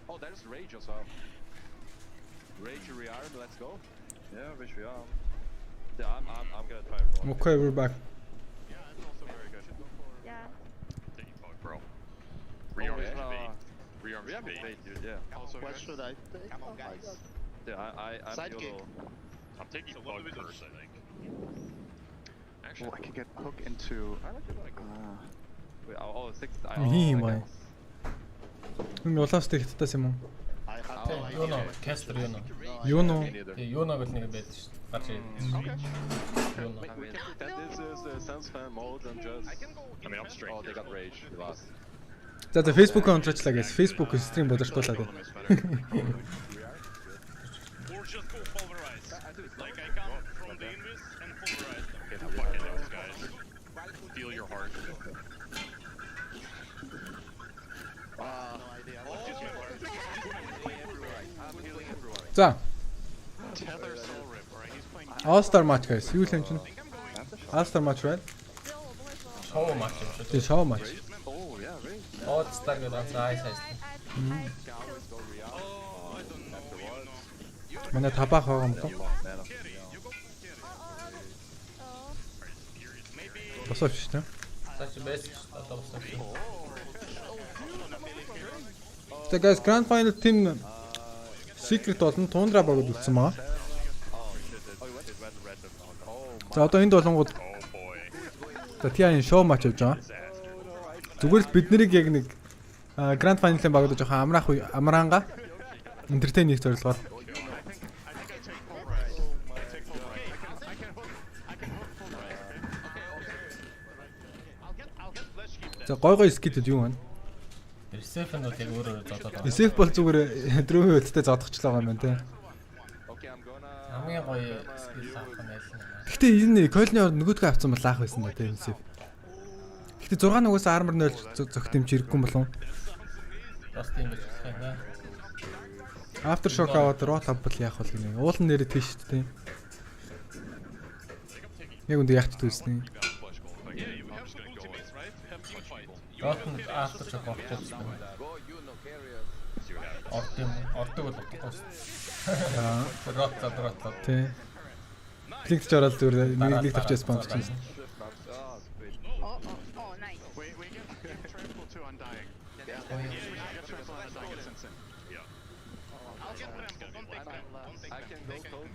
Oh, there's Rage as well. Rage rearm, let's go. Yeah, which we are. Yeah, I'm gonna try and roll. Okay, we're back. Yeah, it's also very good. Yeah. Taking fog, bro. Rearm is bait. Rearm is Rearm is bait. bait, dude, yeah. What should I take? Come on, guys. Yeah, I'm Sidekick. I'm taking fog first, I think. Actually, Oh, I can get hook into. I like it like wait, oh, six. Май. Энэ улаастай хятадаас юм уу? Юу нөө, кастер юу нөө. Юу нөө? Тэг юу нөө гэл нэг байдаг шүү дээ. Гарч ирээд. Юу нөө. I mean, that is sense fan mode and just. I mean, I'm straight. Oh, they got Rage. We lost. За Facebook онцлаа guys. Facebook стрим бодорчлуулаад байна. Or just go pulverize. Like I come from the invis and pulverize. Okay, now fucking those guys. Feel your heart. За. Tether soul rip, right? He's playing. All Star match guys. Юу л юм чинь? All Star match right? Шоу матч юм шүү Тий, дээ. show match. Oh, yeah, Rage. All Star гэдэг анцаа айс айс. Манай табах байгаа юм даа. Босооч шүү дээ. Цааш бэс одоо босоо. За guys, Grand Final team Secret болон Tundra багт үлдсэн байгаа. За одоо энд болонгууд за тийм шоу матч явж байгаа. Зүгээр л бид нарыг яг нэг Grand Final-ын багт жоохон амраанга entertain хийх зорилгоор. За гой скитэд юу вэ? Ресеф нь бол яг өөрөө зодоод байгаа. Ресеф бол зүгээр дрөв хөдөлтэй зодчихлоо юм байна те. Хамгийн гоё скил авах нь айл нь. Гэхдээ энэ Колны орд нөгөөдгөө авсан бол лаах байсан да те ресеф. Гэхдээ 6 нугаас армор 0 зөгтөмж ирэхгүй юм болов. Бас тийм байж болох юм да. Aftershock аваад рот авбал яах вэ гинэ. Уул нь нэрээ тийш шүү дээ. Яг үндэ яах ч төсний. Рот нь Aftershock авчихсан. Ордог бол бодохгүй шүү. Рот. Тий. Кликч ороод зүгээр нэг тавчаас спамч чинь. Oh, nice.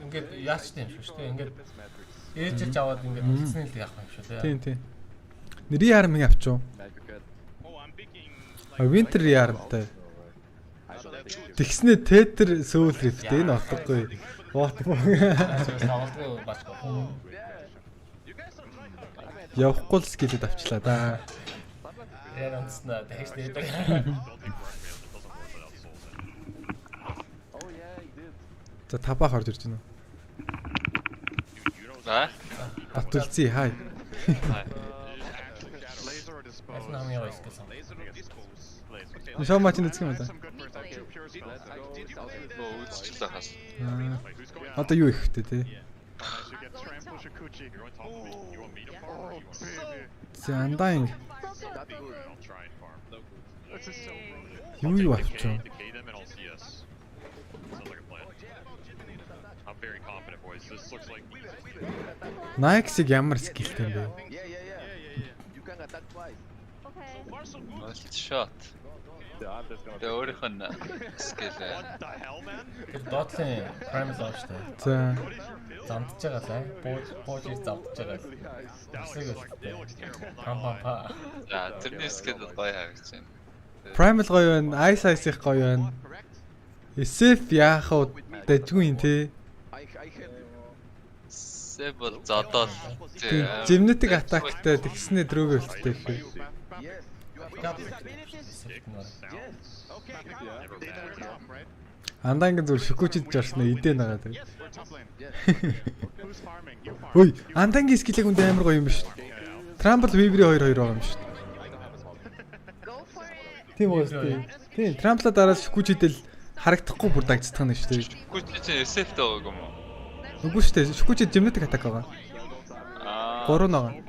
Ингээд яач тийм шүү дээ. Ингээд ээжж аваад ингээд үлдснээ л яах юм шүү дээ. Тийм. Нэри армыг авчуу. Winter ярмтай. Тэгснэ Tether Soul Rift энэ олдоггүй. Боотгүй. Тавалгүй бачгаа. Явахгүй л скилэд авчлаа да. Яранцнаа тэгш нээдэг. За табах орж ирж байна уу? Ah? Батулций хай. Намын гоё скил сан. Шоу матч үзэх юм да. Одоо юу ихтэй те. Зандайн. Юу авчих. Nike-ийг ямар скилтэй юм бэ? You can attack twice. Okay. Shot. The origin skill. What the hell, man? Тэр доотлын prime зав штэ. За. Замдж байгаа лай. Бууж замдж байгаа. Тэсэг л. Хампа. За, тэрний skill гоё харагдаж байна. Primal гоё байна, Ice их гоё байна. SF яах вэ? Дажгүй юм те. Sebel зодол. Genetic attackтай тэгснэ дрөөгөө үлдтэй гэхээр. Андангийн зүр шүкүүчид жарснаа идэн байгаа тэг. Ой, андангийн скилэг үндэ амар гоё юм биш. Trample Weaver 2 байгаа юм биш. Тийм үү? Тийм, Trample дараа шүкүүчидэл харагдахгүй бүр дагцдаг нь шүү дээ. Шүкүүчид SF-тэй байгаа юм уу? Үгүй шүү дээ. Шүкүүчид genetic attack байгаа. 3 байгаа.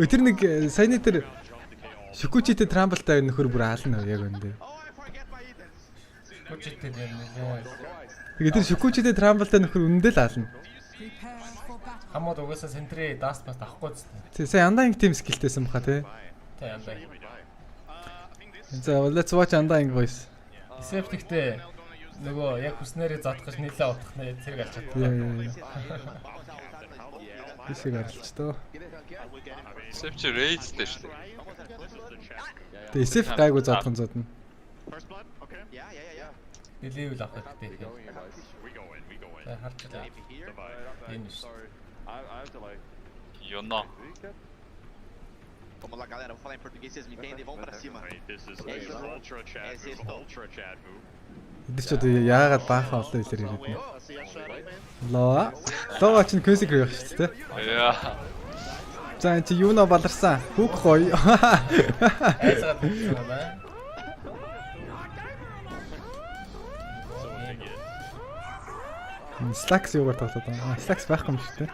Тэр нэг саяны тэр Шүкүчтэй трамплтай нөхөр бүр аална яг үндэ. Шүкүчтэй дээр нэлээ. Тэгээ тэр шүкүчтэй трамплтай нөхөр үндэ л аална. Хамууд угаасаа центрээ даст бас авахгүй зү. Тий, сая андаа инг тим скилтэйсэн баха тий. Тий, андаа. За, let's watch андаа инг boys. Сефтиктэй нөгөө яг хүснээрээ задгаж нийлээ утгах нэ зэрэг алж чадсан. Бисэг арилч тоо. Севч рейдтэй шүү дээ. Тэгээ сеф гайгүй задхан задна. Нилээвэл авах хэрэгтэй. Харж байгаа. Энэ шүү. Юна. Vamos lá, galera. Vou falar em português, vocês me entendem? Vamos pra cima. This is ultra chat move. Эдгээр ч одоо яагаад баахан олоо илэр ирээд нэ. Лоо чинь квесик явах шүү дээ. Яа. За энэ чи юуна баларсан. Хүүг гоё. Айцгаад байна. Slacks юугаар тоглоод байна. Slacks байхгүй юм шүү дээ.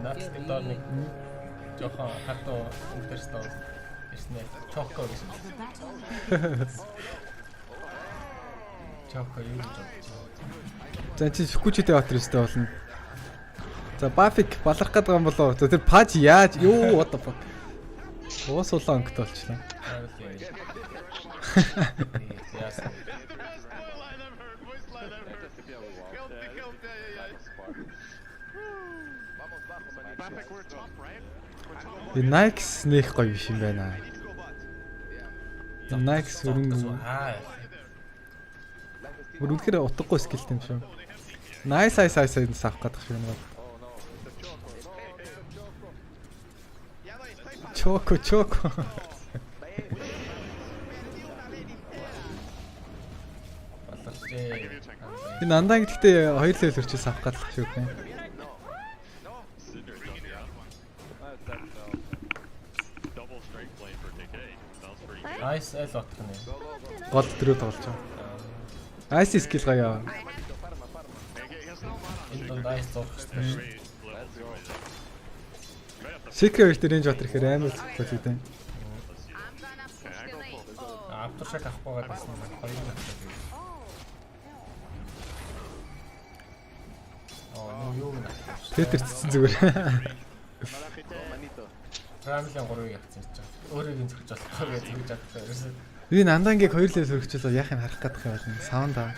Наацны дорны жоохон хатуу интерстол ирснэ. Чоко гэсэн. Чоко юу гэж бодож. За чи шүкүчтэй батэр өстэй болно. За бафик балах гэдэг юм болоо. Тэр паж яаж юу what the fuck. Уус улаан өнгөт болчихлоо. Яасан. Nike нэх гоё биш юм байна. Nike өрөнгө. Үнэхээр утгагүй скилтэй юм шүү. Nice авах гэдэг шиг юм байна. Choco. Энэ андаа гэдэгтээ 2 level хүрчээс авах гэдэг шүү дээ. Nice аль утгах нь. Гол төрөө тоглож байгаа. Ice skill гоё. Энэ донд ice зурх хэрэгтэй. Secret range батар ихээр амар зүгтэй гэдэг. Aftershock авах байгаа гэсэн нь хоёр нь. Юу нэ. Тэтэр цэцэн зүгээр. Рамлын 3-ыг авчихсан ч. Өөрийг нь зөвж болохгүй гэж тэгж авчихсан. Би нандангийг 2 level хүрчихлээ яах юм харах гэдэг юм байна. Саунд аа.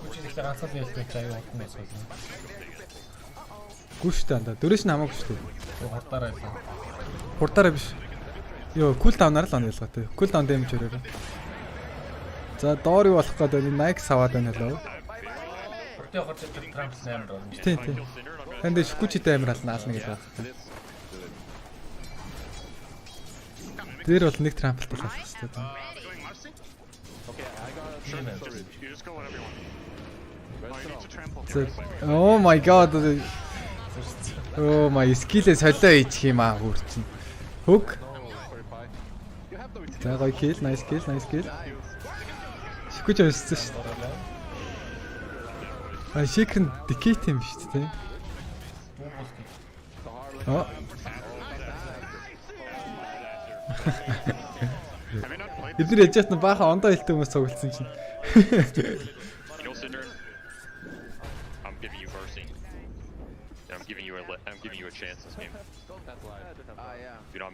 Үчигтэй ганцхан хэлтэй аяа утсан байсан. Гүштэй андаа. Дөрөш нь хамаагүй шүү дээ. Хурдаараа байлаа. Хурдаараа биш. Йоо, кул даунаар л онцлоготой. Кул даун дэмж өрөөрэй. За, доор юу болох гэдэг нь Nike саваад байна лөө. Хурдын хурд дээр трамплин амар байна. Тийм. Энд шүкүчтэй амар ална гэж байна. Тэр бол нэг трамплтай болох хэрэгтэй байна. Oh my god. Oh my skill-ээ солио хийчих юм аа хүрчин. Хөг. За гоё kill, nice kill. Шүкүч өссөн шүү дээ. А шикрэн дикейт юм шүү дээ. Оо. Эдгээр яжт нь баахан ондоо хэлтэй хүмүүс цугласан чинь.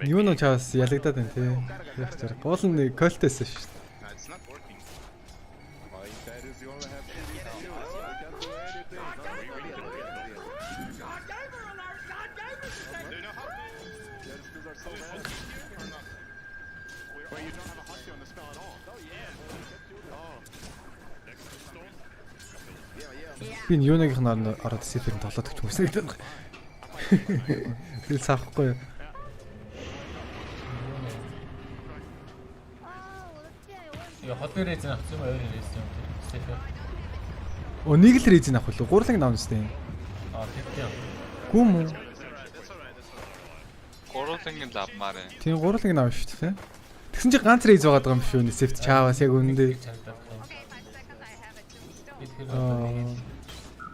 Юу нөө чаас ялагдаад байна тий. Яг зэрэг гол нь колтээсэн шүү дээ. Би юуныг нарын ороод сиферэн тоглоод гэж хүснэ гэдэг. Тэгэл савхгүй. Яа хотын рейз авах юм өөр рейз юм тэр. О нэг л рейз авах уу? Гурлаг наавнстай. Тийм. Гүм үү? Гурлаг авмаар. Тийм гурлаг наав шүү дээ. Тэгсэн чи ганц рейз байгаад байгаа юм биш үү? Сефт чаавас яг үнэндээ. Чагдах юм. Okay, 5 seconds. I have a tombstone. Бид хэрэг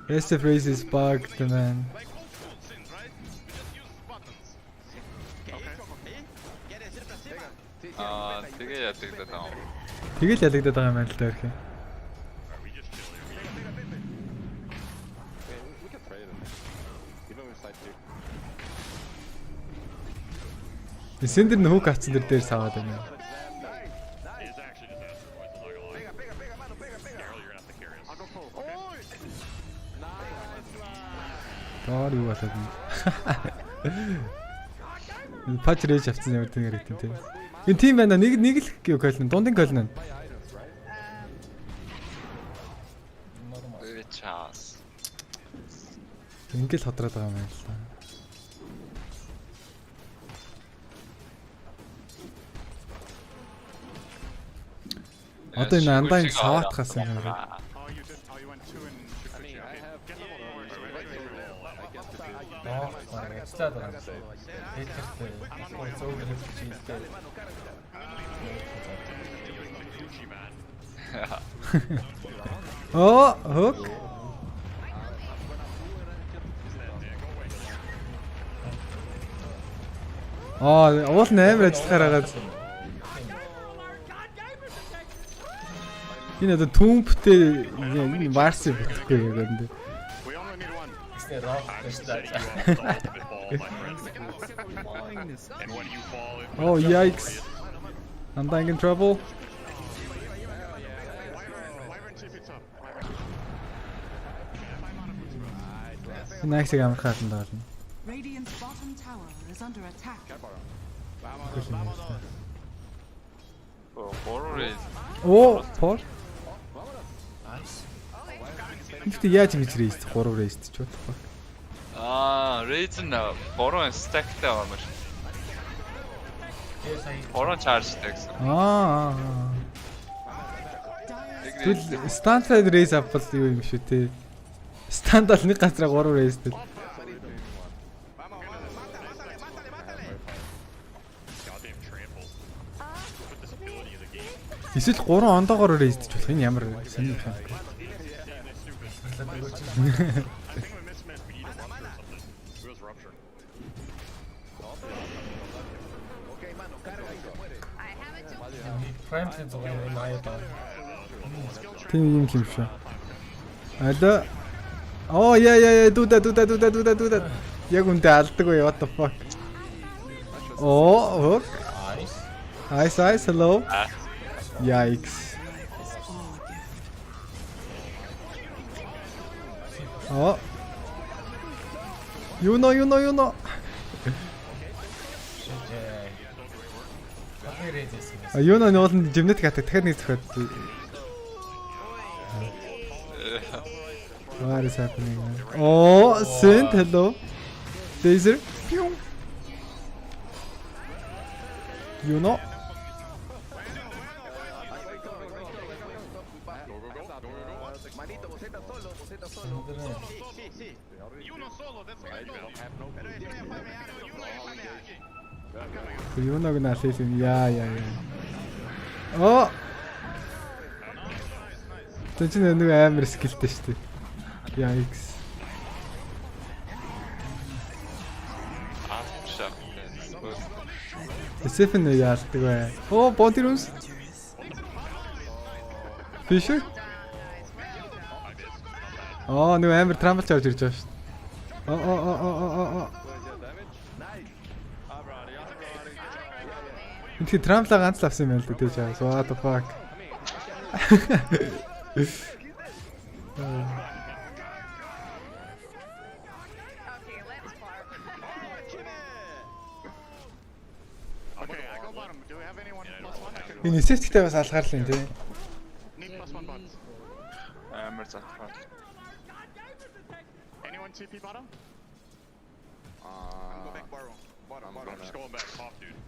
SF race is bugged, man. Like old school synth, right? Just use buttons. Тэгээ ядагдаад байгаа юм. Тэгэл ялагдаад байгаа юм байна л да ихээр. Alright, we just chill here. We can trade it. Even with side 2. Сендер нөхөг авцсан дээр саваад байна. It's actually just asteroids, I'm not gonna lie. Daryl, you're gonna have to carry us. Тоор юу болоод юм. Пач рейж авцсан ямар тийм яригдэн тийм. Энэ тийм байна. Нэг л юу колон, дундын колон. Чаас. Ингээл ходроод байгаа юм байна л да. Одоо энэ андааны саваатахаас юм байна. Oh, you did. Oh, you went 2 in Shikuchi. I have Get a little more. Яцлаад байгаа юм. Хэтэртэй. Зөөгөр хэлчихтэй. Оо, hook. Уул 8 ажиллахаар хагаад. Энэ одоо түмптэй энэ варс битгэхгүй яг энэ. We only need 1. Тэсний рок гэжтэй. And when you fall, it Oh, yikes. I'm dying in trouble. Wyvern TP top. Next I'm хатан даарна. Radiant's bottom tower is under attack. Horror. Оо, пор. Ихтэй яаж ингэж рейс 3 рейс ч бодохгүй. Raisin 3 stackтай байгаа юм шиг. Орон чаржтай гэсэн. Тэгвэл стандарт рейс авбал юу юм шүү те. Стандарт нэг газраа 3 рейстэй. goddamn trample. With this ability of the game. Эсвэл 3 ондоогоор рейсдэж болох энэ ямар сонир юм. I think we mismatched. We need a rupture or something. It was rupture. I have a tombstone. Prime-тэй зүгээр юм аяа. Тийм юм юм шүү. Ада. Оо яа дуда. Яг үнтэй алдаг бай what the fuck. Оо, hook. Ice, hello. Yikes. Oh. You know. You know нь жимнэт гатаг дахиад нэг зөхөд. What is happening? Oh, Synth, hello. Taser. You know. You know gonna say something. Yeah. Oh. Тэнд нэг амар скиллтэй шүү дээ. Yikes. Стефен яалдаг бай. Оо, боди рус. Fisher? Oh, нэг амар трамбл чарж ирж байгаа шүү дээ. Oh. Энд трамбла ганц л авсан юм байна л дээ чаа. What the fuck. Okay, I go bottom. Do we have anyone +1? Энэ сефттэй бас алгаарлаа тий. Need +1 buttons. Амар захаа. Anyone TP bottom? Go back bottom. I'm just going back top, dude.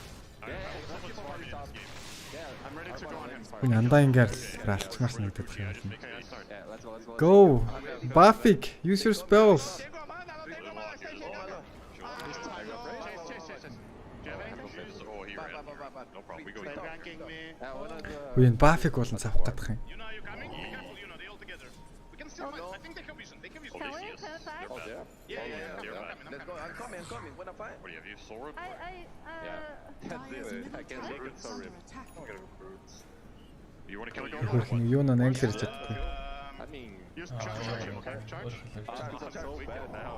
Someone's farming in this game. I'm ready to go on him. Энэ андаа ингээр алчмаар санагдаад байна. Okay, let's start. Yeah, let's go. Go. Buffik, use your spells. Chase. Do you have any? Oh, he ran. No problem. We go They're top. ganking me. Үн бафик болон цавах гадах юм. You know, you coming? Be careful, you know, they all together. We can still fight. I think they can vision. They can vision. Can They we? see us. Can I fight? They're bad. Yeah. They're bad. Let's go. I'm coming. Wanna fight? What do you have? You have sword? Dire's middle I can't tower make it, is sorry. under attack. You want to kill you? Хөх нэг юу нэ англиэр чаддаг. I mean, Use charge, okay? Charge. I'm so bad now.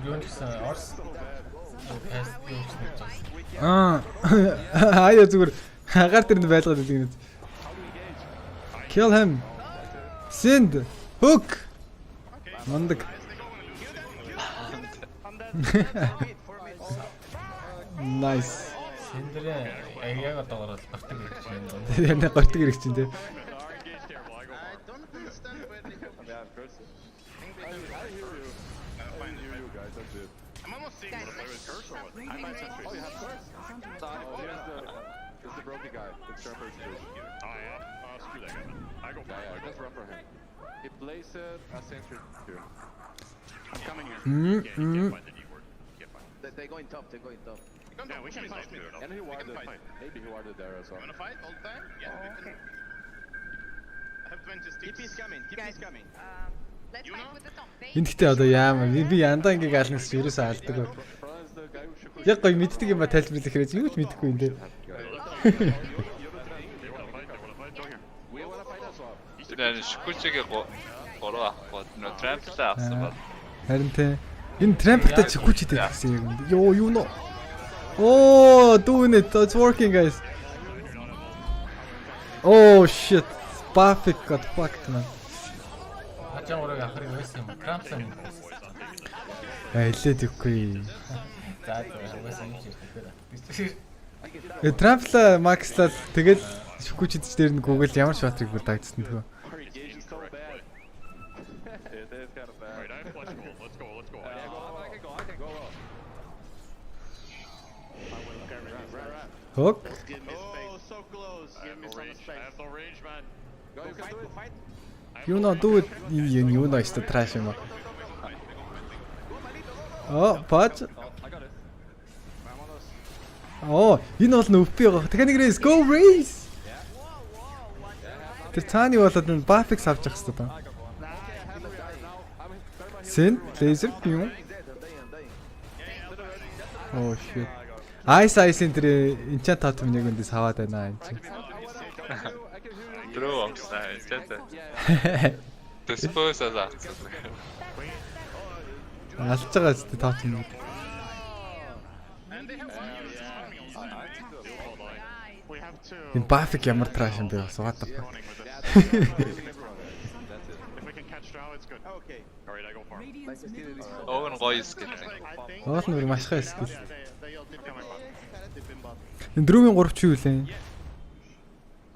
Юу гэсэн Орс каст юу гэсэн. Хаяа зүгээр хагаар дээр нь байлгаад байдаг юм. Kill him. Send. Hook. Мандаг. Nice. Сэндрээ яг одоо гараад гартаг гэж байна. Тэр яг гортог ирэх чинь тий. I don't understand where they go. Yeah, of course. I hear you. I hear you guys. That's it. I'm almost seeing what if I was curse or what. I might have Oh, you have first? Is under Oh, attack. here's the broken guy. It's your first fish. Oh, yeah. Screw that guy. I go for Yeah, it. just run for him. He plays it a sentry here. I'm coming here. You can't find the D word. You can't find it. They're going top, they're going top. Yeah, we can fight. And he We can warded. fight. Maybe he warded there as well. You wanna fight all the time? Yeah, we can. I have 20 sticks. TP is coming, TP is coming. Let's You fight know? with the top. They Энд гэхдээ одоо яамаа би янда ингээ галнаас ерөөсөө алдаг. Fran is the guy who should Яг гоё мэддэг юм ба тайлбарлах хэрэгэж юу ч мэдэхгүй юм дээ. They wanna fight. Join here. We wanna fight as well. 그냥 슈쿠치게 걸어 왔고 너 트램플 авсан бол Харин тэ энэ трамплтай чихгүүч идэх гэсэн юм. Йоо юу нөө. Oh, doing it. It's working, guys. Oh shit. Perfect got fucked, man. Хажаа ураг ахрыг байсан юм. Крамплан. Хэлээд өгөхгүй. За угаасаа юм шиг хэлээ. Трампла макслал тэгэл шүкүүчд дээр нь Google ямар шатрыг бүр дагдсан тгөө. Our engage is so bad. It is kind of bad. Alright, I have flash gold. Let's go. Yeah, I can go. Hook. Give me space. Oh, so close. I Give have me no some range. I space. have no range, man. Go, you can do it. Fight. You know do it. You know is the trash юм. Oh, patch. Oh, I got it. Oh, энэ бол нүпи байгаа. Техник race, go race. Тэр цааны болоод энэ Bafix авч явах хэрэгтэй байна. Send laser юм. Oh shit. Ice тэр enchant totem нэг эндээс хаваад байна энэ чинь. 들어 없어. 진짜. 디스포스 авсан. Алж байгаа зү totem. We have to. Энэ Bafix ямар trash юм бэ? What the fuck. If we can catch Drow, it's good. Okay. Alright, I go farm. Radiant's middle tower. Ог нь гоё скил. I think. Оол нүр маш хай скил. Yeah, they all did come back. They've been bought. Энэ дөрөвийн 3 ч юу лээ?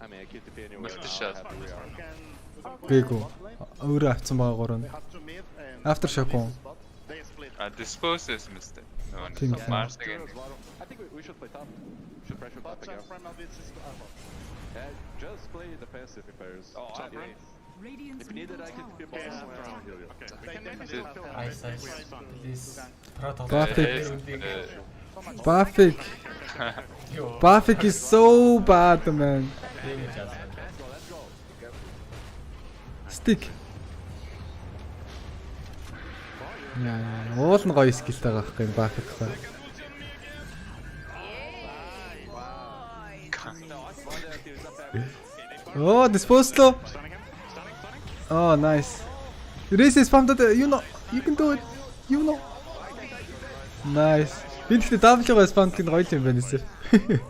I mean, I keep the pin anywhere. Multi-shot. We can. Гээгүй. Өөрөө авцсан байгаа 3 нь. Have to meet and. After shock on. They split. 디스포스에서 미스터. Think so. 마르스 again. I think we should play top. We should pressure top But again. from a bit is. Yeah, just play defensive if there's. Oh, top I'm lane. Radiant's If you need it, middle I can tower people is Yeah, under Drow. attack. Okay. We They can can definitely do- kill Ice them. please. Proto. Bafix. 그 Bafix. Bafix is so bad, man. Stick. Яа, уул нь гоё скиллтэй байгаа байхгүй Bafix байна. Oh, disposal. Oh, nice. Race is pumped. You know, you can do it. You know. Nice. Энд ихтэй W-гаа спам гэх нь гоё юм байна эсвэл. Maybe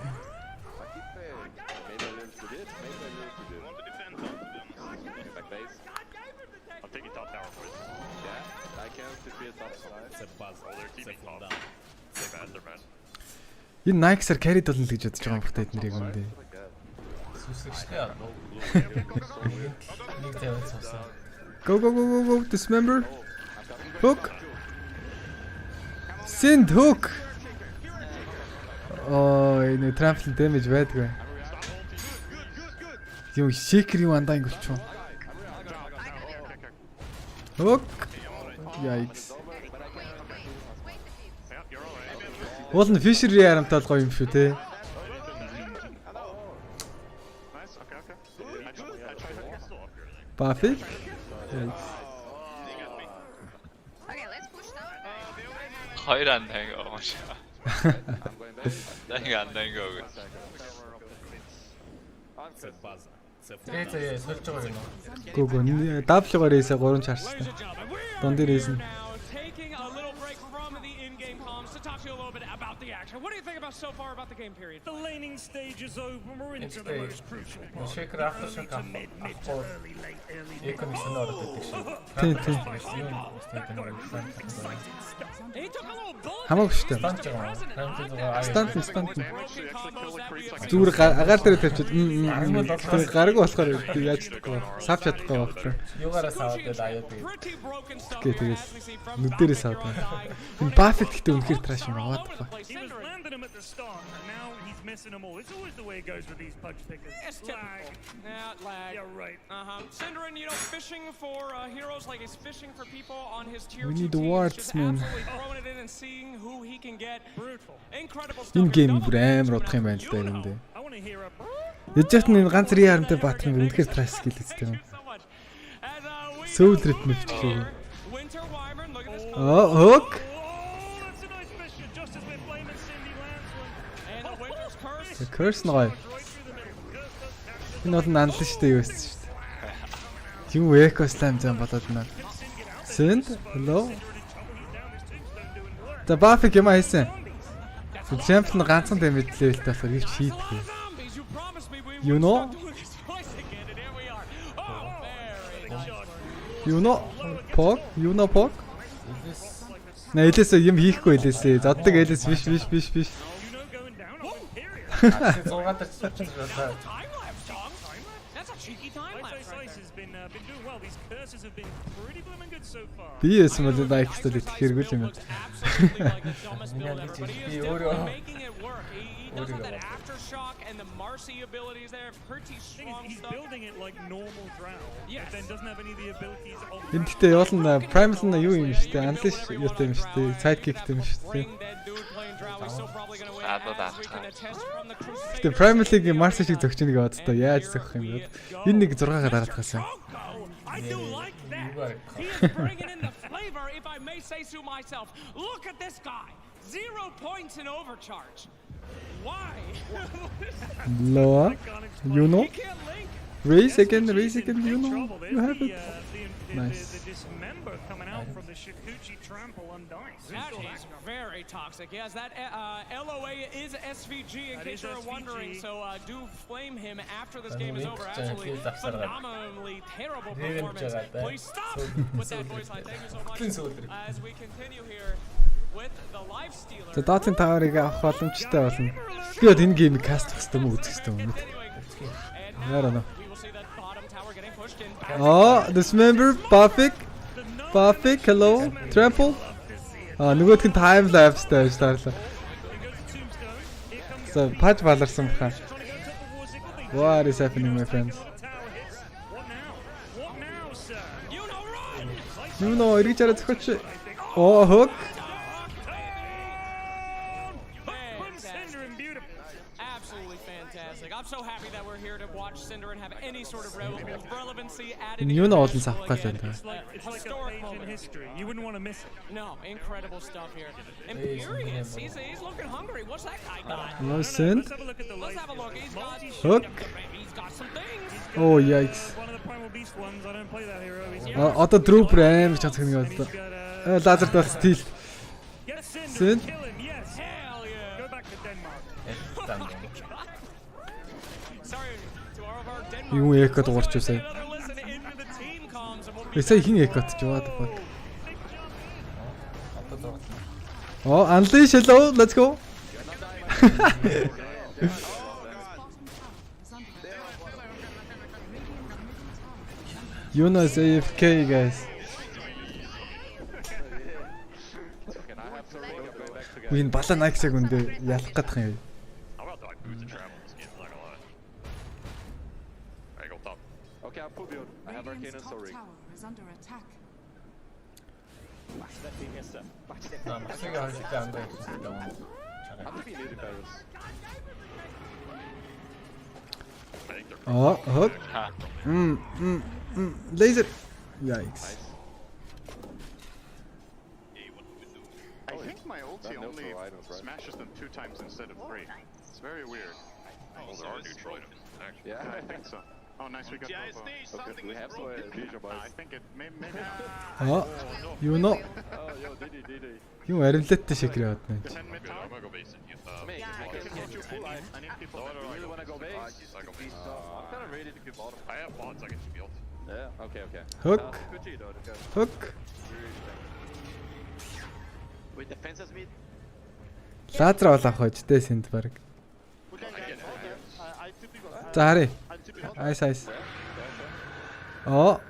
I live to this. Maybe I live to this. Want to defend top, to be honest. Back base. I'm taking top tower for it. Yeah, I can defeat top side. Oh, they're keeping top. They're bad. Энэ Nike-саар carry болно л гэж бодож байгаа юм бахтай эднэрийг үндэ. Сүсгчтэй аа. Нэг тавиад цусаа. Go. Dismember. Hook. Send hook. Oh, энэ trample damage байдаг. Юу shaker юу андаа ингэвч. Hook. Yikes. Уул нь Fisher ярамтай бол гоё юм шүү те. Buffy. Yes. Okay, let's push now. Хоёр ан танго маш. Танго ан танго. Це база. Це сольж байгаа юм уу? Гүг даблгоор эсэ 3 чарчсан. Дон дээр эсэн. Taking a little break from the in-game comms to talk to you a little bit about the action. What do you think about so far about the game period? The laning stage is over. We're into the most crucial part. Шейкер автошок авахгүй. Экономикс ороод байдаг шиг. Тийм. He took a little bullet. Хамаагүй штэ. Станч байгаа. Стант. Зүгээр агаар дээр тавьчихад гараг болохоор яаж чадахгүй. Сав чадахгүй байна. Юугаараа саваад байл аяа би. Pretty broken stuff. Тэгээс нүдэрээ савд. Энэ Buffett гэдэг үнэхээр траш юм аваад байгаа. He was landing him at the start, and now he's missing them all. It's always the way it goes with these pudge pickers. It's typical. Yeah, lag. Yeah, right. Synderen, fishing for heroes like he's fishing for people on his tier 2 We need teams, wards, just man. absolutely throwing it in and seeing who he can get. Brutal. Incredible stuff. Энэ гейм бүр амар удах юм байна л да юм дэ. Яжт нь ганц реармтай баатар нь үнэхээр траш скил үстэй юм. Сөүл ритм бичлээ. Hook. The curse ной. Энэ бол нанлан штэ юу өссөн штэ. Юу эко слайм зам болоод байна. Send. Hello. За Buffy юм хайсан. Champion ганцхан дэмэд левелтэй болохоор их шийдэх. You know? Pog? Нэлээс юм хийхгүй хэлээсээ. Заддаг хэлээс биш. Би яасан бол лайкстад их хэрэггүй юм байна. Би өөрөө aftershock and the Marcy abilities there, pretty strong He's stuff. building it like normal drow, but then doesn't have any of the abilities of Энд гэхдээ яолн Primal нь юу юм штэ? Анлиш юутай юм штэ? Sidekick юм штэ. Тэгээ Primal-ыг Mars шиг зөгч нэг бод та яаж зөгөх юм бэ? Энэ нэг 6-аар дараад гасан. I do like that. He is bringing in the flavor, if I may say so myself. Look at this guy. 0 points in overcharge. Why? Lower. You know? Raise again, you know? You have it. Nice. The dismember coming out from the Shikuchi trample on dice. That is very toxic. Yes, that LOA is SVG in case you're wondering. So do flame him after this game is over. Absolutely phenomenally terrible performance. Please stop with that voice line. Thank you so much. As we continue here with the life stealer. За Dotson Tower-ыг авах боломжтой болно. Би бод энэ геймийг кастах хэрэгтэй юм уу үзэх хэрэгтэй юм. Яарана. Oh, dismember, Buffy, hello, trample. Нөгөөх нь time lapse дээр старлаа. So, patch баларсан баха. What is happening, my friends? You know, эргэж хараад зөхөч. Oh, hook. I'm so happy that we're here to watch Synderen have any sort of relevancy added. You know all this stuff, guys. It's like historic moment in history. You wouldn't want to miss it. No, incredible stuff here. Imperious, he's looking hungry. What's that guy got? No send. Let's have a look at the Let's have a look. He's got Hook. He's got some things. Oh, yikes. One of the primal beast ones. I don't play that hero. Одоо Trooper аим гэж хацдаг нэг боллоо. Лазер дот стил. Send. Kill him. Yes. Hell yeah. Go back to Denmark. Юу эко дуурч усаа. Эсэ хин экот ч what the fuck. Oh, unleash, hello, let's go. You know AFK guys. Үин балаа найксаг үндэ ялах гэдэг юм. Okay, I'll pull you. I have arcane and sorry. Is under attack. Oh, hook. Laser. Yikes. I think my ulti only smashes them 2 times instead of 3. It's very weird. Oh, there are neutral items, actually. Yeah, I think so. Oh, nice, we got both. Okay, we have some vision I think it maybe. Oh, you know. Oh, yo, Didi. Юу арилттай шикрээ бодно. I'm gonna go base it. I need people. No, You really wanna go base? I go base. I'm kind of ready to keep bottom. I have bots I can shield. Yeah, okay. Hook. Good to you, though. Hook. With defenses mid. Лазер болоох хожтой синд баг. За харъя. Айс. Оо.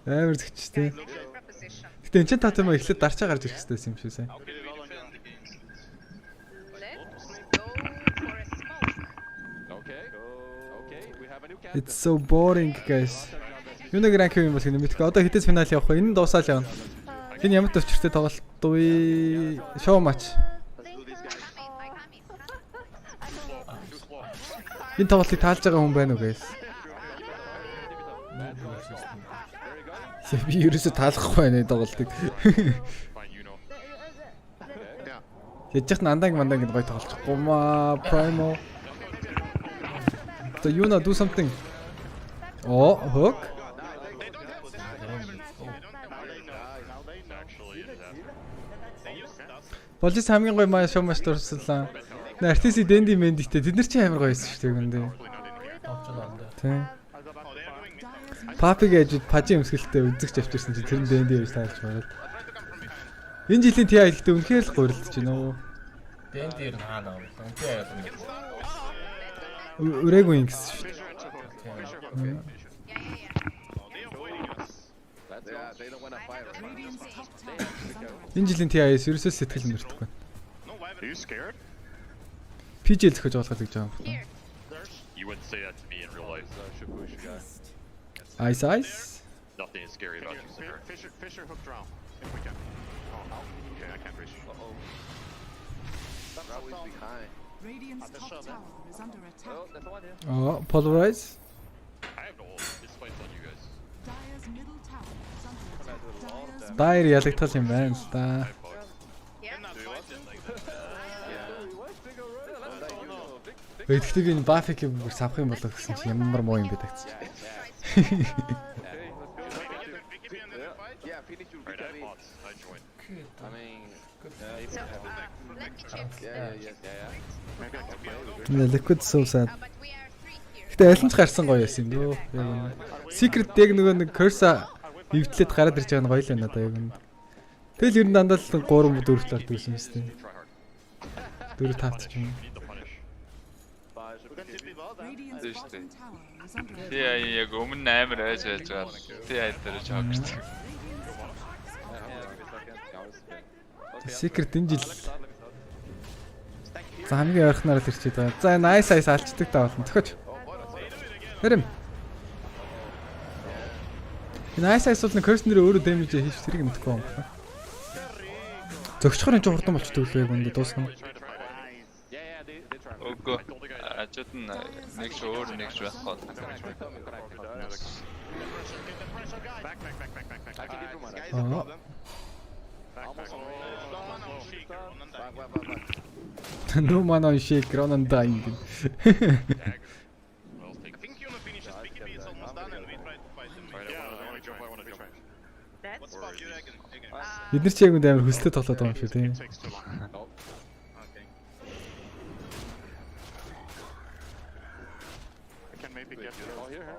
Амар зэгчтэй. Гэтэ энэ ч татсан маа эхлээд дарчаа гарч ирэх хэрэгтэй юм шиг сайн. It's so boring guys. Юунаг ранк юм бол гэнэ мэдгүй. Одоо хитээс финал явах вэ? Энэ нь дуусаал явна. Энэ ямар төвчөртэй тоглолт вэ? Шоу матч. Энэ тоглолтыг таалж байгаа хүн байна уу guys? Би ерөөсө таалахгүй байна энэ тоглолтыг. Яж чих нандаг гой тоглохгүй маа Primo. So you know do something. Oh, hook. Полис хамгийн гоё маа шоу маш дурсалаа. Артист Дэнди Мэндитэй тэд нар чи амар гоё байсан шүү дээ гүндээ. Тийм. Папиг ээж пажи өмсгөлтэй үзэгч авчирсан чи тэр нь Дэнди гэж таалж байгаа. Энэ жилийн TI ихтэй үнэхээр л гурилдаж байна уу? Дэнди ер нь хаана вэ? Үнэхээр Үрээгүй юм гэсэн шүү дээ. Энэ жилийн TI-с ерөөсөө сэтгэл мөрдөхгүй. Are you scared? PG л зөхөж олгох гэж байгаа юм байна. You wouldn't say that to me in real life. Ice. Nothing is scary about you, sir. Fisher hook drown if we can. Oh, okay, I can't reach. That's always behind. Radiant's top tower is under attack. Oh, polarize. I have no ult. This fight's on you guys. Dire's middle tower is under attack. Дайр ялагдтал юм байна л да. Гэхдээ энэ бафик юм савх юм болоо гэсэн чи ямар муу юм бэ тагч. Liquid so sad. Гэтэ аль нь ч гарсан гоё байсан юм дөө. Яг нь. Secret яг нөгөө нэг curse эвдлээд гараад ирж байгаа нь гоё л байна надаа яг нь. Тэгэл ер нь дандаа л 3 4 талаар дүүсэн юм шүү дээ. 4 5 ч юм. Тэгээ яг өмнө амар айж байж байгаа. Тэгээ айдаар жогчдаг. Secret энэ жил. За хамгийн ойрхоноор л ирчээд байгаа. За nice алчдаг та болно. Төхөж. Хэрэм. Nice бол нэг curse нэр өөрөө damage хийж тэрийг мэдхгүй юм байна. Зөгчхөр энэ ч хурдан болчтой үлээ гүнд дуусгана. Үгүй. Ажид нь нэг ч өөр нэг ч байхгүй. No man on shake, run and dying. I think Yuna finishes BKB, it's almost done, and we try to fight him. Yeah, I wanna jump. What's about you again? Бид нар ч яг үнд амар хөстэй тоглоод байгаа юм шүү тийм. Okay. I can maybe get you. Oh, here.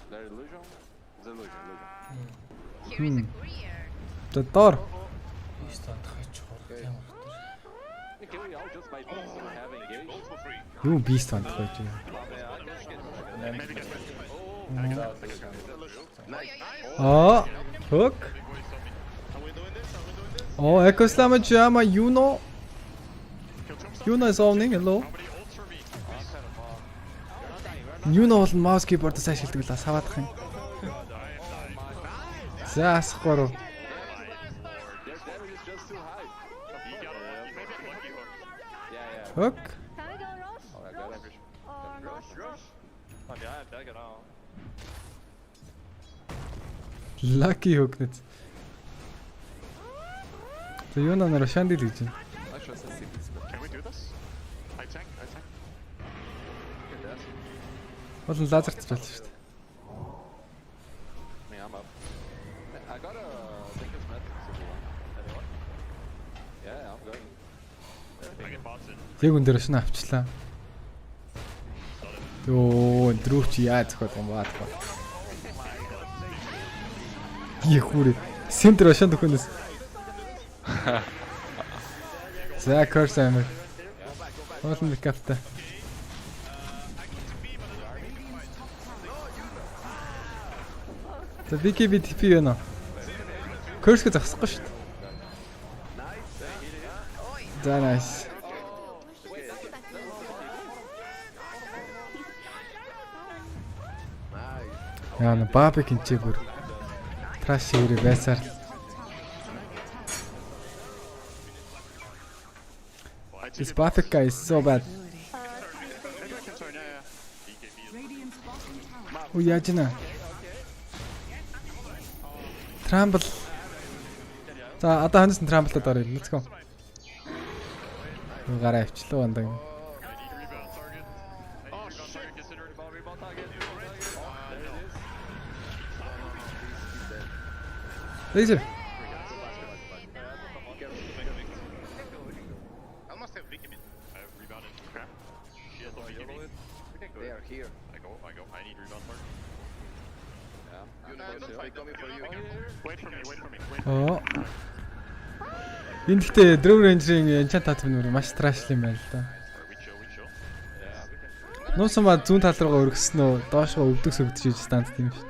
There illusion. The illusion. Here is a courier. За доор. Юу beast вандах байж юм. Аа, hook. Oh, Echo Slam Jama, Yuno is owning, hello. Yuno бол mouse keyboard-аас ашигладаг л саваадах юм. За асахгүй. Hook. Lucky hook net. За юу нээр шандил гэж байна. Can we do this? I tank. Болон лазерт ч болно шүү дээ. I'm up. I got a Dinkus med if you want. Anyone? Yeah, I'm going. I get bots in. Яг өндөр шин авчлаа. Йоо, дрүүч яа зөхөд юм баа. Их хүрээ. Сентр ашаан төхөнөөс. За curse амир. Олон капта. За BKB TP юу нэ? Curse-г зогсохгүй шүү дээ. За nice. Яа на бабик инчээ бүр. Траш ирээ байсаар. This Buffett guy is so bad. Уу яаж нэ? Trample. За одоо ханаас trample-д орё. Let's go. Гараа авчлаа бандаа. Laser. They are here. I go. I need rebound part. Wait for me. Оо. Энэ гэхдээ Draw Ranger-ийн enchant татвар маш trash юм байна л да. We chill. Нуусан ба зүүн тал руугаа өргөснөө доошгоо өвдөг сөгдөж иж станц тийм шүү.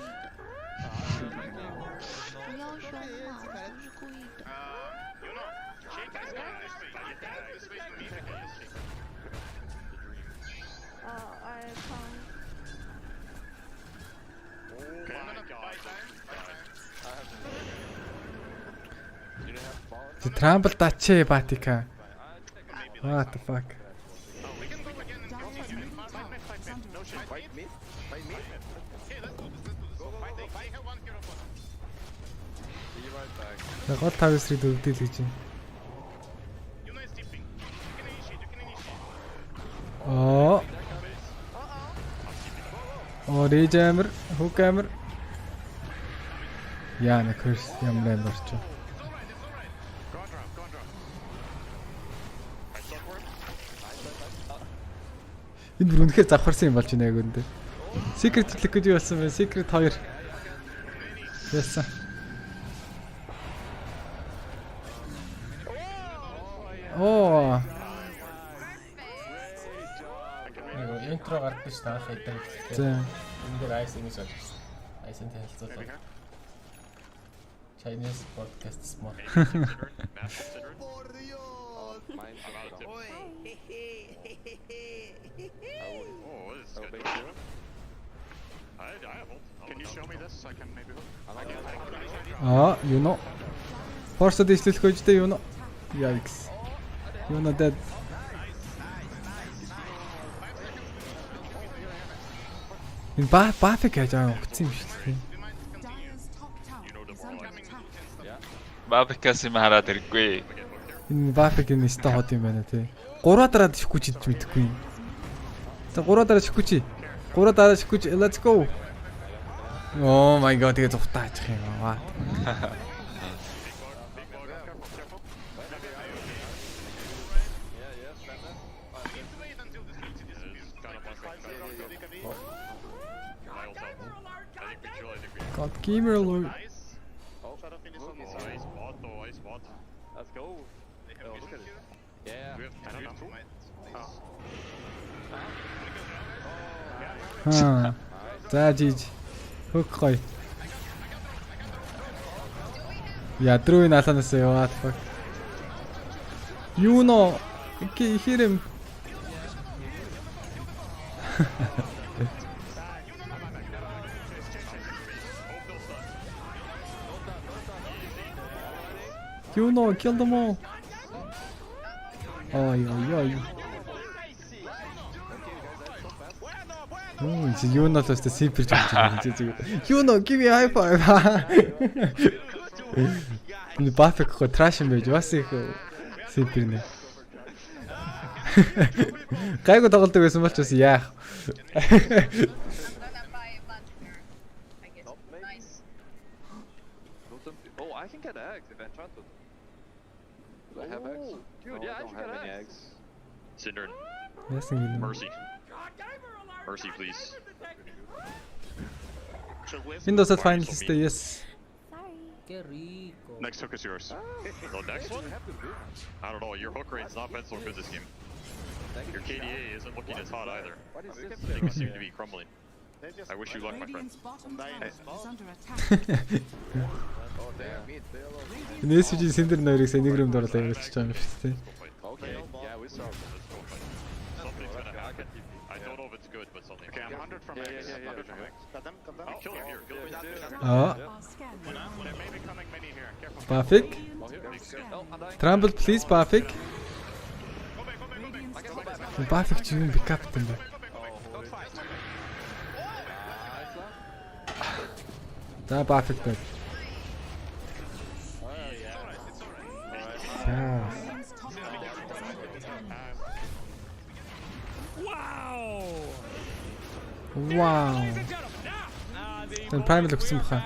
Trample дачээ батика. What the fuck? Гол 5-3 өвдөл гэж байна. Оо рэж амир, хук амир. Яа на curse ямар амир ч. Энэ бүр үнэхээр завхарсан юм болж байна яг үндэ. Secret liquid юу болсон бэ? Secret 2. Яасан. Оо. Нэг интро гардаг ш таах гэдэг. За. Энэ дээр ice ингэж болсон. Ice-тэй хэлцүүлээ. Chinese podcast smart. Can you show me this? I can maybe hook. You know. Force дишлэх үедээ you know. Yikes. You know that. Энэ бафик яаж аа өгцөн юм шиг. Бафикаас юм хараад иргүй. Энэ бафик энэ ста хот юм байна тий. 3 дараад шихгүй ч мэдэхгүй. За 3 дараа шихгүй чи. 3 дараа шихгүй чи. Let's go. Oh my god тэгээ зүхтаа ачих юм аа. God, gamer alert. Let's go. Yeah. За жиж. Хөөх гоё. Ядруу энэ алаанаас яваад fuck. You know. Hear him. You know, kill them all. Ой. You know just simple You know give me high five. Энэ Buffett гоо trash юм байж бас их simple нэ. Гайгүй тоглодог байсан бол ч бас яах. Oh, I can get eggs if enchanted. Do I have eggs? Dude, yeah, I can get eggs. Cinder. Yes, Mercy. Mercy, please. Windows at finalist, yes. Next hook is yours. The next one? I don't know. Your hook rate's not been so good this game. Your KDA isn't looking as hot either. Things seem to be crumbling. I wish you luck, my friend. NSG Cinder нөрийг энийг рүү оруулаад явуулчих юм шүү дээ. Okay, yeah, we saw. Something's gonna happen. I don't know if it's good, but something. Okay, I'm 100 from X. 100 from X. Got them. Kill him here. Kill him. There may be coming many here. Careful. Buffett. Trample please Buffett. Buffett ч юм бэкап юм бэ. За Buffett байна. Wow. Then prime өгсөн баха.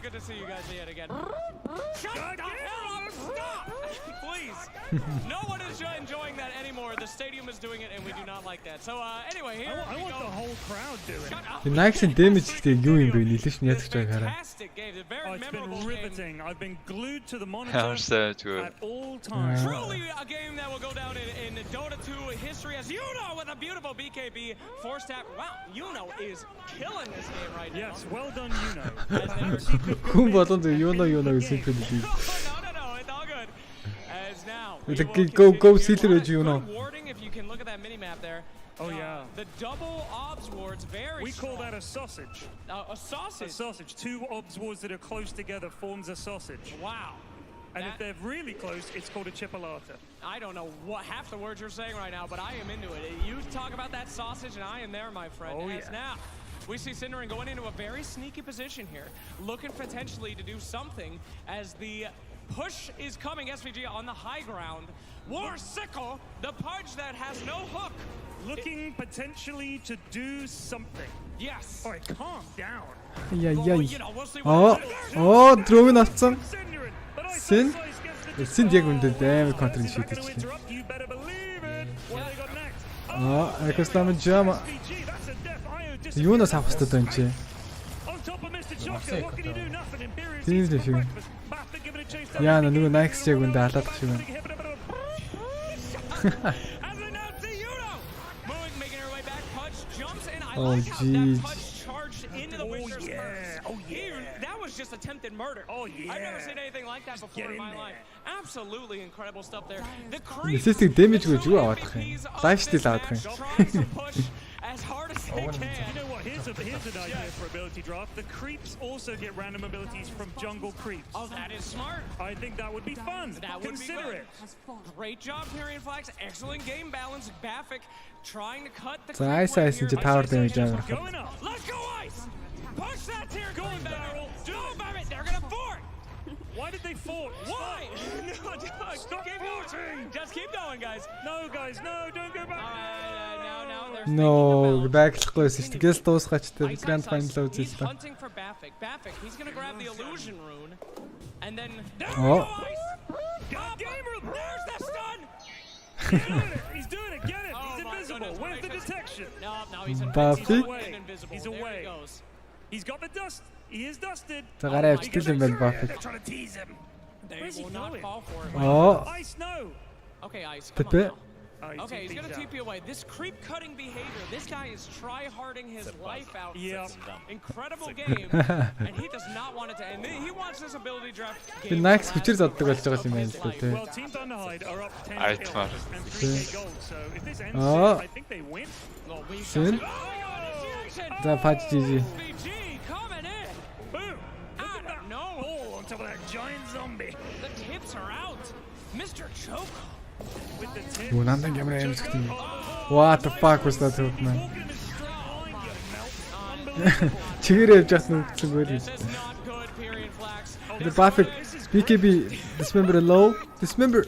Good to see you guys yet again. Shut the hell up! Stop! Please. No one is enjoying that anymore. The stadium is doing it, and we do not like that. So anyway, here I want the whole crowd doing it. The Nike's damage гэдэг юу юм бэ? Нийлээш нь ядчих жааг хараа. It's been riveting. I've been glued to the monitor at all times. Truly a game that will go down in Dota 2 history as Yuno with a beautiful BKB force tap. Wow, Yuno is killing this game right now. Yes, well done, Yuno. Хүн болон Yuno гэсэн юм биш. No, it's all good. As now. Go Silver edge Yuno. Warding if you can look at that mini map there. Oh yeah. The double obs wards very We call that a sausage. A sausage. A sausage. Two obs wards that are close together forms a sausage. Wow. And if they're really close, it's called a chipolata. I don't know what half the words you're saying right now, but I am into it. You talk about that sausage, and I am there, my friend. Oh, as now, we see Cinder going into a very sneaky position here, looking potentially to do something as the push is coming. SVG on the high ground. War Sickle, the punch that has no hook. Looking potentially to do something. Yes. All right, calm down. Drone авцсан. Синд яг үндэд амар контрол шийдчихлээ. Экослам жама. Юунаас авах хэрэгтэй юм чи? Тийм л шүү. Яа нөгөө Nike яг үндэ халаадах шиг байна. Oh geez. That was just attempted murder. Oh yeah. I've never seen anything like that before in my life. Absolutely incredible stuff there. The creep damage гэж юу аваадах юм? Lifesteal аваадах юм. As hard as they can. You know what? Here's an idea for ability draft. The creeps also get random abilities from jungle creeps. Oh, that is smart. I think that would be fun. That would Consider be good. Great job, Tyrion Flax. Excellent game balance. Baffic trying to cut the. So Ice into tower damage. Let's go, Ice. Push that Tyrion going barrel. Do it, Baffic. They're gonna fort. Why did they fort? Why? Stop forting. Just keep going, guys. No, guys, no, don't go back. No, бэклэхгүй байсан шүү дээ. Гээс дуусгачтай grand final үзсэн. Hunting for Baffic. Baffic, he's gonna grab the illusion rune, and then. God, gamer, there's the stun. He's doing it. Get it. He's invisible. Where's the detection? No, he's invisible. He's away. He's got the dust. He is dusted. Tagarаа авчихсан юм байна Buffett. They're trying to tease him. They will not fall for it. Ice, no. Okay, Ice, come on now. Okay, he's gonna TP away. This creep cutting behavior. This guy is try-harding his life out. Yeah. Incredible game, and he does not want it to end. He wants this ability draft. The Nike хүчээр заддаг болж байгаа юм байна л дээ. Well, Team Thunderhide are up 10 kills and 3k gold. So if this ends, I think they win. Soon. The patch GG. Coming in. Boom. I don't know. Oh, on top of that giant zombie. The tips are out. Mr. Choke. Юу нандаа ямар аим згтэн. What the fuck was that hook man? Чигээрээ явж яхад нүгтлэг байл. The Buffett BKB dismember low. Dismember.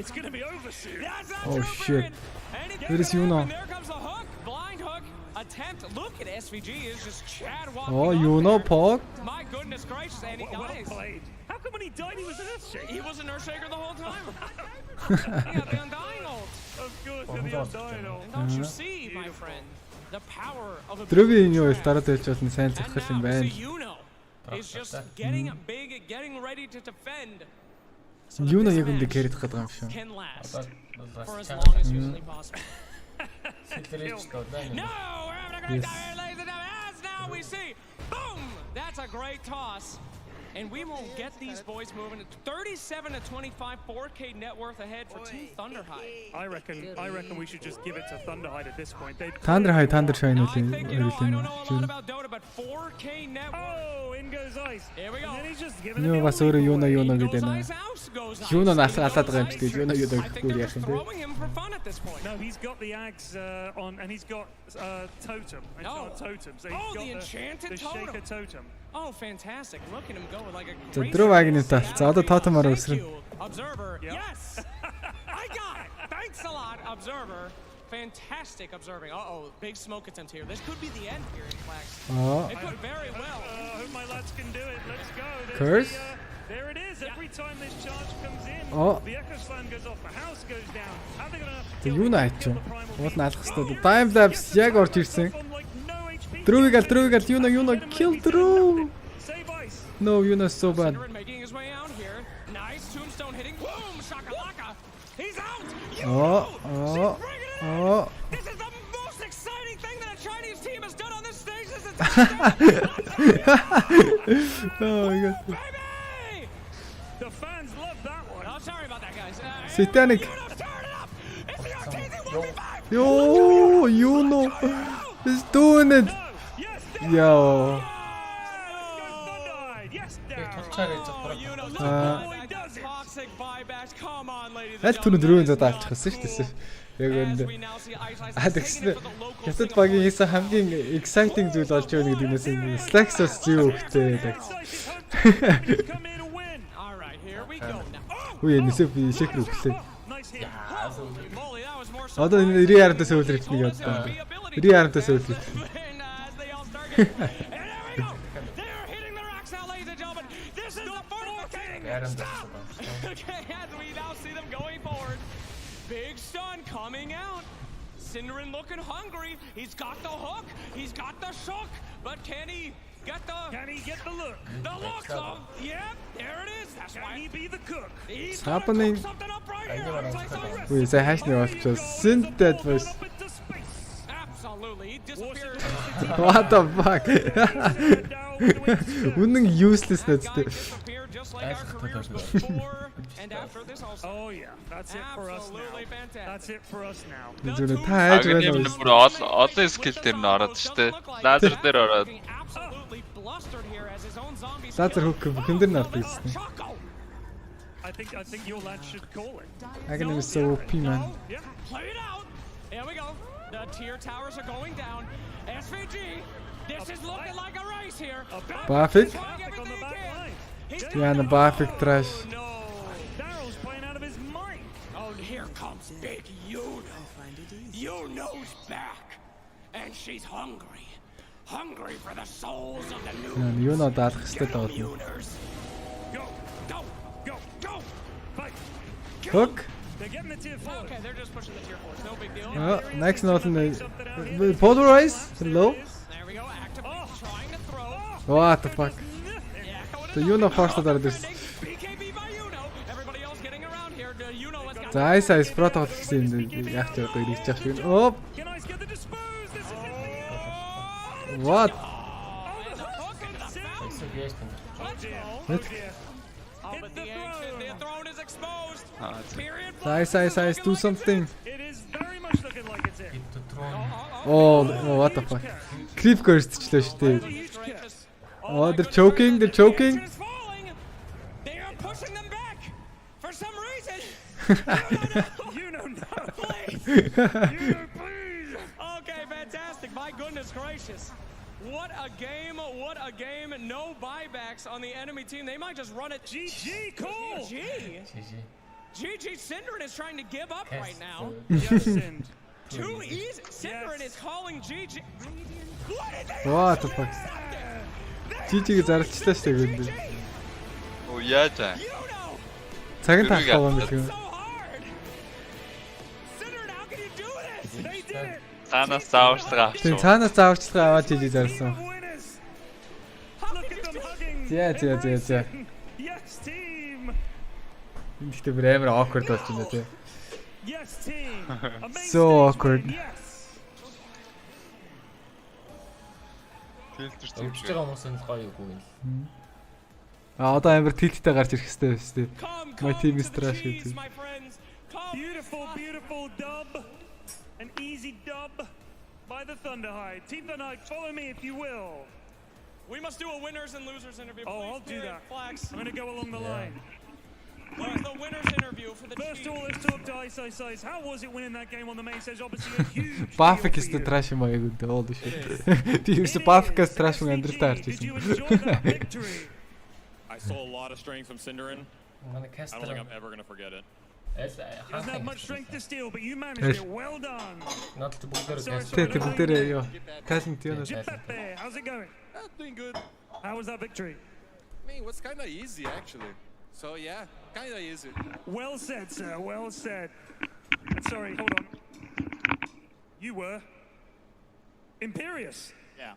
Oh shit. Where is Yuno? Look at SVG is just Chad walking. Oh, Yuno Pog. My goodness gracious, and he dies. How come when he died he was an Earthshaker? He was an Earthshaker the whole time. He had the Undying ult. Of course, the Undying ult. And don't you see, my friend, the power of a Drövийн юу дараад хэлж болно сайн зохих юм байна. Yuno is just getting big, getting ready to defend. Yuno яг үндэ carry-х гэдэг юм шиг. Can last for as long as humanly possible. No, we're having a great time, ladies and gentlemen. As now we see, boom! That's a great toss. And we will get these boys moving. 37 to 25, 4K net worth ahead for Team Thunderhide. I reckon we should just give it to Thunderhide at this point. Thunderhide Shine I don't know a lot about Dota, but 4K net worth. Oh, in goes Ice. Here we go. And then he's just giving Юу бас өөрөө Yuno гэдэг нэ. Yuno алаад байгаа юм чи Yuno гэхгүй яах юм бэ? No, he's got the Ags on, and he's got Totem. It's not Totem. So he's got the enchanted the Shaker totem. Totem. Oh, fantastic. Look at him go with like a За great... дөрөв агны тал. За одоо тотемаар Thank өсрөн. you, Observer. Yes! I got it! Thanks a lot, Observer. Fantastic observing. Uh-oh, big smoke attempt here. This could be the end here in Flax. Oh. It could very well. I hope my lads can do it. Let's go. Curse? There it is. Every time this charge comes in, Oh. the Echo Slam goes off, the house goes down. How are they going to... Тэг юу наачаа. Уул наалах хэвээр. Time lapse яг орж ирсэн. Drövийг ал Yuno kill Drew. Save Ice. No, Yuno's so bad. Making his way out here. Nice tombstone hitting. Boom! Shakalaka! He's out! Oh. This is the most exciting thing that a Chinese team has done on this stage since it's Oh my god. Baby! The fans love that one. Oh, sorry about that, guys. Satanic. Yuno's turn it up! It's the RTZ 1v5! Yo, Yuno is doing it. Yo. Toxic buybacks. Come on, ladies and Аль түн дөрөв зад авчихсан шүү дээ. Яг үнд. Тэгсэн. Хятад багийн хийсэн хамгийн exciting зүйл болж байгаа нэг динээс Slax-ос зүү хөхтэй тэгс. Үе нэсэ би шекр өглөө. Одоо энэ 90-аас өвлөрч нэг яваад. 90-аас өвлөрч. Okay, as we now see them going forward. Big stun coming out. Cinderin looking hungry. He's got the hook. He's got the shook. But can he get the... Can he get the look? The look, though. Yep, there it is. That's why he be the cook. He's happening. something up right here. Үе сая хайшны болчихсон. Synth voice. Absolutely. He disappeared. What the fuck? Үнэн useless нэцтэй. Oh yeah, that's it for us now. That's it for us now. Зүгээр та хайж байна уу? Бүр олон скил дээр нь ороод штэ. Лазер дээр ороод. Лазер хөк бүхэн дээр нь ордог гэсэн. I think your lad should call it. Agony is so OP, man. Yeah, play it out. Here we go. The tier towers are going down. SVG, this is looking like a race here. Perfect. Yeah, the perfect trash. No, Daryl's playing out of his mind. Oh, here comes Big Yuno. Yuno's back, and she's hungry. Hungry for the souls of the new. Yuno даалах хэвээр байгаа. Go. Fight. Hook. They're getting the tier 4. Okay, they're just pushing the tier 4. No big deal. Oh, next note in the polarize. Hello. There we go. Actively trying to throw. What the fuck? The Yuno first of this. BKB by Yuno. Everybody else getting around here. Yuno has got. За айс протокол гэсэн юм яг ч одоо ирж явах шиг. Оп. Can I get the dispose? This is What? The throne is exposed. Ice, do something. It is very much looking like it's it. Oh, what the fuck? Creep көрсөчлөө шүү дээ. Oh, they're choking. They are pushing them back for some reason. Yuno Please. Okay, fantastic. My goodness gracious. What a game, what a game. No buybacks on the enemy team. They might just run it. GG, cool. GG Synderen is trying to give up right now. Yes, Sind. Too easy. Synderen is calling GG. What the fuck? GG-г зарчилаа шүү дээ гүнд. Оо яаж аа? Цагийн таахгүй юм шиг. Цаанаас зааварчилгаа авчих. Тийм цаанаас зааварчилгаа аваад GG зарсан. За. Yes, team. Гэхдээ бүр амар awkward болж байна тий. Yes, team. So awkward. Өвчж байгаа хүмүүс нь гоё үгүй юм. Одоо амар тэлттэй гарч ирэх хэрэгтэй байна шүү дээ. My team is trash гэдэг. Beautiful dub. An easy dub by the Thunderhide. Team Thunderhide, follow me if you will. We must do a winners and losers interview. Oh, I'll do that. Flax. I'm going to go along the line. What is the winners interview for the First of all, let's talk to Ice. How was it winning that game on the main stage? Obviously a huge Buffik is the trash юм аа гэдэг. Holy shit. Тийм ч Buffik-аас trash юм амьдралтай харж ирсэн. Did you enjoy that victory? I saw a lot of strength from Synderen. I don't think I'm ever going to forget it. He doesn't have much strength to steal, but you managed it. Well done. Not to book Sorry, бүгдээрээ ёо. Талент юу Jip Pepe, how's it going? Doing good. How was that victory? I mean, it was kind of easy, actually. So, yeah, kind of easy. Well said, sir. Well said. Sorry, hold on. You were Imperious. Yeah.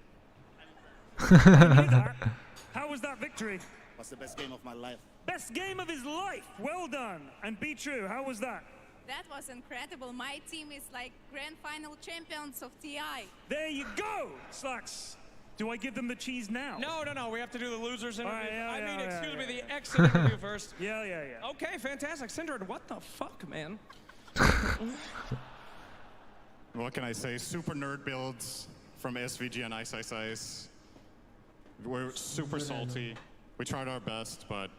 How was that victory? Was the best game of my life. Best game of his life. Well done. And be true. How was that? That was incredible. My team is like grand final champions of TI. There you go, Slacks. Do I give them the cheese now? No. We have to do the losers interview. Excuse me, the yeah. exit interview first. Yeah. Okay, fantastic. Synderen, what the fuck, man? What can I say? Super nerd builds from SVG and Ice. We're super salty. We tried our best, but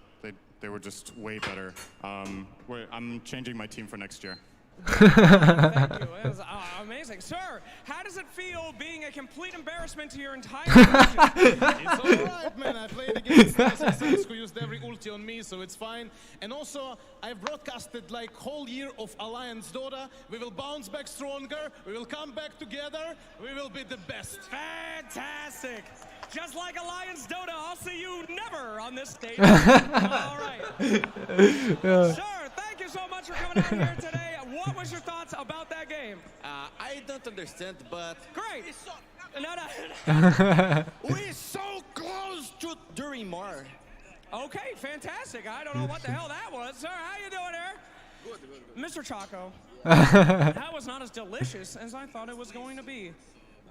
they were just way better. I'm changing my team for next year. Thank you. That was amazing. Sir, how does it feel being a complete embarrassment to your entire division? It's alright, man. I played against SSS who used every ulti on me, so it's fine. And also, I've broadcasted like whole year of Alliance Dota. We will bounce back stronger. We will come back together. We will be the best. Fantastic. Just like Alliance Dota, I'll see you never on this stage. All right. Sir, thank you so much for coming out here today. What was your thoughts about that game? I don't understand, but... Great. No. We're so close to doing more. Okay, fantastic. I don't know what the hell that was. Sir, how you doing there? Good. Mr. Chaco, that was not as delicious as I thought it was going to be.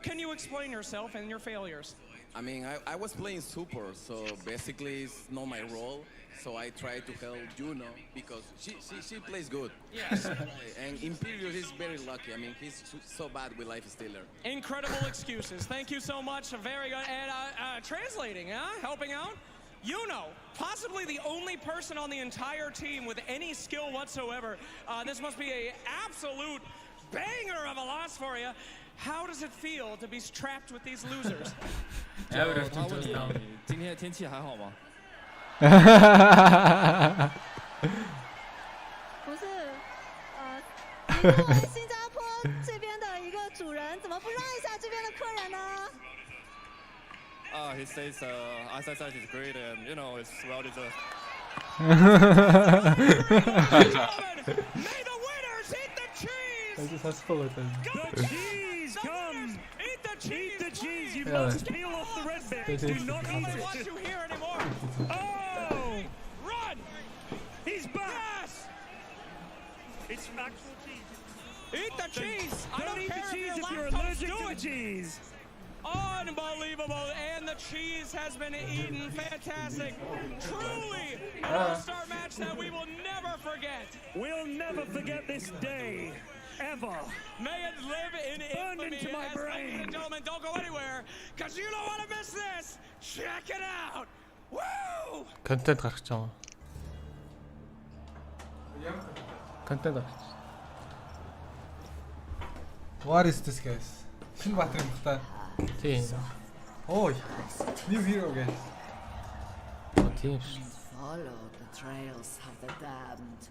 Can you explain yourself and your failures? I mean, I was playing super, so basically it's not my role. So I try to help Juno because she plays good. Yes. And Imperious is very lucky. I mean, he's so bad with Life Stealer. Incredible excuses. Thank you so much. Very good. And translating, helping out. Possibly the only person on the entire team with any skill whatsoever. This must be an absolute banger of a loss for you. How does it feel to be trapped with these losers? 今天的天气还好吗？不是，你作为新加坡这边的一个主人，怎么不让一下这边的客人呢？ He says SSS is great and it's well deserved. May the winners eat the cheese! The cheese comes! Eat the cheese! Eat the cheese! You must peel off the red bit. Do not eat Nobody wants it. you here anymore. Oh! Run! He's back! Yes! It's actual cheese. Eat the cheese! I don't eat care the cheese if if you're lactose, allergic do to the it. cheese. Unbelievable, and the cheese has been eaten. Fantastic. Truly an all-star match that we will never forget. We'll never forget this day, ever. May it live in Burned infamy. into my brain. Ladies and gentlemen, don't go anywhere, because you don't want to miss this. Check it out. Woo! Контент гаргаж байгаа. Контент гаргаж. What is this guys? Шинэ Баатар юм хта. Тийм. Ой. New hero guys. Тийм. Follow the trails of the damned.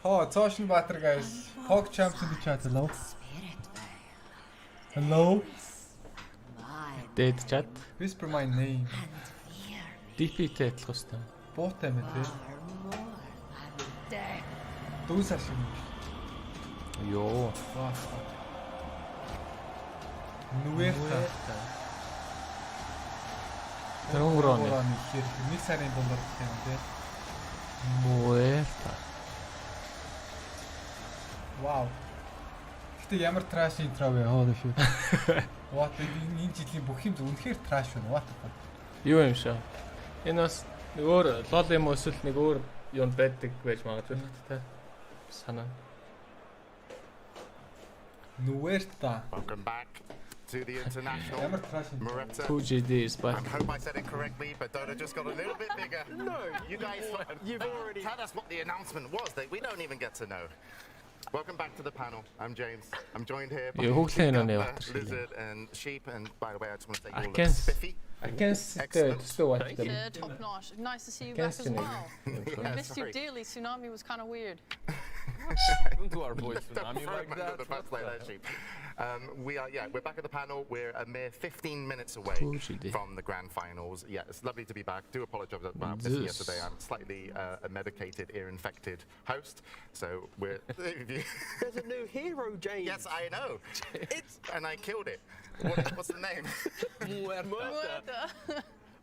Oh, Toshin Bhatter guys. Pog champs in the chat. Hello. Hello. Dead chat. Whisper my name. DP-тэй адилхан өстэй. Буутай мэ те. Дүүсэр шиг. Йоо. Ваа. Нүвэрта. Тронгроны. Нэг сарын бомбар гэх юм те. Нүвэрта. Вау. Гэтэ ямар траш интро вэ? Holy shit. What энэ жилийн бүх юм үнэхээр траш байна. What the fuck. Юу юм шээ? Энэ бас нэг өөр лол юм уу эсвэл нэг өөр юунд байдаг байж магадгүй та. Санаа. Nuerta. Welcome back to the international. Moretta. PGD is back. I hope I said it correctly, but Dota just got a little bit bigger. No, you guys, you've already tell us what the announcement was. That we don't even get to know. Welcome back to the panel. I'm James. I'm joined here by Lizard and Sheep. And by the way, I just want to say you all look spiffy. I can still watch them. Yeah, top notch. Nice to see you back as well. I missed you dearly. Tsunami was kind of weird. Don't do our voice Tsunami like that. We're back at the panel. We're a mere 15 minutes away from the grand finals. Yeah, it's lovely to be back. Do apologize about this yesterday. I'm slightly a medicated, ear-infected host. So we're... There's a new hero, James. Yes, I know. And I killed it. What's the name? Muerta.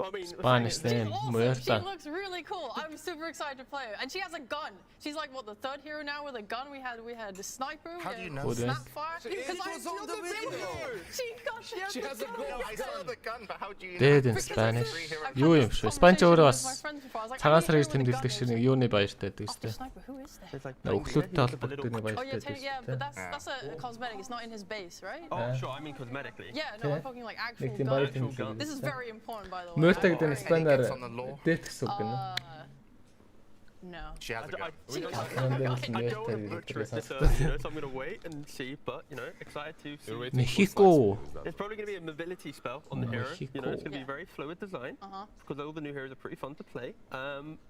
I mean, Spanish name, Muerta. She looks really cool. I'm super excited to play her, and she has a gun. She's like what, the third hero now with a gun. We had the sniper. How do you know? Snapfire. Because I was on the video. She has a gun. I saw the gun, but how do you know? Dead in Spanish. Юу юм шүү. Спанч өөрөө бас цагаан сар гэж тэмдэглэдэг шиг нэг юуны баяртай байдаг өстэй. Өглөөдтэй холбогддог нэг баяртай байдаг. Yeah, but that's a cosmetic. It's not in his base, right? Oh, sure. I mean cosmetically. Yeah, no, I'm talking like actual gun. This is very important, by the way. Muerta гэдэг нь Спанаар дэт гэсэн үг гэнэ. No. She has a gun. I don't trust this, so I'm going to wait and see, but, excited to see. Mexico. There's probably going to be a mobility spell on the hero. It's going to be very fluid design, because all the new heroes are pretty fun to play.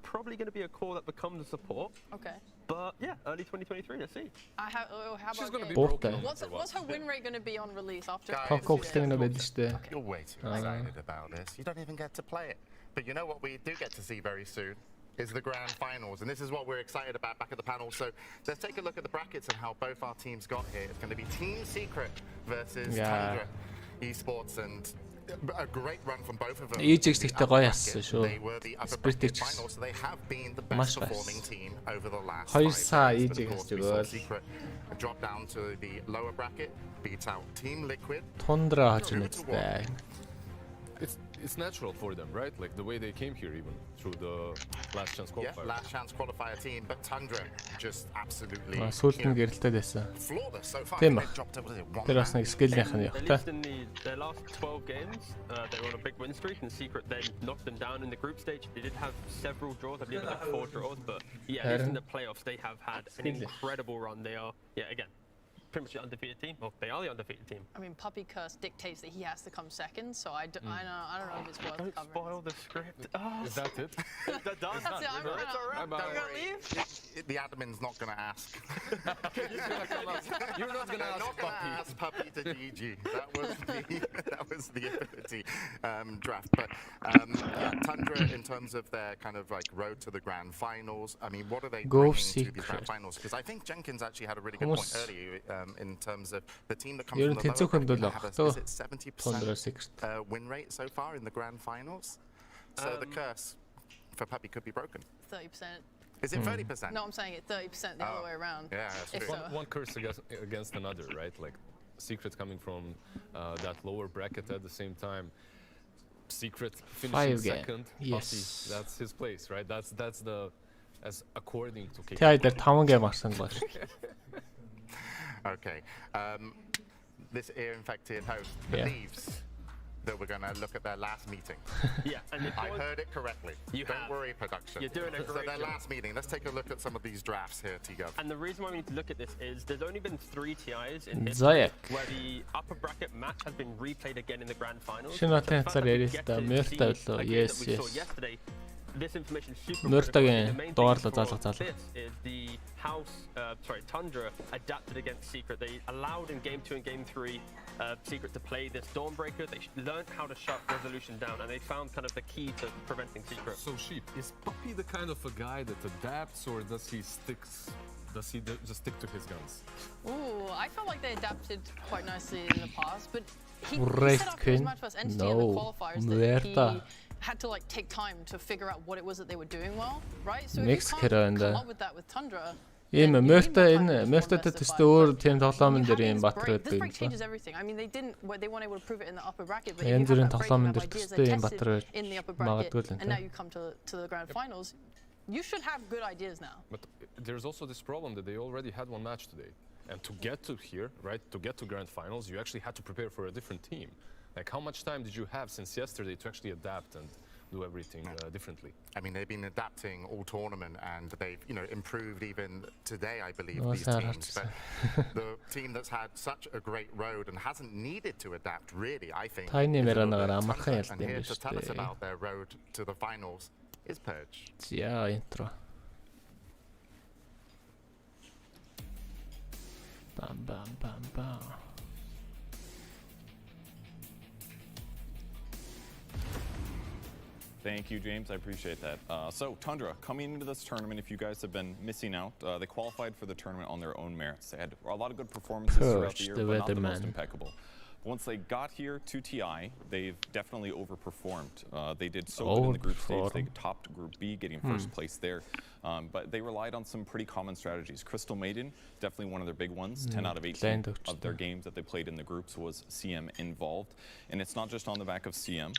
Probably going to be a core that becomes a support. Okay. But, yeah, early 2023, let's see. How about She's going to be broken. What's her win rate going to be on release after? You're way too excited about this. You don't even get to play it. But you know what we do get to see very soon? Is the grand finals, and this is what we're excited about back at the panel. So let's take a look at the brackets and how both our teams got here. It's going to be Team Secret versus Tundra Esports, and a great run from both of them. Ejigтэй гоё ассан шүү. They were the upper bracket finals, so they have been the best performing team over the last 2 сая 5 Ejig years. But of course, we saw Secret drop down to the lower bracket, beat out Team Liquid. Tundra хаж нэгтэй. It's natural for them, right? Like the way they came here, even through the last chance qualifier. Yeah, last chance qualifier team, but Tundra just absolutely Сүүлд нь гэрэлтэй байсан. flawless so far. Тийм They ба. dropped over there. Тэр бас нэг скиллийнх нь At явах та. least in their last 12 games, they were on a big win streak, and Secret then knocked them down in the group stage. They did have several draws, I believe like 4 draws, but yeah, at least in the playoffs they have had an incredible run. They are, again, pretty much the undefeated team. Well, they are the undefeated team. I mean, Puppy Curse dictates that he has to come second, so I don't know if it's worth Don't covering. spoil the script. Oh, Is that it? that does. That's it. I'm gonna leave. The admin's not going to ask. You're not going to ask Puppy to GG. That was the ability draft. But Tundra, in terms of their kind of like road to the grand finals, I mean, what are they bringing to the grand finals? Because I think Jenkins actually had a really good point earlier in terms of the team that comes from the lower bracket have a 70% win rate so far in the grand finals. So the curse for Puppy could be broken. 30%. Is it 30%? No, I'm saying it 30% the other way around. Yeah, that's true. One curse against another, right? Like Secret coming from that lower bracket at the same time. Secret finishing second. Yes. Puppy, that's his place, right? That's the as according to KK. Тэ айдар 5 гейм авсан бол. Okay. This ear-infected host believes that we're going to look at their last meeting. Yeah, and I heard it correctly. Don't worry, production. You're doing a great their job. last meeting. Let's take a look at some of these drafts here, T-Gov. And the reason why we need to look at this is there's only been 3 TIs in history where the upper bracket match has been replayed again in the grand finals. Yesterday. This information is super critical. The main thing for this is the house, Tundra adapted against Secret. They allowed in Game 2 and Game 3 Secret to play this Dawnbreaker. They learned how to shut Resolution down, and they found kind of the key to preventing Secret. So Sheep, is Puppy the kind of a guy that adapts, or does he just stick to his guns? Ooh, I felt like they adapted quite nicely in the past, but he set up his match versus Entity in the qualifiers that he had to like take time to figure out what it was that they were doing well, right? So if you can't come up with that with Tundra, ийм Mörtөд төстэй өөр тийм тоглоомн дээр ийм батар this байдаг break юм. changes everything. I mean, they weren't able to prove it in the upper bracket, but Янз if you бүрийн have that тоглоомн break дээр and төстэй ийм ideas батар are tested in the upper bracket, and now you come to the grand finals, you should have good ideas now. But there's also this problem that they already had one match today, and to get to here, right, to get to grand finals, you actually had to prepare for a different team. Like, how much time did you have since yesterday to actually adapt and do everything differently? I mean, they've been adapting all tournament, and they've improved even today, I believe, these teams. But the team that's had such a great road and hasn't needed to adapt, really, I think, and here to tell us about their road to the finals is Purge. Yeah, intro. Bam, bam, bam, bam. Thank you, James. I appreciate that. So, Tundra, coming into this tournament, if you guys have been missing out, they qualified for the tournament on their own merits. They had a lot of good performances throughout the year, but not the most impeccable. Once they got here to TI, they've definitely overperformed. They did so good in the group stage. They topped Group B, getting first place there. But they relied on some pretty common strategies. Crystal Maiden, definitely one of their big ones. 10 out of 18 of their games that they played in the groups was CM involved. And it's not just on the back of CM.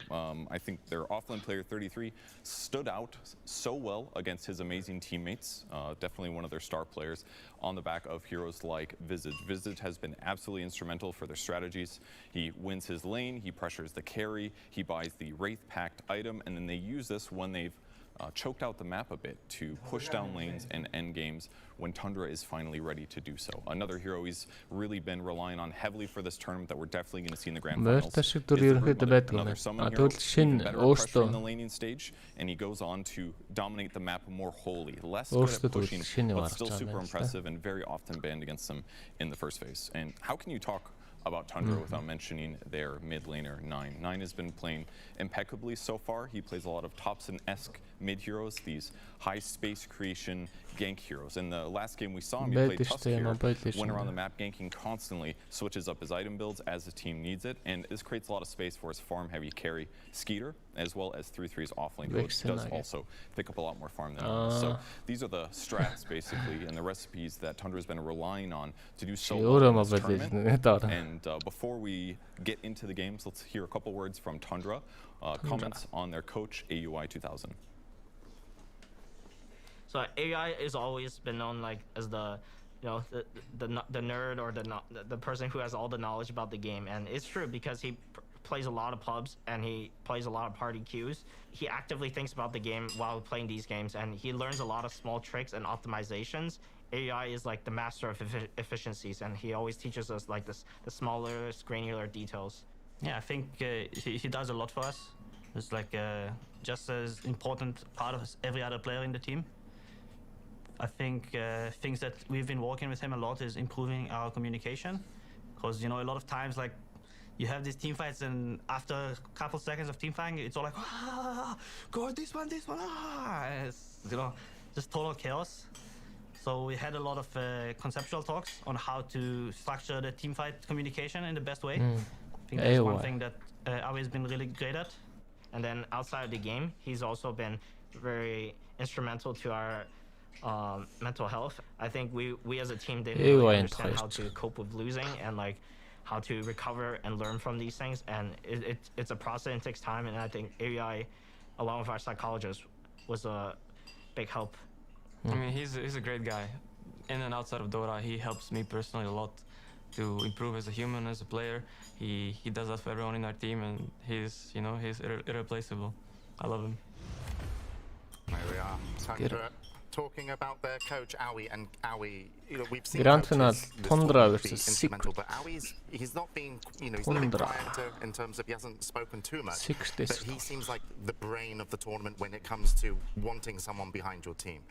I think their offlane player 33 stood out so well against his amazing teammates. Definitely one of their star players on the back of heroes like Visage. Visage has been absolutely instrumental for their strategies. He wins his lane, he pressures the carry, he buys the Wraith Pact item, and then they use this when they've choked out the map a bit to push down lanes and end games when Tundra is finally ready to do so. Another hero he's really been relying on heavily for this tournament that we're definitely going to see in the grand finals is another summon hero, even better pressure in the laning stage, and he goes on to dominate the map more wholly. Less good at pushing, but still super impressive and very often banned against them in the first phase. And how can you talk about Tundra without mentioning their mid laner, Nine. Nine has been playing impeccably so far. He plays a lot of Thompson-esque mid heroes, these high space creation gank heroes. In the last game we saw him, he played Tusk here, went around the map ganking constantly, switches up his item builds as the team needs it, and this creates a lot of space for his farm heavy carry Skeeter, as well as 3-3's offlane, which does also pick up a lot more farm than others. So these are the strats basically and the recipes that Tundra has been relying on to do so well in this tournament. And before we get into the games, let's hear a couple words from Tundra, comments on their coach AUI 2000. So AI has always been known like as the, the nerd or the person who has all the knowledge about the game, and it's true because he plays a lot of pubs and he plays a lot of party queues. He actively thinks about the game while playing these games, and he learns a lot of small tricks and optimizations. AI is like the master of efficiencies, and he always teaches us like the smaller, granular details. Yeah, I think he does a lot for us. It's like just as important part of every other player in the team. I think things that we've been working with him a lot is improving our communication, because a lot of times like you have these team fights, and after a couple seconds of team fighting, it's all like go this one, it's, just total chaos. So we had a lot of conceptual talks on how to structure the team fight communication in the best way. I think that's one thing that Awe's been really great at. And then outside of the game, he's also been very instrumental to our mental health. I think we as a team didn't really understand how to cope with losing and like how to recover and learn from these things. And it's a process and takes time. And I think AUI, along with our psychologist, was a big help. I mean, he's a great guy. In and outside of Dota, he helps me personally a lot. to improve as a human, as a player. He does that for everyone in our team, and he's irreplaceable. I love him. There we are. Tundra talking about their coach Aoi, and Aoi, we've seen Grand final Tundra versus versus instrumental, but he's not been, he's not been quieter in terms of he hasn't spoken too much. But he seems like the brain of the tournament when it comes to wanting someone behind your team.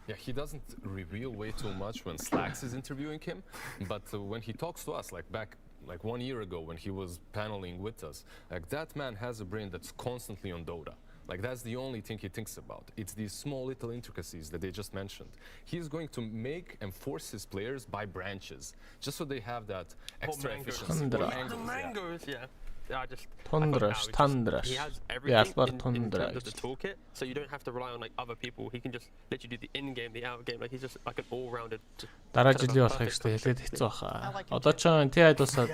Yeah, he doesn't reveal way too much when Slacks is interviewing him, but when he talks to us, back 1 year ago when he was paneling with us, that man has a brain that's constantly on Dota. That's the only thing he thinks about. It's these small little intricacies that they just mentioned. He's going to make and force his players by branches, just so they have that extra efficiency. The mangoes, yeah. Tundra. He has everything in terms of the toolkit, so you don't have to rely on other people. He can just literally do the in-game, the out-game. He's just an all-rounded. Дараа жилийн болох ихтэй хэлээд хэцүү баха. Одоо ч TI дуусаад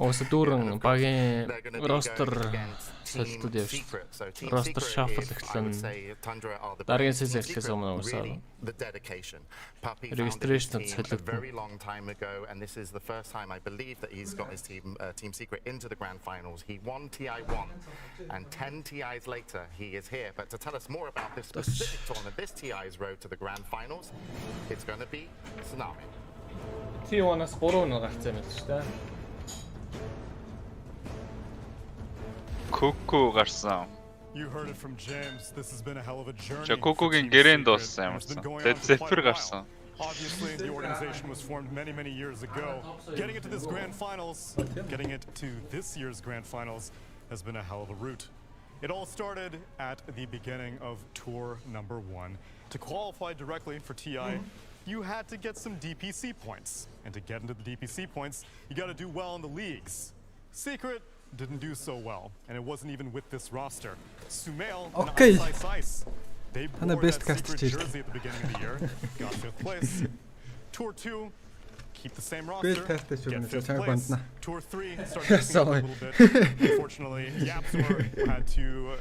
уусаа дүүрэн багийн ростер солилтууд явж ростер шафл эхлэн дараагийн сезон эхлэхээс өмнө уусаа registration солилт. Very long time ago, and this is the first time I believe that he's got his team secret into the grand finals. He won TI1, and 10 TIs later he is here. But to tell us more about this specific tournament, this TI's road to the grand finals, it's going to be Tsunami. T1-аас 3 нь гарцсан юм шүү дээ. Kuku гарсан. You heard it from James. This has been a hell of a journey. Kukuгийн гэрээнд дууссан юмсан. Тэгээд Zephyr гарсан. Obviously, the organization was formed many, many years ago. Getting it to this grand finals, getting it to this year's grand finals has been a hell of a route. It all started at the beginning of tour number 1. To qualify directly for TI, you had to get some DPC points. And to get into the DPC points, you got to do well in the leagues. Secret didn't do so well, and it wasn't even with this roster. Sumail and Ice. They wore that Secret jersey at the beginning of the year, got 5th place. Tour 2, keep the same roster, get 5th place. Tour 3, start missing a little bit. Unfortunately, Yapsor had to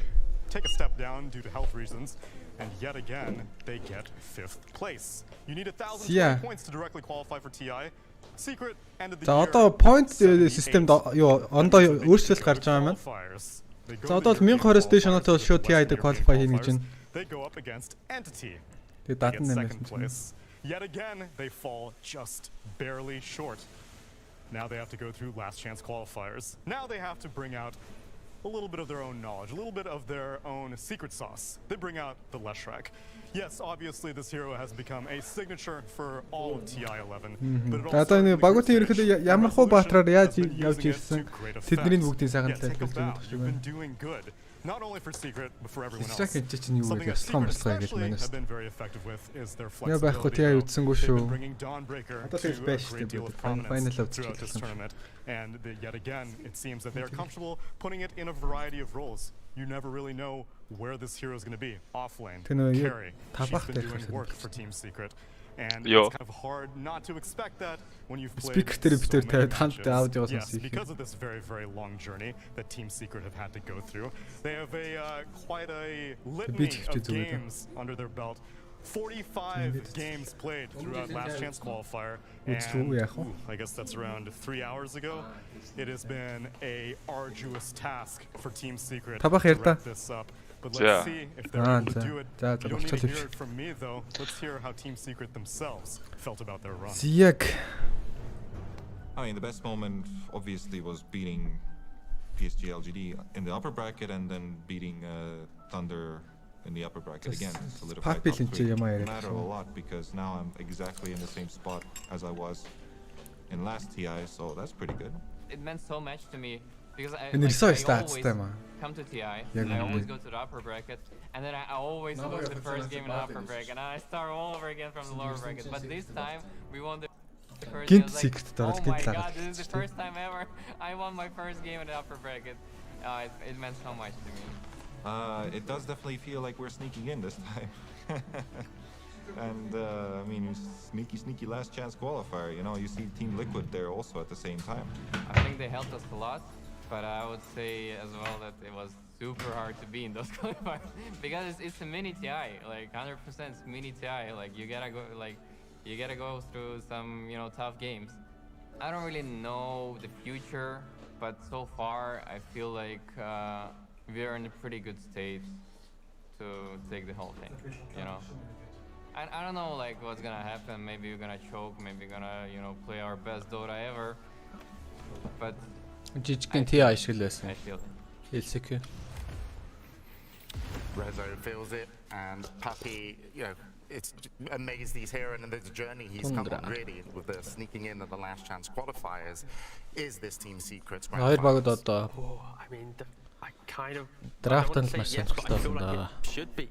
take a step down due to health reasons, and yet again, they get 5th place. You need 1,000 points to directly qualify for TI. Secret ended the year. За одоо point system юу ондоо өөрчлөлт гарч байгаа юм байна. За одоо 1020-с дээш оноотой бол шууд TI-д qualify хийнэ гэж байна. They go up against Entity. They get second place. Yet again, they fall just barely short. Now they have to go through last chance qualifiers. Now they have to bring out a little bit of their own knowledge, a little bit of their own secret sauce. They bring out the Leshrac. Yes, obviously this hero has become a signature for all of TI11. But it also одоо багуудын ерөнхийдөө ямар хуу баатраар яаж явж ирсэн тэдний бүгдийн сайхан тайлбарлаж өгөх юм байна. Doing good. Not only for Secret, but for everyone else. Something that have been very effective with is their flexibility. They've bringing Dawnbreaker to a great deal of prominence throughout this tournament. And yet again, it seems that they're comfortable putting it in a variety of roles. You never really know where this hero is going to be. Offlane, carry. She's been doing work for Team Secret. And it's kind of hard not to expect that when you've played so many matches. Yes, because of this very, very long journey that Team Secret have had to go through. They have quite a litany of games under their belt. 45 games played throughout Last Chance Qualifier. And I guess that's around 3 hours ago. It has been a arduous task for Team Secret to wrap this up. But let's see if they're able to do it. You don't need to hear it from me, though. Let's hear how Team Secret themselves felt about their run. I mean, the best moment obviously was beating PSG LGD in the upper bracket and then beating Thunder in the upper bracket again. Solidified top 3. Matter a lot because now I'm exactly in the same spot as I was in last TI, so that's pretty good. It meant so much to me. Because I always come to TI, I always go to the upper bracket, and then I always lose the first game in the upper bracket, and I start all over again from the lower bracket. But this time, we won the first game. I was like, oh my god, this is the first time ever I won my first game in the upper bracket. It meant so much to me. It does definitely feel like we're sneaking in this time. And I mean, sneaky last chance qualifier. You know, you see Team Liquid there also at the same time. I think they helped us a lot. But I would say as well that it was super hard to be in those qualifiers because it's a mini TI, like 100% mini TI. Like you gotta go through some tough games. I don't really know the future, but so far I feel like we're in a pretty good state to take the whole thing, you know. I don't know like what's gonna happen. Maybe we're gonna choke. Maybe we're gonna play our best Dota ever. But Jig Jug TI ашигласан. I feel LCQ. Rezo feels it, and Puppy, it's amazed he's here, and the journey he's come on really with the sneaking in at the last chance qualifiers is this team secrets. Хоёр багууд одоо I mean, I kind of драфтанд маш сонирхолтой байна. Should be.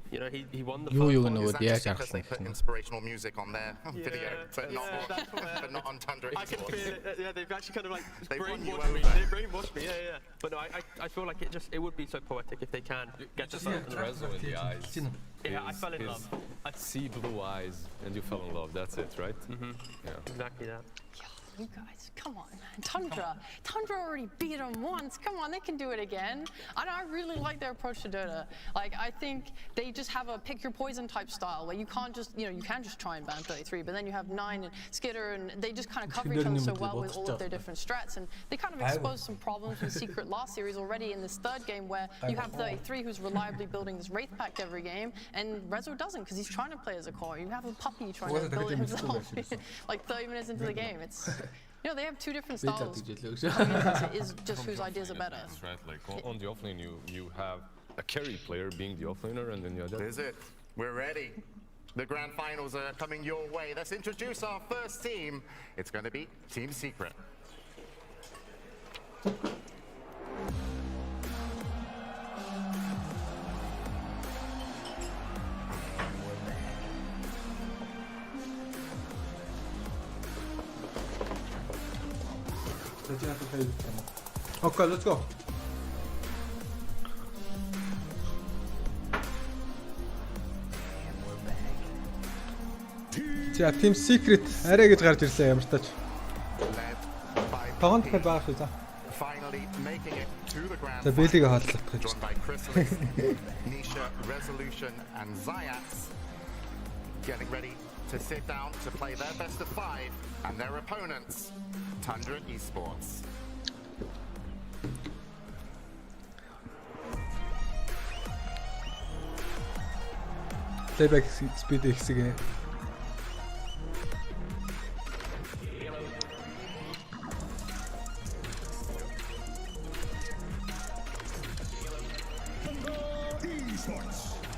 He won the Юу нөгөө яаж they put inspirational music on their video, but not on Tundra. I can feel it. Yeah, they've actually kind of like they brainwashed me. They brainwashed me. Yeah. But no, I feel like it would be so poetic if they can get just Rezo in the eyes. Yeah, I fell in love. I see blue eyes and you fell in love. That's it, right? Yeah. Exactly that. You guys, come on, man. Tundra already beat them once. Come on, they can do it again. I really like their approach to Dota. Like, I think they just have a pick your poison type style where you can't just, you can just try and ban 33, but then you have 9 and Skitter, and they just kind of cover each other so well with all of their different strats. And they kind of exposed some problems with Secret last series already in this third game where you have 33 who's reliably building this Wraith pack every game, and Rezo doesn't because he's trying to play as a core. You have a Puppy trying to build it himself like 30 minutes into the game. It's they have two different styles. It is just whose ideas are better. That's right. Like on the offlane, you have a carry player being the offlaner, and then you have. Is it? We're ready. The grand finals are coming your way. Let's introduce our first team. It's going to be Team Secret. Okay, let's go. За, Team Secret арай гэж гарч ирлээ ямар ч тач. Тогонд дахиад байгаа шүү за. За, Бэлийг хаалтлах гэж. Nisha, Resolution and Zayats getting ready to sit down to play their best of 5 and their opponents, Tundra Esports. Playback speed ихсэг.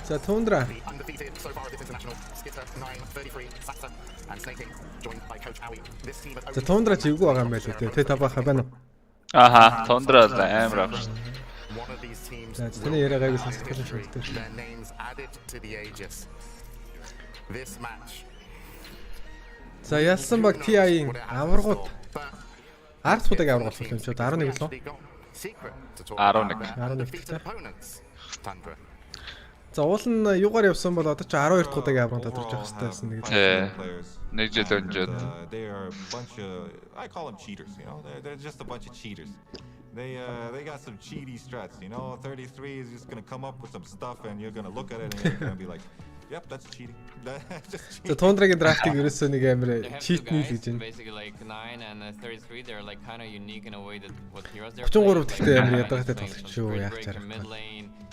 За Tundra. Undefeated so far at this international. Skitter 9-33, Sasa and Snaking joined by Coach Howie. This team has За Tundra ч эвгүй байгаа юм байл үү? Тэ та баха байна уу? Аха, Tundra амар авч. One of these teams. Тэний яриагааг сонсох гэж байна. Their names added to the ages. This match. За ялсан баг TI-ийн аваргууд 10 удаа аваргууд болсон юм чи 11 лөө. 11 Tundra. За уул нь юугаар явсан бол одоо ч 12 дахь удаагийн аврагт тодорч явах хэрэгтэйсэн нэг. Нэг жил өнжид. They are a bunch of, I call them cheaters, they're just a bunch of cheaters. They got some cheaty strats, 33 is just going to come up with some stuff and you're going to look at it and you're going to be like, yep, that's cheating. So Tundra-гийн драфтыг ерөөсөө нэг амар cheat нийл гэж байна. Basically like 9 and 33 they're like kind of unique in a way that what heroes they're 33 гэхдээ амар ядаргатай тоглож шүү яах чарах.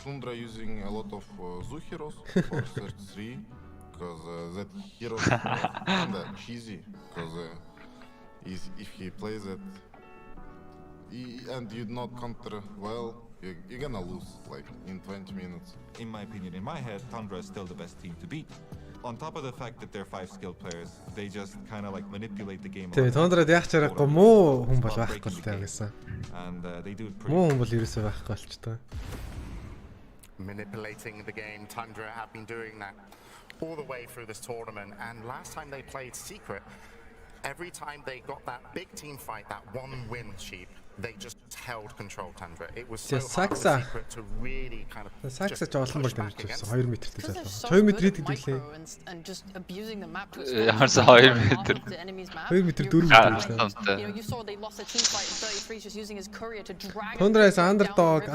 Tundra using a lot of Zoo heroes for 33 because that hero is kind of cheesy because if he plays it and you not counter well, you're gonna lose like in 20 minutes. In my opinion, in my head, Tundra is still the best team to beat. On top of the fact that they're 5 skilled players, they just kind of like manipulate the game. Тэгээ Tundra яах чарахгүй муу хүн бол байхгүй л таа гэсэн. And they do it pretty. Муу хүн бол ерөөсөө байхгүй болчтой. Manipulating the game, Tundra have been doing that all the way through this tournament, and last time they played Secret, every time they got that big team fight, that one win sheet, they just held control Tundra. It was so hard for Secret to really kind of Saksa ч олон бол дэмжиж байсан 2 метртэй залуу. 2 метр идэг гэлээ. And just abusing the map to Ямарсан 2 метр. 2 метр 4 метр. You saw they lost a team fight in 33 just using his courier to drag. Tundra-с underdog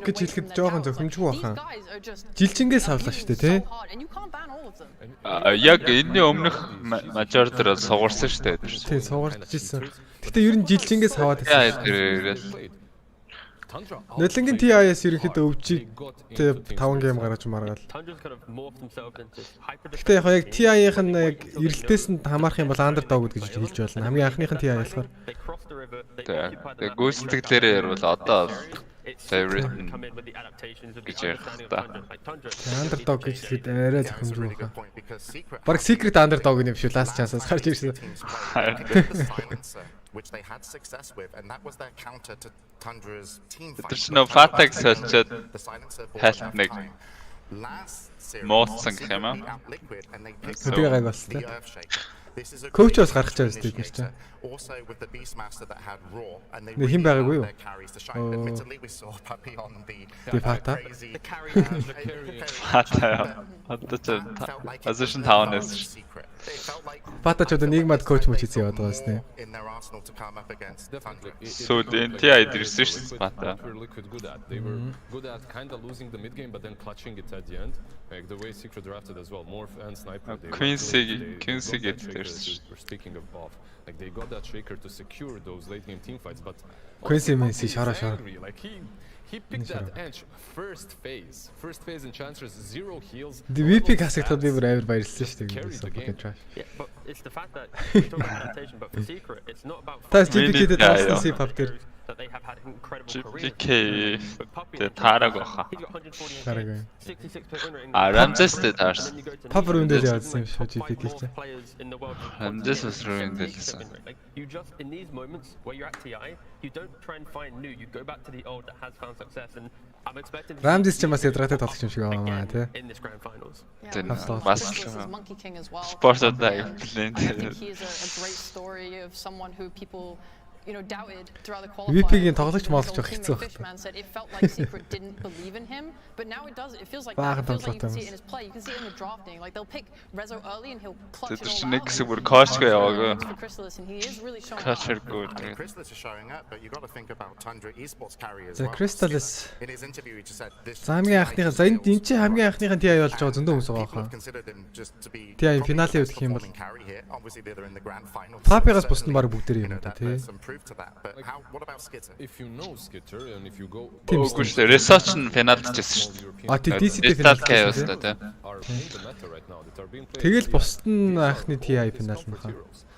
гэж хэлэхэд жоохон зөвхөмжгүй бахан. Жилчингээс авлаа шүү дээ, тий? Яг энэний өмнөх мажор дээр сугарсан шүү дээ. Тий, сугарч ирсэн. Гэтэ ер нь жилчингээс хаваад байсан. Нотлингийн TI-с ерөнхийдөө өвчиг 5 гейм гаргаж маргаал. Гэтэ яг TI-ийнх нь яг эрэлтээс нь хамаарах юм бол андердог гэж хэлж байна. Хамгийн анхных нь TI болохоор. Тэгээ гүйцэтгэлээрээ ярил одоо favorite гэж ярих та. Underdog гэж хэлээд арай зөвхөн байна. Бараг secret underdog юм шүү last chance-аас гарч ирсэн. Which they had success with, and that was their counter to Tundra's team fight. There's no fatag such a helpnik. Most and Kema. This is a coach was гарч байгаа сте гэж. Also with the Beastmaster that had Raw and they хин байгаагүй юу? Admittedly we saw Puppy on the crazy Position town is Пата ч одоо нийгмад коуч мөч хийсэн яваад байгаа сте. So the TI decisions Pata. They were good at kind of losing the mid game but then clutching it at the end. Like the way Secret drafted as well, Morph and Sniper. Quincy gets we're speaking of off. Like they got that shaker to secure those late game team fights, but Quincy Messi шара. Like he picked that edge first phase in Chancellor's 0 heals. The VP хасагдаад би бүр амар баярлсан шүү дээ. Yeah, but it's the fact that we're talking about adaptation, but for Secret, it's not about Тас GPK-д таасан си пап дээр that they have had incredible careers. GPK the Tarago. Тараг. 66% win rate. Ramses the Tars. Пап рүүндээ явуулсан юм шүү GPK ч. Ramses was ruined it. Like you just in these moments where you're at TI, you don't try and find new. You go back to the old that has found success, and I'm expecting. Ramses ч бас ядратай тоглож юм шиг байна тий. In this grand finals. Monkey King as well. Sports that I think he is a great story of someone who people doubted throughout the qualifiers. VP-гийн тоглогч молж байх хэцүү байна. Said it felt like Secret didn't believe in him, but now it does. It feels like that. It feels like you can see it in his play. You can see it in the drafting. Like they'll pick Rezo early and he'll clutch it all out. Super coach가 яваагүй. For Chrysalis and he is really showing up. Chrysalis is showing up, but you got to think about Tundra esports carry as well. Chrysalis. In his interview he just said this. Хамгийн анхныхаа за энэ чи хамгийн анхныхаа TI болж байгаа зөндөө хүмүүс байгаа хаа. TI финалийн үед гэх юм бол Papi-гаас бусд нь баг бүгдээр юм да тий. To that, but what about Skitter? If you know Skitter and if you go research and финалд жисэн шүү дээ. TC-д финалд гэсэн тий. Тэгэл бусд нь анхны TI финал нь хаа.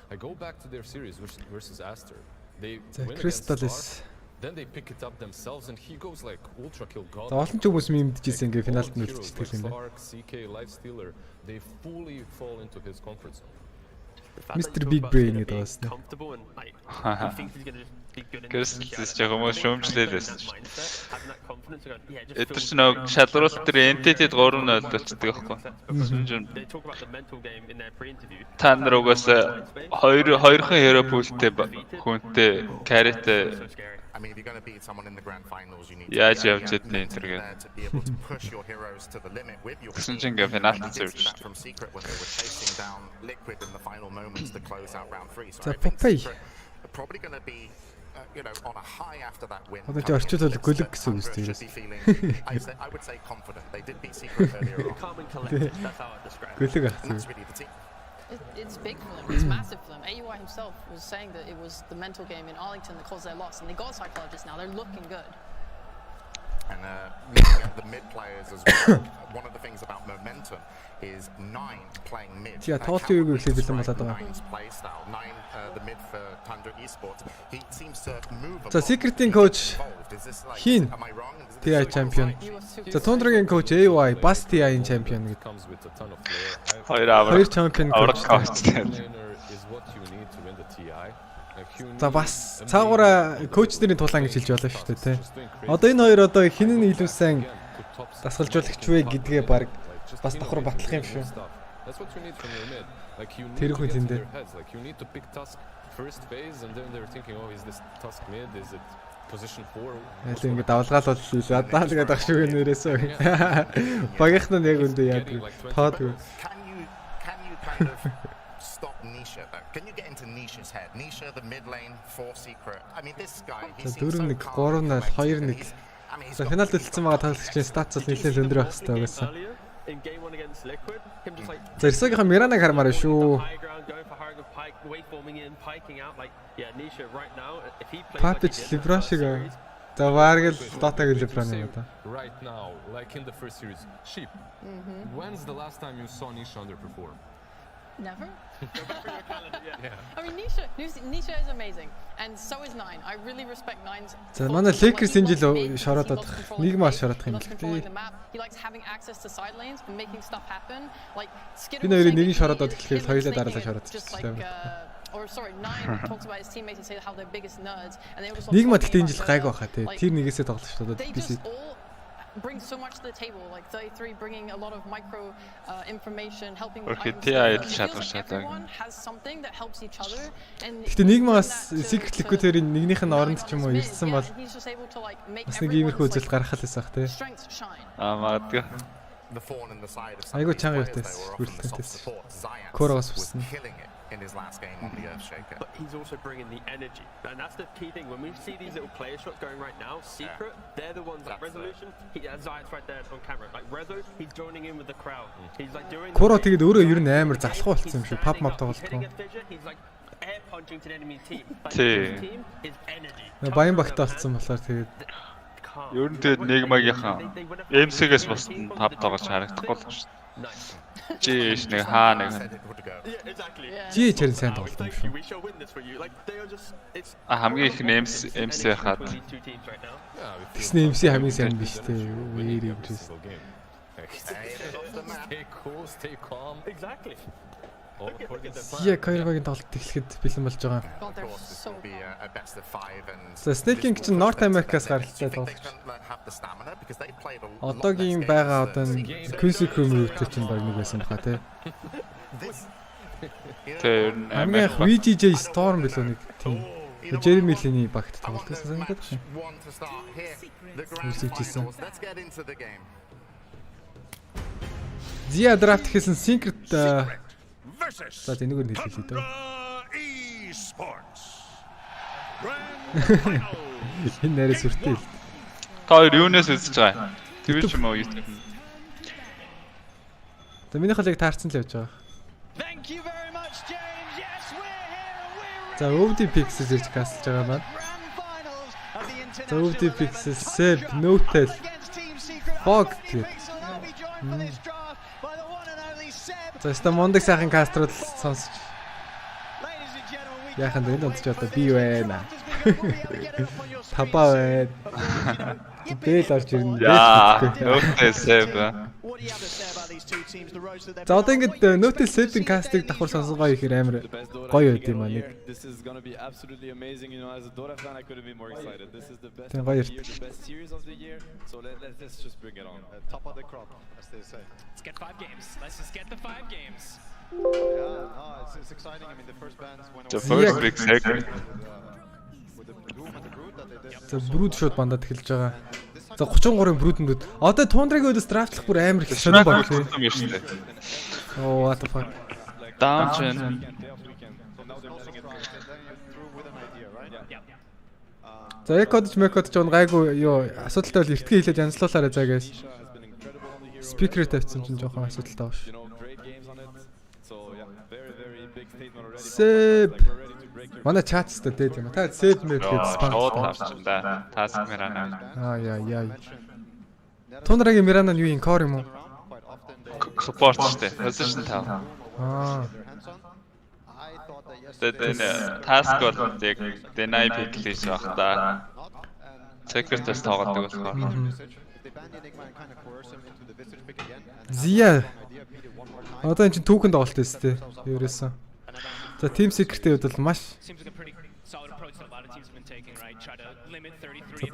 I go back to their series versus Aster. They Crystallis. Then they pick it up themselves and he goes like ultra kill god. Олон ч хүмүүс мэдчихсэн ингээ финалд нь үлдчихдэг юм байна. CK Life Stealer, they fully fall into his comfort zone. Mr. Big Brain гэдэг байна. Comfortable and like he thinks he's going to be good in Crystallis жагмаа шүүмжлээлээс. Эдгээр ч нэг шалруулалт дээр entity-д 3 нь олдчихдаг байхгүй. They talk about the mental game in their pre-interview. Та нар угаасаа хоёрхан hero pool-тэй хүнтэй carry-тэй I mean, if you're going to beat someone in the grand finals, you need to be able to push your heroes to the limit with your team. That from Secret when they were chasing down Liquid in the final moments to close out round 3. So I think Secret are probably going to be on a high after that win. I would say confident. They did beat Secret earlier on. Calm and collected, that's how I describe it. And that's really the team. It's big for them. It's massive for them. AUI himself was saying that it was the mental game in Arlington that caused their loss, and they got psychologists now. They're looking good. And looking at the mid players as well, one of the things about momentum is 9 playing mid. Yeah, talk to you about Nine's play style. 9 the mid for Tundra esports. He seems to move. So secreting coach Hin TI champion. So Tundra coach AY бас TI champion гэдэг. Хоёр champion coach. За бас цаагаараа коучдэрийн тулаан гэж хэлж болно шүү дээ тий. Одоо энэ хоёр одоо хин нь илүү сайн дасгалжуулагч вэ гэдгээ баг бас давхар батлах юм шүү. Тэр хүн тэндээ. Яа ингэ давлгаал бол ядаа л гэдэг ах шүү нэрээсөө. Багийнх нь яг үндэ яа гэдэг. Тоод. Stop Nisha though. Can you get into Nisha's head? Nisha the mid lane for Secret. I mean this guy he's 4-1 3-0 2-1. За финалд үлдсэн байгаа тоглогчийн статус бол нэлээд өндөр байх хэрэгтэй байсан. in game 1 against Liquid, him just like Зэрсэгийнх Миранаг хармаар шүү. high ground, going for high pike, waveforming in, piking out. Like, yeah, Nisha right now, if he plays Папич Либра шиг. За варгал Дотаг Либраны одоо. Right now, like in the first series, Sheep. When's the last time you saw Nisha underperform? Never. Yeah. I mean, Nisha is amazing, and so is Nine. I really respect Nine's. За манай Lakers энэ жил шороод одох нэг мас шорох юм л controlling the map. He likes having access to side lanes and making stuff happen. Like энэ хоёрын нэг нь шороод одох гэхээр хоёулаа дараалал шороод ирчихсэн. Or sorry, Nine talks about his teammates and say how they're biggest nerds, and they also. Нэг мат гэхдээ энэ жил гайг байхаа тий. Тэр нэгээсээ тоглож шүү дээ. PC. Brings so much to the table, like 33 bringing a lot of micro information, helping everyone has something that helps each other. And гэхдээ нэг мас Secret Liquid-ийн нэгнийх нь оронд ч юм уу ирсэн бол бас нэг иймэрхүү үзэл гаргах байсан бах тий. Магадгүй. Айгуу чанга ятас бүрэлдэхүүнтэйс. Корогос бүсэн. In his last game on the Earthshaker. But he's also bringing the energy. And that's the key thing. When we see these little player shots going right now, Secret, they're the ones like Resolution. He has Zayat's right there on camera. Like Rezo, he's joining in with the crowd. He's like doing Коро тэгээд өөрөө ер нь амар залхуу болсон юм шиг pop map тоглолтгоо. He's like air punching to the enemy team. Тий. Баян багтаа болсон болохоор тэгээд ер нь тэгээд Негмагийнхаа MC-гээс бас пап тоглож харагдахгүй л шүү дээ. Жиш нэг хаа нэг. Жи чирэн сайн тоглолт юм шүү. Хамгийн их MC хаад. Тэсний MC хамгийн сайн биш дээ. Very interesting. Stay cool, stay calm. Exactly. Яа, Khanbank-ийн тоглолт эхлэхэд бэлэн болж байгаа. За Snake-ийн чинь North America-аас гаралтай тоглолт. Одоогийн байгаа одоо Quincy Crew-ийн чинь баг нэг байсан баха тий. Тэр хамгийн VGJ Storm билүү нэг тийм. Jeremy Lin-ий багт тоглолт гэсэн санагдаад байна. Үсэгчсэн. Зия драфт хийсэн Secret За тэнийгээр хэлээ дөө. Энэ нэрээ сүртэй л. Та хоёр юунаас үзэж байгаа? Twitch юм уу YouTube? За миний халыг таарсан л явж байгаа. За OD Pixels ирж кастж байгаа маань. За OD Pixels, Seb, Notel, Fog гэдэг. За ста мондаг сайхан каструуд сонсож. Яахан дээр онцч одоо би байна. Табаа байна. Бэл орж ирнэ. Notel Seb. За одоо ингэж Notel Seb-ийн кастыг давхар сонсгоо ихээр амар гоё байд юм аа нэг. This is going to be absolutely amazing. You know, as a Dota fan, I couldn't be more excited. This is the best year, the best series of the year. So let's just bring it on. Top of the crop, as they say. Let's get 5 games. Let's just get the 5 games. Yeah, no, it's exciting. I mean, the first bands went The first big secret. За брууд шууд бандад эхэлж байгаа. За 33-ын бруудэнд. Одоо Tundra-гийн өдөөс драфтлах бүр амар их сонир баг тийм шүү дээ. Oh, what the fuck. Downchen. За Ekod ч гайгүй юу асуудалтай бол эртгээ хэлээд янзлуулаарай заа guys. Speaker тавьсан чинь жоохон асуудалтай байна шүү. Seb. Манай чатстай дээ тийм үү? Та Seb мэд гэж спам. Тавьсан да. Task Mirana. Яа. Tundra-гийн Mirana нь юу юм core юм уу? Support штэ. Position тав. Тэгээд task бол яг deny pick-лээс баг та. Secret-ээс тоглодог болохоор. Зия. Одоо эн чинь түүхэн тоглолт байсан тий. Ерөөсөн. За Team Secret-ийн хувьд бол маш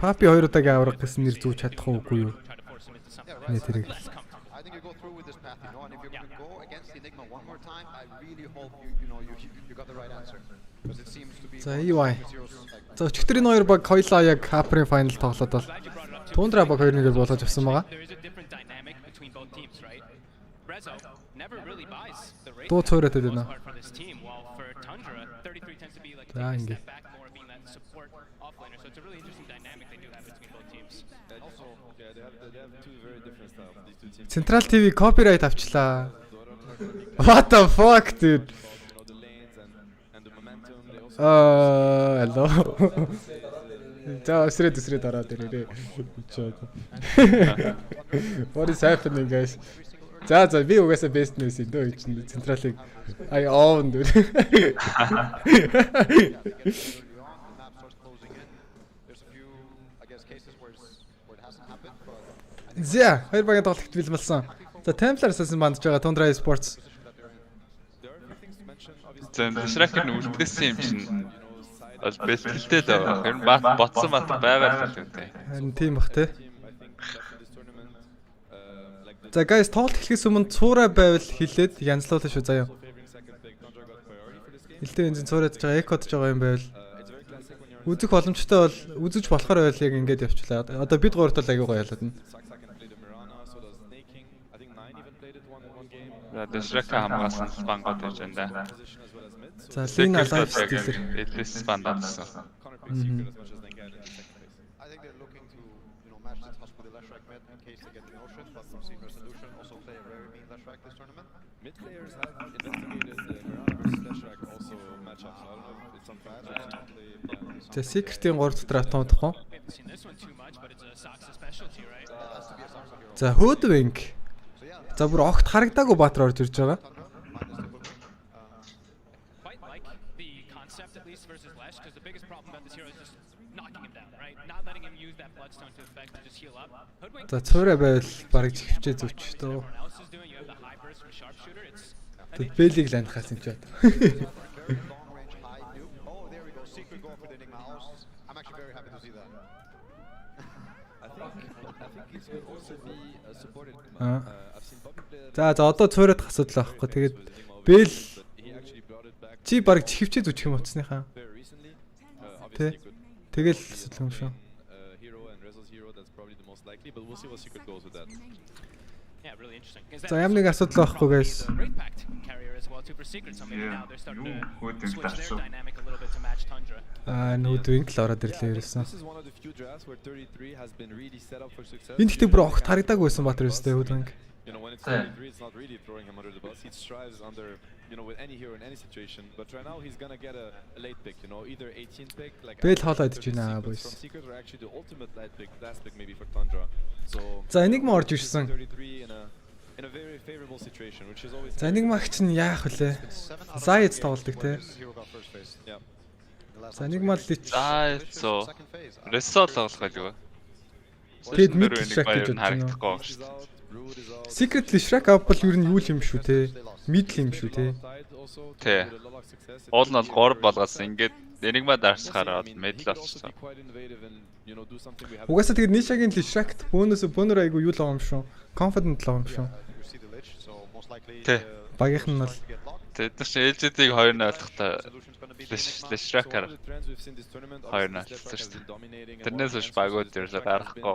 Papi 2 удаагийн авраг гэсэн нэр зүүж чадах уугүй юу? Нэ тэрийг. I think you go through with this path, you know, and if you're going to go against Enigma one more time, I really hope you got the right answer. Because it seems to be За EY. За өчигдрийн хоёр баг хоёлаа яг Happer-ийн final тоглоод бол Tundra баг 2-1-ээр болгож авсан байгаа. Rezo never really buys the rate Туу цөөрөөд байна. for this team, while for Tundra, 33 tends to be like За a ингэ. step back more, being that support offlaner. So it's a really interesting dynamic they do have between both teams. Also, yeah, they have two very different styles. These two teams. Central TV copyright авчлаа. What the fuck, dude? Hello. За өсрээд ороод ирээ. What is happening, guys? За би угаасаа best news энэ дөө чинь централыг I own dude. За хоёр багийн тоглолт бэлмэлсэн. За Templar-аас бандж байгаа Tundra Esports. Шракер үлдээсэн юм чинь бол бэлтгэлтэй л байгаа. Тэр нь ботсон байгаа л үү. Харин тийм бах те. За guys тоглолт эхлэхээс өмнө цуурай байвал хилээд янзлуулаа шүү заяа. Хилтэй бензин цуурайдж байгаа, экодж байгаа юм байвал үзэх боломжтой бол үзэж болохоор байл яг ингэж явчлаа. Одоо бид гуравт л аягүй гоё ялаад байна. Дэшрэка хамгаалсан спангод байж байна да. За Lina lifestealer. Элэс спандадсан. Mid players have investigated the Mirana versus Leshrac also matchups. I don't know if it's unfair. За Secret-ийн 3 дотор автоматах уу? За Hoodwink. За бүр огт харагдаагүй баатар орж ирж байгаа. За цуурай байвал бараг хөвчөө зүвч дөө. Тэд бэлийг ландхаас юм чад. За одоо цуурайд асуудал байхгүй. Тэгээд бэл чи бараг хөвчөө зүвчих юм утасныхаа. Тэ. Тэгэл асуудал юм шүү. But we'll see what secret goes with that. Yeah, really interesting. За ямар нэг асуудал байхгүй guys. Нүдвинг л ороод ирлээ ерөөсөн. Энэ ихтэй бүр огт харагдаагүй байсан баатар өстэй Нүдвинг. You know, when it's 33, it's not really throwing him under the bus. He strives under, you know, with any hero in any situation. But right now, he's gonna get a late pick, you know, either 18th pick, like Bell хоолойд ч байна boys. from Secret, or actually the ultimate late pick, last pick maybe for Tundra. So За Enigma орж ирсэн. 33 in a very favorable situation, which is always. За Enigma ч яах вүлээ? Zayed тоглодог те. За Enigma л лич. Зоо. Resol тоглох байлгүй. Тэгэд mid track гэж харагдахгүй шүү дээ. Secret Lishrak авбал юу нь юу юм шүү те. Mid юм шүү те. Тэ. Уул нь бол 3 болгосон. Ингээд Enigma дарсахаар mid л болчихсон. Угаасаа тэгэд Nishaгийн Lishrakt бөөнөр айгу юу л байгаа юм шүү. Confident л байгаа юм шүү. Тэ. Багийнх нь бол тэд нар LGD-г 2-0 олдохдоо Lishrak-аар 2-0 олсон шүү дээ. Тэрнээс биш багууд ирлээ гарахгүй.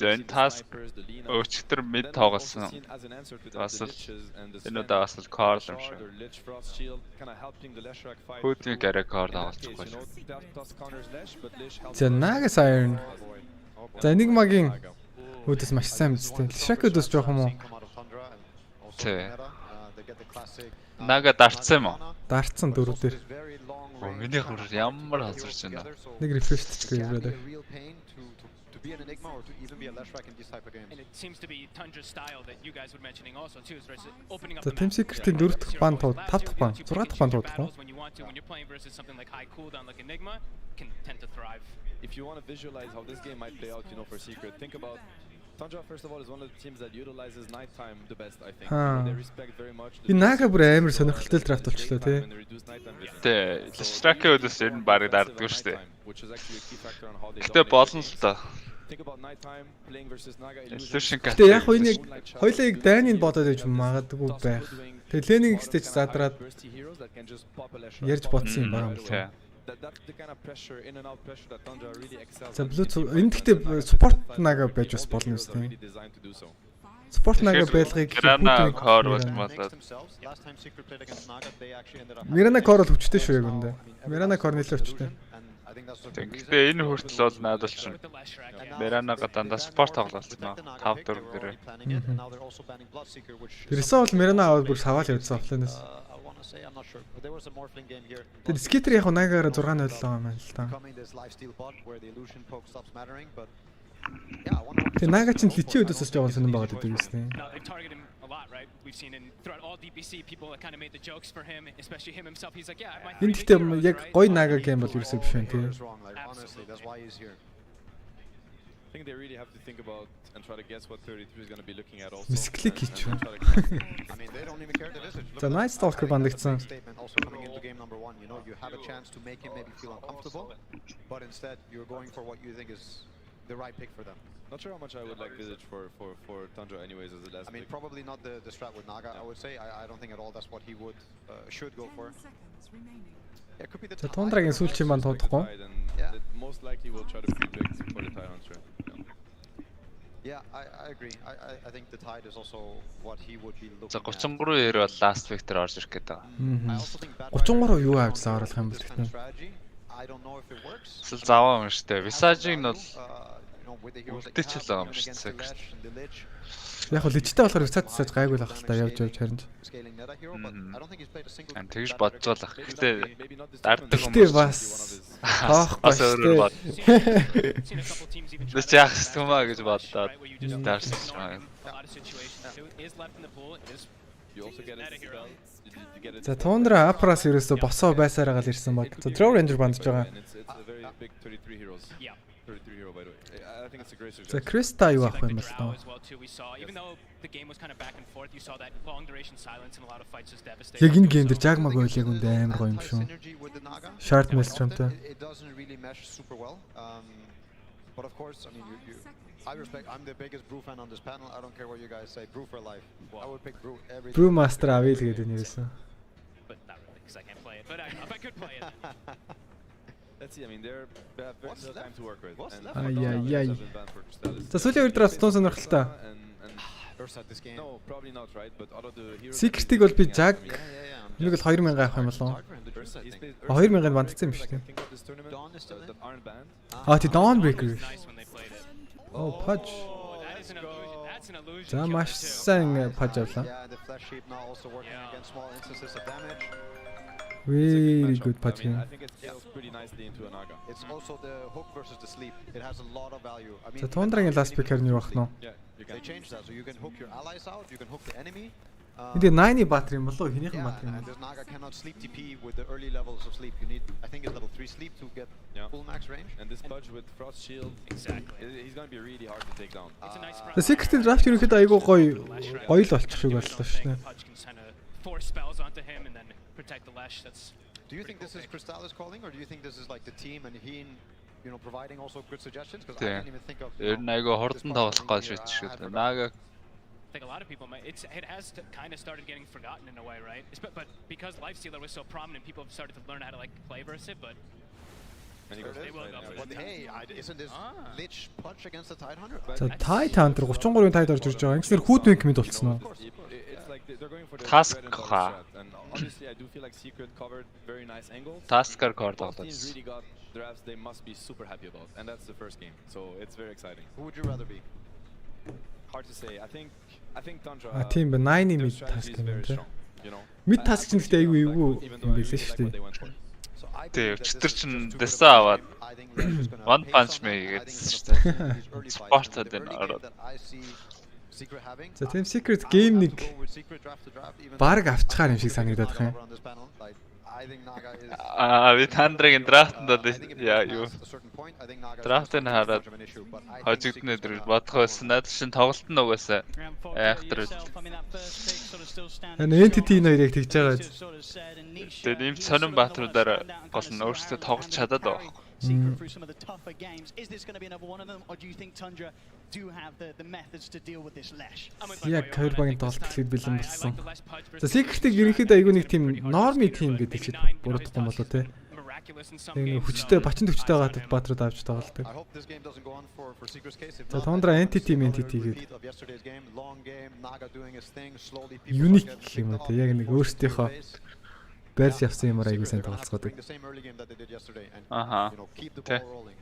Then task өчтөр mid тоглосон. Бас л энэ удаас л Carl юм шиг. Хүүтний гараа Carl авчихгүй. За Nagas Iron. За Enigma-гийн өөдөөс маш сайн мэдтэй. Lishrak өөдөөс жоох юм уу? Тэ. Нага дарцсан юм уу? Дарцсан дөрөвдөр. Миний хурд ямар халзарч байна. Нэг refresh хийчихгүй юм байна. Be an Enigma or to even be a Leshrac in these type of games. And it seems to be Tundra's style that you guys were mentioning also too, is opening up the Team Secret-ийн 4 дахь банд тууд, 5 дахь банд, 6 дахь банд тууд. When you're playing versus something like high cooldown like Enigma, can tend to thrive. If you want to visualize how this game might play out, you know, for Secret, think about Tundra first of all is one of the teams that utilizes nighttime the best, I think. They respect very much. Энэ Naga бүр амар сонирхолтой драфт болчихлоо тий. Тэ, Lishrak-ийн өдөөс энэ баг дарддаг шүү дээ. Гэтэ болно л та. Think about nighttime playing versus Naga. Гэтэ яг хоёрыг хоёлыг дайныг бодоод иж магадгүй байх. Тэгээ Lenin stage задраад ярьж бодсон юм байна. That's the kind of pressure, in and out pressure that Tundra really excels. За Bluetooth энэ гэхдээ support нага байж бас болно үстэй. Support нага байлгыг Mirana core л хүчтэй шүү яг үндэ. Mirana core нэлээд хүчтэй. Гэхдээ энэ хүртэл бол надад ч Mirana-га дандаа спорт тоглолцсон нөө 5-4 гэрээ. Тэрсэн бол Mirana аваад бүр саваал явуулсан офлайнаас. Тэр скитер яг нагаараа 6-0 л байгаа юм л та. Тэр нага чинь личи өдөөс жоо сонирн байгаа гэдэг юм шүү дээ. Энд гэхдээ яг гоё нага гейм бол ерөөсөө биш юм тий. I think they really have to think about and try to guess what 33 is going to be looking at also. Misclick хийчих. I mean, they don't even care to visit. За nice stalker бандагцсан. Also coming into game number 1, you know, you have a chance to make him maybe feel uncomfortable, but instead you're going for what you think is the right pick for them. Not sure how much I would like Visage for Tundra anyways as the last. I mean, probably not the strat with Naga, I would say. I don't think at all that's what he would should go for. Yeah, could be the Тундрагийн сүүлчийн банд туудахгүй. Yeah, most likely will try to pre-pick for the Tide Hunter. Yeah, I agree. I think the Tide is also what he would be looking at. За 33-ээр бол last victor орж ирэх гэдэг. 33 юу авчсаа оруулах юм бол гэхдээ. Эсвэл заваа юм шүү дээ. Visage-ийг нь бол үлдээч л байгаа юм шүү дээ. Яг л личтэй болохоор Visage гайгүй л ах л та явж харин. Ам тэгж бодож л ах. Гэтэ дарддаг юм бас тоохгүй бод. This яах юмаа гэж бодоод даарсан юм. За Tundra Apras ерөөсө босоо байсараа гал ирсэн баг. За Draw Ranger бандж байгаа. За Krista юу авах юм бол тоо. Яг энэ гейм дээр Jagmag ойл яг үндэ амар гоё юм шүү. Shard Maelstromтэй. But of course, I mean, I respect. I'm the biggest Brew fan on this panel. I don't care what you guys say. Brew for life. I would pick Brew every. Brew Master авъя л гэдэг нэрсэн. But not really, because I can't play it. But if I could play it. Let's see. I mean, they have very little time to work with. Ай. За сүүлийн үед драс тун сонирхолтой. No, probably not, right? But out of the heroes. Secret-ийг бол би Jag нэг л 2000 авах юм болов. 2000-д бандцсан юм шүү дээ. Тий Dawnbreaker. Oh, Pudge. За маш сайн Pudge авлаа. Very good Pudge. I think it scales pretty nicely into a Naga. It's also the hook versus the sleep. It has a lot of value. I mean, За Tundra-гийн last pick-аар нь юу ах нь? They changed that, so you can hook your allies out, you can hook the enemy. Энд 9-ийн battery юм болоо хинийхэн battery юм. And this Naga cannot sleep TP with the early levels of sleep. You need, I think it's level 3 sleep to get full max range. And this Pudge with Frost Shield, exactly. He's going to be really hard to take down. It's a nice The Secret draft ерөнхийдөө айгүй гоё л болчих шиг боллоо шүү дээ. Force spells onto him and then protect the lash. That's. Do you think this is Crystallis calling, or do you think this is like the team and he, you know, providing also good suggestions? Because I didn't even think of. Айгүй хордон тоглох гэж шийдчихсэн. Naga. I think a lot of people might. It has kind of started getting forgotten in a way, right? But because Lifestealer was so prominent, people have started to learn how to like play versus it. But they will go for it. Hey, isn't this Lich Punch against the Tide Hunter? За Tide Hunter 33-ийн Tide орж ирж байгаа. Ингэснээр Hoodwink мэд болцсон уу? Task ха. Honestly, I do feel like Secret covered very nice angles. Tasker card тоглож. Really got drafts they must be super happy about, and that's the first game, so it's very exciting. Who would you rather be? Hard to say. I think Tundra. Тийм ба 9-ийн mid task юм тий. Mid task чинь гэхдээ айгүй эвгүй юм байлээ шүү дээ. Тий, өчтөр чинь дэсээ аваад One Punch Man гэсэн шүү дээ. Спортод энэ ороод. За тийм Secret game нэг баг авчихаар юм шиг санагдаад байна. Би Tundra-гийн draft-нд юу draft-ыг хараад хожигдны дээр бодох байсан. Наад шин тоглолт нь угаасаа айхтар. Entity энэ хоёрыг тэгж байгаа. Тэгээд ийм сонин баатруудаар гол нь өөрсдөө тоглож чадаад байгаа. Secret through some of the tougher games. Is this going to be another one of them, or do you think Tundra do have the methods to deal with this lash? Яг хоёр багийн тоглолт хэлээд бэлэн болсон. За Secret-ийг ерөнхийдөө айгүй нэг тийм норми тим гэдэг чид буруудахгүй болоо те. miraculous in some нэг games. хүчтэй бачин төвчтэй байгаа баатрууд авч тоглолдог. I hope this game doesn't go on for Secret's case. If За not, Tundra then entity another гэдэг repeat of yesterday's game, long game, Naga doing his thing, slowly people unique start гэх юм getting уу picked те. Яг off, нэг forced to өөрсдийнхөө base. байрс явсан юмараа аягүй Secret, сайн they're gonna have to тоглоцгоодог. bring the same early game that they did yesterday and Uh-huh. keep the ball rolling.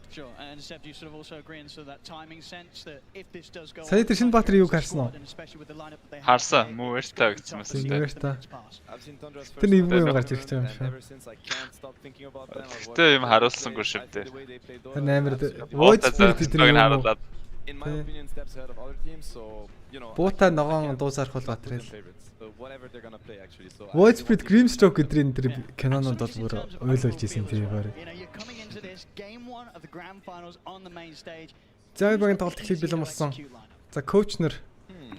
Sure, and Seb, you sort of also agree in sort of that timing sense that if this does go Сая тэр шинэ Баатар юу харсан уу? Харсан, мууэртэй гэсэн мэт. Мууэртэй. Тэр нэг юм гарч ирэх юм шиг. Тэ юм харуулсангүй шүү дээ. Тэр амар voice spirit гэдэг юм уу? In my opinion, steps ahead of other teams, so Буута ногоон дуусарх бол Баатар л. whatever they're gonna play actually. So Voice spirit Grimstroke гэдрийн тэр кинонод бол бүр ойлуулж ирсэн тийм баг. За багийн тоглолт эхлэх бэлэн болсон. За коуч нар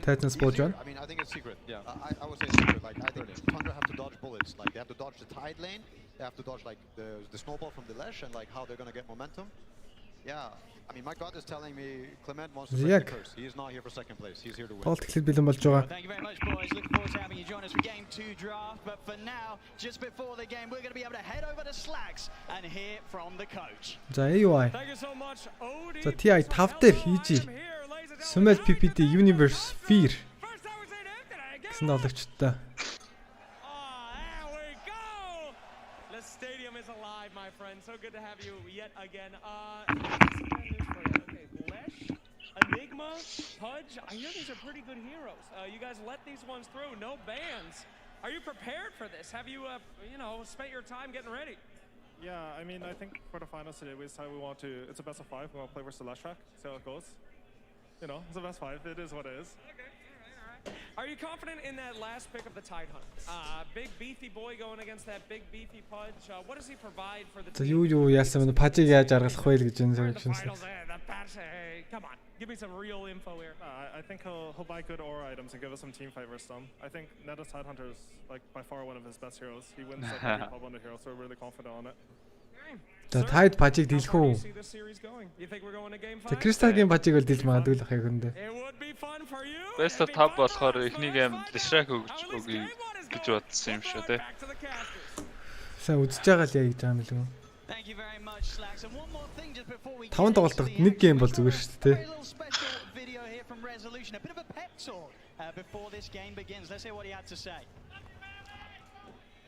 Titans бууж байна. I mean, I think it's Secret. Yeah. I would say Secret. Like, I think Tundra have to dodge bullets. Like, they have to dodge the tide lane. They have to dodge like the snowball from the Lesh and like how they're gonna get momentum. Yeah. I mean, my God is telling me Clement wants to break the curse. He is not here for second place. He's here to win. Тоглолт эхлэх бэлэн болж байгаа. Thank you very much, boys. Looking forward to having you join us for Game 2 draft. But for now, just before the game, we're going to be able to head over to Slacks and hear from the coach. За AY. Thank you so much, Odie. За TI 5 дээр хийж Summel PPT Universe Fear гэсэн тоглогчтой. The stadium is alive, my friend. So good to have you yet again. Okay, Lesh, Enigma, Pudge. I hear these are pretty good heroes. You guys let these ones through, no bans. Are you prepared for this? Have you, spent your time getting ready? Yeah, I mean, I think for the finals today, we decided we want to. It's a best of 5. We want to play versus the last track. See how it goes. It's a best 5. It is what it is. Okay, all right. Are you confident in that last pick of the Tidehunter? Big beefy boy going against that big beefy Pudge. What does he provide for the За team? юу яасан бэ? Пажиг яаж аргалах вэ гэж энэ Finals, the patch, hey, come on, give me some real info here. I think he'll buy good aura items and give us some team fight versus them. I think Neta's Tidehunter is like by far one of his best heroes. He wins like every pub on the hero, so we're really confident on it. За Tide пажиг дийлэх үү? За Crystal-гийн пажиг бол дийлж магадгүй л ах яг өндөө. Best of 5 болохоор эхний гейм Distract өгье гэж бодсон юм шүү дээ. Сайн үзэж байгаа л яа гэж байгаа юм л үү? 5 тоглолтод нэг гейм бол зүгээр шүү дээ.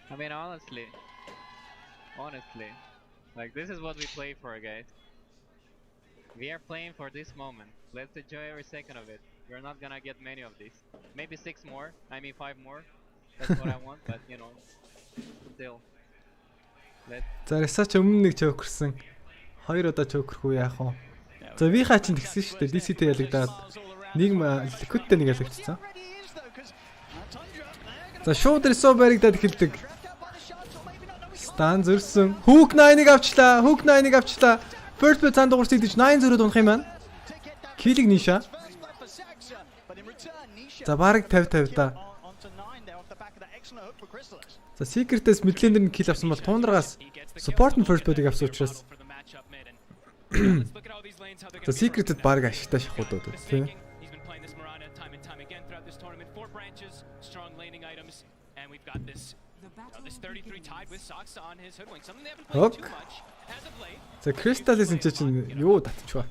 I mean, honestly, like this is what we play for, guys. We are playing for this moment. Let's enjoy every second of it. We're not gonna get many of these. Maybe 6 more. I mean 5 more. That's what I want, but still. За research өмнө нэг чөөхөрсөн. 2 удаа чөөхөрхүү яах вэ? За вихаа чинь тэгсэн шүү дээ. DC-тэй ялагдаад нэг Liquid-тэй нэг ялагдсан. За шууд ресо баригдаад эхэлдэг. Стан зөрсөн. Hook 9-ыг авчлаа. Hook 9-ыг авчлаа. First bet цаанд дуурс идэж 8-0-д унах юм байна. Килиг ниша. За бараг 50-50 да. За Secret-с mid-laner нь kill авсан бол Tundra-гаас support нь first bet-ийг авсан учраас За Secret-д бараг ашигтай шахуудууд тийм. Хог. За Crystal-ийн чинь юу татчихва.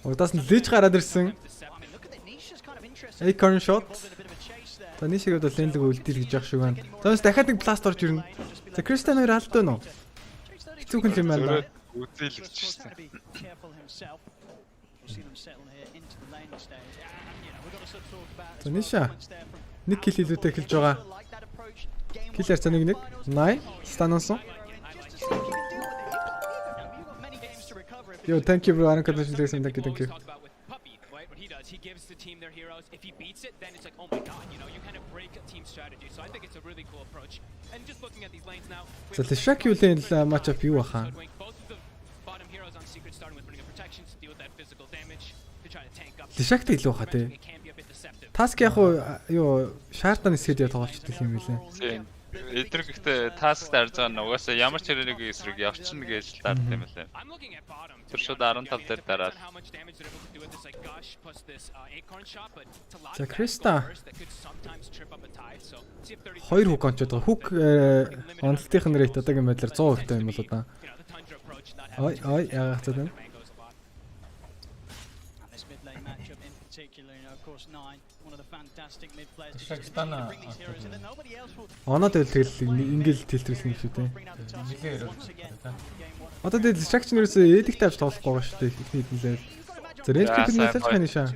Удаас нь лиж гараад ирсэн. Acorn shot. За нишигэд бол лэнлэг үлдээл гэж явах шиг байна. Зоос дахиад нэг пласт орж ирнэ. За Crystal 2 алдсан уу? Хэцүүхэн юм байна. Үлдээл гэж байна. За ниша. Нэг кил илүүтэй эхэлж байгаа. Киллер за нэг 9 станонсон. Yo, thank you bro. I don't consider thank you. He gives the team their heroes. If he beats it, then it's like, oh my god, you kind of break a team strategy. So I think it's a really cool approach. And just looking at these lanes now. So the Shakulen matchup юу баха? Both of the bottom heroes on Secret starting with putting up protections to deal with that physical damage to try to tank up. Shakta илүү хаа тий. Task яг юу шаардсан хэсгээд яа тоглолчтой юм билээ. Эдгээр гэхдээ task дарж байгаа нь угаасаа ямар ч хэрэг эсрэг явчихна гэж дард юм лээ. Тэр шууд 15 дээр дараад. За Криста 2 хук онцод байгаа. Хук онцлтын рейт одоогийн байдлаар 100% та юм бол одоо. Ой яагаад ч юм. Оноод тэгэл ингээл тэлтрүүлсэн шүү дээ. Одоо тэгэл distraction ерөөсөө эдик тавьж тоглохгүй байгаа шүү дээ. Ихний хэднэлээ. За релтик нэлж хань шаа.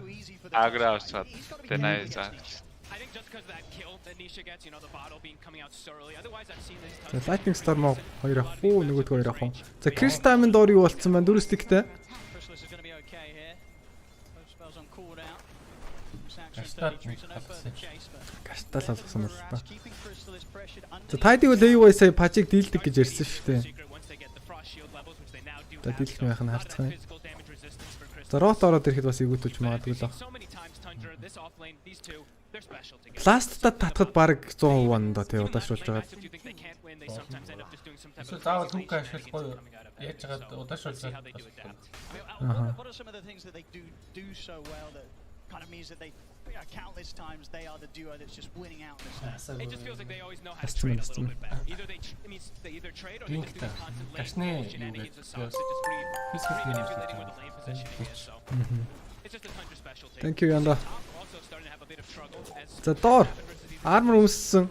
Агра авчаад тэнай заа. За Lightning Storm 2 авах уу нөгөөдгөө 2 авах уу. За Crystal-ын доор юу болцсон байна? 4 стиктэй. Гастал алгасан бол та. За Tidy бол AOI сая пажиг дийлдэг гэж ярьсан шүү дээ. За дийлэх нь байх нь харцгаая. За рот ороод ирэхэд бас игүүтүүлж магадгүй л. Пластта татхад баг 100% ан доо тий удаашруулж байгаа. Эсвэл заавал түүх ашиглахгүй яаж байгаа удаашруулсан. Kind of means that they countless times they are the duo that's just winning out in this. It just feels like they always know how to trade a little bit better. Either they either trade or they just do constant lane shenanigans and stuff. So just manipulating where the lane positioning is. So it's just a Tundra specialty. Thank you Янда. За доор армор өмссөн.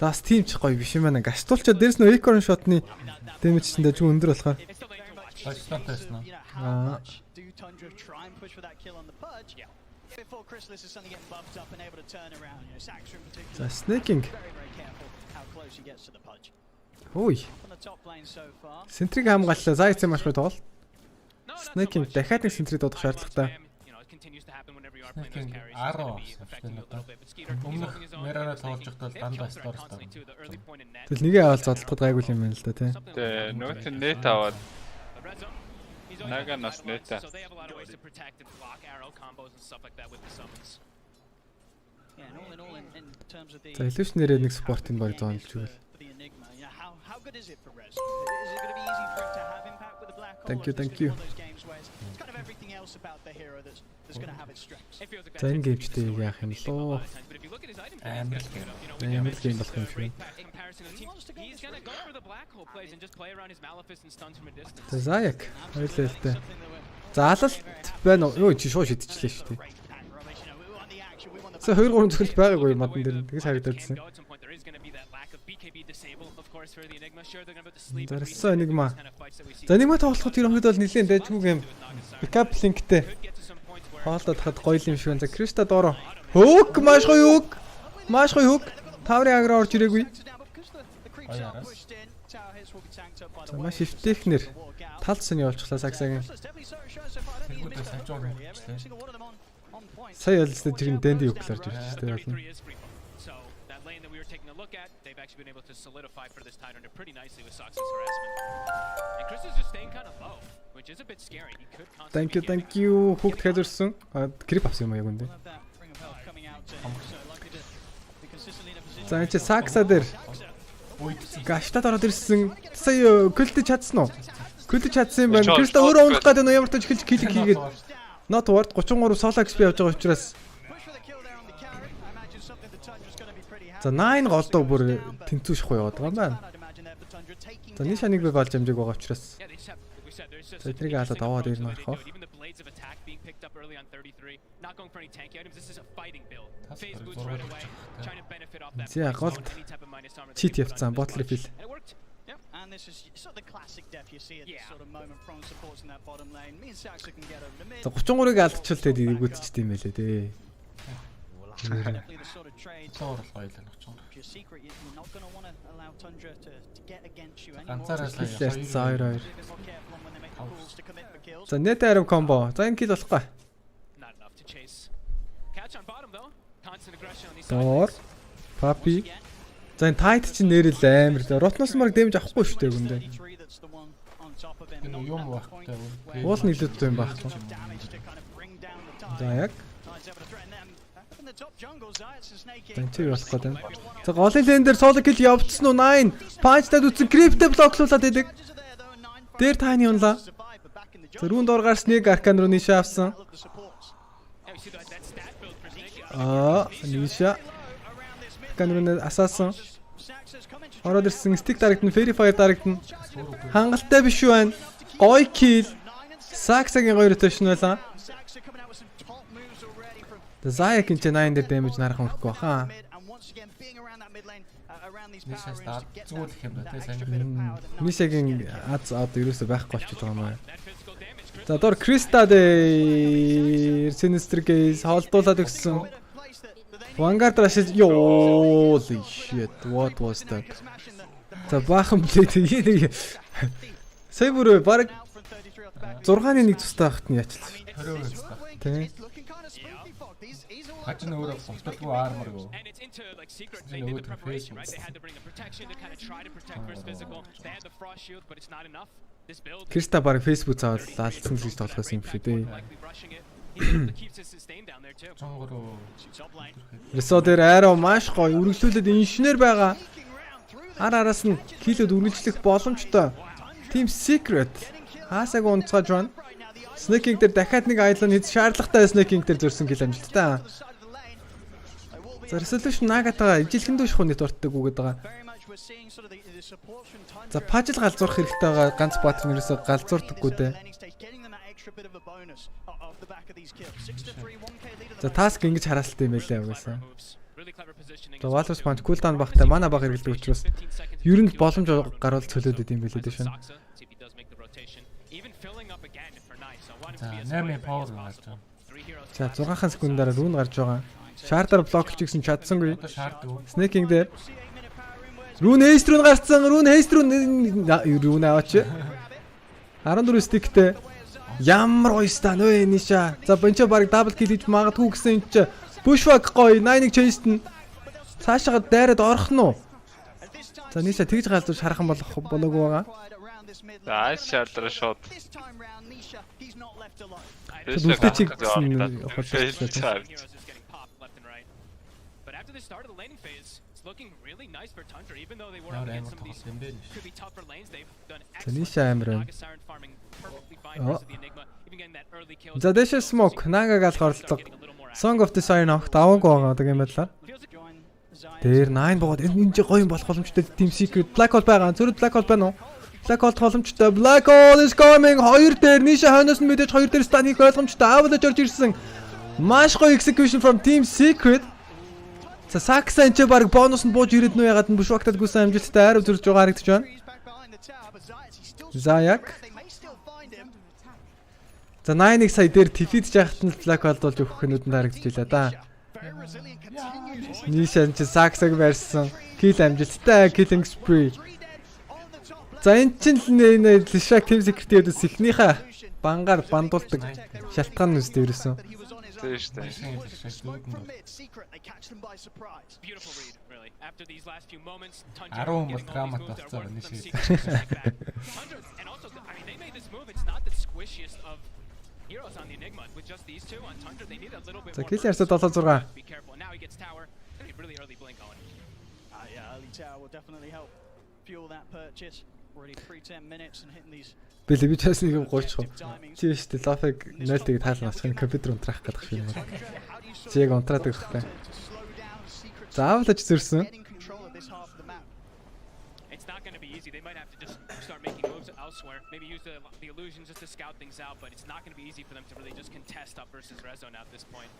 За Steam ч гоё биш юм байна. Гастуулчаа дээрс нөө Acorn shot-ны damage чинь дэжгүй өндөр болохоор. Do Tundra try and push for that kill on the pudge? Yeah. Before Chrysalis is suddenly getting buffed up and able to turn around. You know, Saxer in particular. The snaking. Very, very careful how close he gets to the pudge. Ой. On the top lane so far. Сентриг хамгааллаа. За эцэг маш гоё тоглол. Snaking дахиад нэг сентриг дуудах шаардлагатай. Snaking 10 өмнөх Мерана тоглож байхдаа дандаа стор стор. Тэгэл нэгээ аваад зодлоход гайгүй юм байна л да тий. Тэ нөгөөт нь net аваад Naga nas neta. So they have a lot of ways to protect and block arrow combos and stuff like that with the summons. Yeah, and all in terms of the За illusion-нэрээ нэг спортын баг зоонлж өгөл. The Enigma. You know, how good is it for Rez? Is it going to be easy for him to have impact with the black hole? Thank you. Those games where it's kind of everything else about the hero that's going to have its strengths. За энэ геймчтэй яах юм лөө. Амар гейм болох юм шүү. He's going to go for the black hole plays and just play around his Maleficent and stuns from a distance. За Zayak ойлээ. За алалт байна уу? Юу чи шууд шидчихлээ шүү дээ. За 2-3 зөвхөлт байгаагүй мадан дээр тэгээс харагдчихсан. Зарсан Enigma. За Enigma тоглоход тэр өнгөд бол нэлээд дайжгүй юм. Backup linkтэй. Хоолдоод хад гоё юм шиг байна. За Криста доороо. Хөөх маш гоё хөөх. Маш гоё хөөх. Таврын аграа орж ирээгүй. За маш эвтэхнэр талд сони олчихлаа сагсагийн. Сая ялстай тэр нь дэнд юукларж ирж штэ болно. They've actually been able to solidify for this title pretty nicely with Sox's harassment. And Chris is just staying kind of low, which is a bit scary. He could constantly Thank you. Хүүхд хайзурсан. Крип авсан юм яг үндэ. За энэ чи Сакса дээр гаштад ороод ирсэн. Сая көлдөж чадсан уу? Көлдөж чадсан юм байна. Криста өөрөө унгах гэдэг нь ямар ч эхэлж килик хийгээд not ward 33 solo XP авч байгаа учраас за 9 голдоо бүр тэнцүү шахгүй яваад байгаа юм байна. За нэг шаныг би болж амжиг байгаа учраас. За эдрийг хаалаад аваад ирнэ гарах. За голд чит явцсан ботлер фил. And this is sort of the classic def you see at this sort of moment from supports in that bottom lane. Me and Saxer can get over the mid. За 33-ыг алдчихвал тэгээд эвгүүдчихдээ юм байлээ дээ. Definitely the sort of trade. Your secret, you're not going to want to allow Tundra to get against you anymore. За net arrow combo. За энэ kill болохгүй. Not enough to chase. Catch on bottom though. Constant aggression on these sides. Papi. За энэ tight чинь нэрэл амар. Ротноос марк дэмж авахгүй шүү дээ гүндээ. Энэ юм багтай. Уул нийлүүлдэг юм баг. За яг. Тэнцээ болох гэдэг. За голын лен дээр соло кил явцсан уу 9. Панчтад үтсэн крипто блоклуулаад идэг. Дээр тайны унлаа. Зөрүүн дор гарсныг аркан руу нийш авсан. Ниша. Аркан руу асаасан. Ороод ирсэн стик дарагдсан, fairy fire дарагдсан. Хангалттай биш үү байна. Гой кил. Саксагийн гоё rotation байлаа. Заяа кинч 9 дээр damage нарах өмхгүй баха. Нишаа стart зүгүүлэх юм байна те сайн. Нишагийн аз одоо ерөөсөй байхгүй болчиход байгаа юм аа. За дор Криста дээр Sinister Gaze холдуулаад өгсөн. Vanguard rush holy shit, what was that? За баахан блээ. Сая бүр баг 6-ны 1 тустай байхад нь яачлаа. 20 тустай. Тэ. Хаж нь өөрөө босдолгүй армор гоо. Криста баг Facebook заавал алдсан гэж толгоос юм шүү дээ. Ресо дээр арай маш гоё үргэлжлүүлээд инженер байгаа. Араас нь килод үргэлжлэх боломжтой. Team Secret хаасаг унцгааж байна. Snaking дээр дахиад нэг аялал хийх шаардлагатай Snaking дээр зөрсөн кил амжилттай. За resolution нагатаа ижилхэн дүүш хуны дуртдаг үгээд байгаа. За пажл галзуурах хэрэгтэй байгаа ганц патрон ерөөсө галзуурдаггүй дээ. За таск ингэж хараалтай юм байлаа угаасаа. За Walrus Punch cooldown багтай мана баг хэрэглэдэг учраас ер нь боломж гарвал цөлөөд идэм байлээ дээ шин. За 8 power гарч байгаа. За 6 секундаар рүүн гарч байгаа. Шаардаар блоклж гисэн чадсангүй. Snaking дээр рүүн хейст рүү гарцсан. Рүүн хейст рүүн аваач. 14 стиктэй. Ямар гоё стан вэ ниша. За бончо баг дабл кил хийж магадгүй гэсэн юм чи. Bushwhack гоё 9-ыг чейстэн. Цаашаа дайраад орох нь уу? За ниша тэгж галзуу шархан болоогүй байгаа. За шаардлагаа шууд. Үлдээчих гэсэн. After the start of the laning phase, it's looking really nice for Tundra, even though they were up against some of these could be tougher lanes. They've done excellent Siren farming perfectly fine versus the Enigma, even getting that early kill. За дэш smoke наагаал хорлдог. Song of the Siren авах даваагүй байгаа гэдэг юм байна. Дээр 9 боод энэ ч гоё юм болох боломжтой Team Secret Black Hole байгаа. Зөвхөн Black Hole байна уу? Black Hole боломжтой. Black Hole is coming. Хоёр дээр ниша хойноос нь мэдээж хоёр дээр станыг ойлгомжтой. Avalanche орж ирсэн. Маш гоё execution from Team Secret. За Саксан ч баг бонус нь бууж ирээд нүү ягаад нь Bushwhack-тад гүйсэн амжилттай айрав зөрж байгаа харагдаж байна. За яг. За 9-ыг сая дээр defeat жахт нь Black Hole болж өгөх нүдэнд харагдаж байлаа да. Нишан ч Саксаг барьсан. Kill амжилттай killing spree. За энэ чинь энэ Lishak Team Secret-ийн өдөөс ихнийхээ бангаар бандуулдаг шалтгаан нь үстэй ерөөсөн. Beautiful read, really. After these last few moments, Tundra getting all these moves are working from Secret. And also, I mean, they made this move. It's not the squishiest of heroes on the Enigma. With just these two on Tundra, they need a little bit more. Be careful. Now he gets tower. It's gonna be really early blink on. Yeah, early tower will definitely help fuel that purchase. Already 3-10 minutes and hitting these. Бэлээ би чаас нэг 30 чи штэ лафыг 0-ыг таална асах компьютер унтрах гэдэг шиг юм байна. Чи яг унтраад байх хэрэгтэй. Заавалж зөрсөн. It's not going to be easy. They might have to just start making moves elsewhere. Maybe use the illusions just to scout things out, but it's not going to be easy for them to really just contest up versus Rezo now at this point.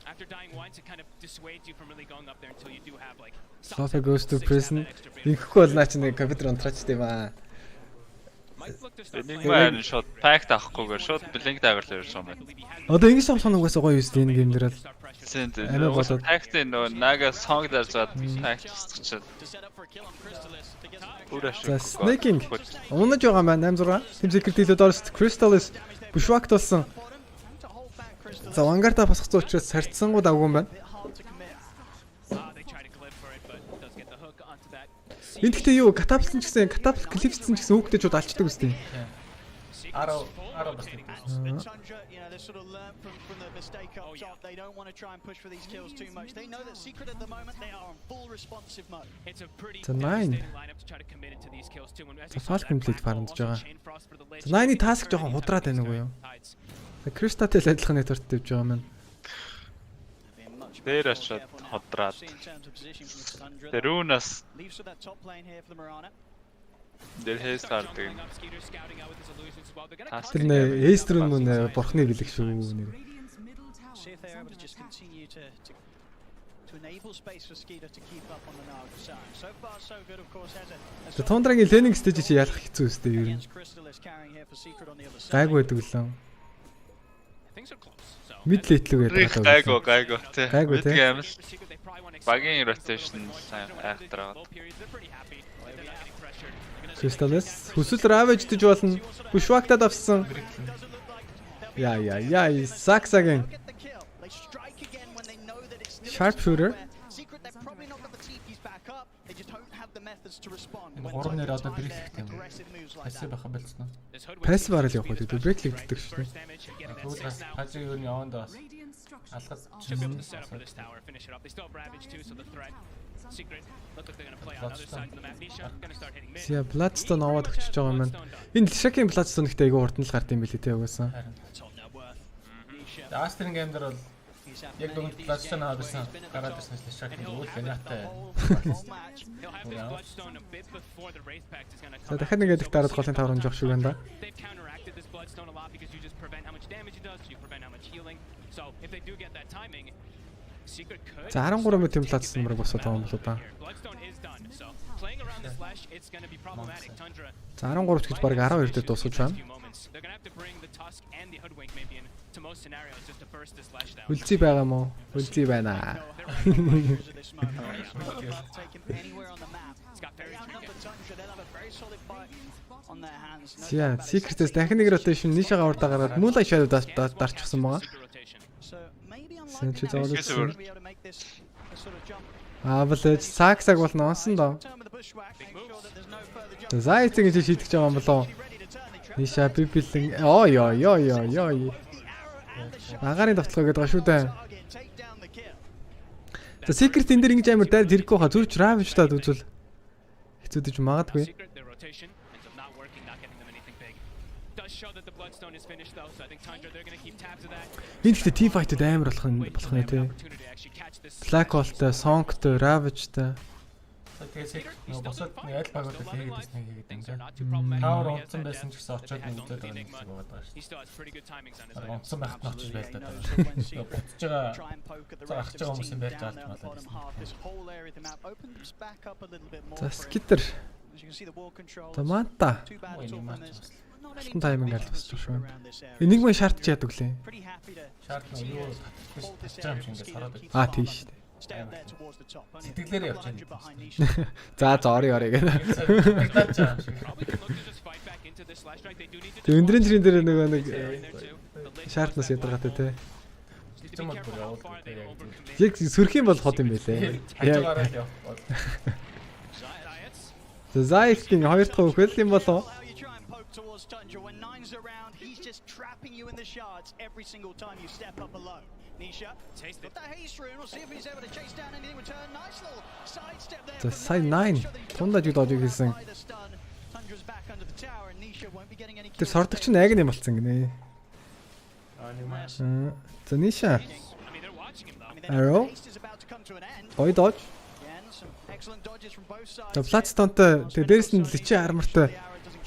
After dying once, it kind of dissuades you from really going up there until you do have like. Sofa goes to prison. Инхгүй бол наа чи нэг компьютер унтраач тийм аа. Enigma шууд pack таахгүйгээр шууд blink dagger л ирсэн юм байна. Одоо ингэж авах нь угаасаа гоё юуст энэ гейм дээр л. Амиа болоод pack-тэй нөгөө Naga song дээр заад pack хийчихсэн. За Snaking унаж байгаа маань 8-6. Team Secret хэлээд орс Crystallis Bushwhack толсон. За Vanguard-а босгоцсон учраас сарцсангууд авгүй юм байна. Энд гэхдээ юу катапсан ч гэсэн катапл клипссэн ч гэсэн хүүхдээ чууд алчдаг үстэй. Араа бас тийм. Tundra, you know, they sort of learn from the mistake up top. They don't want to try and push for these kills too much. They know that Secret at the moment they are on full responsive mode. It's a pretty devastating lineup to try to commit into these kills too. За фалк комплит фармдж байгаа. За 9-ны таск жоохон худраад байна уу юу? Кристател адилхан нэтвэрт тавьж байгаа маань. Дээр очоод ходраад. Тэрүүнээс Del hay starting. Тэр нэ эстрэн нэ бурхны бэлэг шүү нэр. See if they're able to just continue to enable space for Skeeter to keep up on the Naga side. So far so good of course has a Тундрагийн лендинг стейж чи ялах хэцүү өстэй ер нь. Гайгүй байдаг лээ. Mid late л байдаг. Гайгүй тий. Mid game л багийн rotation айхтраа. Crystalus хүсэл ravage дэж болно. Bushwhack-тад авсан. Яа, саксагийн. Sharpshooter. Гурван нэр одоо брэклэгтэй юм. Пассив баха болцсон уу? Пассив арал явах гэдэг брэклэгддэг шүү дээ. Тэгвэл пассив юу нь яванд бас алгас. Яа, Bloodstone аваад өгч байгаа юм байна. Энэ Lishak-ийн Bloodstone ихтэй айгүй хурдан л гард юм билээ те угаасаа. Астрын гейм дээр бол яг дунд Bloodstone авсан гараад ирсэн Lishak үйл янатай. За дахиад нэг эдэх дараад голын таврын жоох шиг байна да. За 13 мэт юм Bloodstone мөр босоод байгаа юм болоо да. За 13 ч гэж баг 12 дээр дуусгаж байна. Үлзий байгаа юм уу? Үлзий байна. Яа, Secret-с дахин нэг rotation нишаага урдаа гаргаад Moonlight Shadow дарчихсан байгаа. Сэнч зоолсон. Авлаж саксаг бол ноосон доо. Зайцэг гэж шийдэж байгаа юм болоо. Ниша бибилэн. Ой. Агарын давталгаа гэдэг шүү дээ. За Secret энэ дэр ингэж амар дайр тэрхгүй хаа зүрч ravage таад үзвэл хэцүүдэж магадгүй. Энэ ихтэй team fight-д амар болох нэ тий. Black Hole-тай, Song-тай, Ravage-тай. Тэгээд босоод нэг аль багууд хийгээд байсан хийгээд юм тий. Tower унтсан байсан ч гэсэн очоод нэг үзээд байгаа юм шиг байгаа шүү. Унтсан байхад нь очиж байлдаад байгаа шүү. Буцаж байгаа заах байгаа хүмүүс юм байж байгаа юм байна. За Skitter. Тамата. Алтан тайминг албасч шүү. Энийг мань шаардч яадаг лээ. Шаард нь юу татчих юм шиг ингээд хараад байна. Тийш. Сэтгэлээр явж байна. За орё гэдэг. Тэг өндрийн цэрийн дээр нэг шаарднаас ядаргатай те. Яг сөрх юм бол хот юм байлээ. Зайхтин хоёр дахь хөл юм болоо. Towards Tundra when 9's around, he's just trapping you in the shards every single time you step up alone. Nisha, taste it. The haste rune, we'll see if he's able to chase down anything return. Nice little sidestep there. The side 9. Тундаж дож гэсэн. Tundra's back under the tower and Nisha won't be getting any. Тэр сордогч нь яг юм болцсон гинэ. За Nisha. Arrow. Ой dodge. За Bloodstone-тай тэгээ дээрс нь личи армортой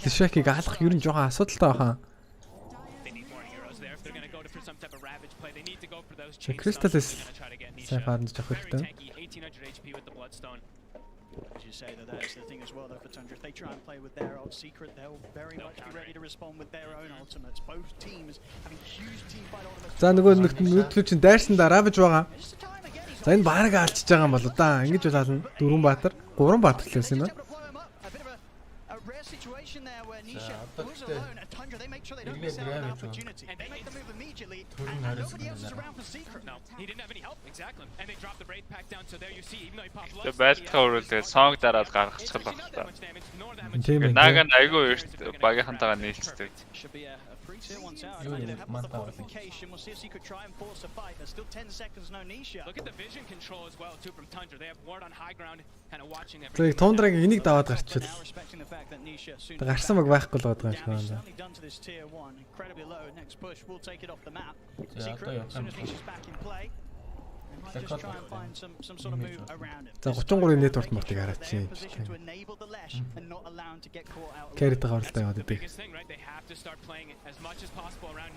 Lishak-ийг алах ер нь жоохон асуудалтай байхаа. Crystalus сайн фармж авах хэрэгтэй. За нөгөө нөтлөө чинь дайрсан ravage байгаа. За энэ баг алчж байгаа юм болоо да. Ингэж болоо 4 баатар, 3 баатар л байсан юм байна. Bulls alone and Tundra, they make sure they don't miss out on an opportunity. And they make the move immediately, and nobody else is around for Secret. No, he didn't have any help, exactly. And they dropped the Wraith pack down, so there you see, even though he popped The best cover the song дараад гаргачихлаа. Нага айгүй эрт багийнхантайгаа нийлцдэг. Should be a free tier once out. They have the fortification. We'll see if Secret try and force a fight. There's still 10 seconds, no Nisha. Look at the vision control as well too from Tundra. They have ward on high ground, kind of watching everything. Тэгээ Тундрагийн энийг даваад гарчил. Гарсан маг байхгүй л байгаа юм шиг байна. Done to this tier 1. Incredibly low. Next push will take it off the map. Secret, as soon as Nisha's back in play. Just try and find some sort of move around him. За 33-ийн network мартыг хараач. Кэрэтэ гаралтай яваад идэг.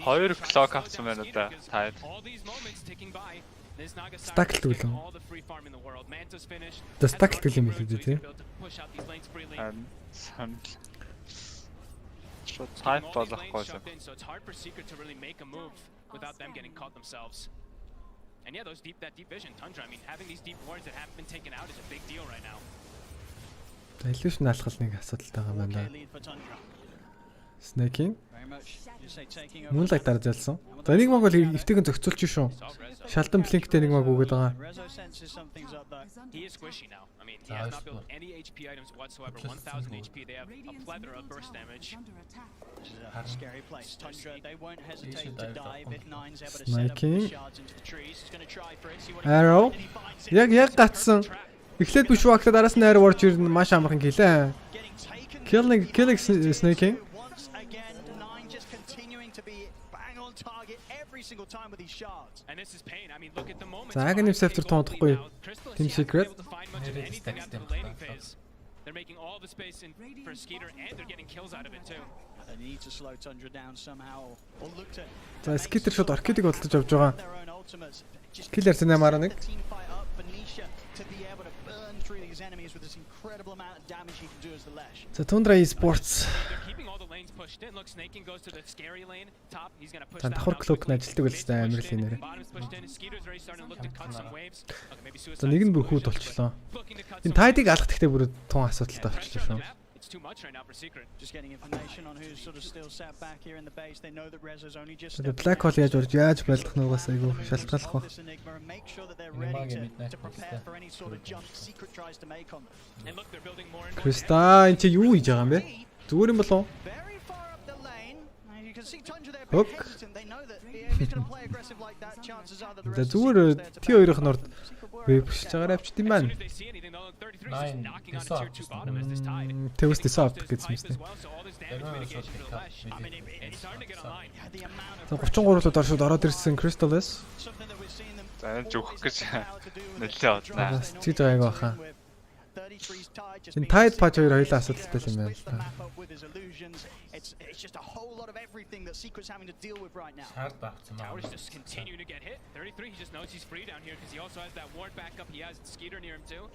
Хоёр clock авсан байна да. Таад. Stack төлөв. The stack төлөв юм хэлээ тий. Шот type болохгүй. So it's hard for Secret to really make a move without them getting caught themselves. And yeah, that deep vision, Tundra. I mean, having these deep wards that haven't been taken out is a big deal right now. Illusion алхал нэг асуудалтай байгаа байна. Snaking. Moonlight дараа залсан. За нэг маг бол эвтэйгэн зохицуулж шүү. Шалдан блинктэй нэг маг үгээд байгаа. He is squishy now. I mean, he has not built any HP items whatsoever. 1000 HP. They have a plethora of burst damage. Scary place. Tundra, they won't hesitate to dive if Nine's able to set up the shards into the trees. He's going to try for it. See what Arrow. Яг гацсан. Эхлээд биш багтаа араас нь арrow орж ирнэ маш амархан гэлээ. Killing snaking. Once again, Nine just continuing to be bang on target every single time with these shards. And this is pain. I mean, look at the moment. За агнив сефтер тоондохгүй. Team Secret. They're making all the space in for Skeeter and they're getting kills out of it too. They need to slow Tundra down somehow or look to. За Skeeter шууд оркидыг бодлож авч байгаа. Killer сэнэмаар нэг. За Tundra esports. Давхар клок нь ажилтдаг байлстай амар л хийнээр. За нэг нь бүр хүүд болчлоо. Энэ тайдыг алгах гэхдээ бүр тун асуудалтай болчихлоо шүү. It's too much right now for Secret. Just getting information on who's sort of still sat back here in the base. They know that Rezo's only just The black hole яаж байлдах нугаас айгу шалтгааллах ба. Make sure that they're ready to prepare for any sort of jump Secret tries to make on them. And look, they're building more and more. Криста энэ чи юу хийж байгаа юм бэ? Зүгээр юм болов? Very far up the lane. You can see Tundra there being hesitant. They know that if he's going to play aggressive like that, chances are that the rest зүгээр T2-ын норд веб хийж байгаа авчт юм байна. Тэвс дисап гэж юмстэй. За 33-д оршууд ороод ирсэн Crystallis. За энэ зүгх гэж нэлээ однаа. Чиж байгааг баха. Энэ Tide Patch хоёр хоёулаа асуудалтай юм байна л та. It's just a whole lot of everything that Secret's having to deal with right now. Towers just continue to get hit. 33, he just knows he's free down here because he also has that ward back up. He has Skeeter near him too.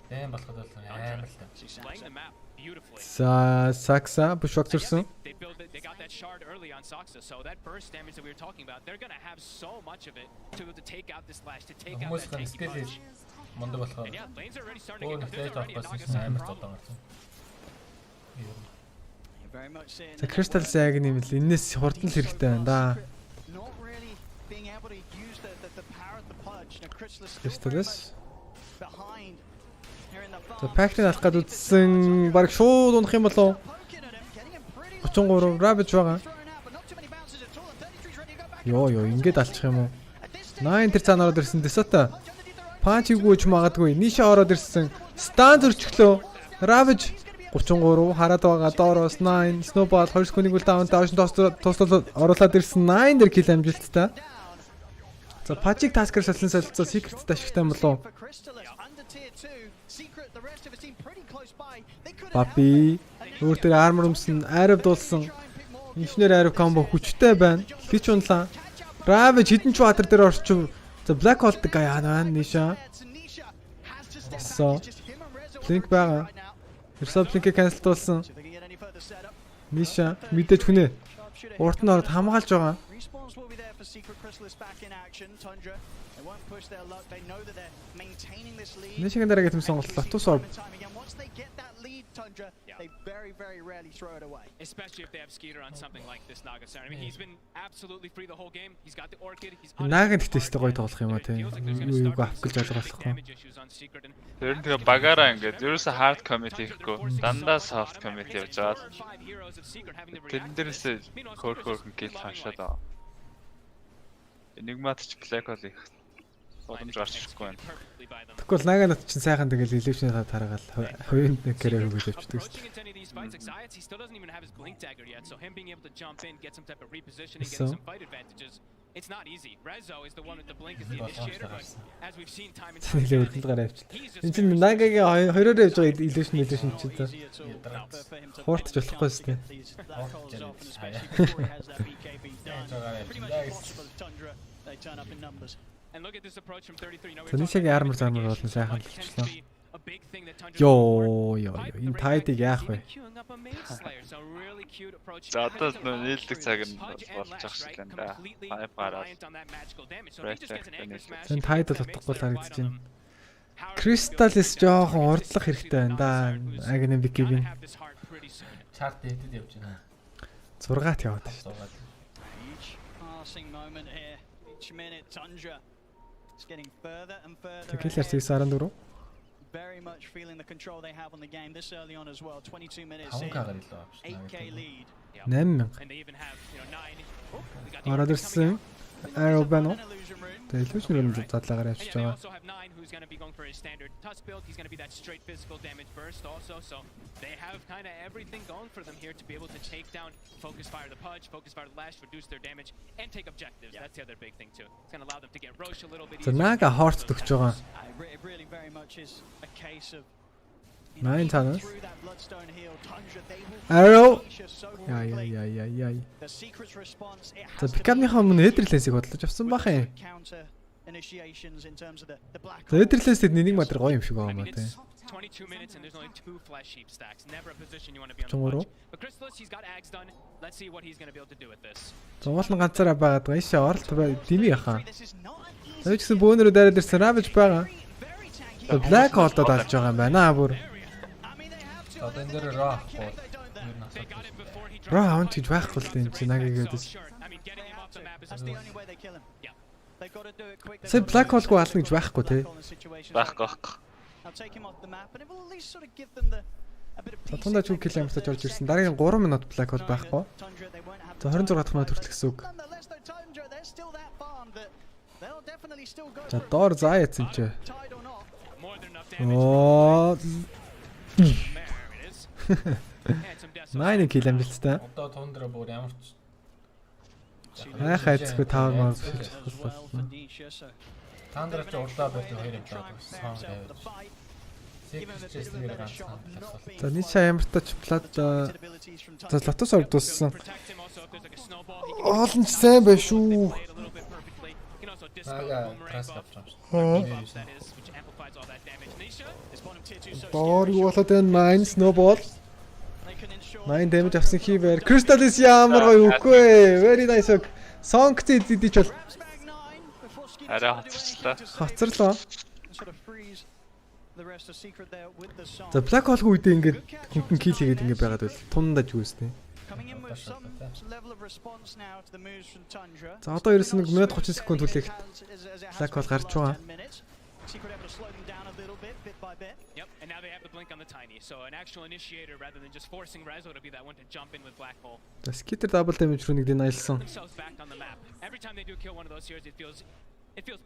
She's playing the map beautifully. Saksa bushwalk төрсөн. They got that shard early on Saksa, so that burst damage that we were talking about, they're going to have so much of it to take out this slash, to take out that tanky punch. Мундаг болохоор. And yeah, lanes are already starting to get there's already a Naga Very much saying За Crystal Sag нэмэл энэс хурдан л хэрэгтэй байна да. Not really being able to use the power of the punch. Now Crystallis behind here in the За Pact-ыг алах гээд үтсэн баг шууд унах юм болов. 33 Ravage байгаа. Йоо ингээд алчих юм уу? 9 тэр цаана ороод ирсэн Desota. Punch гүйж магадгүй. Nisha ороод ирсэн. Stun зөрчихлөө. Ravage 33 хараад байгаа доороос 9 Snowball 2 секундын үл даун тууслал оруулаад ирсэн 9 дэр кил амжилттай. За Patch-ийг таскаар солисон солилцоо Secret-тэй ашигтай юм болов. Papi өөр тэр armor өмсөн, Arab дуулсан. Инженер Arab combo хүчтэй байна. Хич унлаа. Ravage хідэн ч ватер дээр орчих. За Black Hole-д гаяана Nisha. So Blink байгаа. Blink-ийг cancelдуулсан. Nisha мэдээж хүнээ. Урт нь ороод хамгаалж байгаа. for Secret Chrysalis back in action. Tundra, they won't push their luck. They know that they're maintaining this lead. Нэшигэн дараагийн тэм сонголт Lotus Orb. Once they get that lead, Tundra, they very rarely throw it away. Especially if they have Skeeter on something like this Nagasar. I mean, he's been absolutely free the whole game. He's got the Orchid. He's Нааган гэхдээ гоё тоглох юм а тий. Юу авах гэж ойлгохгүй. Тэр нь тэгээ багаараа ингээд ерөөсө hard commit хийхгүй дандаа soft commit явж байгаа. Тэрэн дээрээс хөөрхөн гэл хашаад аа. Enigmat ч Black Hole их боломж гарч ирэхгүй байна. Тэгвэл Наганат чинь сайхан тэгэл illusion-аа тараагаал хувийн кэрээр өгөөж явчихдаг шүү дээ. He still doesn't even have his blink dagger yet, so him being able to jump in, get some type of repositioning, get some fight advantages. It's not easy. Rezo is the one with the blink as the initiator, but as we've seen time and time again, энэ чинь Нагагийн хоёроор явж байгаа illusion ч дээ. Хууртж болохгүй шүү дээ. And look at this approach from 33. Тэнийг армор замаар болно сайхан болчихлоо. Ёо энэ тайдыг яах вэ? За одоо нийлдэг цаг нь болж ах шиг л да. Хайп гараад. Тэн тайд л утгагүй л харагдаж байна. Crystallis жоохон урдлах хэрэгтэй байна да. Агны бикибин. Чарт дэдэд явж байна. 6-т яваад шүү. Тэгэлэр 6-14. Very much feeling the control they have on the game this early on as well. 22 minutes in. 8k lead. 8. And they even have, 9. Ороод ирсэн. Arrow байна уу? Тэгээ illusion руу задлаагаар явчихж байгаа. Also have 9 who's going to be going for his standard touch build. He's going to be that straight physical damage burst also. So they have kind of everything going for them here to be able to take down, focus fire the Pudge, focus fire the Lash, reduce their damage, and take objectives. That's the other big thing too. It's going to allow them to get Roche a little bit easier. За Naga Horse төгч байгаа. It really very much is a case of 9 танаас. Arrow. Яй. За Pickup-ныхаа өмнө Ethereal-ийг бодлож авсан бах юм. За Ethereal-д нэг матер гоё юм шиг байгаа юм аа тий. 22 minutes and there's only 2 flash heap stacks. Never a position you want to be on the Pudge. But Chrysalis, he's got Ags done. Let's see what he's going to be able to do with this. Зовлон ганцаараа байгаад байгаа. Ишээ оролт дими яхаа. За ч гэсэн бөөнөрөө дараад ирсэн Ravage байгаа. Black Hole-дод алж байгаа юм байна бүр. Одоо энэ дээр Raw авахгүй. Raw авч гэж байхгүй л юм чи Naga-гээдээс. Сэ Black Hole-г ална гэж байхгүй те. Байхгүй. Тунда чүг километрж орж ирсэн. Дараагийн 3 минут Black Hole байхгүй. За 26 дахь минут хүртэл гэсэн үг. За доор заа яцсан чи. Оо. 9 километртэй. Одоо Tundra бүр ямар ч хайцгүй 5 маа биш болсон. Tundra ч урдаа байх 2 юм байна. За нийцээ ямартач плат за Lotus Orb дууссан. Олон ч сайн байх шүү. Доор юу болоод байна? 9 snowball. 9 damage авсан хийвэр. Crystallis ямар гоё үгүй ээ. Very nice. Sonkтэй дидич бол. Арай хоцорчлаа. Хоцорлоо. За Black Hole-г үедээ ингээд хөнгөн kill хийгээд ингээд байгаад байл. Тундаж үүстэй. За одоо ерөөс нэг минут 30 секунд хүлээхэд Black Hole гарч байгаа. Yep, and now they have the blink on the tiny. So an actual initiator rather than just forcing Rezo to be that one to jump in with Black Hole. The Skitter double damage rune denialсан. Every time they do kill one of those heroes, it feels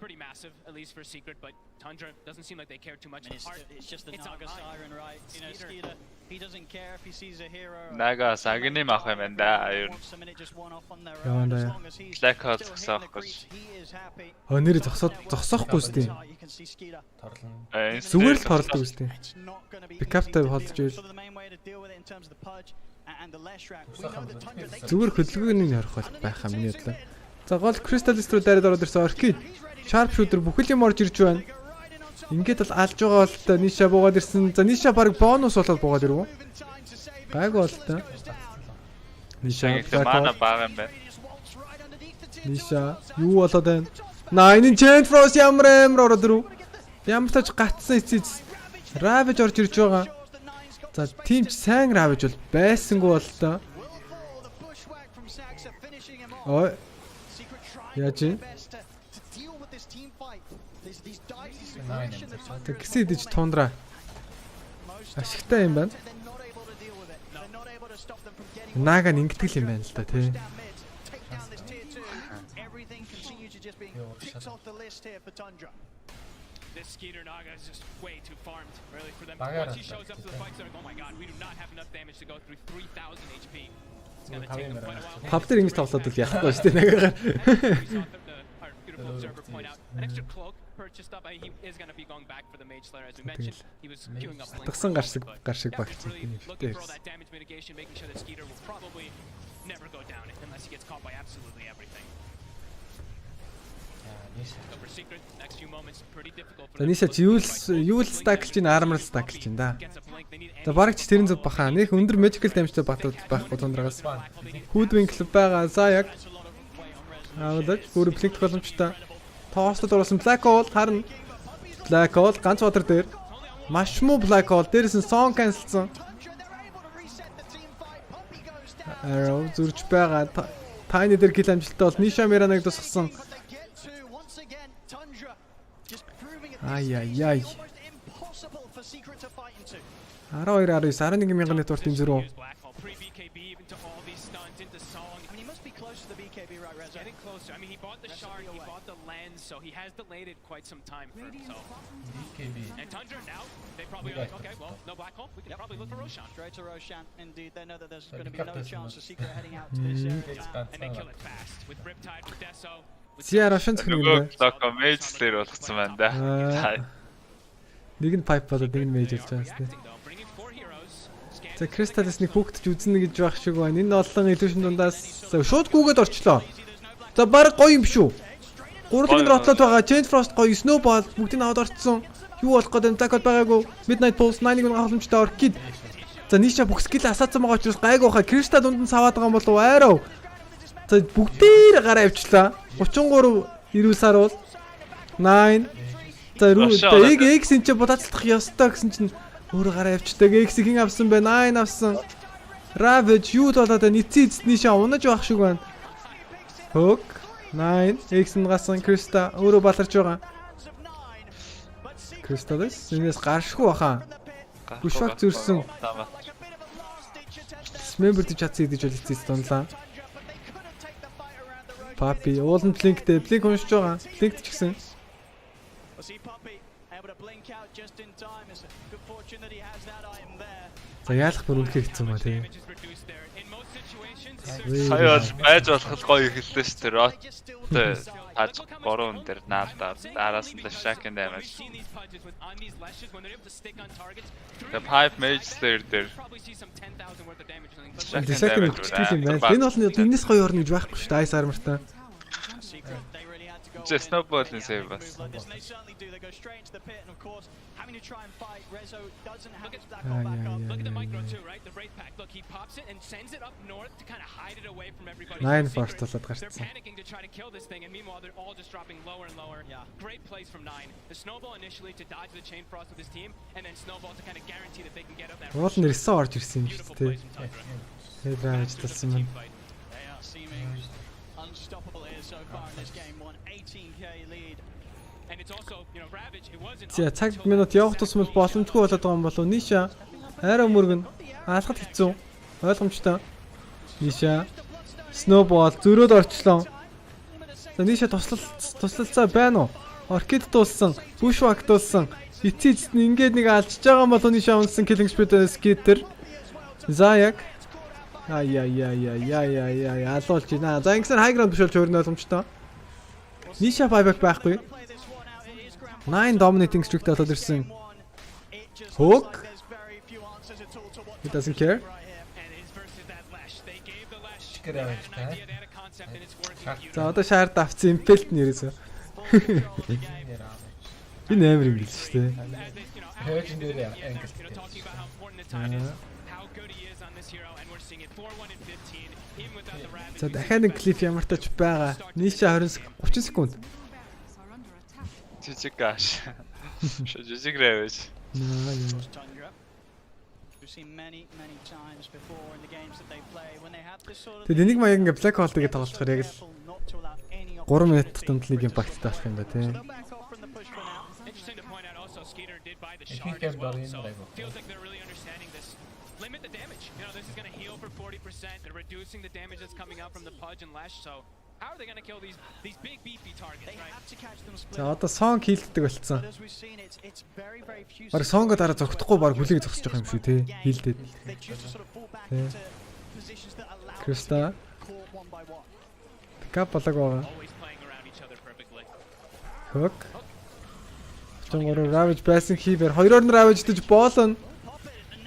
pretty massive, at least for Secret, but Tundra doesn't seem like they care too much. It's just the Naga siren, right? You know, Skeeter, he doesn't care if he sees a hero. Naga сагны мах юм да. Black Hole зогсоохгүй. Нэр зогсоохгүй үстэй. Зүгээр л торлдог үстэй. Pickup-тай холдож ийл. Зүгээр хөдөлгөөний орох байх юм миний бодлоо. За гол Crystallis руу дараад ороод ирсэн Orchid. Sharpshooter бүхэл юм орж ирж байна. Ингээд бол алж байгаа бол та Nisha буугаад ирсэн. За Nisha баг бонус болоод буугаад ирв үү? Гайг бол та. Nisha мана бага юм байна. Ниша юу болоод байна? Nine Chain Frost ямар ороод ирв. Ямар тач гатсан эцэц. Ravage орж ирж байгаа. За тийм ч сайн Ravage бол байсангүй бол тоо. Ой. Яаж юм? Тэгсэн идэж Tundra. Ашигтай юм байна. Нага ингэдэг юм байна л да тий. This Skeeter Naga is just way too farmed, really, for them. Once he shows up to the fight zone, oh my god, we do not have enough damage to go through 3,000 HP. It's gonna take them quite a while. Паптер ингэж тоглоод л яахгүй шүү дээ нагаар. Beautiful observer point out an extra cloak purchased up. He is going to be going back for the Mage Slayer as we mentioned. He was queuing up link. Тагсан гаршиг багч. Throw that damage mitigation, making sure that Skeeter will probably never go down unless he gets caught by absolutely everything. За ниша юул стаклж ин армор стаклж ин да. За бараг ч тэрэн зөв баха. Нэх өндөр magical damage-тэй батууд байхгүй Tundraгаас. Hoodwink байгаа. За яг аавдаж бүр reflect боломжтой. Тоостод оруулсан Black Hole харна. Black Hole ганц water дээр. Маш муу Black Hole дээрээс нь song cancelсан. Arrow зурж байгаа. Tiny дээр kill амжилттай бол Ниша Мераныг тусгасан. Ай. 12 мянган net worth зөрөө. Getting closer. I mean, he bought the shard, he bought the lens, so he has delayed it quite some time for himself. And Tundra now, they probably are like, okay, well, no black hole. We can probably look for Roshan. Straight to Roshan, indeed. They know that there's going to be no chance of Secret heading out to this area. And they kill it fast with Riptide, with Deso. Зя Roshan зэх юм байна. Локо Mage Slayer болгоцсон байна да. Нэг нь pipe болоод нэг нь mage болж байгаа юм. За Crystal-с нэг хүүхдч үзнэ гэж байх шиг байна. Энэ олон illusion дундаас шууд гүгээд орчлоо. За баг гоё юм шүү. Гурлын ротлоод байгаа. Chain Frost гоё, Snowball бүгдийг аваад орцсон. Юу болох гээд Black Hole байгаагүй. Midnight Pulse 9-ыг хавламжтай Orgil. За Ниша бүх skill асаацсан байгаа учраас гайгүй хаа. Crystal дунд нь саваад байгаа юм болов Arrow. За бүгдээр гараа авчлаа. 33 90 сар бол 9. За X энэ ч бодацлах ёстой гэсэн чинь өөрөө гараа авчдаг. X-ийг хэн авсан бэ? 9 авсан. Ravage юу болоод байна? Эцэст Ниша унаж байх шиг байна. Hook 9 X нь гасан Crystal өөрөө баларч байгаа. Crystal-с энэс гаршгүй баха. Бүшвак зүрсэн. Member дэж чадсан идэж бол эцэст дунлаа. Papi уулын блинктэй блинк уншиж байгаа. Блинкт ч гэсэн. За яалах бүр үнхээр хэцүү маа тийм. Сая бол байж болох гоё ихэлтэй шүү дээ. Роттэй хаж 3 дээр наадаа. Араас нь шакэн damage. The pipe Mage Slayer дээр. Шакэн өгчихгүй юм байна. Энэ бол энэс гоё орно гэж байхгүй шүү дээ. Ice Armor-тай. Just Snowball and save us. They certainly do. They go straight into the pit, and of course, having to try and fight. Rezo doesn't have his black hole back up. Look at the micro too, right? The Wraith Pack. Look, he pops it and sends it up north to kind of hide it away from everybody. 9 first болоод гарцсан. They're panicking to try to kill this thing, and meanwhile, they're all just dropping lower and lower. Yeah. Great plays from 9. The Snowball initially to dodge the Chain Frost with his team, and then Snowball to kind of guarantee that they can get up that. Уул нь ресо орж ирсэн юм шүү дээ. Тэгээд рааж талсан юм. They are seeming unstoppable here so far in this game. 18k lead. And it's also, you know, Ravage. It wasn't. За цаг минут явах тусмал боломжгүй болоод байгаа юм болов Ниша. Арай мөргөн алхад хэцүү. Ойлгомжтой. Ниша Snowball зөрөөд орчлоо. За Ниша туслалцаа байна уу? Orchid дуулсан, Bushwhack дуулсан. Эцэст нь ингээд нэг алчж байгаа юм болов Ниша унсан killing spree Skeeter. За яг яа алуулж байна. За ингэсэн high ground биш болж өөрнө ойлгомжтой. Ниша buyback байхгүй. 9 dominating streak болоод ирсэн. Hook. He doesn't care. За одоо шаард авцсан импелт нэрээс. Энэ амар юм биш үү? За дахиад нэг клип ямар тач байгаа. Ниша 30 секунд. Жижиг гаш. Жижиг рэвэж. Тэгээд энийг маяг ингээ Black Hole-ыг тоглохоор яг л 3 минут тутамдлыг импакттай болох юм ба тий. Limit the damage. You know, this is going to heal for 40%. They're reducing the damage that's coming out from the Pudge and Lash. So, how are they going to kill these big beefy targets, right? За одоо сон хийлддэг болцсон. Баг сонго дараа зогтохгүй баг хүлээг зогсож байгаа юм шүү тий. Хийлдээд. Криста. Кап болог байгаа. Хок. Чонгор равж байсан хийвэр 2-оор нь равждаж боолно.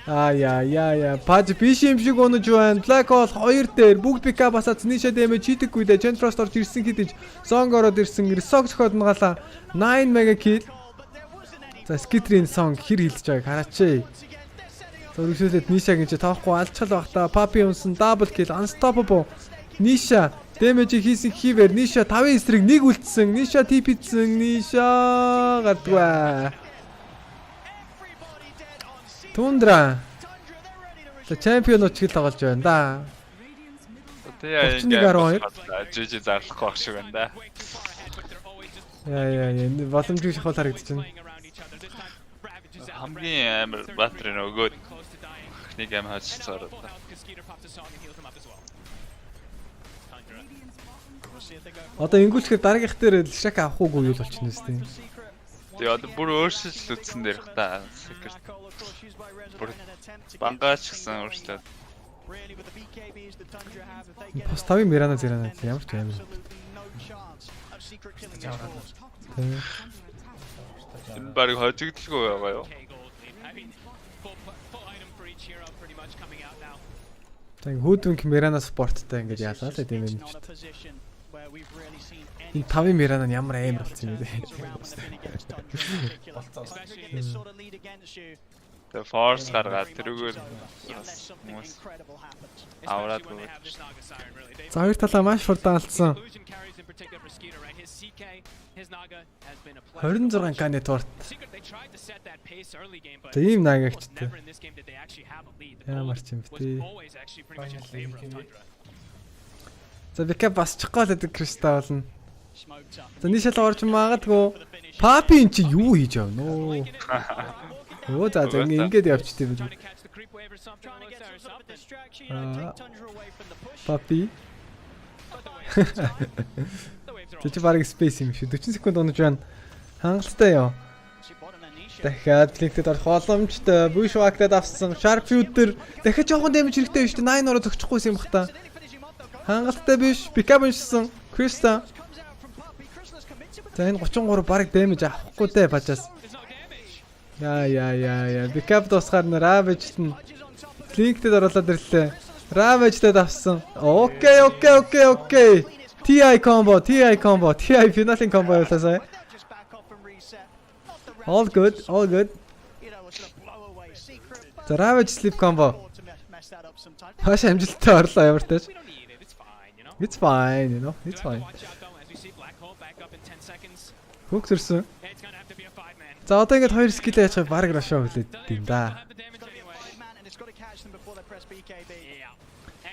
Яа. Паж биш юм шиг өнөж байна. Black Hole 2 дээр бүгд пикап басаад ниша дэмэж хийдэггүй дээ. Gentrost орж ирсэн хэдиж Song ороод ирсэн. Resox зөхөд нгалаа. 9 mega kill. За Skitrийн Song хэр хилдэж байгааг хараач. Зөвшөөрөлд ниша гэж тоохгүй алчхал байх та. Papi унсан double kill unstoppable. Ниша дэмэж хийсэн хийвэр ниша 5 эсрэг 1 үлдсэн. Ниша TP-сэн. Ниша гадгаа. Tundra. За чемпион очил тоглож байна да. Тэгээ ингээ жижиг зарлахгүй байх шиг байна да. Яа. Боломжгүй шахал харагдчихна. Хамгийн амар батрын нөгөөд нэг аим хаачихсаар. Одоо ингүүлэхээр дараагийнх дээр шак авах уугүй юу болчихно үстэй. Тэгээ одоо бүр өөрчлөлт үтсэн дээрх та. Бүр бангаач гэсэн өөрчлөлт. Постави Мирана зэрэг ямар ч юм. Энэ баг хожигдолгүй байгаа юу? Тэг хүүдүнг Мирана спорттой ингэж яалаа л тийм юм ч. Энэ 5 Мирана ямар амар болсон юм бэ? The force гаргаад тэрүүгээр аваад гоо. За хоёр талаа маш хурдан алдсан. 26 каны турт. Тийм наагагчтай. Ямар ч юм бэ? За бэкап басчихгүй л гэдэг Криста болно. За нийшэл орж магадгүй. Papi эн чи юу хийж явна нөө? Оо за ингэж явчихдээ би. Papi. Тэч бараг спейс юм шүү. 40 секунд унаж байна. Хангалттай ёо. Дахиад флинктэд орох боломжтой. Bushwhack-д авсан. Sharpshooter дахиад жоохон дэмэж хэрэгтэй биш үү? 9 ороо зөгчихгүйсэн юм бах та. Хангалттай биш. Pickup уншсан. Krista. За энэ 33 бараг дэмэж авахгүй дээ бажаас. Яа. Pickup дуусгаар нь Ravage нь флинктэд оруулаад ирлээ. Ravage-д авсан. Окей. TI combo. TI финалийн combo явуулсан. All good. За Ravage sleep combo. Хаш амжилттай орлоо ямар тааш. It's fine, you know. It's fine. Хөөх зөрсөн. За одоо ингэж хоёр скил яачих баг рашаа хүлээд юм да.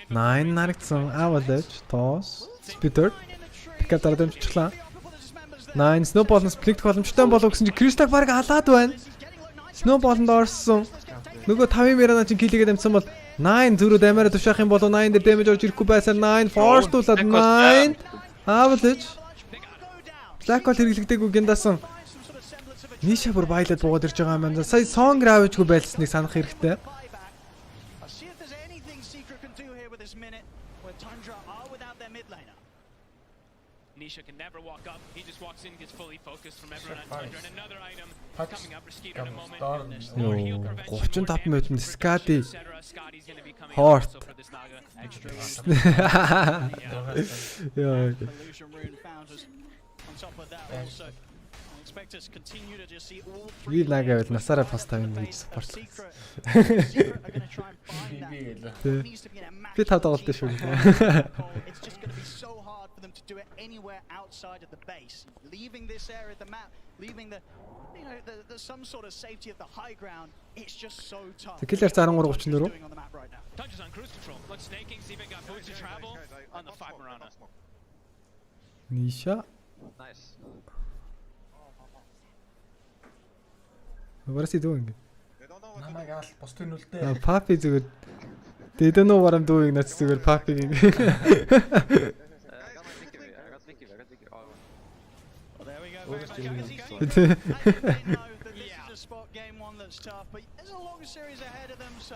9 нарагдсан avalanche toss spitter pickup дараа дэмжчихлаа. 9 snowball-ноос фликт боломжтой болов гэсэн чи Кристаг баг халаад байна. Snowball-нд орсон. Нөгөө 5 Мирана чинь килигээд амжсан бол 9 зүрөө дамаараа тушаах юм бол 9 дээр damage орж ирэхгүй байсан 9 force-туулаад 9 avalanche Black Hole хэрэглэгдээгүй гиндасан. Ниша бүр байлаад буугаад ирж байгаа юм байна. Сая Song Ravage-гүй байлсныг санах хэрэгтэй. Nisha can never walk up. He just walks in, gets fully focused from everyone on Tundra. And another item coming up for Skeeter in a moment. 35 минутанд Scotty Hort. expect us to continue to just see all Би лагавал насаараа пост тавина гэж support. Би тав тоглолт шүү. It's just going to be so hard for them to do it anywhere outside of the base. Leaving this area of the map, leaving the some sort of safety of the high ground, it's just so tough. Killer 1334. Tundra's on cruise control. Look, Snaking's even got boots to travel on the 5 Marana. Nisha. Nice. What is he doing? Намайг бостой нүлдээ. Papi зүгээр. They don't know what I'm doing. That's зүгээр Papi. Well, there we go. Spot game one that's tough, but there's a long series ahead of them, so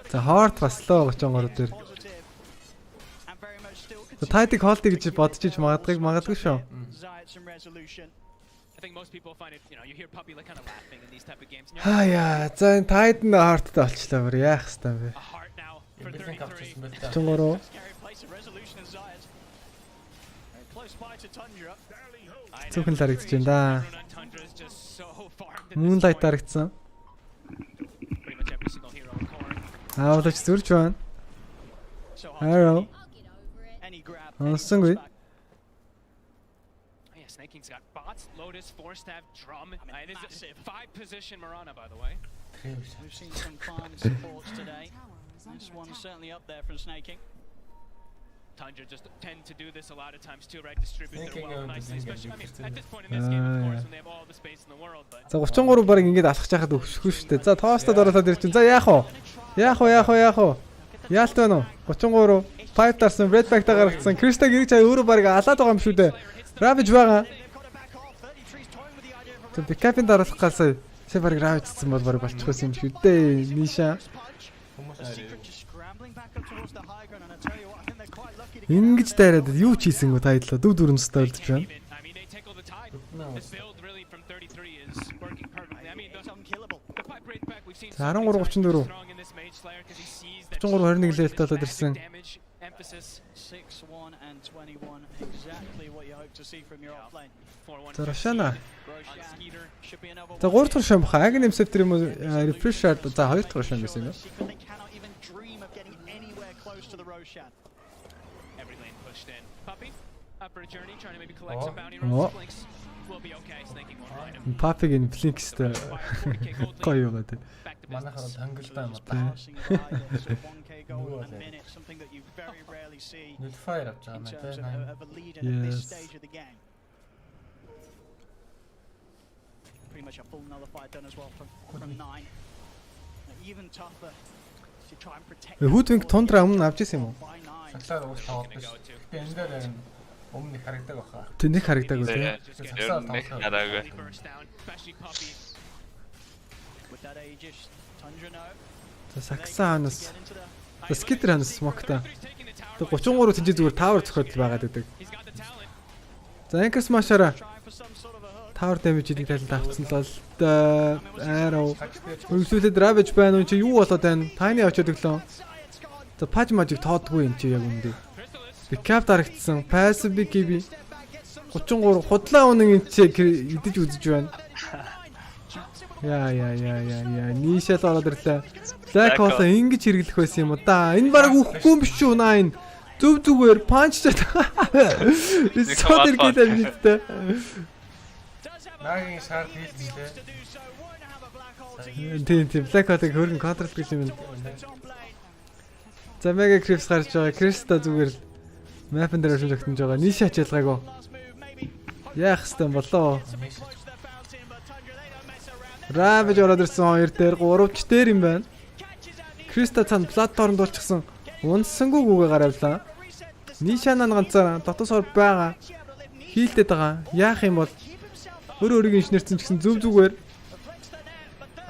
За hard baslаа 33 дээр. and very much still Тайтыг хоолтыг гэж бодож иж магадгүй шүү. Zayat some resolution. I think most people find it, you hear Puppy like kind of laughing in these type of games. Хаяа, за энэ Titan hardтай болчлаа бүр яах хэвээр бэ. A heart now for 33. 33. Scary place of resolution and Zayat. Very close by to Tundra. Цүхэн харагдаж байна да. Tundra's just so far. Moonlight харагдсан. Pretty much every single hero in core. Аавлаж зүрж байна. Arrow. Any grab. Ансангүй. Yeah, Snaking's got bots, Lotus, Force-Staff, Drum, and it's a 5-position Marana, by the way. We've seen some farm supports today. This one's certainly up there from Snaking. Tundra just tend to do this a lot of times too, right? Distribute their wealth nicely, especially, at this point in this game, of course, when they have all the space in the world, but... За 33 баг ингэж алхаж байхад өгсөхгүй шүү дээ. За тоостод ороод ирж чинь. За яах вэ? Яалт байна уу? 33 5 дарсан red back та гаргацсан. Криста гэрч хай өөрөө баг алаад байгаа юм шүү дээ. Ravage байгаа. Тэг бэкапын дараалах галсаа. Сэ баг Ravage-сэн бол баг болчихсон юм шүү дээ. Ниша. Ингэж дайраад юу ч хийсэн гоо тайдлаа дүү дүрэн стайлдж байна. За 1334. 33 21 левелтэй болоод ирсэн. За Рошана. За 3 дахь шам баха. Агнем септер юм уу? Refresh shard. За 2 дахь шам байсан юм. Папигийн флинкстэй гоё байгаа тий. Манайхаар тангилдаа юм байна. Нэлфайр авч байгаа юм тий. Pretty much a full nullified done as well from 9. Even tougher to try and protect. Хүүдвинг Tundra өмнө авч ирсэн юм уу? Саглаар уус таваад биш. Гэтэ энэ дээр өмнө харагдаг баха. Тэ нэг харагдаг үү? Нэг хараагүй. За Саксанаас. За Skiter ханаас смокта. Тэг 33 тэнцээ зүгээр tower зөхөдөл байгаад байдаг. За Anchor Smash-аараа tower damage-ийг талд авцсан л бол Arrow. Өглөөлөд Ravage байна уу чи юу болоод байна? Tiny очоод өглөө. За Page Magic тоодгүй юм чи яг үндэ. Backup дарагдсан. Passive BKB 33 худлаа үнэн энэ чи идэж үзэж байна. Яа. Нишэл ороод ирлээ. Black Hole ингэж хэрэглэх байсан юм уу да? Энэ баг үхэхгүй юм биш үү 9. Зүв зүгээр punch чад. Содэр гэдэг юм нэттэй. Нагийн шард хийлээ. Тийм Black Hole-ыг хөргөн контрол гэж юм. За Mega Crips гарч байгаа. Криста зүгээр map-ын дээр оршин тогтнож байгаа. Ниша хачаалгаагүй. Яах хэвтан болоо. Ravage ороод ирсэн 2 дээр 3 ч дээр юм байна. Криста цаана платформ дуулчихсан. Унсангүй гүгээ гаравлаа. Нишанаа ганцаар дотоос ор байгаа. Хийлдэт байгаа. Яах юм бол өөрийг инженерсэн ч гэсэн зүгээр.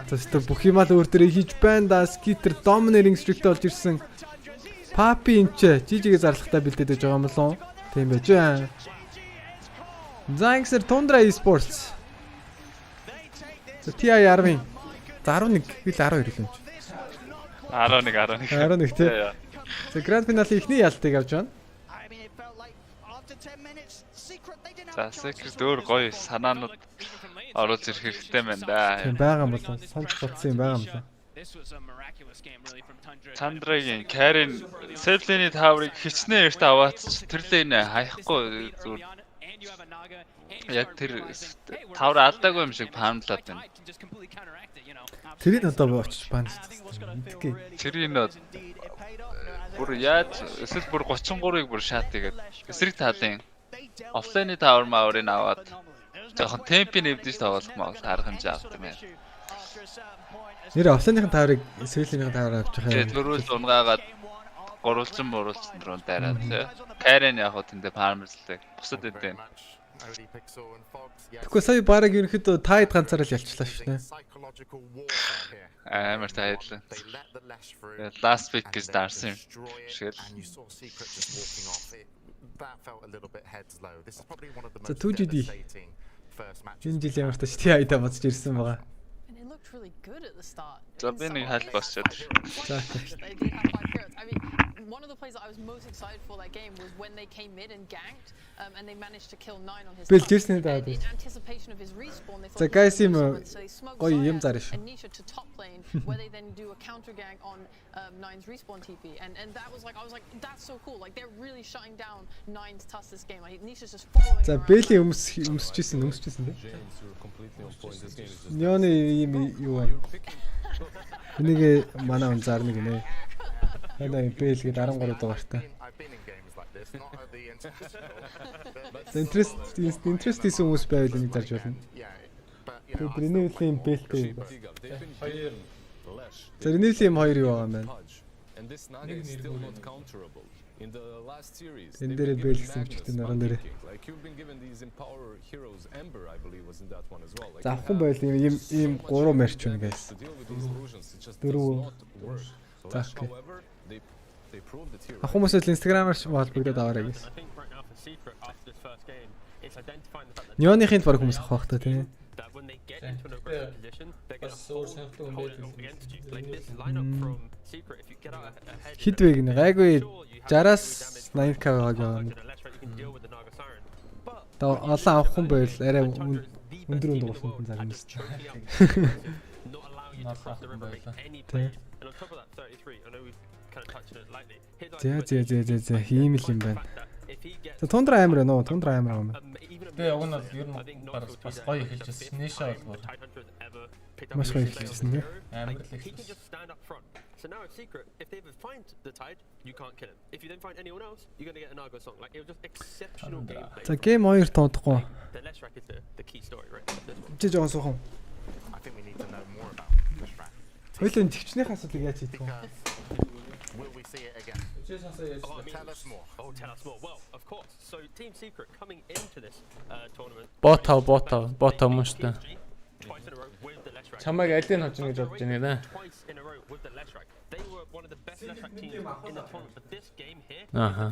Тэстэ бүх юмаа л өөр төрөө хийж байна да. Skiter dominating streak-тэй болж ирсэн. Papi энчээ жижигээ зарлахтаа бэлдээд байж байгаа юм болов. Тийм байж байна. Zangsер Tundra eSports. За TI 10. За 11 би л 12 хэлсэн ч. 11 тий. За Grand Finale ихний ялтыг авч байна. За Secret өөр гоё санаанууд оруулж ирэх хэрэгтэй байна да. Тийм байгаа юм болов. Сонж бодсон юм байгаа юм лээ. Tundra-гийн Karen Selene Tower-ыг хичнээн эрт аваад тэр лэйнэ хаяхгүй зүгээр яг тэр тавар алдаагүй юм шиг паамлаад байна. Тэрийг одоо очиж баана. Тэрийг бүр яаж эсвэл бүр 33-ыг бүр шаат игээд эсрэг таалын офлайны тавар мааврыг аваад жоохон темпи нэвдэж тоглох маа харах хэмжээ авдаг юм. Нэр офлайныхын таврыг Selene-ийн тавраар авчих юм. Тэгээд дөрөв унгаагаад гурвалжин руу дайраад тий. Karen яг хөө тэндээ паамлдаг. Бусад эдэн. Тэгэхгүй сая бараг ерөнхийдөө таад ганцаараа л ялчлаа шүү дээ. Амар таадлаа. Last week is dancing. Shit. За 2GD. Энэ жил ямар ч тий айда бодож ирсэн байгаа. Really good at the start. За би нэг хаалт босчод. За. I mean, one of the plays that I was most excited for that game was when they came mid and ganked, and they managed to kill 9 on his. In anticipation of his respawn, they thought. Guys, гоё юм зараш. And Nisha to top lane, where they then do a counter gank on 9's respawn TP, and that was like I was like that's so cool. Like they're really shutting down 9's tuss this game. Like Nisha's just following. За Бэли өмсчихсэн тий. Нёны юм юу вэ? Энийг манай он зарна гинэ. Хана Бэлгээд 13 дугаартай. Интерест хийсэн хүмүүс байвал энийг зарж болно. Тэгээд Renewal-ийн Бэлтэй. За Renewal-ийн 2 юу байгаа юм бэ? Энэ дээр бэлсэн чигтэн наран дээр. За ахгүй байл ийм 3 марч байна guys. 4. За. Хүмүүсээ Instagram-аар холбогдоод аваарай guys. Нёныхынд баг хүмүүс авах та тийм. Хит вэ гинэ гайгүй 60-аас 80k байгаа. Та олон авах хүн байвал арай өндөр дуусна зарим нь. За хийм л юм байна. За Tundra амар байна уу? Tundra амар юм. Тэгээ уг нь бол ер нь бас гоё эхэлжсэн. Nisha бол маш гоё эхэлжсэн тийм. Амар л эхэлжсэн. So now it's secret. If they ever find the tide, you can't kill him. If you then find anyone else, you're gonna get an Argo song. Like it was just exceptional gameplay. За game 2 тоохгүй. The less rack is the key story, right? Чи жоохон суухан. I think we need to know more about this rack. Хоёлын төвчнийх асуудлыг яаж хийдэг вэ? Will we see it again? Tell us more. Oh, tell us more. Well, of course. So Team Secret coming into this tournament. Bot мөн шүү дээ. Чамайг алийг хожно гэж бодож байна нэ. Twice in a row with the less rack. They were one of the best less rack teams in the tournament. But this game here,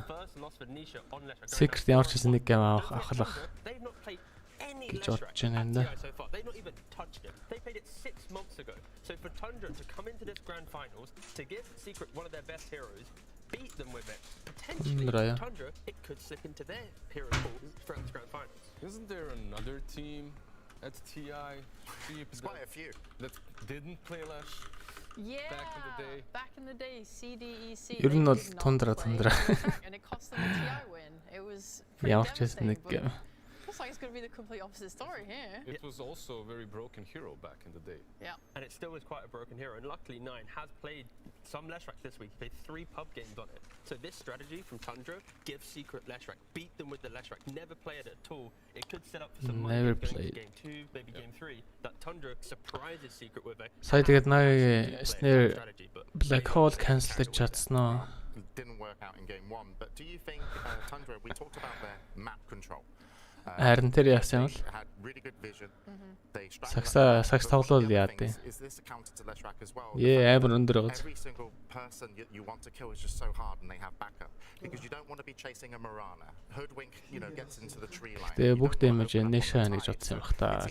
first loss for Nisha on less rack. Secret ямар ч нэг гейм авахлах. They've not played any гэж less бодож rack байна so far. They've not even touched it. They played it 6 months ago. So for Tundra to come into this grand finals, to give Secret one of their best heroes, beat them with it, potentially Tundra, it could slip into their hero pool throughout the grand finals. Isn't there another team at TI? There's quite a few that didn't play Lash. Yeah, back in the day. CDEC. Ер нь бол Tundra. And it cost them a TI win. It was ямар ч нэг гейм. Looks like it's going to be the complete opposite story here. It was also a very broken hero back in the day. Yeah. And it still is quite a broken hero. And luckily, 9 has played some less rack this week. He played 3 pub games on it. So this strategy from Tundra, give Secret less rack. Beat them with the less rack. Never play it at all. It could set up for some money going into game 2, maybe game 3. That Tundra surprises Secret with it. Сая тэгээд нагийн snare Black Hole cancel гэж чадсан. Didn't work out in game 1. But do you think Tundra, we talked about their map control. Харин тэр яасан бол сакс тоглол яадیں۔ амар өндөр байгаа. Every single person you want to kill is just so hard and they have backup because you don't want to be chasing a Mirana. Hoodwink, you know, gets into the tree line. Тэгээ бүх дэмэж Nisha гэж бодсон юм бах та.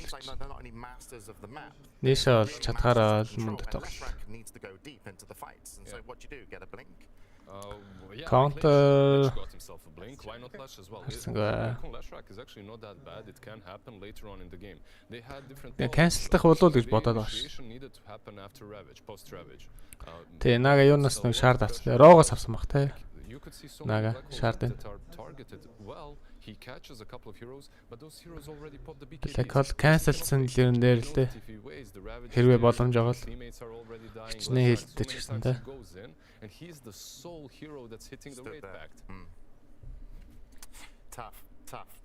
Nisha бол чадхаараа мунд тоглол. Needs to go deep into the fights and so what do you do? Get a blink. Counter. Got himself a blink. Why not Lash as well? Lash rack is actually not that bad. It can happen later on in the game. They had different. Cancel-дах болов гэж бодоод байгаа ш. Needed to happen after Ravage, post Ravage. Тэ нага юунаас нэг шард авсан. Рогоос авсан баг те. Нага шардын. He catches a couple of heroes, but those heroes already popped the BKB. Like cancelсан л юм дээр л дээ. Хэрвээ боломж байгаа л хичнээн хэлдэг ч гэсэн те. And he's the sole hero that's hitting the raid pact. Tough,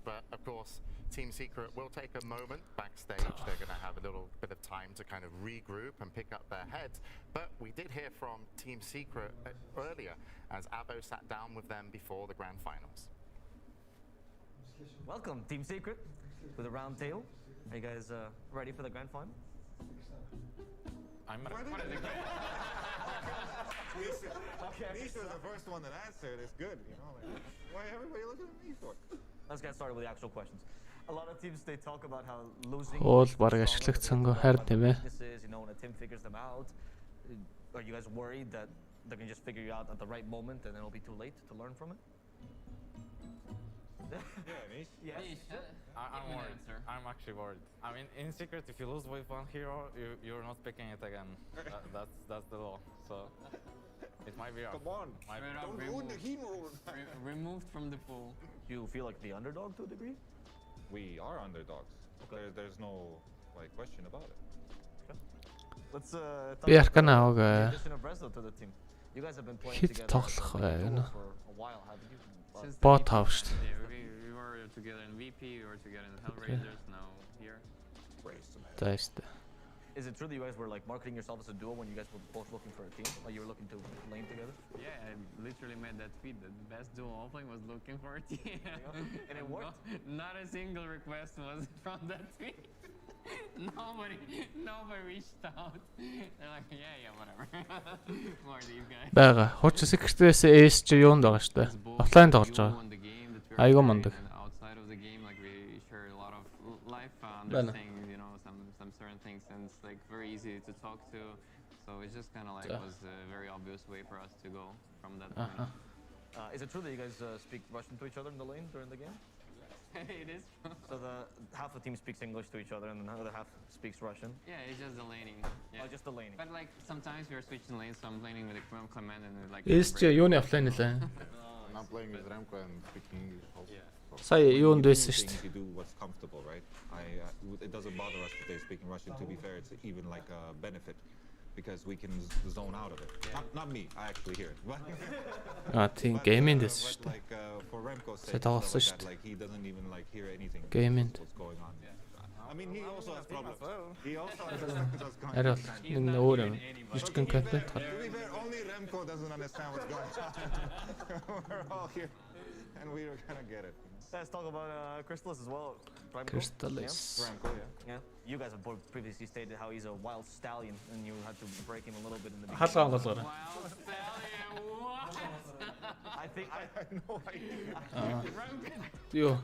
but of course Team Secret will take a moment backstage. They're going to have a little bit of time to kind of regroup and pick up their heads. But we did hear from Team Secret earlier as Abo sat down with them before the grand finals. Welcome, Team Secret, with a round table. Are you guys ready for the grand final? I'm ready. Nisha was the first one that answered. It's good, you know. Like, why everybody looking at me for? Let's get started with the actual questions. A lot of teams they talk about how losing. Бараг ашиглагдсангүй хайр тийм ээ. You know, when a team figures them out, are you guys worried that they're gonna just figure you out at the right moment and then it'll be too late to learn from it? Yeah, I'm worried. I'm actually worried. I mean, in Secret, if you lose with one hero, you're not picking it again. That's the law. So it might be rough. Come on, don't ruin the hero. Removed from the pool. Do you feel like the underdog to a degree? We are underdogs. Okay. There's no like question about it. Okay. Let's talk about the addition of Rezo to the team. You guys have been playing Hit together for a while, haven't you? Bot house. Yeah, we were together in VP, we were together in Hellraisers, now here. Is it true that you guys were like marketing yourself as a duo when you guys were both looking for a team? Like you were looking to lane together? Yeah, I literally made that tweet that the best duo offlane was looking for a team. And it worked? Not a single request was from that tweet. Nobody reached out. They're like, yeah, whatever. More these guys. Бага. Хоч Secret-ээс Ace ч юунд байгаа шүү дээ. Офлайн тоглож байгаа. Айгуу мундаг. Outside of the game, like we share a lot of life understanding, you know, some certain things, and it's like very easy to talk to. So it's just kind of like was a very obvious way for us to go from that point. Is it true that you guys speak Russian to each other in the lane during the game? It is. So the half the team speaks English to each other and the other half speaks Russian? Yeah, it's just the laning. Yeah. Oh, just the laning. But like sometimes we're switching lanes, so I'm laning with Clement and like. Ace ч юуны офлайн нэлээ. I'm playing with Remco and speaking English also. Сая юунд байсан шүү You do what's comfortable, right? It doesn't bother us that they speak in Russian. To be fair, it's even like a benefit because we can zone out of it. Not me, I actually hear it. Тийм гейминг дэс шүү дээ. Like for Remco's sake, Сэталсан шүү дээ. like he doesn't even like hear anything. Гейминг. What's going on? I mean, he also has problems. He also has what's going on. Арай энэ өөр юм. Жижигхэн контент To be fair, only Remco doesn't understand what's going on. We're all here, and we're gonna get it. Let's talk about Crystallis as well. Crystallis. Remco, yeah. You guys have both previously stated how he's a wild stallion, and you had to break him a little bit in the beginning. Хаалгаан голгоор. Wild stallion, what? I think I know. Юу.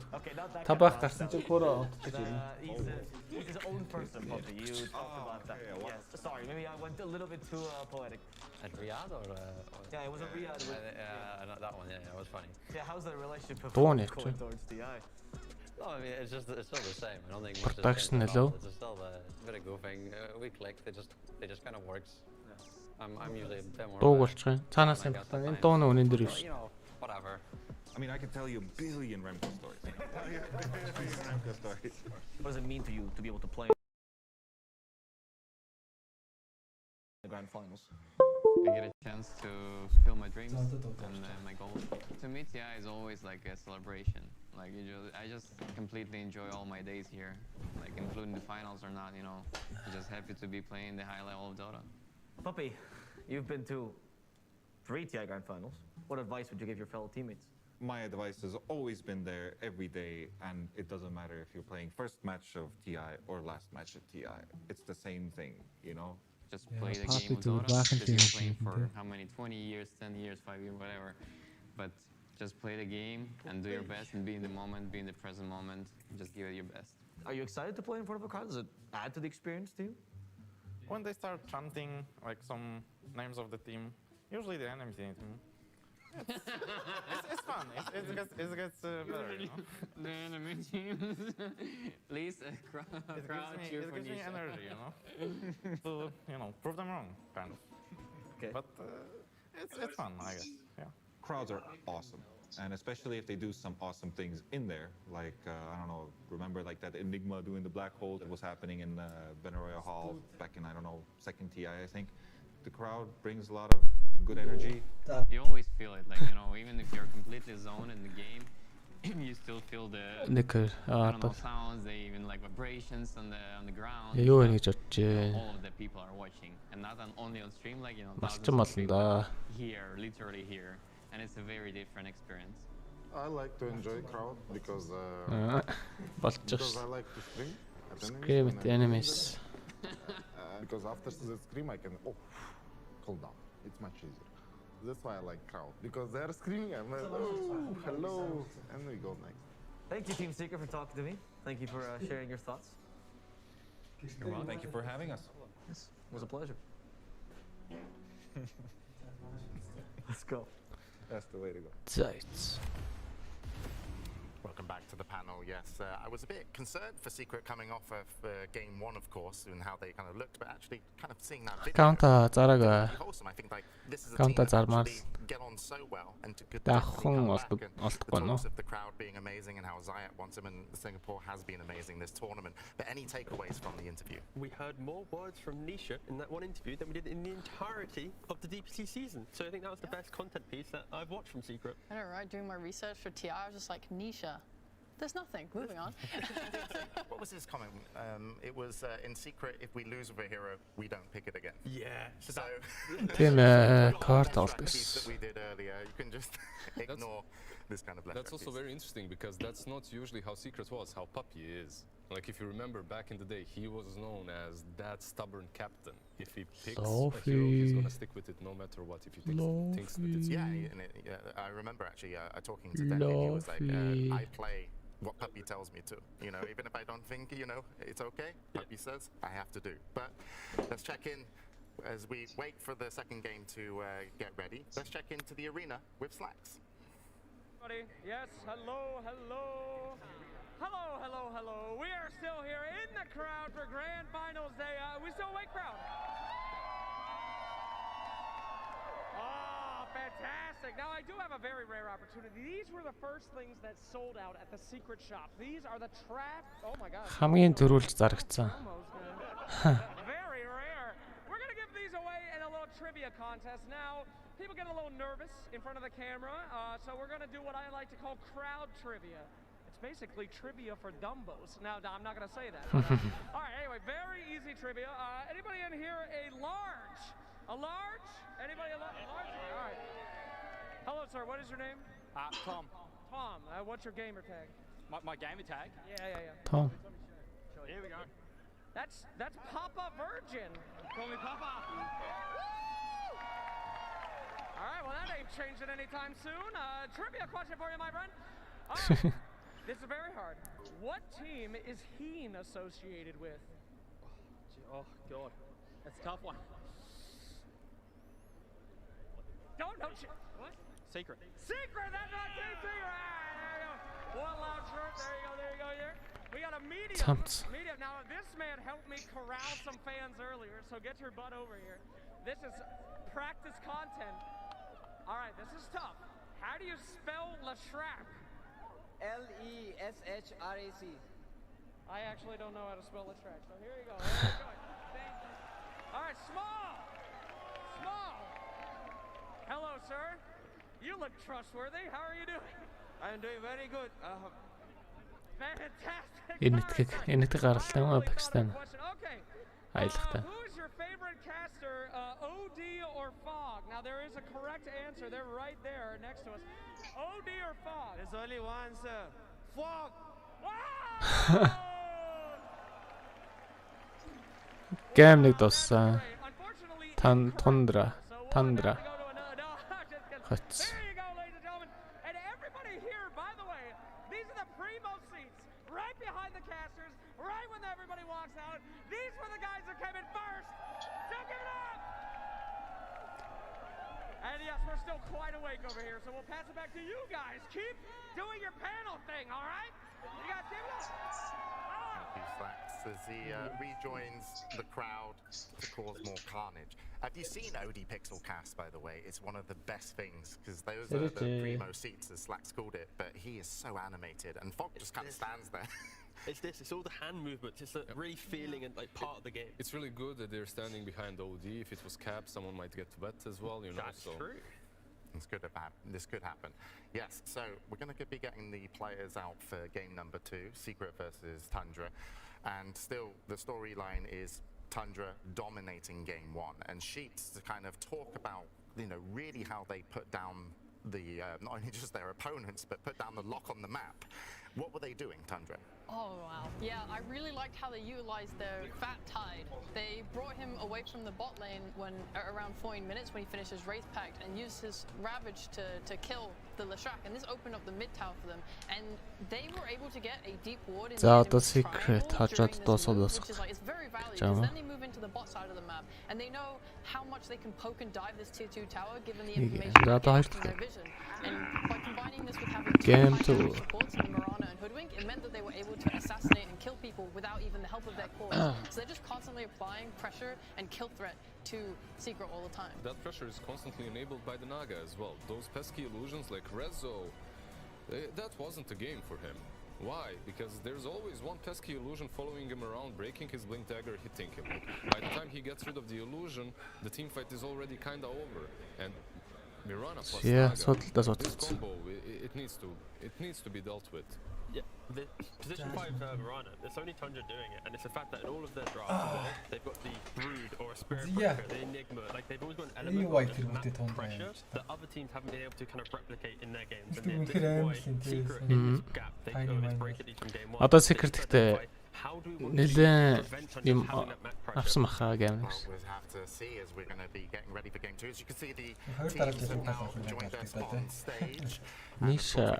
Табах гарсан чинь өөрөө онцчих юм. He's his own person, Poppy. You talked about that. Yes. Sorry, maybe I went a little bit too poetic. At Riyadh or? Yeah, it was a Riyadh. Not that one. Yeah, it was funny. Yeah, how's the relationship going towards DI? No, I mean it's still the same. I don't think much Production has changed. hello. It's still a bit of goofing. We click. It just kind of works. I'm usually a bit more. Дуу болчихсон. Цаанаас юм байна. Энэ дуу нь үнэн дээр биш. Whatever. I mean, I can tell you a billion Remco stories. Remco stories. What does it mean to you to be able to play the grand finals? I get a chance to fulfill my dreams and my goals. To me, TI is always like a celebration. Like I just completely enjoy all my days here, like including the finals or not. You know, I'm just happy to be playing the high level of Dota. Puppy, you've been to 3 TI grand finals. What advice would you give your fellow teammates? My advice has always been there every day, and it doesn't matter if you're playing first match of TI or last match of TI. It's the same thing, you know? Just play the game of Dota, because you're playing for how many, 20 years, 10 years, 5 years, whatever. But just play the game and do your best and be in the moment, be in the present moment, just give it your best. Are you excited to play in front of a crowd? Does it add to the experience to you? When they start chanting like some names of the team, usually the enemy team, It's fun. It gets better, you know? The enemy teams. Please, crowd cheer for It gives me Nisha. energy, you know? To, you know, prove them wrong, kind of. Okay. But it's fun, I guess. Yeah. Crowds are awesome. And especially if they do some awesome things in there, like, I don't know, remember like that Enigma doing the black hole that was happening in Benaroya Hall back in, I don't know, second TI, I think. The crowd brings a lot of good energy. You always feel it, like, you know, even if you're completely zoned in the game, you still feel the I don't know, sounds, the even like vibrations on the ground. Юу вэ гэж бодож All of the people are watching, and not only on stream, like, you know, thousands of people here, literally here, and it's a very different experience. I like to enjoy crowd because because I like to scream at scream at the enemies. Because after the scream I can cool down. It's much easier. That's why I like crowd, because they're screaming. I'm like, oh, hello, and we go next. Thank you, Team Secret, for talking to me. Thank you for sharing your thoughts. You're welcome. Thank you for having us. Yes, it was a pleasure. Let's go. That's the way to go. Right. Welcome back to the panel. Yes, I was a bit concerned for Secret coming off of game one, of course, and how they kind of looked, but actually kind of seeing that video. Wholesome. I think like this is a team that actually get on so well, and to come back and the talks of the crowd being amazing and how Zayat wants him, and Singapore has been amazing this tournament. But any takeaways from the interview? We heard more words from Nisha in that one interview than we did in the entirety of the DPC season. So I think that was the best content piece that I've watched from Secret. I know, right? Doing my research for TI, I was just like, Nisha. There's nothing. Moving on. What was his comment? It was in Secret, if we lose with a hero, we don't pick it again. Yeah. So Тийм карт олдог. that we did earlier, you can just ignore this kind of left. That's also very interesting because that's not usually how Secret was, how Puppy is. Like if you remember back in the day, he was known as that stubborn captain. If he picks a hero, he's gonna stick with it no matter what. If he thinks that it's I remember actually talking to Denny, he was like, I play what Puppy tells me to. You know, even if I don't think, you know, it's okay, Puppy says, I have to do. But let's check in as we wait for the second game to get ready. Let's check into the arena with Slacks. Yes, hello, hello. Hello, hello, hello. We are still here in the crowd for Grand Finals Day. We still awake, crowd? Oh, fantastic. Now, I do have a very rare opportunity. These were the first things that sold out at the Secret Shop. These are the trap. Oh my God. Хамгийн дөрүүлж зарагдсан. Very rare. We're going to give these away in a little trivia contest. Now, people get a little nervous in front of the camera, so we're going to do what I like to call crowd trivia. It's basically trivia for Dumbos. Now, I'm not going to say that. All right, anyway, very easy trivia. Anybody in here a large? A large? Anybody a large? All right. Hello, sir. What is your name? Tom. Tom. What's your gamer tag? My gamer tag? Yeah. Tom. Here we go. That's Papa Virgin. Call me Papa. All right, well, that ain't changing anytime soon. Trivia question for you, my friend. This is very hard. What team is Heen associated with? Oh, God. That's a tough one. Don't you? What? Secret. Secret! That's not Team Secret! There you go. One loud chirp. There you go. We got a medium. Medium. Now, this man helped me corral some fans earlier, so get your butt over here. This is practice content. All right, this is tough. How do you spell Leshrac? Leshrac. I actually don't know how to spell Leshrac, so here you go. Thank you. All right, small. Hello, sir. You look trustworthy. How are you doing? I'm doing very good. Fantastic. Энэтхэг гаралтай Пакистан. Okay. Аялагтай. Who is your favorite caster, OD or Fog? Now there is a correct answer. They're right there next to us. OD or Fog? There's only one, sir. Fog. Game нэг дуссан. Tundra. Хоц. There you go, ladies and gentlemen. And everybody here, by the way, these are the primo seats, right behind the casters, right when everybody walks out. These were the guys that came in first. So give it up. And yes, we're still quite awake over here, so we'll pass it back to you guys. Keep doing your panel thing, all right? You guys keep it up. Thank you, Slacks, as he rejoins the crowd to cause more carnage. Have you seen OD Pixel Cast, by the way? It's one of the best things, because those are the primo seats, as Slacks called it, but he is so animated, and Fog just kind of stands there. It's all the hand movements. It's really feeling and like part of the game. It's really good that they're standing behind OD. If it was Cap, someone might get wet as well, you know. That's true. This could happen. Yes, so we're going to be getting the players out for game number 2, Secret versus Tundra. And still, the storyline is Tundra dominating game 1. And Sheets to kind of talk about, you know, really how they put down the, not only just their opponents, but put down the lock on the map. What were they doing, Tundra? Oh, wow. Yeah, I really liked how they utilized their fat tide. They brought him away from the bot lane when around 14 minutes when he finished his Wraith Pact and used his Ravage to kill the Leshrac, and this opened up the mid tower for them. And they were able to get a deep ward in the enemy's triangle during this move, which is like, it's very valuable, because then they move into the bot side of the map, and they know how much they can poke and dive this tier 2 tower given the information they get from their vision. And by combining this with having two supports in Mirana and Hoodwink, it meant that they were able to assassinate and kill people without even the help of their cores. So they're just constantly applying pressure and kill threat to Secret all the time. That pressure is constantly enabled by the Naga as well. Those pesky illusions like Rezo, that wasn't a game for him. Why? Because there's always one pesky illusion following him around, breaking his blink dagger, hitting him. By the time he gets rid of the illusion, the team fight is already kinda over. And Mirana plus Naga, this combo, it needs to be dealt with. Yeah, the position 5 Mirana, it's only Tundra doing it, and it's the fact that in all of their drafts as well, they've got the Brood or a Spirit Breaker, the Enigma, like they've always got an element of map pressure that other teams haven't been able to kind of replicate in their games. And this is why Secret in this gap, they always break it from game 1. Одоо Secret гэхдээ нэлээд юм авсан баха game. We'll have to see as we're going to be getting ready for game 2. As you can see, the teams have now joined us on stage. Ниша.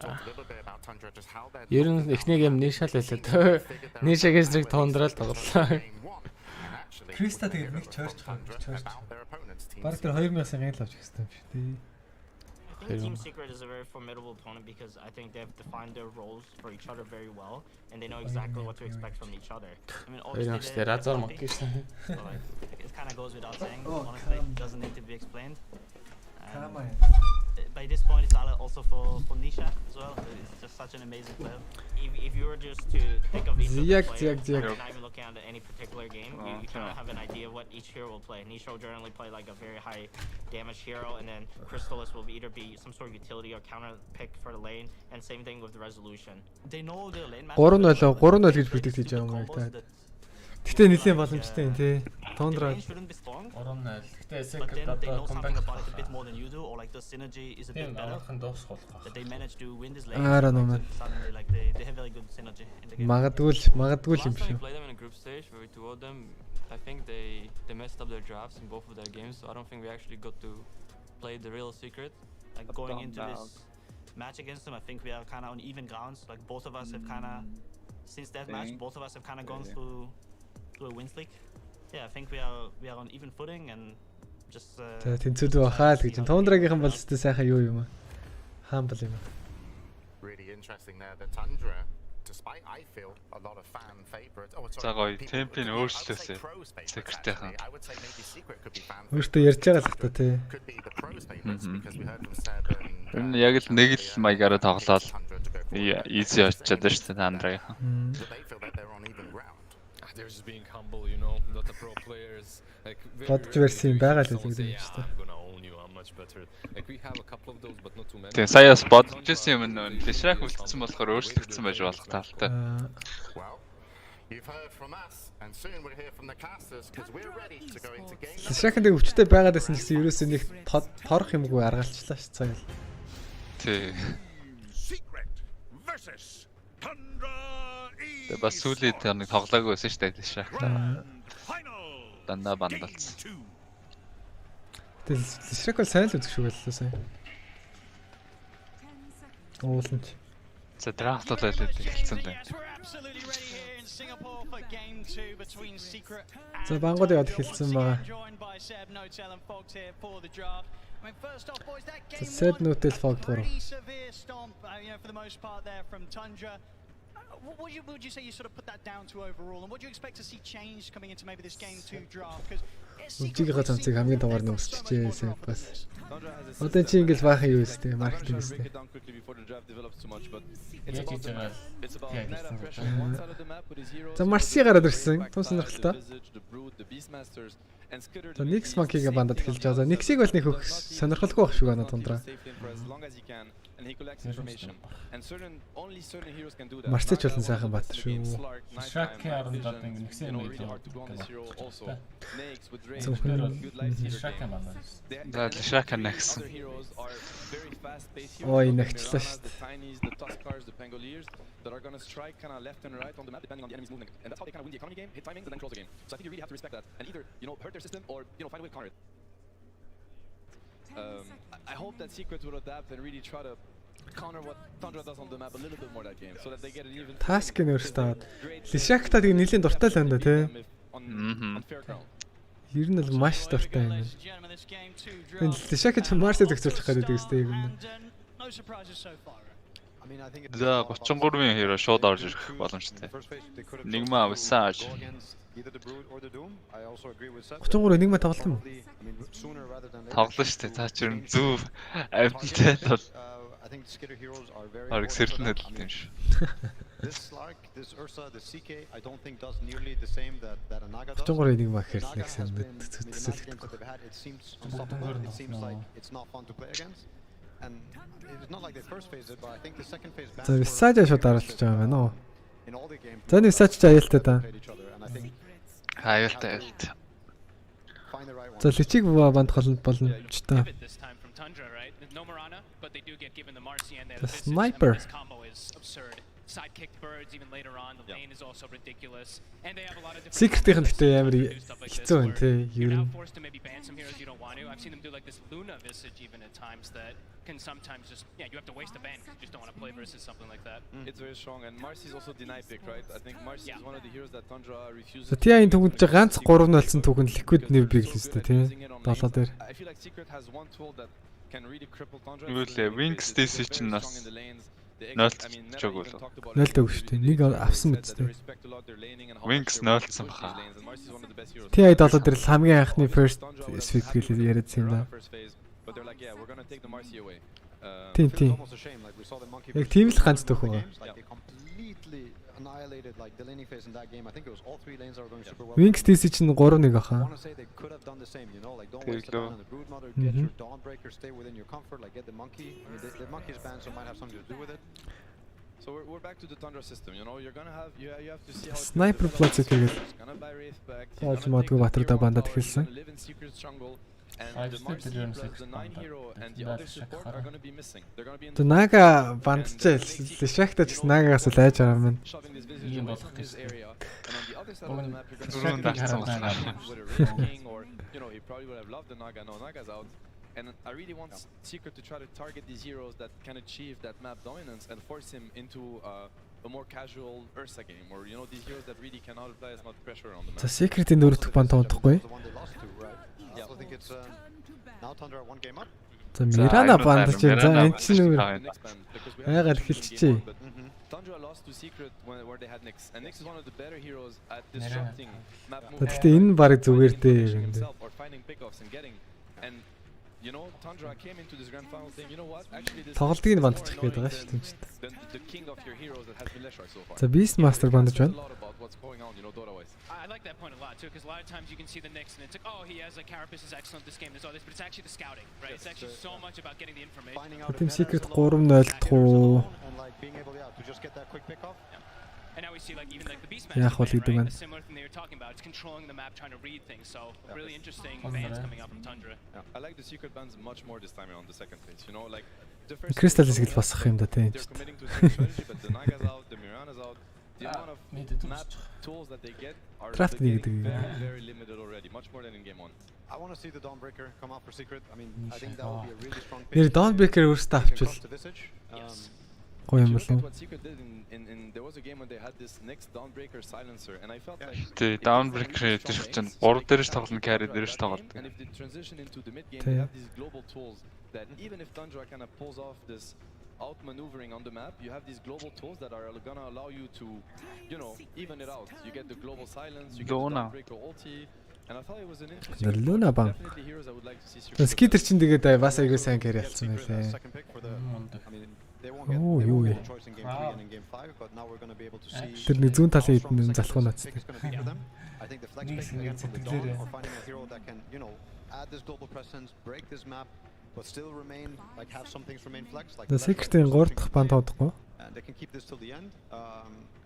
Ер нь эхний гейм Ниша л байлаа. Нишагээс нэг Тундра л тоглолоо. Криста тэгээд нэг чойрч. Бараг тэр 2000-аас гэн л авчих гэсэн юм шүү дээ. I think Team Secret is a very formidable opponent because I think they've defined their roles for each other very well, and they know exactly what to expect from each other. I mean, obviously, it kind of goes without saying. Honestly, it doesn't need to be explained. By this point, it's also for Nisha as well. It's just such an amazing player. If you were just to think of each of the players, not even looking at any particular game, you kind of have an idea of what each hero will play. Nisha will generally play like a very high damage hero, and then Crystallis will either be some sort of utility or counter pick for the lane, and same thing with the resolution. They know the lane match. 3-0 гэж predict хийж байгаа юм байна. Гэтэ нэлийн боломжтой юм тий. Tundra 3-0. Гэтэ Secret одоо Khanbank a bit more than you do, or like the synergy is a bit better. That they manage to win this lane. Suddenly like they have very good synergy in the game. Магадгүй юм шүү. Play them in a group stage where we two of them. I think they messed up their drafts in both of their games, so I don't think we actually got to play the real Secret. Like going into this match against them, I think we are kind of on even grounds. Like both of us have kind of, since that match, both of us have kind of gone through a win streak. Yeah, I think we are on even footing and just. Тэнцүүд бахаа л гэж. Тундрагийн бол өстэй сайхан юу юм аа. Humble юм. Really interesting there that Tundra, despite I feel a lot of fan favorites. Oh, sorry. За гоё, темпийн өөрчлөөсэй. Secret-ийн. I would say maybe Secret could be fan. Өөртөө ярьж байгаа л та тий. Could be the pros favorites because we heard from Seb. Энэ яг л нэг л маягаар тоглоод easy очиад байна шүү дээ Tundra-ийн. They feel that they're on even ground. They're just being humble, you know, not the pro players. Like бодж версийн байгаа л гэдэг юм шүү дээ. I'm gonna own you. I'm much better. Like we have a couple of those but not too many. Тэгээ саяас бодож ирсэн юм нөө Leshrac үлдсэн болохоор өөрчлөгдсөн байж болох талтай. Well, you've heard from us and soon we'll hear from the casters because we're ready to go into game. Leshrac-д өвчтэй байгаад байсан гэсэн ерөөсөө нэг торох юмгүй аргалчлаа ш цайл. Тий. Secret versus Tundra. Тэгээ бас сүүлийн тэр нэг тоглоагүй байсан шүү дээ Leshrac. Дандаа бандалц. Тэгэл Leshrac бол сайн л үзэх шүү байлаа сая. Ууланч. За драфт бол хэлсэн байна. За бангууд яваад хэлсэн байгаа. mean, first off, boys, that game Sad one, note fog pretty severe stomp, for the most part there from Tundra. What would you say you sort of put that down to overall, and what do you expect to see change coming into maybe this game 2 draft? Because Жигээ цамцыг хамгийн даваар нөөсчихээ бас. Одоо чи ингэж баахан юу өстэй маркетинг өстэй. За Марси гараад ирсэн. Тун сонирхолтой. За Nix Monkey-г бандад эхэлж байгаа. За Nix-ийг бол нэг хөх сонирхолгүй байх шүү байна Тундра. Марсич болон сайхан бат шүү. Шаки арандад Nix-ийг мэдээ. Шаки байна. За Шака Nix. Ой, нагчлаа шүү дээ. That are going to strike kind of left and right on the map depending on the enemy's movement. And that's how they kind of win the economy game, hit timings, and then close the game. So I think you really have to respect that and either, hurt their system or, find a way to counter it. I hope that Secret will adapt and really try to counter what Tundra does on the map a little bit more that game so that they get an even... Task-ийн өөртөө. Лишакта тийг нэлийн дуртай л байна да тий. Ер нь л маш дуртай юм. Лишакта ч Марс зэгцүүлчих гэдэг үстэй юм. No surprises so far. За 33-ийн хиро шууд орж ирэх боломжтой. Нэгмаа авсааж. 33 нэгмаа тоглолт юм уу? Тоглолт шүү дээ. Цаа ч юм зүв амттай бол ариг сэрэлтэн хэлт юм шүү. This Slark, this Ursa, the CK, I don't think does nearly the same that a Naga does. 33 нэгмаа хэрэг The matchups that they've had, it seems unstoppable. It seems like it's not fun to play against. And it's not like they first phase it, but I think the second phase За Visage шууд дараалж байгаа байна уу? За Visage ч аюултай та. Аюултай. За Личиг бандах болно ч та. The sniper. Sidekicked birds even later on. The lane is also ridiculous, and they have a lot of different. Secret-ийн гэхдээ амар хэцүү байна тий. Ер нь. Forced to maybe ban some heroes you don't want to. I've seen them do like this Luna Visage even at times that can sometimes just you have to waste a ban because you just don't want to play versus something like that. It's very strong, and Marcy is also deny pick, right? I think Marcy is one of the heroes that Tundra refuses. За TI-ийн түгэнд чи ганц 3-0-сан түгэнд Liquid Nib-ийг л үстэй тий. Долоо дээр. I feel like Secret has one tool that can really cripple Tundra. Үлээ Wings DC чинь нас 0 чог болов. 0 дэг шүү дээ. Нэг авсан мэт дээ. Wings 0-сан баха. TI 7 дээр л хамгийн анхны first sweep гэлээ яриадсан юм да. Тийм. Яг тийм л ганц төх байгаа. Annihilated like the laning phase in that game. I think it was all 3 lanes are going super well. Wings DC чинь 3-1 аха. I want to say they could have done the same, like don't waste the ban on the Broodmother, get your Dawnbreaker, stay within your comfort, like get the monkey. I mean the monkey's banned, so it might have something to do with it. So we're back to the Tundra system, you're gonna have you have to see how Sniper Plus гэдэг. Яаж магадгүй Батрда бандад эхэлсэн. And the Marcy plus the 9 hero and the other support are going to be missing. They're going to be in the Naga бандчаа Lishakta ч Nagаас л айж байгаа юм. Ийм болох гэсэн. And on the other side of the map you're going to with a Red King or he probably would have loved the Naga. No, Naga's out. And I really want Secret to try to target these heroes that can achieve that map dominance and force him into a more casual Ursa game or these heroes that really cannot apply as much pressure on the map. За Secret-ийн дөрөвдөх банд тоодохгүй. I think it's now Tundra 1 game up. За Mirana банд чинь за энэ чинь яагаад эхэлчихээ. Tundra lost to Secret where they had Nix and Nix is one of the better heroes at disrupting map movement. Гэхдээ энэ баг зүгээр дээ. Or finding pickoffs and getting and Tundra came into this grand final saying, what? Actually this тоглолтыг нь бандчих гээд байгаа шүү дээ. The king of your heroes that has been Leshrac so far. За Beastmaster бандж байна. I like that point a lot too, because a lot of times you can see the Nix and it's like, oh, he has like Carapace is excellent this game, there's all this, but it's actually the scouting, right? It's actually so much about getting the information. Team Secret 3-0 тхуу. And like being able to just get that quick pick off. And now we see like even like the Beastmaster thing, right? The similar thing they were talking about, it's controlling the map, trying to read things. So really interesting bans coming out from Tundra. I like the Secret bans much more this time on the second phase. Like the first Crystal is gil басах юм да тийм. They're committing to the strategy, but the Naga's out, the Mirana's out. The amount of map tools that they get are very limited already, much more than in game 1. I want to see the Dawnbreaker come out for Secret. I mean, I think that would be a really strong pick. Dawnbreaker өөртөө авчвал Гоё юм болов. There was a game when they had this next downbreaker silencer and I felt like the downbreaker дээр чинь 3 дээрш тоглоно carry дээрш тоглоно. And if they transition into the mid game they have these global tools that even if Tundra kind of pulls off this outmaneuvering on the map, you have these global tools that are gonna allow you to, you know, even it out. You get the global silence, you get the downbreaker ulti. And I thought it was an interesting definitely heroes I would like to see. Скитер чинь тэгээд бас айгүй сайн carry ялцсан байлээ. Oh, юу вэ? Тэр нэг зүүн талын эдэн залах нь атстай. I think the flex pick again from the dawn or finding a hero that can, you know, add this global presence, break this map, but still remain like have some things remain flex like. The secret-ийн 3 дахь банд тоодохгүй. And they can keep this till the end.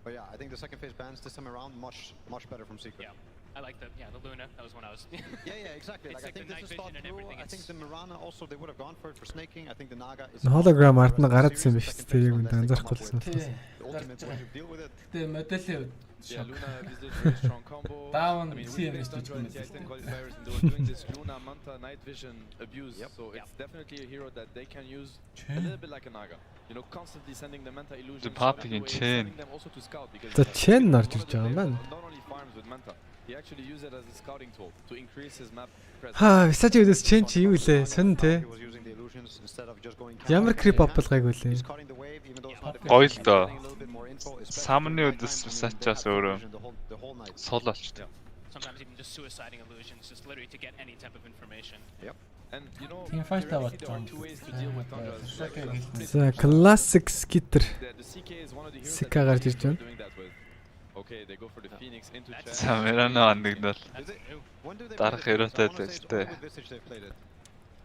But yeah, I think the second phase bans this time around much better from Secret. Yeah. I like the Luna. That was when I was. yeah, exactly. Like I think this is thought through. I think the Mirana also they would have gone for it for snaking. I think the Naga is. Hologram art нь гараадсан юм биш үү? Яг үнд анзаарахгүй болсон. Ultimate way to deal with it. Тэ модель Yeah, Luna is a very strong combo. Down, I mean, see we faced Tundra in the Titan qualifiers and they were doing this Luna Manta night vision abuse. So it's definitely a hero that they can use a little bit like a Naga. You know, constantly sending the Manta illusions. The popping in chain. Sending them also to scout because the chain нарж ирж байгаа юм байна. Not only farms with Manta, he actually used it as a scouting tool to increase his map presence. Visage дэс chain чи юу илээ? Сонь те. Ямар creep up болгайг үлээ. Гоё л доо. Самны үдэс Visage-аас өөрөө сул болчтой. Sometimes even just suiciding illusions just literally to get any type of information. Yep. And you know, Team fight there are two ways to deal with Tundra. За classic skitter. The CK is one of the heroes Sika гарч ирж байна. doing that with. Okay, they go for the Phoenix into chat. Самирано андагнал. Дарах херөөтэй л өстэй.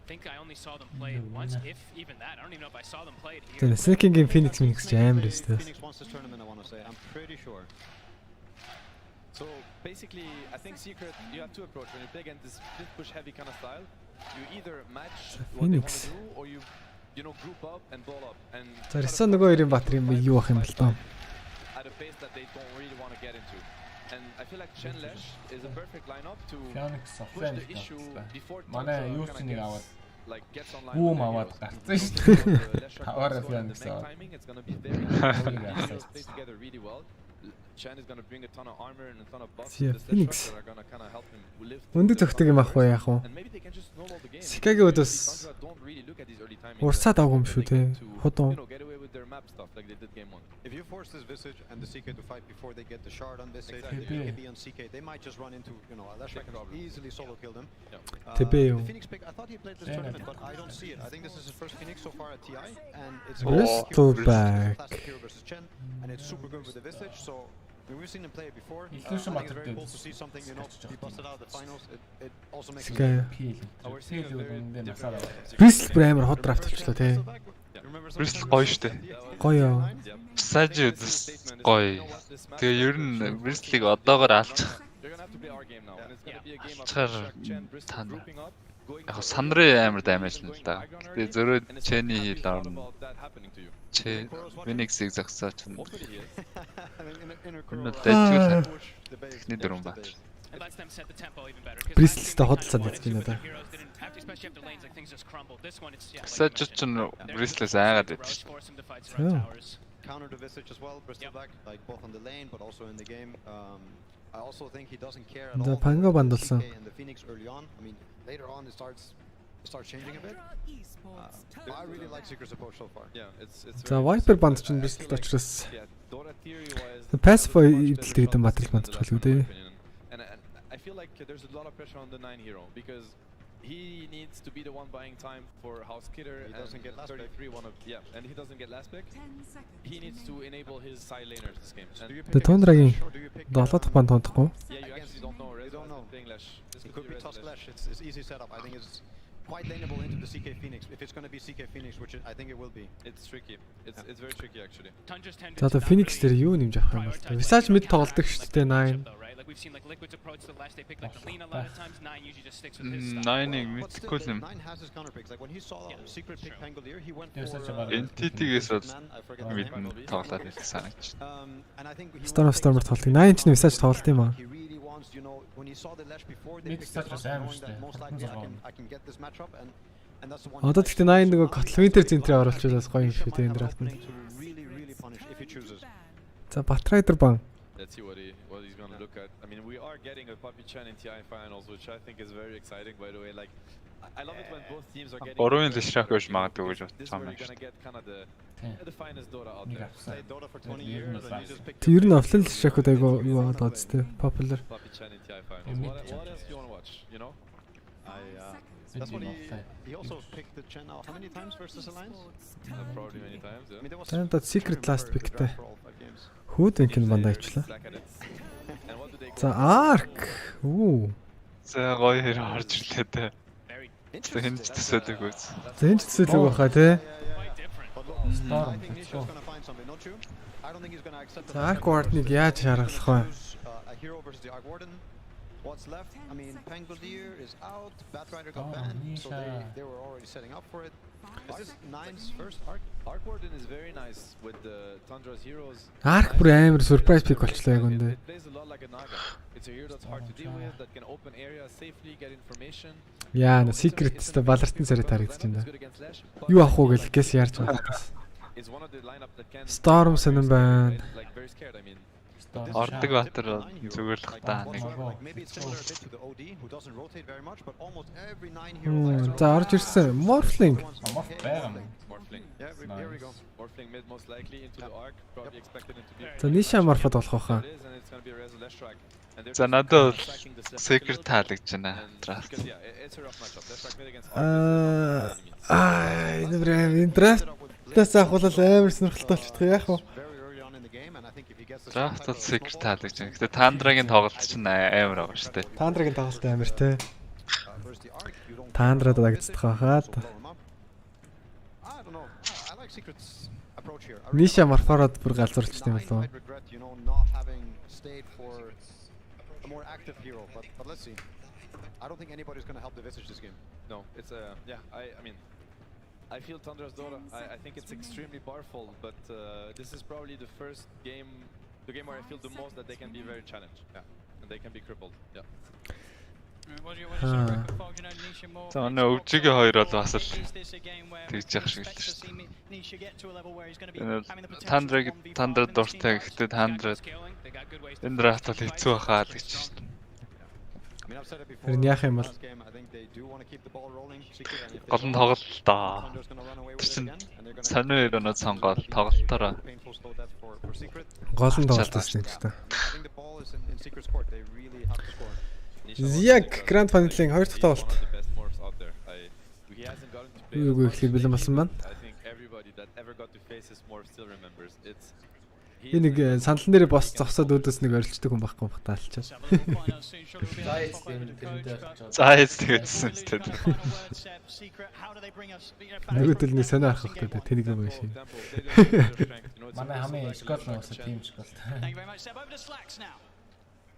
I think I only saw them play it once, if even that. I don't even know if I saw them play it here. The second game Phoenix амар өстэй. Phoenix wants this tournament, I want to say. I'm pretty sure. So basically, I think Secret, you have two approaches. When you play against this split push heavy kind of style, you either match what they want to do, or you know, group up and ball up. And За ресэн нөгөө хоёрын батрын юу ах юм бэл таа. At a pace that they don't really want to get into. And I feel like Chen Lesh is a perfect lineup to push the issue before манай юу ч нэг аваад like gets online. Boom аваад гарцсан шүү дээ. Таваар Phoenix аваад. Timing it's going to be very good. Play together really well. Chen is going to bring a ton of armor and a ton of buffs. Phoenix. That are going to kind of help him lift. Өндөг зөгтөг юм ах бай яах вэ? Сикагийн өдөөс урсаад авах юм шүү те. Ходон. If you force this Visage and the CK to fight before they get the shard on Visage, they be on CK, they might just run into, you know, Leshrac can easily solo kill them. The Phoenix pick, I thought he played this tournament, but I don't see it. I think this is his first Phoenix so far at TI, and it's Bristleback. classic hero versus Chen, and it's super good with the Visage, so I mean, we've seen him play it before. I Illusion think it's very matter cool to see something, you know, he busted out the finals. It also makes Bristol амар hot draft болчихлоо те. Bristol гоё штэ. Гоё. Visage үдэс гоё. Тэгээ ер нь Bristol-ыг одоогоор алж. Тань. Яг сандрын амар даймажлна л да. Тэгээ зөрөө Chen-ий хил орно. Phoenix-ийг загсаач. Эхний дөрөв бат. Bristol-тэй хотлцаад идэж байна да. Visage ч Bristol-ээс айгаад байдаг. Counter the Visage as well, Bristleback, like both on the lane but also in the game. I also think he doesn't care at all. Pango бандулсан. And the Phoenix early on. I mean, later on it starts changing a bit. I really like Secret's approach so far. Yeah, it's За Viper банд ч Bristol очроос. Passive идэлтэй хэдэн батал бандч болов үү? And I feel like there's a lot of pressure on the 9 hero because he needs to be the one buying time for House Kidder. He doesn't get last 33 one of and he doesn't get last pick. He needs to enable his side laners this game. The Tundra-гийн 7 дахь банд тоодохгүй. Yeah, you actually don't know, right? You don't know. Playing Lash. It could be Tusk Lash. It's easy setup. I think it's quite laneable into the CK Phoenix if it's going to be CK Phoenix, which I think it will be. It's tricky. It's very tricky actually. За одоо Phoenix дээр юу нэмж авах юм бол Visage mid тоглодог шүү дээ 9. Like we've seen like Liquid's approach to the Lash, they pick like the lean a lot of times. 9 usually just sticks with his style. 9-ыг мэдхгүй юм. 9 has his counter picks. Like when he saw Secret pick Pangolier, he went for Entity-гээс бол мэдэн тоглоод ирсэн санагч. And I think he Stormer тоглох. 9 ч Visage тоглолт юм аа. he really wants, you know, when he saw the Lash before they picked it up, knowing that most likely I can get this matchup and that's the one. Одоо тэгтээ 9 нөгөө Kotlin Winter Center оруулчихлаас гоё юм шүү дээ энэ драфт нь. if he chooses. За Batrider бан. Let's see what he's gonna look at. I mean, we are getting a Puppy Chan in TI finals, which I think is very exciting. By the way, like I love it when both teams are getting. Орон лишрах гэж магадгүй гэж This is бодсон where юм you're gonna get kind of the finest Dota out there. Play Dota for 20 years and you just pick. Тэр нь офлын шахууд айгу юу болоод зү popular. Puppy Chan in TI finals. What else do you want to watch? You know? That's what he also picked the Chen out. How many times versus Alliance? Probably many times. Yeah. I mean, there was Тэнд secret last pickтэй. Хүүдэнх нь бандаа ичлээ. За Ark. Оо. За гоё хэр харж ирлээ дээ. За хинж төсөөлөг үз. За хинж төсөөлөг баха тий. Storm. I think he's just gonna find something, don't you? I don't think he's gonna accept. За Ark Warden-ыг яаж шааргалах вэ? A hero versus the Ark Warden. What's left? I mean, Pangolier is out. Batrider got banned, so they were already setting up for it. Is this Nine's first Ark? Ark Warden is very nice with the Tundra's heroes. Ark бүр амар surprise pick болчлоо яг үндэ. It plays a lot like a Naga. It's a hero that's hard to deal with, that can open areas safely, get information. Яа, secret тест балартын царай тарагдаж байна. Юу авах уу гэл гэс яарч байна. It's one of the lineup that can Storm сонин байна. like very scared. I mean, Ордог Батар зүгээр л та нэг. Maybe it's similar a bit to the OD who doesn't rotate very much, but almost every 9 hero. За орж ирсэн. Morphling. Morphling. Yeah, here we go. Morphling mid most likely into the Ark, probably expected it to be. За Nisha morphod болох байхаа. За надад secret таалагдж байна. Draft. Энэ draft-аас ахвал амар сонирхолтой болчихдог яах вэ? Draft secret таалагдж байна. Гэтэ Tundra-гийн тоглолт чинь амар байгаа шүү дээ. Tundra-гийн тоглолт амар те. Tundra дагцдах байхаад. Nisha morphороод бүр галзуурчтай юм болов. A more active hero, but let's see. I don't think anybody's going to help the Visage this game. No, it's yeah. I mean, I feel Tundra's Dota. I think it's extremely powerful, but this is probably the first game, the game where I feel the most that they can be very challenged. Yeah, and they can be crippled. Yeah. За нөөжигийн хоёр бол бас л тэгж явах шиг л шүү дээ. Tundra дуртай гэхдээ Tundra энэ драфт бол хэцүү байхаа гэж шүү дээ. Тэр нь яах юм бол гол нь тоглолт даа. Тэр чинь сонио өрөөнөө сонгоод тоглолтоор гол нь тоглолт гэсэн юм шүү дээ. Яг Grand Final-ийн 2 дахь тоглолт. Юу ихлэх бэлэн болсон байна. Энийг санал нэрээ бос зогсоод өөдөөс нэг орилчдаг хүн байхгүй бах таалчаа. За тэгсэн тест. Нөгөөдөл нэг сонио арах хэрэгтэй тэнийг юм шиг. Манай хамгийн скол нөөс тим скол.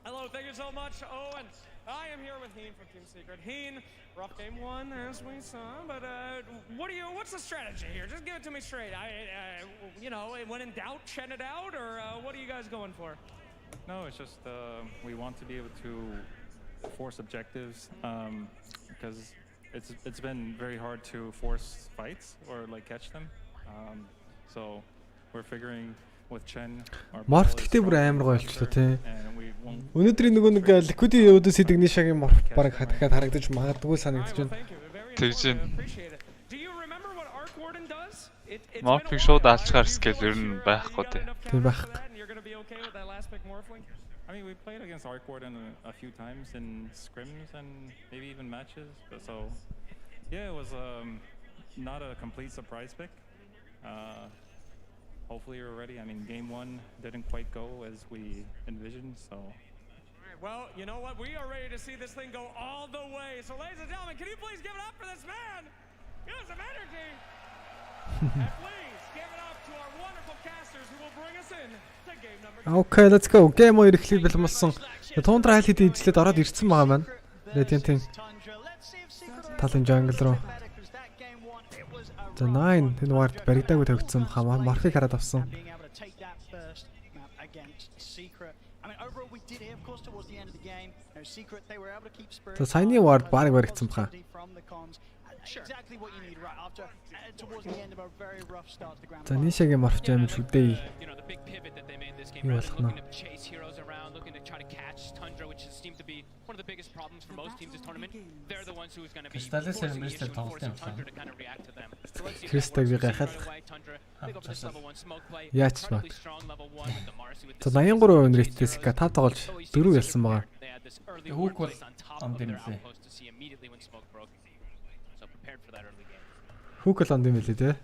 Hello, thank you so much, Owen. I am here with Heen from Team Secret. Heen, rough game one, as we saw, but what's the strategy here? Just give it to me straight. You know, when in doubt, chen it out, or what are you guys going for? No, it's just we want to be able to force objectives because it's been very hard to force fights or like catch them. So we're figuring. Morph гэхдээ бүр амар гоё болчихлоо тий. Өнөөдрийн нөгөө нэг liquid-ийн өөдөөс идэг Nisha-гийн morph баг дахиад харагдаж магадгүй санагдаж байна. Тэгж байна. Morph-ийг шууд алчгаар скел ер нь байхгүй тий. Тийм байхгүй. I mean, we played against Ark Warden a few times in scrims and maybe even matches. But so, yeah, it was not a complete surprise pick. Hopefully you're ready. I mean, game one didn't quite go as we envisioned, so. Well, you know what? We are ready to see this thing go all the way. So, ladies and gentlemen, can you please give it up for this man? Give us some energy. And please give it up to our wonderful casters who will bring us in to game number 2. Okay, let's go. Game 2 эхлэх бэлэн болсон. Tundra хайлт ижлээд ороод ирсэн байгаа маань. Radiant-ийн талын jungle руу. За 9 энэ ward баригдаагүй тавигдсан хамаа Morph-ыг хараад авсан. За саяны ward баг баригдсан баха. exactly what you need right after towards the end of a very rough start to the grand За нишагийн морч амир шүү дээ. You know, the big pivot that they made this game, Юу right? болох нь Looking to chase heroes around, looking to try to catch Tundra, which has seemed to be one of the biggest problems for most teams this tournament. They're the ones who is going to be forcing the issue and forcing Tundra to kind of react to them. So let's see if Кристаг би гайхал. pick up this level 1 smoke play. Яач маа. Incredibly strong level 1 with the Marcy with За 83% рейтээс ка 5 тоглож 4 ялсан байгаа. Hook бол онд юм лээ. Hook л онд юм лээ те.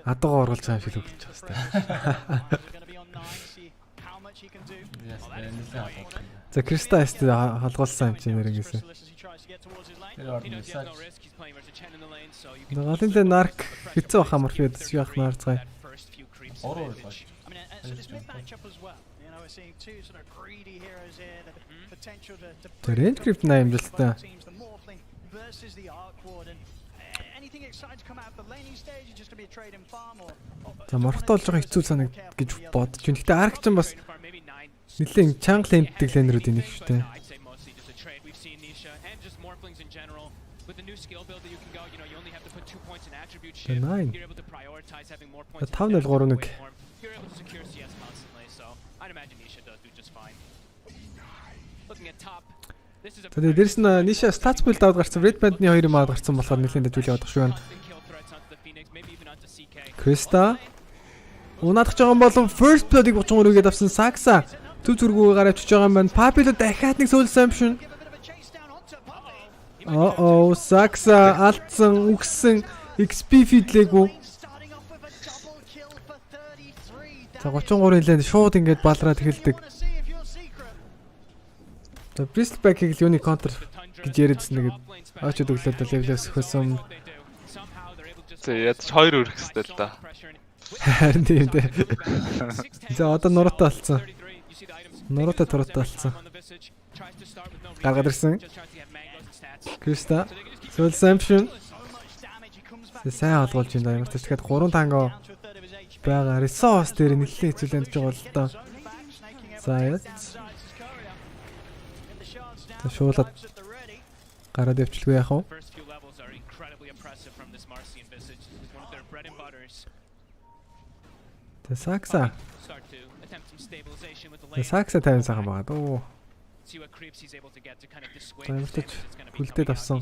Адгаа орголж байгаа юм шиг л өгч байгаа хэвээр. За Криста эст холгоолсан юм чинь нэрнгээсээ. Галын дээр нарк хэцүү баха морфид яах нарцгай. So this mid matchup as well. You know, we're seeing two sort of greedy heroes here. The potential to Range grip на юм жилтээ. the Morphling versus the Arc Warden. Anything exciting to come out of the laning stage just to be a trade in farm or За морфтой болж байгаа хэцүү санаг гэж бодож байна. Гэтэ арк ч бас нэлээд чанга лентдэг лэнерүүд энийг шүү дээ. With the new skill build that you can go, you know, you only have to put 2 points in attribute The shift. nine. You're able to prioritize having more points. 5-0 3-1. You're able to secure CS constantly, so I'd imagine Nisha does do just fine. Looking at top, this is a Тэгээд дээрс нь Ниша статс билд аваад гарсан. Red Band-ны 2 юм аваад гарсан болохоор нэлээд дэжүүл яваад шүү байна. Криста унаадах байгаа юм болов first blood-ыг 33-гээд авсан Сакса төв зүргүүгээ гараад авчиж байгаа юм байна. Papilo дахиад нэг сөүлсэн юм шин. Сакса алдсан, үгсэн, XP фидлээгүй. За 33-ын лэнд шууд ингээд балраад эхэлдэг. За Bristleback-ийг л юуны контр гэж яриадсан нэгэд очоод өглөөд левлээс өгсөн. За ядч 2 өрөх хэвээр л да. Харин тийм дээ. За одоо нуруутай болсон. Нуруутай туруутай болсон. Гаргаад ирсэн. Криста Soul Samson сайн олгуулж байна. Ямар ч тэгэхээр 3 танго байгаа. Resource дээр нэлээд хэцүүлэнд байгаа л доо. За яа. Шуулаад гараад явчихлгүй яах вэ? Сакса. Сакса тайм сайхан байгаа дөө. Таймтаж хүлдээд авсан.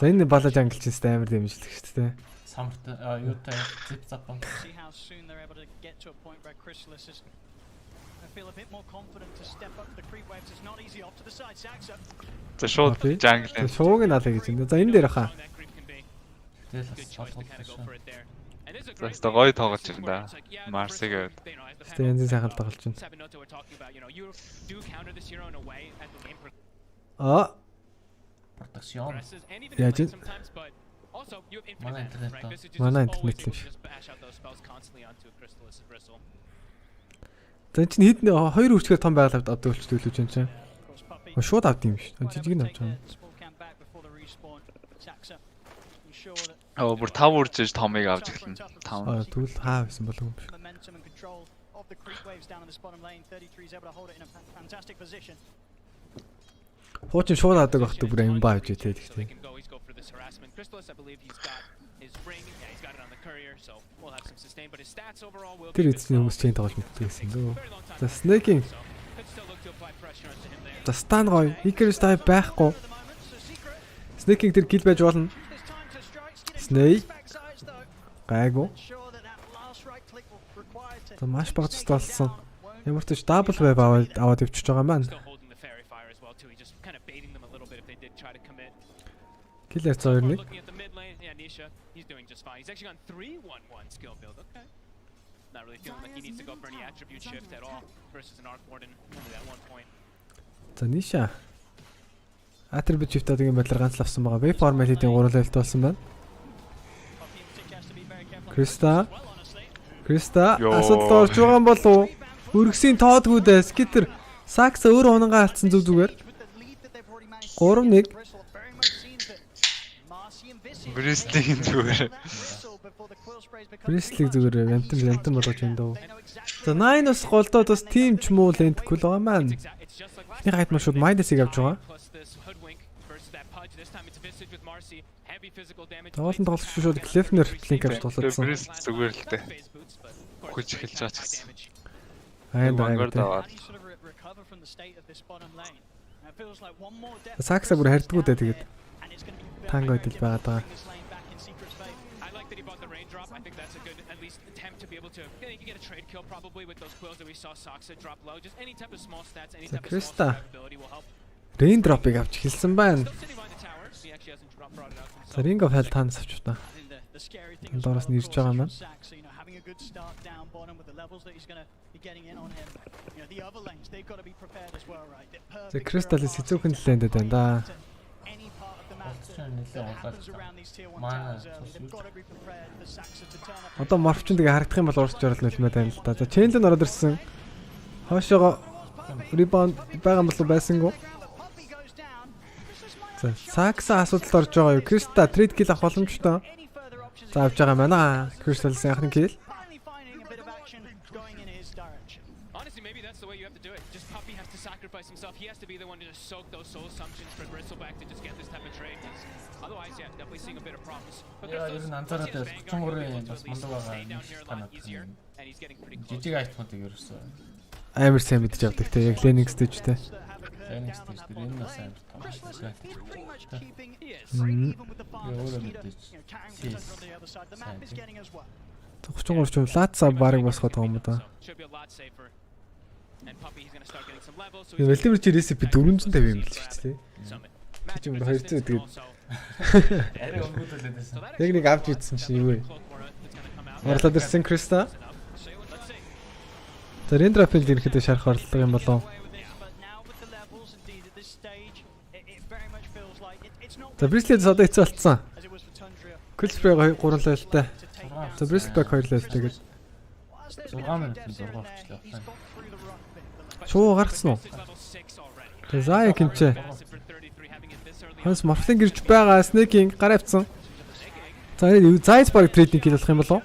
За энэ балаж ангилж байгаа амар дэмжлэг шүү дээ. Самарт юутай зип запан. За шууд жангл. Шууг нь алаа гэж энэ. За энэ дээр хаа. Тэгэл бодлоо. За өстө гоё тоглож байна да. Марсыг аваад. Өстө янзын сайхан тоглож байна. Протекшн. Яаж вэ? Манай интернет л биш. За энэ чинь хэдэн 2 үрчгээр том байгаль авдаг болч төлөвлөж байна чинь. Шууд авд юм шүү. Жижиг нь авч байгаа. Бүр 5 үржиж томыг авч эхэлнэ. 5. Тэгвэл хаа байсан болов юм биш. Хуучин шууд авдаг багт бүр юм бааж үтэй гэхдээ. Тэр эцний хүмүүс чинь тоглож мэддэгсэн дөө. За Snake-ийн. За стан гоё. Икерс тай байхгүй. Snake-ийн тэр кил байж болно. Snake. Гайгүй. За маш бага цэцэлсэн. Ямар ч дабл веб аваад явчихж байгаа юм байна. Killer 2-1. He's doing just fine. He's actually gone 3-1-1 skill build. Okay. Not really feeling like he needs to go for any attribute shift at all versus an Arc Warden only at 1 point. За Ниша. Attribute shift-аад ийм байдлаар ганц л авсан байгаа. Wave format-ийн 3 level болсон байна. Криста асуудал орж байгаа юм болов уу? Өргөсийн тоодгүй дээ. Skitter Сакса өөр унангаа алдсан зүг зүгээр. 3-1. Бристлигийн зүгээр. Бристлиг зүгээр ямтан болгож байна дөө. За 9-ос голдоод бас team ч муу лентгүй л байгаа маань. Эхний хайт мөр шууд Майдасыг авч байгаа. Тоглолтын тоглогч шууд Клефнер блинк авч тоглосон. Зүгээр л дээ. Хүч эхэлж байгаа ч гэсэн. Айн даа. Сакса бүр харьдаггүй дээ тэгээд. Танго идэл байгаа даа. I think that's a good at least attempt to be able to you can get a trade kill probably with those quills that we saw Saksa drop low. Just any type of small stats, any type of small ability will help. Raindrop-ыг авч хэлсэн байна. За Ring of Hell танаас авч та. Доороос нь ирж байгаа юм байна. За Crystal-ийг сэцүүхэн лээндээ байна да. Одоо морфчин тэгээ харагдах юм бол урсч орол нөлмөө тань л да. За Chain-д ороод ирсэн. Хоошоо rebound байгаа юм болов байсангүй. За Saksa асуудалд орж байгаа юу? Crystal trade kill авах боломжтой. За авч байгаа юм байна. Crystal-ийн анхны kill. Sacrifice himself. He has to be the one to just soak those soul assumptions for Bristleback to just get this type of trade. Otherwise, yeah, definitely seeing a bit of promise. But there's анзаараад 33-ийн бас мундаг байгаа. And he's getting pretty close. Жижиг айтмуудыг ерөөсөө амар сайн мэдж авдаг те яг Lennox stage-тэй. Lennox stage дээр энэ бас амар тоо. Тогчгоор ч Latsa барыг босгоод байгаа юм да. Вэлтимэр чи ресипи 450 юм л шүү дээ. Чи юм 200 тэгээд. Арай өнгөдөлээд байсан. Яг нэг авч үзсэн чи юу вэ? Орлоод ирсэн Криста. За Raindrop-ыг ирэхэд шарах орлого юм болов. За Bristol-ээс одоо хэцүү болцсон. Coolspray 3 лайлтай. За Bristleback 2 лайлтай гэж. 6 минут 6 болчихлоо. Шуу гаргацсан уу? За яг юм чи. Ханс Morphling гэрж байгаа Snake-ийн гар авцсан. За Zayt баг трейдинг хийх болох юм болов?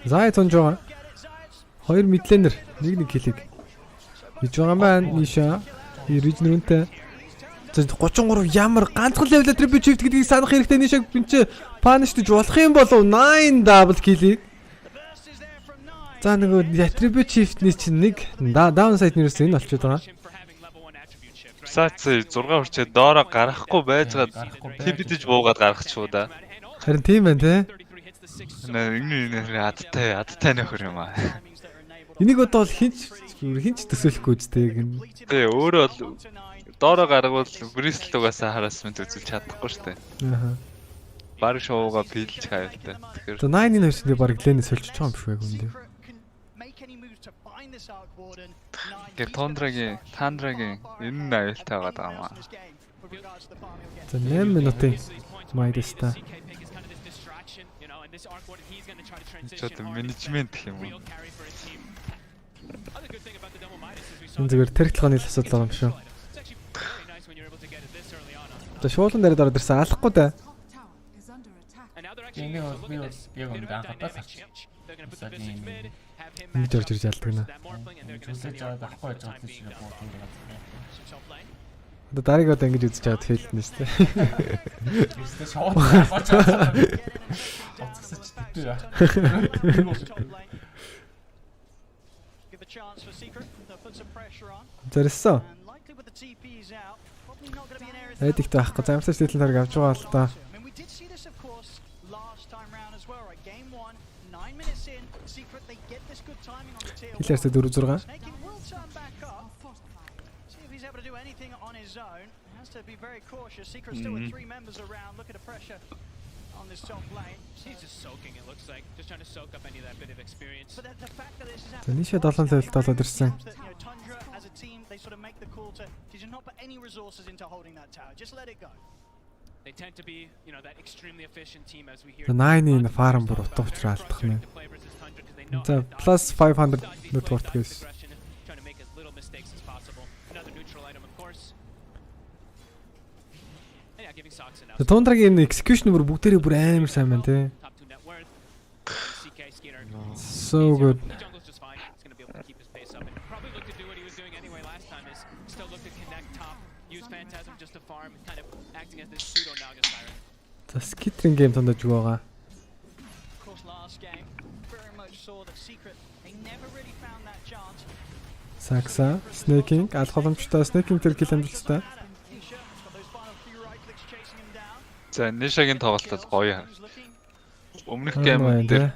Zayt онж байгаа. 2 мидлэнер 1 килийг хийж байгаа маань Ниша. Region рүүнтэй. За 33 ямар ганцхан level tribute shift гэдгийг санах хэрэгтэй Нишаг бинчээ punish-дж болох юм болов 9 double kill-ийг. За нөгөө attribute shift-ний чинь нэг downside нэрээс энэ болчиход байгаа. Сац 6 хүрчээ доороо гарахгүй байжгаад TP-дж буугаад гаргачихуу да. Харин тийм байна те. Энэ адтай нөхөр юм аа. Энийг одоо хинч төсөөлөхгүй үстэй гэн. Тэ өөрөө бол доороо гаргавал Bristol угаасаа harassment үзүүлж чадахгүй шүү дээ. Аа. Баг шоуга пилж хайртай. Тэгэхээр 9-ийн хөвсөндөө баг Glen-ийг сольж байгаа юм биш үү гүндээ. Tundra-гийн энэ аюултай байгаа юм аа. За 8 минутын Майдста. Чод менежмент гэх юм уу? Энэ зүгээр тэрхлооны л асуудал байгаа юм шүү. За шуулан дээр ороод ирсэн алахгүй да. Энэ бол би яг үнэ анхаарал авч. Энд орж ирж ялдаг наа. Зүсэж аваад авахгүй байж байгаа тийм шиг бод юм байна. Одоо дарыг одоо ингэж үзэж аваад хэлнэ шүү дээ. Юустай шууд аваач. Оцсоч тийм яа. Зэрсэн. Эдикт байхгүй замсаж дээдлэн тариг авч байгаа л да. Хилээрсэ 4-6. On this top lane, he's just soaking. It looks like just trying to soak up any of that bit of experience. But the fact that this is happening. Ниша 7 level талаад ирсэн. Tundra as a team, they sort of make the call to just not put any resources into holding that tower. Just let it go. They tend to be, that extremely efficient team as we hear. 9-ийн farm бүр утга учраа алдах нь. За plus 500 net worth гэж. Trying to make as little mistakes as possible. Another neutral item, of course. Tundra-гийн execution бүр бүгдээрээ бүр амар сайн байна те. So good. acting as this pseudo Naga siren. За скитринг гейм тондож байгаа. Of course, last game very much saw that Secret they never really found that chance. Сакса, снейкинг, алх боломжтой снейкинг тэр кил амжилттай. За Нишагийн тоглолт гоё. Өмнөх гейм дээр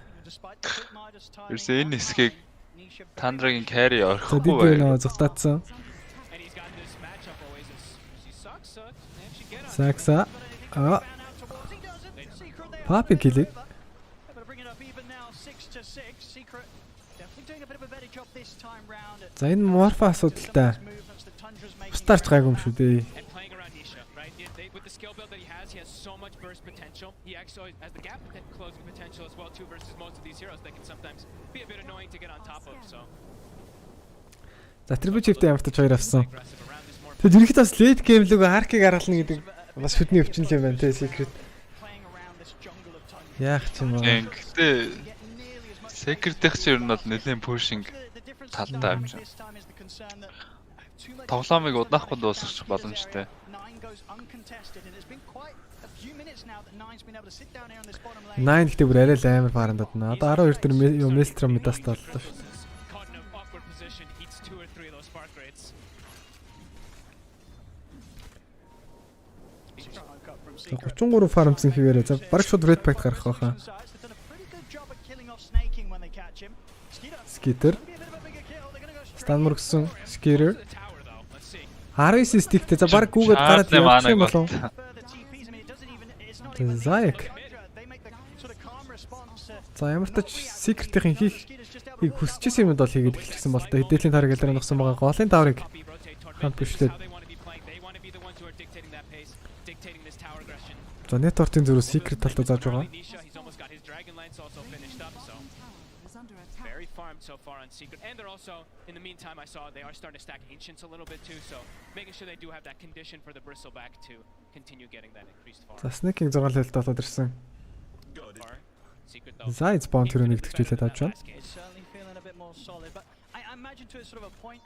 ерөөсөө энэ хэсгийг Тандрагийн carry орхихгүй байна. Зутаацсан. Сакса. Папи килик. За энэ морфа асуудалтай. Бустаарч гайгүй юм шүү дээ. With the skill build that he has so much burst potential. He actually has the gap closing potential as well too versus most of these heroes that can sometimes be a bit annoying to get on top of. So. За трибьютивтэй ямартай хоёр авсан. Тэгэд ерөнхийдөө бас лейт гейм лүг аркийг гаргална гэдэг бас шүдний өвчин л юм байна те Secret. Яах ч юм уу. Гэхдээ Secret-ийнх чинь ер нь бол нэлээд pushing талтай юм чинь. Тоглоомыг удаахгүй дуусгах боломжтой. Nine гэдэг бүр арай л амар фаранд дадна. Одоо 12 дээр юу Maelstrom медаст боллоо шүү. 33 фармцэн хийвэрээ. За баг шууд red pack гарах байхаа. Skitter. Станмор гэсэн Skitter. 19 стиктэй. За баг гүгээд гараад явах юм болов. Заяк. За ямар ч Secret-ийн хийх хүсчихсэн юмуд бол хийгээд эхэлчихсэн бол та хэдээлийн тараг ялраа ногсон байгаа голын таврыг хамт бишлээд. За network-ийн зүрх Secret талд зааж байгаа. So far on Secret, and they're also in the meantime I saw they are starting to stack ancients a little bit too, so making sure they do have that condition for the bristleback to continue getting that increased farm. За sneaking 6 level болоод ирсэн. Зайд spawn төрөө нэгтгэжүүлээд авч байна. I imagine to a sort of a point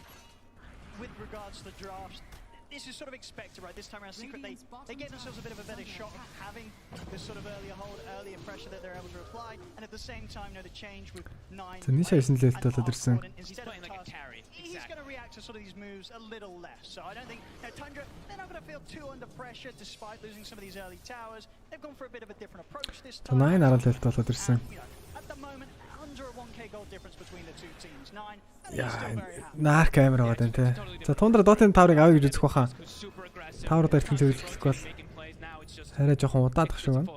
with regards to the drafts. This is sort of expected, right? This time around, Secret, they gave themselves a bit of a better shot of having this sort of earlier hold, earlier pressure that they're able to apply, and at the same time, the change with 9. За Nisha 9 level болоод ирсэн. He's going to react to sort of these moves a little less. So I don't think Tundra, they're not going to feel too under pressure despite losing some of these early towers. They've gone for a bit of a different approach this time. 9 level болоод ирсэн. At the moment, under a 1k gold difference between the two teams. 9. Яа, наар камер байгаа тань те. За Tundra Dota-ын таврыг авъя гэж үзэх баха. Тавруудаа ирсэн зөвлөх хэлэхгүй бол арай жоохон удаадах шиг байна.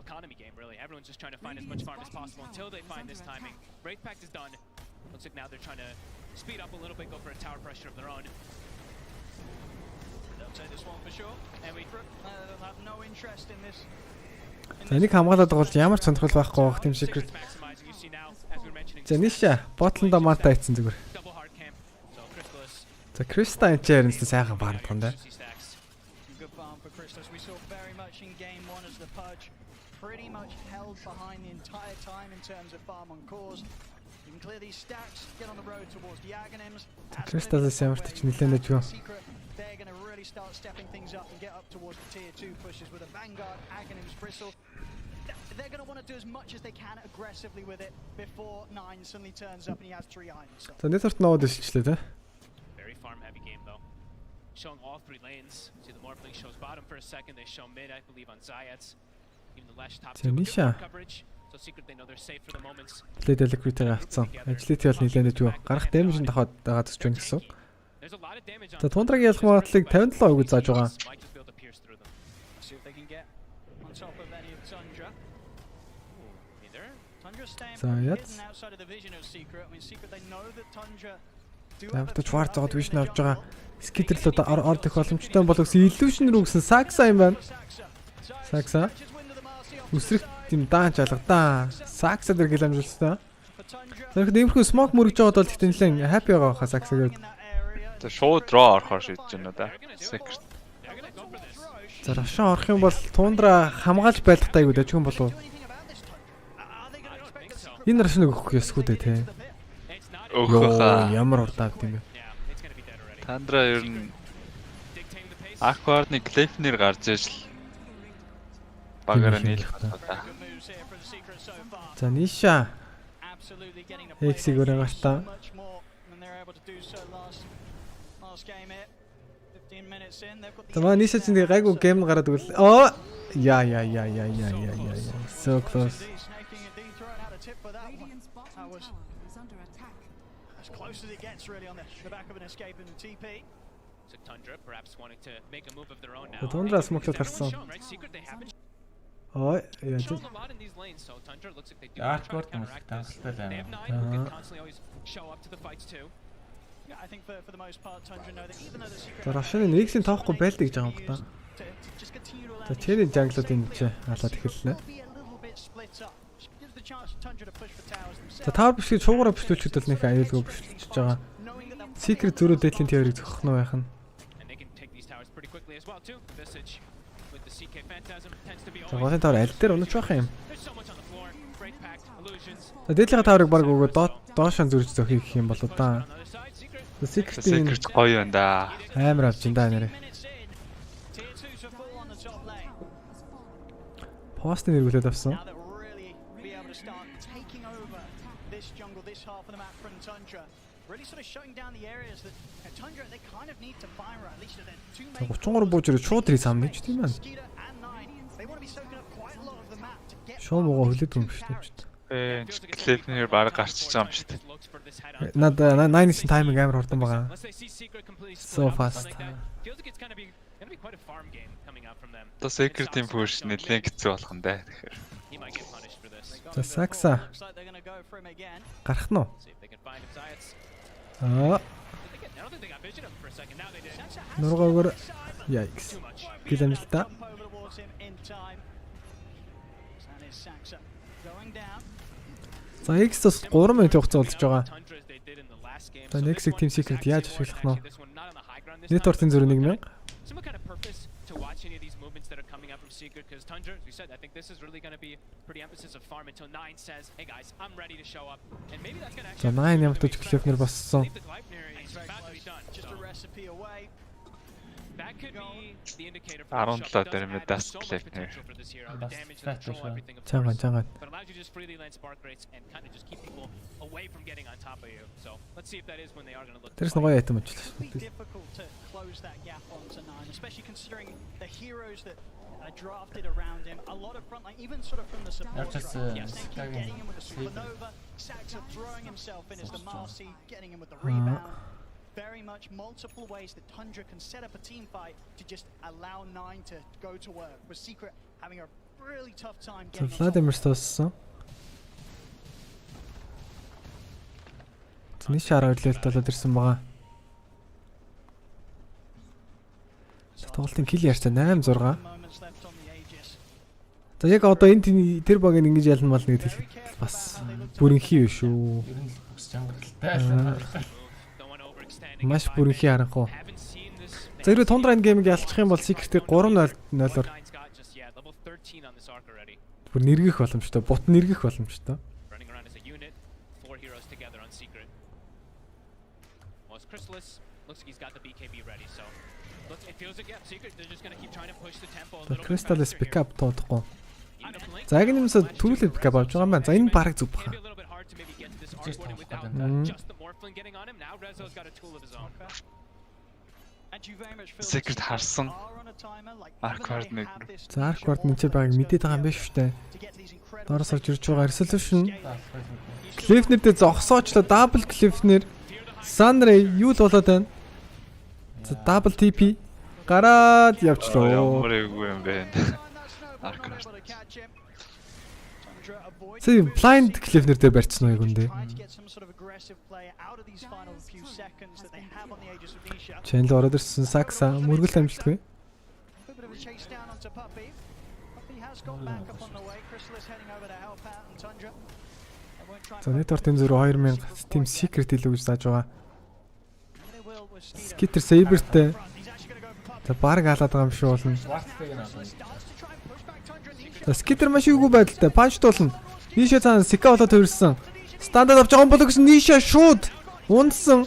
Everyone's just trying to find as much farm as possible until they find this timing. Wraith Pact is done. Looks like now they're trying to speed up a little bit, go for a tower pressure of their own. They'll take this one for sure. And we have no interest in this. За энийг хамгаалаад байгаа бол ямар ч сонирхол байхгүй байх тийм Secret. За Nisha ботлонда марта ийцэн зүгээр. За Krista энэ ч яринс сайхан баардах юм да. Good farm for Christos. We saw very much in game 1 as the Pudge pretty much held behind the entire time in terms of farm on cores. You can clear these stacks, get on the road towards the Aghanims. Krista-с ямар ч нэлээд ажгүй. They're going to really start stepping things up and get up towards the tier 2 pushes with a Vanguard, Aghanims, Bristle. They're going to want to do as much as they can aggressively with it before 9 suddenly turns up and he has 3 items. За network ноод ишчлээ те. Very farm heavy game though. Showing all 3 lanes. See the Morphling shows bottom for a second. They show mid, I believe, on Zayats. Even the Lash top 2 coverage. So Secret they know they're safe for the moments. Play liquidity авцсан. Ажлын бол нэлээд ажгүй. Гарах damage-ын дахад дагаад төсч байна гэсэн. За Tundra-гийн ялах магадлалыг 57% гэж зааж байгаа. За яд. Тавтаж вар зоод вишн авч байгаа. Skitter л одоо ордох боломжтой болов гэсэн illusion руу гэсэн Saksa юм байна. Saksa. Үсрэх тийм даанч алгадаа. Saksa дээр гэлэмжүүлсэн. Тэгэхээр иймэрхүү smoke мөргөж байгаад бол ихтэй нэлээд happy байгаа хаа Saksa гээд. За шууд draw орохоор шийдэж байна да. Secret. За рашаа орох юм бол Tundra хамгаалж байлгатай юу дажгүй болов. Энэ рашныг өгөх ёсгүй дээ те. Өөхөө. Ямар урдаа гэм бэ? Tundra ер нь Aquard-ны Cliff-нэр гарч ижил Багаараа нийлэх болоо. За Ниша. X-ийг өрөө гартаа. Тамаа Ниша чинь гайгүй гейм гараад өгөл. Оо. Yeah. So close. As close as it gets really on the back of an escape in the TP. So Tundra perhaps wanting to make a move of their own now. Tundra смоклоод харсан. Ой, яа. Аркорд мөсөг тансалтай байна. Constantly always show up to the fights too. Yeah, I think for the most part Tundra know that even though the secret Рашны нэгсийн тоохгүй байлдаг гэж байгаа юм байна. За тэрийн жанглууд энэ ч халаад эхэллээ. За таар бишгээ шуугаараа бичлүүлчихэд бол нэг аюулгүй бичлүүлж байгаа. Secret зөрөө дээдлийн теорийг зохих нь байх нь. За голын таар аль дээр унаж байх юм. За дээдлийн таарыг баг өгөө доошоо зүрж зохих гэх юм бол удаа. Secret гоё юм да. Амар авч ин да нэрээ. Пост нэргүүлээд авсан. Really sort of shutting down the areas that Tundra they kind of need to fire at least at their two main. 33 бууж ирээ шууд рий сам нэгч тийм байна. They want to be soaking up quite a lot of the map to get. Шоо мого хөлөд юм шүү дээ. Клипнэр баг гарчиж байгаа юм шүү дээ. Надаа 9-ийн тайминг амар хурдан байгаа. So fast. То secret team push нэлээд хэцүү болох нь дээ тэгэхээр. За Сакса. Гарах нь уу? Аа. Нургаагаар yikes. Гэлэмэлтэ. За X-с 3 минут хугацаа болж байгаа. За next team secret яаж ашиглах нь вэ? Network-ийн зөрөө 1000. To watch any of these movements that are coming up from Secret because Tundra, as we said, I think this is really going to be pretty emphasis of farm until 9 says, hey guys, I'm ready to show up. And maybe that's going to actually... За 9 ямтаж клипнер бассан. Just a recipe away. That could be the indicator for 17 дэрмэдас клипнер. Чанга. But allows you to just freely land spark rates and kind of just keep people away from getting on top of you. So let's see if that is when they are going to look. There's no way item It's difficult to close that gap onto 9, especially considering the heroes that are drafted around him. A lot of frontline, even sort of from the support. Getting him with the supernova, Saxa throwing himself in as the Marcy, getting him with the rebound. Very much multiple ways that Tundra can set up a team fight to just allow 9 to go to work. With Secret having a really tough time getting on top. Vladimir стоссон. Тэний шараа өрлөлт болоод ирсэн байгаа. Тоглолтын кил ярьцаа 8-6. За яг одоо энэ тэр баг ингэж ялна мал нэг хэлэхэд бас бүрэнхий биш шүү. Маш бүрэнхий харанхуу. За хэрвээ Tundra геймийг ялчих юм бол Secret-ийг 3-0-оор бүр нэргэх боломжтой, бут нэргэх боломжтой. Crystal's pick up тоодохгүй. За яг нэмээс түрүүлээ pick up авч байгаа юм байна. За энэ бараг зүг баха. Secret харсан. Arcward нэг. За Arcward энэ ч байгааг мэдээд байгаа юм биш үү? Доороос орж ирж байгаа resolution. Cliffner дээр зогсоочлоо double Cliffner. Sunray юу л болоод байна? За double TP гараад явчлаа. Ямар эвгүй юм бэ? Arcward. See blind Cliffner дээр барьцсан уу яг үндэ? Channel ороод ирсэн Saxa мөргөл амжилтгүй. За network-ийн зөрөө 2000 team secret илүү гэж зааж байгаа. Skitter Saber-тэй. За баг халаад байгаа юм шүү болно. За Skitter маш үгүй байдалтай. Punch туулна. Ниша цаана Sika болоод төрсөн. Стандарт авч байгаа юм болоо гэсэн Ниша шууд унтсан.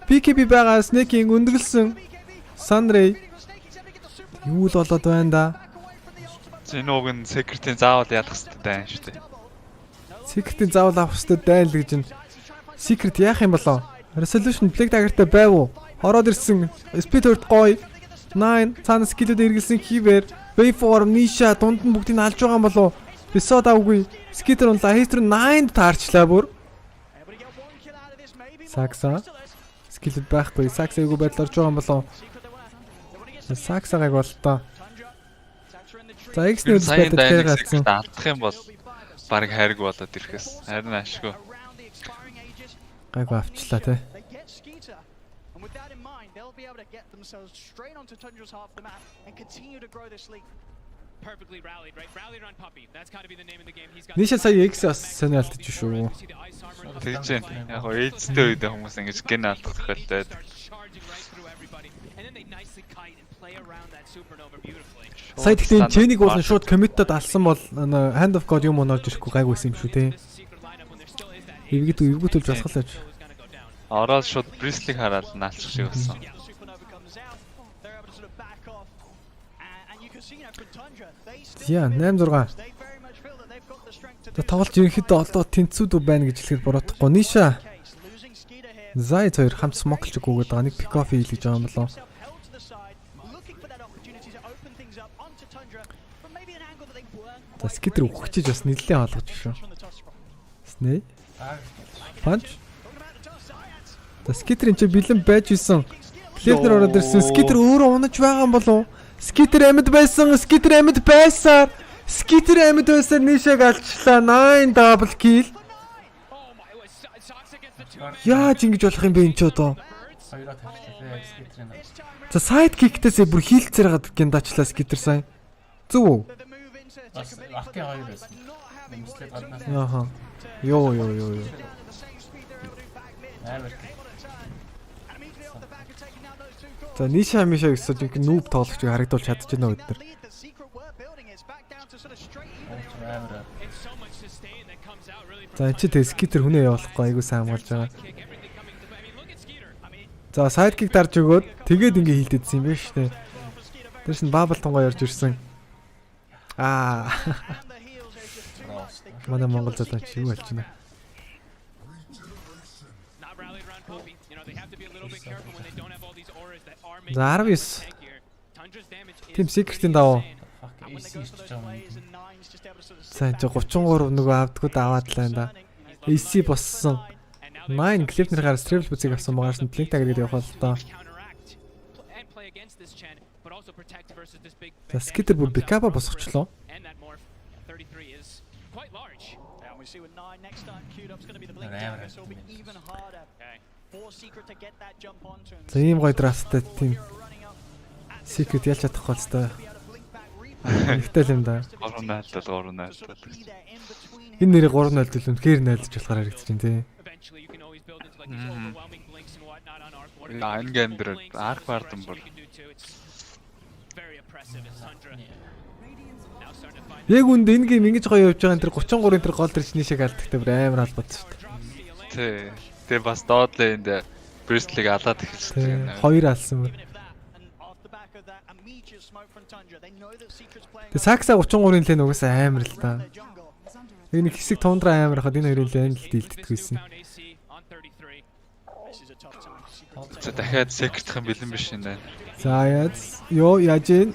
PKB байгаа Snake-ийн өндөрлсөн. Sunray юу л болоод байна да. Энэ уг нь secret-ийн заавал ялах хэрэгтэй дайн шүү дээ. Secret-ийн заавал авах хэрэгтэй дайн л гэж нь. Secret яах юм болоо? Resolution Black Dagger-тай байв уу? Ороод ирсэн. Speed hurt гоё. 9 цаанаас skillүүд эргэлсэн хийвэр. Waveform Nisha дунд нь бүгдийг алж байгаа юм болоо? Episode авгүй. Skitter унлаа. History 9-д таарчлаа бүр. Сакса. Skillүүд байхгүй. Сакса эйгүү байдал орж байгаа юм болоо? Саксагааг бол та. За X-ний үйл байдал гарсан. Алдах юм бол баг хайрг болоод ирэхээс харин ашгүй. Гайгүй авчлаа те. Ниша сая X бас сони алдчих шүү. Тэгж байна. Яг гоо эцтэй үед хүмүүс ингэж гэн алдах тохиолдол байдаг. Сая тэгтээ Чэнийг уулын шууд коммиттад алсан бол Hand of God юм оноод ирэхгүй гайгүйсэн юм шүү те. Эвгүүтүүлж басгалаач. Ороод шууд Брислиг хараад наалчих шиг болсон. Яа 8-6. За тоглож ерөнхийдөө олоо тэнцүүд байна гэж хэлэхэд буруудахгүй. Ниша. Зай хоёр хамт смоклж өгөөд байгаа. Нэг pick off хийл гэж байгаа юм болоо. За скитер өгчиж бас нэлээд хаалгаж шүү. Снэ. Punch. За скитер энэ ч бэлэн байж исэн. Плейтер ороод ирсэн. Скитер өөрөө унаж байгаа юм болов? Скитер амьд байсан. Скитер амьд байсаар. Скитер амьд байсаар Нишаг алчлаа. 9 double kill. Яаж ингэж болох юм бэ энэ ч одоо? За сайд киктээс бүр хилцээр гад гиндачлаа скитер сайн. Зүг үү? Арти хоёр байсан. Мөслөд гаднаас. Яха. Йоо. Амар. За Ниша Миша гэсэн чинь нүүб тоглогч харагдуулж чадчихна уу өдөр. За энэ ч тэг скитер хүнээ явуулахгүй айгуу сайн хамгаалж байгаа. За сайдкик дарж өгөөд тэгээд ингээ хилдэдсэн юм байна шүү дээ. Тэрс нь бабл тонгоо ярьж ирсэн. Манай Монгол залуу чи юу хэлж байна? За 19. Тим секретийн даваа. Сайн чи 33 нөгөө авдгууд аваад л байна да. AC боссон. 9 клипнэр гараас travel бүцийг авсан байгаас нь Blink Dagger гэдэг явах л доо. За скитер бүр бэкапа босгочлоо. За ийм гоё драфттай тийм secret ялж чадахгүй л тоо. Ихтэй юм да. 3-0. Энэ нэрийг 3-0 л үнэхээр найлж болохоор харагдаж байна тий. Энэ гэмдэр арк бардсан бол. Яг үнд энэ гейм ингэж гоё явж байгаа энэ 33-ын тэр гол дэрч Нишаг алдахтай бүр амар албац шүү дээ. Тий. Тэгээ бас доотлэнд Бристлиг алаад эхэлсэн. 2 алсан. Тэгээ Сакса 33-ын лэн угаасаа амар л да. Яг нэг хэсэг Тундра амар хаад энэ хоёрын лэн л дийлдэггүйсэн. За дахиад секретхэн бэлэн биш энэ. За яаж ийн?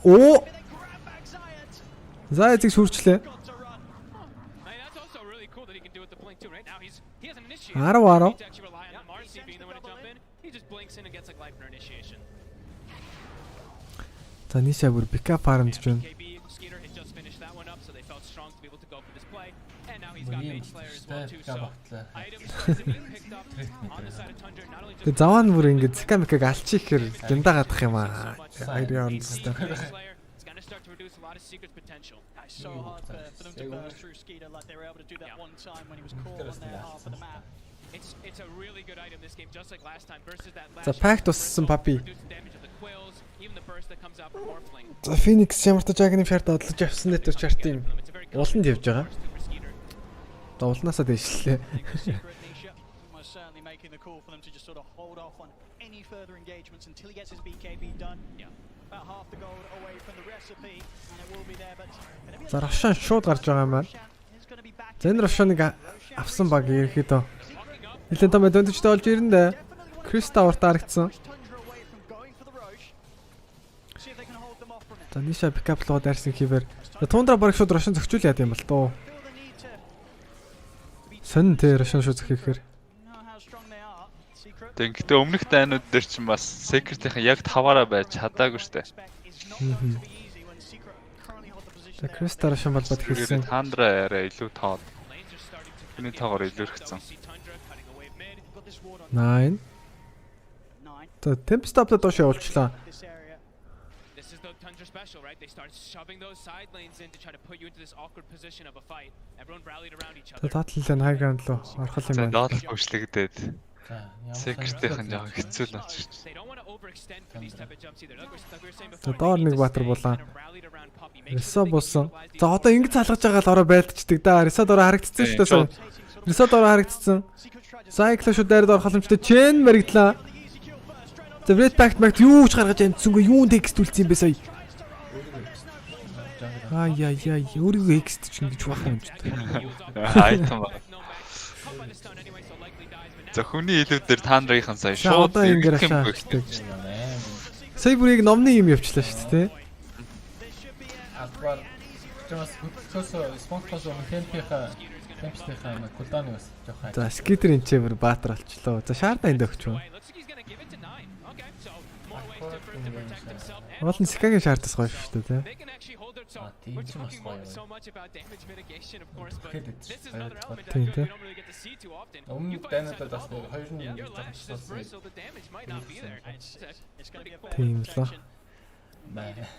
Оо. За эцэг шүрчлээ. 10. За Ниша бүр пикап фармж байна. Тэг заван бүр ингэ цикамикаг алчих ихээр гинда гадах юм аа. Хоёрын онцтой. So hard for them to burst through Skeeter like they were able to do that one time when he was caught on their half of the map. It's a really good item this game, just like last time versus that last. За пакт уссан папи. Even the burst that comes out from Morphling. За Phoenix ямартай жагны шарт одлож авсан дээр чартын уланд явж байгаа. За улнаасаа дэвшлээ. almost certainly making the call for them to just sort of hold off on any further engagements until he gets his BKB done. Yeah. About half the gold away from the recipe, and it will be there, but За Рошан шууд гарч байгаа юм байна. За энэ Рошаныг авсан баг ерөөхдөө нэлээд том өдөртөжтэй болж ирэндээ Криста урт харагдсан. За Ниша пикаплоо дайрсан хийвэр. Тундра баг шууд Рошан зөкчүүл яд юм бол тоо. Сэн тэр Рошан шууд зөкөхээр. Тэгэхдээ өмнөх дайнууд дээр ч бас Secret-ийн яг таваараа байж чадаагүй штэ. За Криста Рошан бол бод хэлсэн. Тандра арай илүү тоод. Миний тоогоор илүүрхсэн. 9. За temp stop-д доош явуулчлаа. This is the Tundra special, right? They started shoving those side lanes in to try to put you into this awkward position of a fight. Everyone rallied around each other. Татлын high ground руу орхол юм байна. Лоод хөшлөгдөөд. Secret-ийн яг хэцүү л очиж. They don't want to overextend for these type of jumps either. Like we were saying За before. доор нэг баатар булаа. Ресо буусан. За одоо ингэж залгаж байгаа л ороо байлдчихдаг да. Ресо дороо харагдцсан шүү дээ. Ресо дороо харагдцсан. Cycle шүү дайрд орох боломжтой чэн мэрэгдлээ. За Red Pact Mact юу ч гаргаж амтсангүй юунд текстүүлсэн юм бэ сая. Яа өөрийгөө экст ч ингэж баах юм ч. Айтам ба. За хүний илүүд дээр Tandraгийн сая шууд ингэж шаарддаг. Сая бүрийг номны юм явчлаа шүү дээ. Адвар чамаас хөтсөөсөө спонсорс механикийнхаа темпсийнхаа кулдааны бас жоох. За скитер энэ ч бүр баатар болчлоо. За шаардаа энд өгч юм. Олон Сикагийн шаардас гоё шүү дээ. Тийм ч бас гоё. Тийм тий. Өмнөд дайнуудад бас 2 нь тийм л.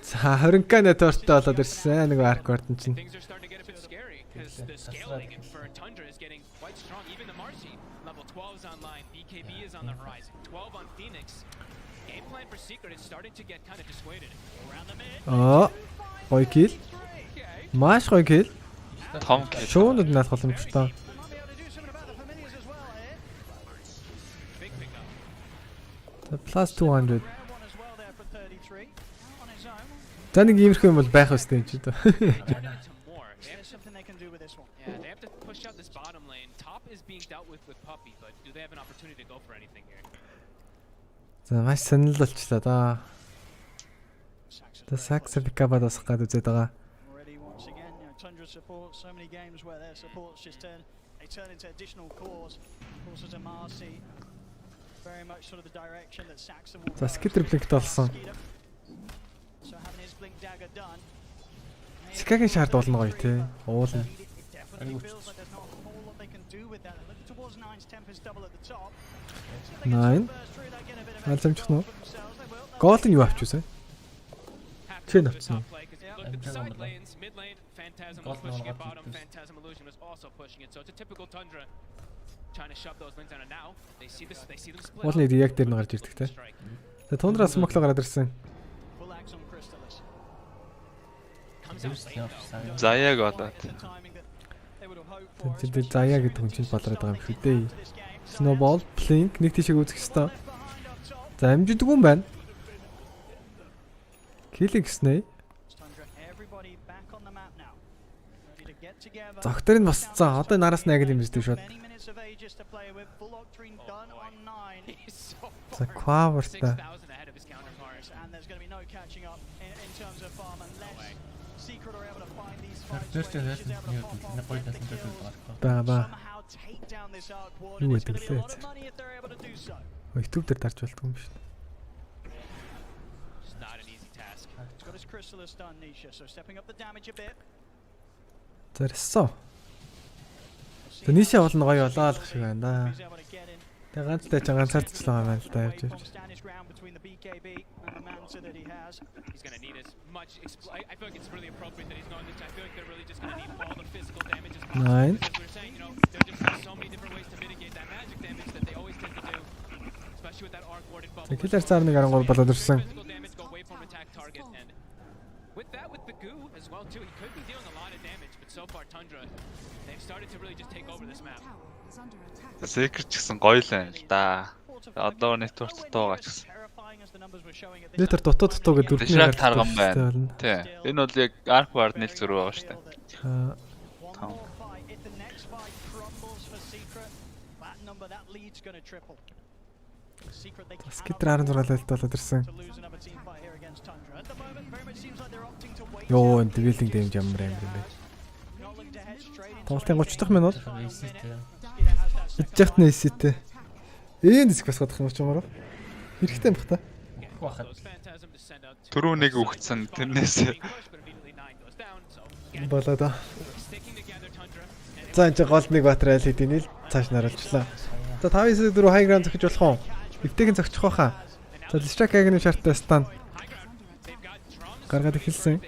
За 20к нэтворктэй болоод ирсэн нэг аркорд нь чинь. The scaling for Tundra is getting quite strong. Even the Marcy level 12 is online. BKB is on the horizon. 12 on Phoenix. Game plan for Secret is starting to get kind of dissuaded. Around the mid. Гоё кил. Маш гоё кил. Том кил. Шүүнүүд наалах боломжтой. Plus 200. За нэг иймэрхүү юм бол байх үстэй юм чи дөө. Yeah, they have to push out this bottom lane. Top is being dealt with Puppy, but do they have an opportunity to go for anything here? За маш сонирхол болчлаа да. The Sax Picabad бас гад үзээд байгаа. Already once again, Tundra support so many games where their supports just turn into additional cores. Also to Marcy. Very much sort of the direction that Saxon will. За Skitter Blink толсон. So having his blink dagger done. Сикагийн шаард болно гоё тий. Уулна. Nine. Алзамчих нь. Гол нь юу авчихсан? Чи навцсан. Уулны яг дээр нь гарч ирдэг те. За Тундра смоклоо гараад ирсэн. Заяаг болоод. Тэр заяа гэдэг хүн чинь болоод байгаа юм шүү дээ. Snowball, Blink нэг тийшээ үзэх хэвээр. За амжидгүй юм байна. Killing Snake. Зогтор нь бас за одоо нараас найг юм биш шүү. За Quaverta. Баа. Юу гэдэг лээ. YouTube дээр тарж болтгүй юм шүү. Зэрсо. За Ниша болно гоё болоолох шиг байна да. Тэгээ ганцтай ч ганцаардчлаа юм байна л да явж явж. He's going to need as much. I feel like it's really appropriate that he's going this. I feel like they're really just going to need all the physical damage as possible. Nine. As we were saying, there are just so many different ways to mitigate that magic damage that they always tend to do, especially with that arc warded bubble. Killer цаар нэг 13 болоод ирсэн. Physical damage go waypoint attack target, and with that, with the goo as well too, he could be dealing a lot of damage. But so far Tundra, they've started to really just take over this map. Secret ч гэсэн гоё л байна л да. Одоо network дутуугаа ч гэсэн. Network дутуу гэдэг дөрвний хараад тарган байна. Тий. Энэ бол яг arc ward нэл зөрүү байгаа шүү дээ. Скитер 16 левелд болоод ирсэн. Йоо, энэ debuting damage ямар юм бэ? Тоглолтын 30 дахь минут. Идчихт нээсэтэй. Диск бас гадах юм ч юмараа. Хэрэгтэй юм бах та. Түрүү нэг өгцөн тэрнээс болоо да. За энэ гол нэг батарей хийдийн л цааш наруулчлаа. За 5-4 high ground зохиж болох уу? Эвтэйг зохичих байхаа. За Листракагийн шарттай стан. Гаргаад эхэлсэн.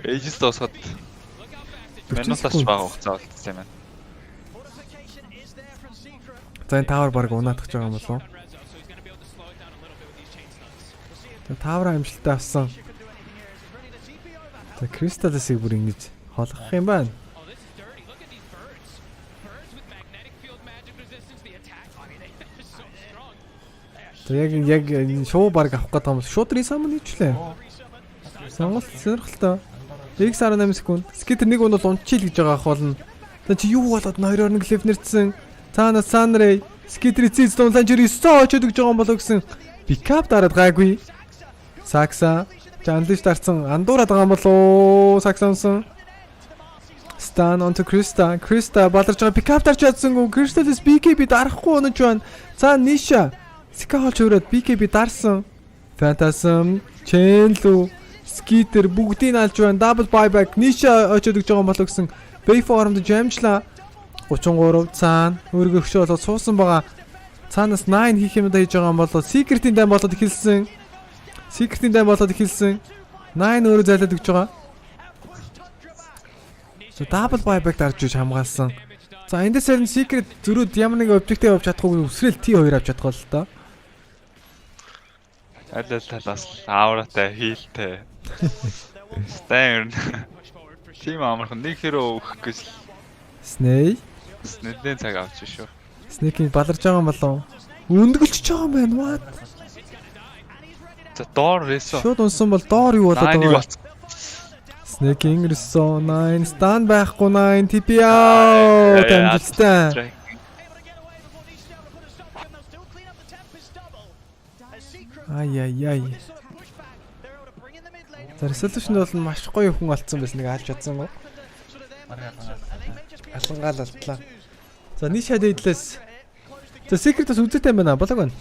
Эйжс тосгод. Минутаас бага хугацаа болчихсон юм байна. За энэ тавар баг унаадах гэж байгаа юм болов уу? За тавар амжилттай авсан. За Crystal-ыг бүр ингэж холгох юм байна. За яг энэ шоу баг авах гэдэг юм бол шууд ресам нийтлээ. Сонголт сонирхолтой. X18 секунд. Скитер нэг нь бол унчил гэж байгаа ах болно. За чи юу болоод 2-оор нэг лев нэрсэн. Цаанаас Sunray Скитер эцэс дунлан жир 9 очоод гэж байгаа юм болоо гэсэн. Пикап дараад гайгүй. Сакса Жанлиш дарсан андуураад байгаа юм болоо. Саксансан. Stan onto Krista. Krista баларч байгаа пикап дарч чадсангүй. Crystal-с BKB дарахгүй өнөж байна. За Nisha Ска холч өрөөд BKB дарсан. Phantasm, Chenlu, Skiter бүгдийг алж байна. Double buyback. Nisha очоод гэж байгаа юм болоо гэсэн. Bayformд жамжлаа. 33 цаана өргөгшөө болоод суусан байгаа. Цаанаас 9 хийх юм да хийж байгаа юм болоо. Secret-ийн дан болоод эхэлсэн. 9 өөрөө зайлаад өгч байгаа. So double buyback дарж иж хамгаалсан. За эндээс харин Secret зөрүүд ямар нэг объектив авч чадахгүй өсрэл T2 авч чадах бол та. Талаас аавратай хийлтэй. Стайн. Тим амархан нэг хэрэг өгөх гэж. Snake. Snake-ийн цаг авч шүү. Snake-ийг баларж байгаа юм болов. Өндгөлж байгаа юм байна. What? За доор ресо. Шууд унсан бол доор юу болоод байгаа? Snake-ийн ресо 9 stand байхгүй 9 TPO тэмдэглэсэн. Ай. За resolution бол маш гоё хүн алдсан байсан нэг алж чадсан гоо. Алангаал алтлаа. За Nisha дэдлээс. За Secret-аас үзээтэй юм байна. Болоог байна.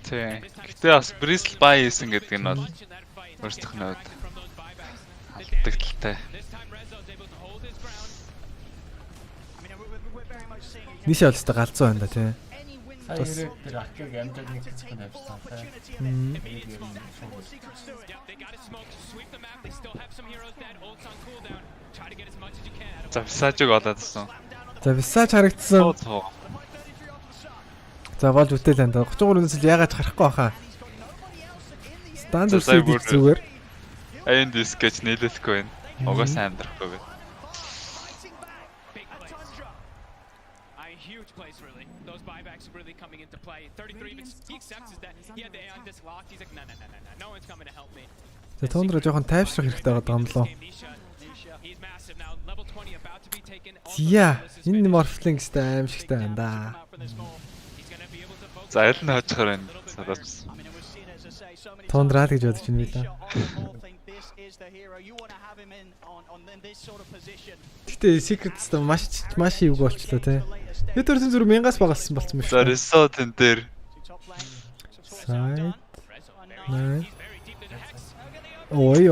Тий. Гэтэ бас Bristol buy хийсэн гэдэг нь бол өөрсдийнх нь алдагтай. Nisha олстой галзуу байна да тий. Бас тэр акиг амжаад нэг хэсэг тавьсан тий. За Visage-ыг олоодсан. За Visage харагдсан. За болж үтэл энэ 33-өөс л яагаад харахгүй баха. Стандарт зүгээр. Айн дискэж нийлүүлэхгүй байна. Угаасаа амьдрахгүй байна. За Tundra жоохон тайвшрах хэрэгтэй байгаа юм лоо. Зя энэ морфлингстэй аимшигтай байна да. За аль нь хожихоор байна. Салаач. Tundra л гэж бодож байна би та. Гэтэ Secret-с маш ивг болчлоо те. Бид төрсөн зүр 1000-аас багассан болсон юм шүү. За resort энэ дээр. Side. Ой.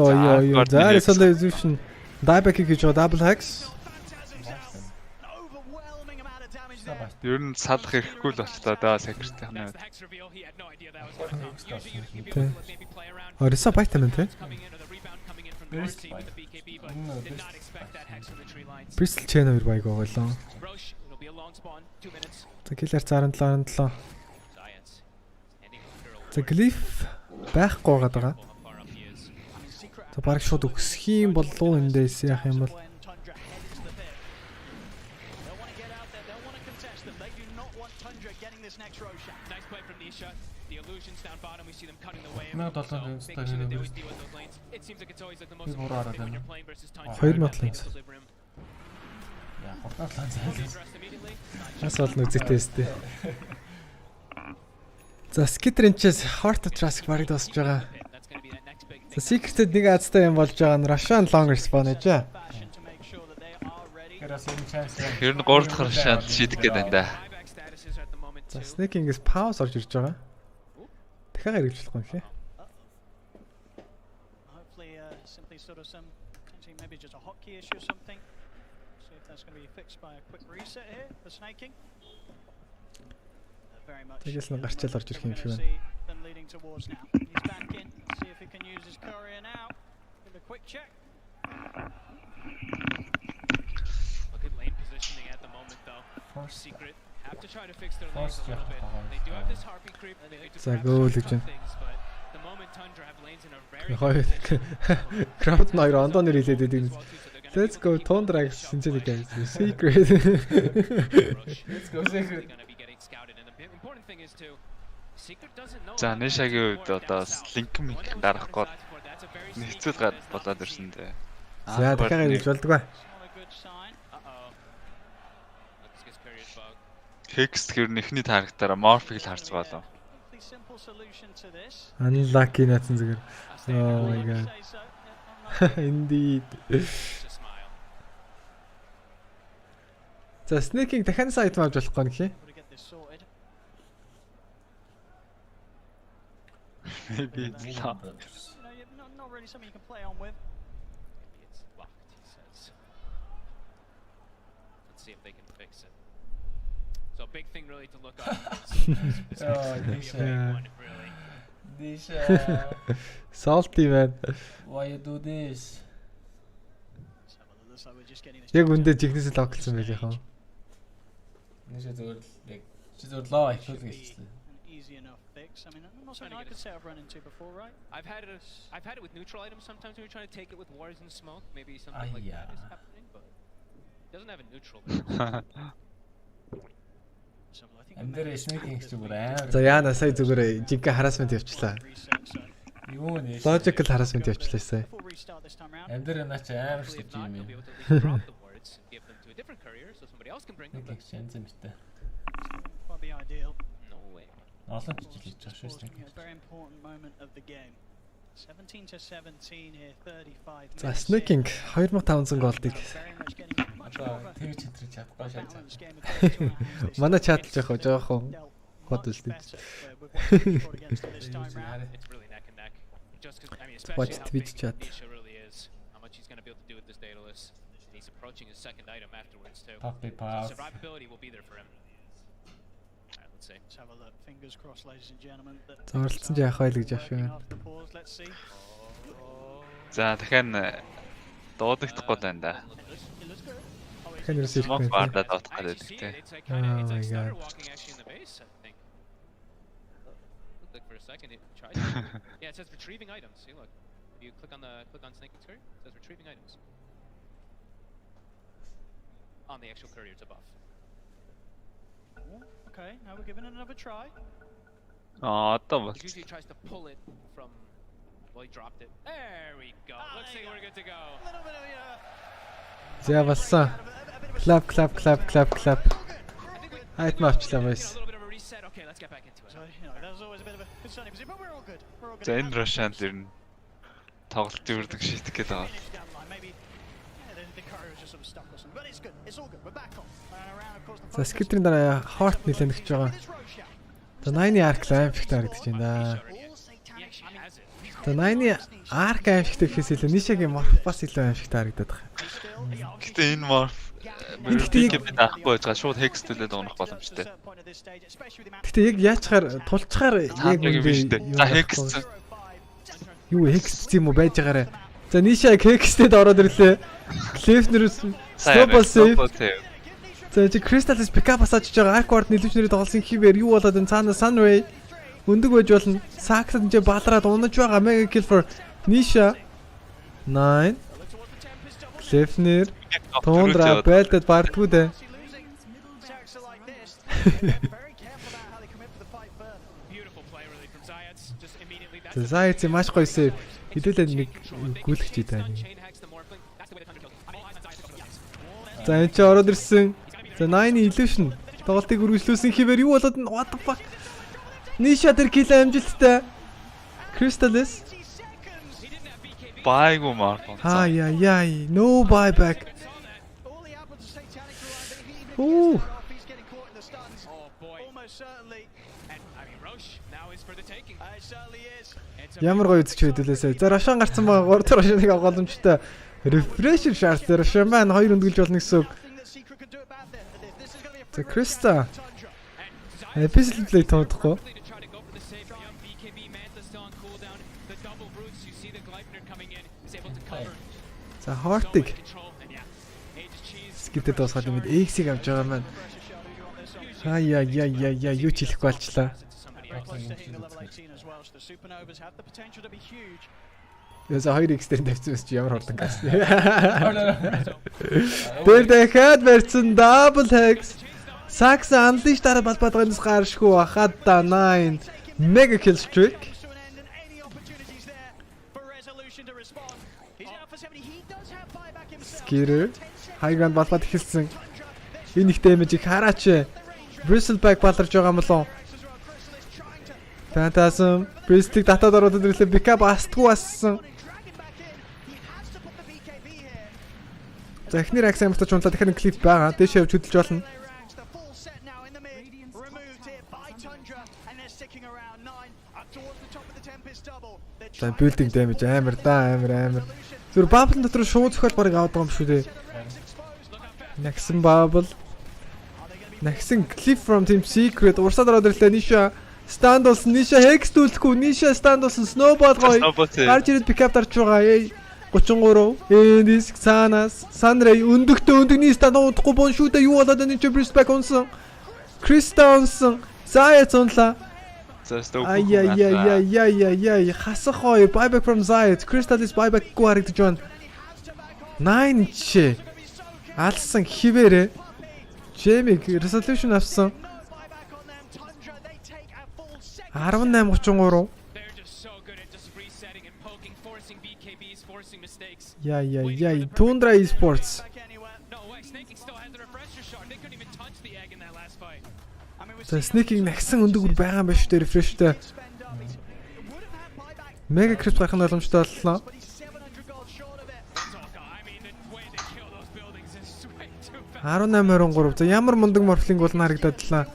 За resolution. Dieback гэж double hacks. Ер нь салах ирэхгүй л болчлоо да Secret-ийн. Тэ. Орисо байтан тэ. Bristol chain хоёр байг оголоо. За killer 67. За Glyph байхгүй байгаа. За баг шууд өгсөх юм болов уу эндээс яах юм бол. За Skitter'чээс Heart of Trust барыг дуусж байгаа. За Secret-д нэг азтай юм болж байгаа нь Russian long respawn ээжээ. Ер нь 3 дахь Russian шийдэх гээд байна да. За Snake-ингээс pause орж ирж байгаа. Дахиад хэрэгжүүлэх юм хэ. Hopefully simply sort of some maybe just a hotkey issue or something. See if that's going to be fixed by a quick reset here for snaking. Very much. Тэгээс нэг гарчаал орж ирэх юм шиг байна. Them leading towards now. He's back in. See if he can use his courier now. Give a quick check. Look at lane positioning at the moment though. Secret have to try to fix their lanes a little bit. They do have this harpy creep. За гоол гэж байна. The moment Tundra have lanes in a very Crowd нэр ондоо нэр хэлээд байдаг. Let's go Tundra гэсэн чинь нэг Secret. Let's go Secret. За Нэшагийн үед одоо линк гаргах гээд хэцүү болоод ирсэн дээ. За дахиад ирж болдгоо. Hex гэр нэхний таргатаараа Morph-ыг л харж байгаа. Unlucky наацсан зүгээр. Oh my god. Indeed. За Snake-ийг дахин сайт авч болохгүй нөхий. Maybe it's locked. Not really something you can play on with. Maybe it's locked, he says. Let's see if they can fix it. So a big thing really to look up is Nisha. Salty man. Why you do this? Яг үндэ жигнэс л огцсон байх юм. Nisha зүгээр зүгээр лоо ихүүл гэлсэн. Easy enough fix. I mean, not something I could say I've run into before, right? I've had it with neutral items sometimes when you're trying to take it with wars and smoke. Maybe something like that is happening, but it doesn't have a neutral. Амдэр Snake-ийг зүгээр амар. За яана сая зүгээр жинхэнэ harassment явуулчлаа. Юу нэ? Logical harassment явуулчлаа сая. Амдэр наач амар шиг юм юм. Quite be ideal. No way. Олон жижиг хийж байгаа шүү дээ. Very important moment of the game. 17 to 17 here, 35. За Snake-ing 2500 голдыг одоо тэгж хэтрэж чадахгүй шээ. Манай чатлж явах жоохон хот үстэй. It's really neck and neck. Just because I mean, Watch especially how Twitch big chat. Nisha really is, how much he's going to be able to do with this Daedalus. He's approaching his second item afterwards too. Pass. Survivability will be there for him. Alright, let's see. Let's have a look. Fingers crossed, ladies and gentlemen. Зорлцсон ч яах вэ гэж яшгүй. Let's see. За дахин дуудагдахгүй байна да. Дахин ерөөс ирэх юм. Бардаа доодох гэдэг тий. Oh my god. For a second, it tries. Yeah, it says retrieving items. See, look. If you click on Snake and Courier, it says retrieving items. On the actual courier, it's above. Okay, now we're giving it another try. Одоо He usually tries to pull it from. Well, he dropped it. There we go. Looks like we're good to go. A little bit of За болсон. Clap. Айт мавчлаа бойс. Okay, let's get back into it. So, that was always a bit of a concerning position, but we're all good. We're all good. За энэ Russian дэр нь тоглолт үрдэг шийдэх гээд байгаа. Maybe the courier was just sort of stuck or something, but it's good. It's all good. We're back on. Around, of course, the За Skitter'ийн дараа Heart нэлээд нэгж байгаа. За 9-ийн Arc аимшигтай харагдаж байна. За 9-ийн Arc аимшигтай гэхээс илүү Nisha-гийн Morph бас илүү аимшигтай харагдаад байна. Гэтэ энэ Morph Бэртийг бид авахгүй байгаа шууд Hex төлөд унах боломжтой. Гэтэ яг яачаар тулчаар яг үндэ. За Hex юу Hex юм уу байж байгаарэ. За Nisha Hex-тэд ороод ирлээ. Clefner-с Snowball save. За чи Crystal-с pick-up асааж байгаа Arc Ward нэлж нэрээ тоглосон хивээр юу болоод энэ цаана Sunray өндөг байж болно. Sax-д энэ балраад унаж байгаа Mega Kill for Nisha. 9 Lefner Tundra бэлдэд бартгүй дээ. Zayat маш гоё сейв. Хэдүүлээ нэг гүйлгэж идэ. За энэ ч ороод ирсэн. За 9 illusion тоглолтыг үргэлжлүүлсэн хэвээр юу болоод what the fuck? Nisha тэр кил амжилттай. Crystallis Байгуу мартон. Яй. No buyback. Ooh. Ямар гоё үзэж хэдүүлээсэ. За Рошан гарцсан байгаа. 3 дахь Рошаныг авах боломжтой. Refresher шаард Рошан маань 2 өндгөлж болно гэсэн үг. За Криста. Episode play тоодохгүй. За Хортиг. Скитэд дуусгаад ингээд X-ийг авч байгаа маань. Яа юу ч хэлэхгүй болчлаа. Яса 2x дээр тавьчихсан чи ямар хурдан гас. Тэр дахиад барьсан double hex. Sax unleash дараа балбадгаас гаршгүй бахад да 9 mega kill streak. Skitter high ground балбад эхэлсэн. Энэ их damage-ийг хараач. Bristleback баларж байгаа юм болов. Пhantasm Bristol татаад ороод ирлээ. Backup астгүй бассан. За эхнэр акс амтаж унтлаа дахиад клип байгаа. Дэшээ явж хөдөлж болно. За building damage амар. Зүр bubble дотор шууд зохиол барыг аваад байгаа юм шүү дээ. Нагсан bubble. Нагсан clip from team secret. Урсаад ороод ирлээ. Nisha stand болсон. Nisha hex дүүлэхгүй. Nisha stand болсон. Snowball гоё. Гарч ирээд pick up дарж байгаа. 33. Эндис Санас. Санрей өндөгний stand удахгүй бон шүү дээ. Юу болоод энэ ч Bristback унсан. Krista унсан. Zayat унлаа. Яй. Хасах хоёр. Buyback from Zayat. Crystallis buyback гоо харагдаж байна. 9 ч. Алсан хിവэрэ. Jamie resolution авсан. 18:33. Яй. Tundra esports. За sneaking нагсан өндөг байгаа юм байна шүү дээ refreshтэй. Mega crypt гарах нь боломжтой боллоо. $18.23. За ямар мундаг морфлинг болно харагдадлаа.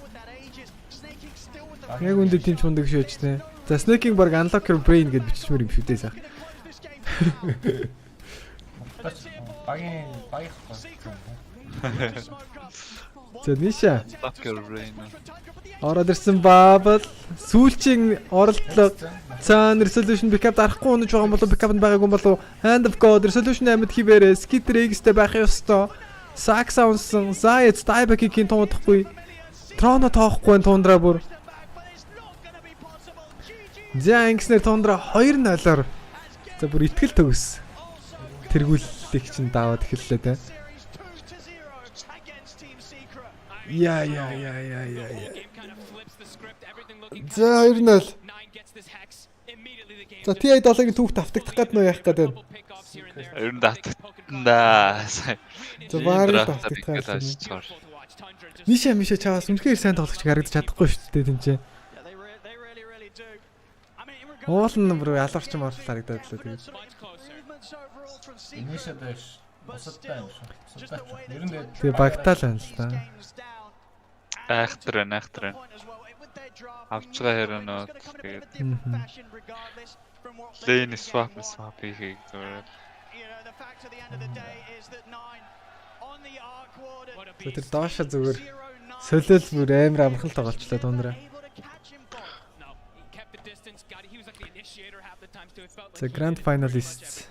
Яг үндэ тийм ч мундаг шөөж тээ. За sneaking баг unlock your brain гэж биччихмээр юм шүү дээ сах. За Nisha. Ороод ирсэн bubble. Сүүлчийн оролдлого. Цаан resolution backup дарахгүй унаж байгаа юм болов backup нь байгаагүй юм болов. Hand of God resolution амьд хിവэрэ skitter X-тэй байх ёстой. Sax унсан. Zayat dieback-ийн туудахгүй. Троно тоохгүй Tundra бүр. Janks-нэр Tundra 2-0-оор. За бүр итгэл төгс. Тэргүүллийг чинь даваад эхэллээ те. Яа. За 2-0. За TI-7-гийн түүхт автагдах гээд нөө яах гээд байна. Ер нь татна. За баарыг автагдах гэж. Nisha чаваас үнэхээр сайн тоглогч харагдаж чадахгүй шүү дээ тэнцээ. Уулын бүр алуурч морфл харагдаад лээ тэгээд. Nisha дэш. Босоттой юм шүү. Ер нь тэгээ багтаал байна л та. Айхтрэн. Авч байгаа хэрнээ тэгээд. Lane swap хийх зүгээр. Тэр дооша зүгээр солиол бүр амар амархан тоглолчлоо Tundra. The grand finalists.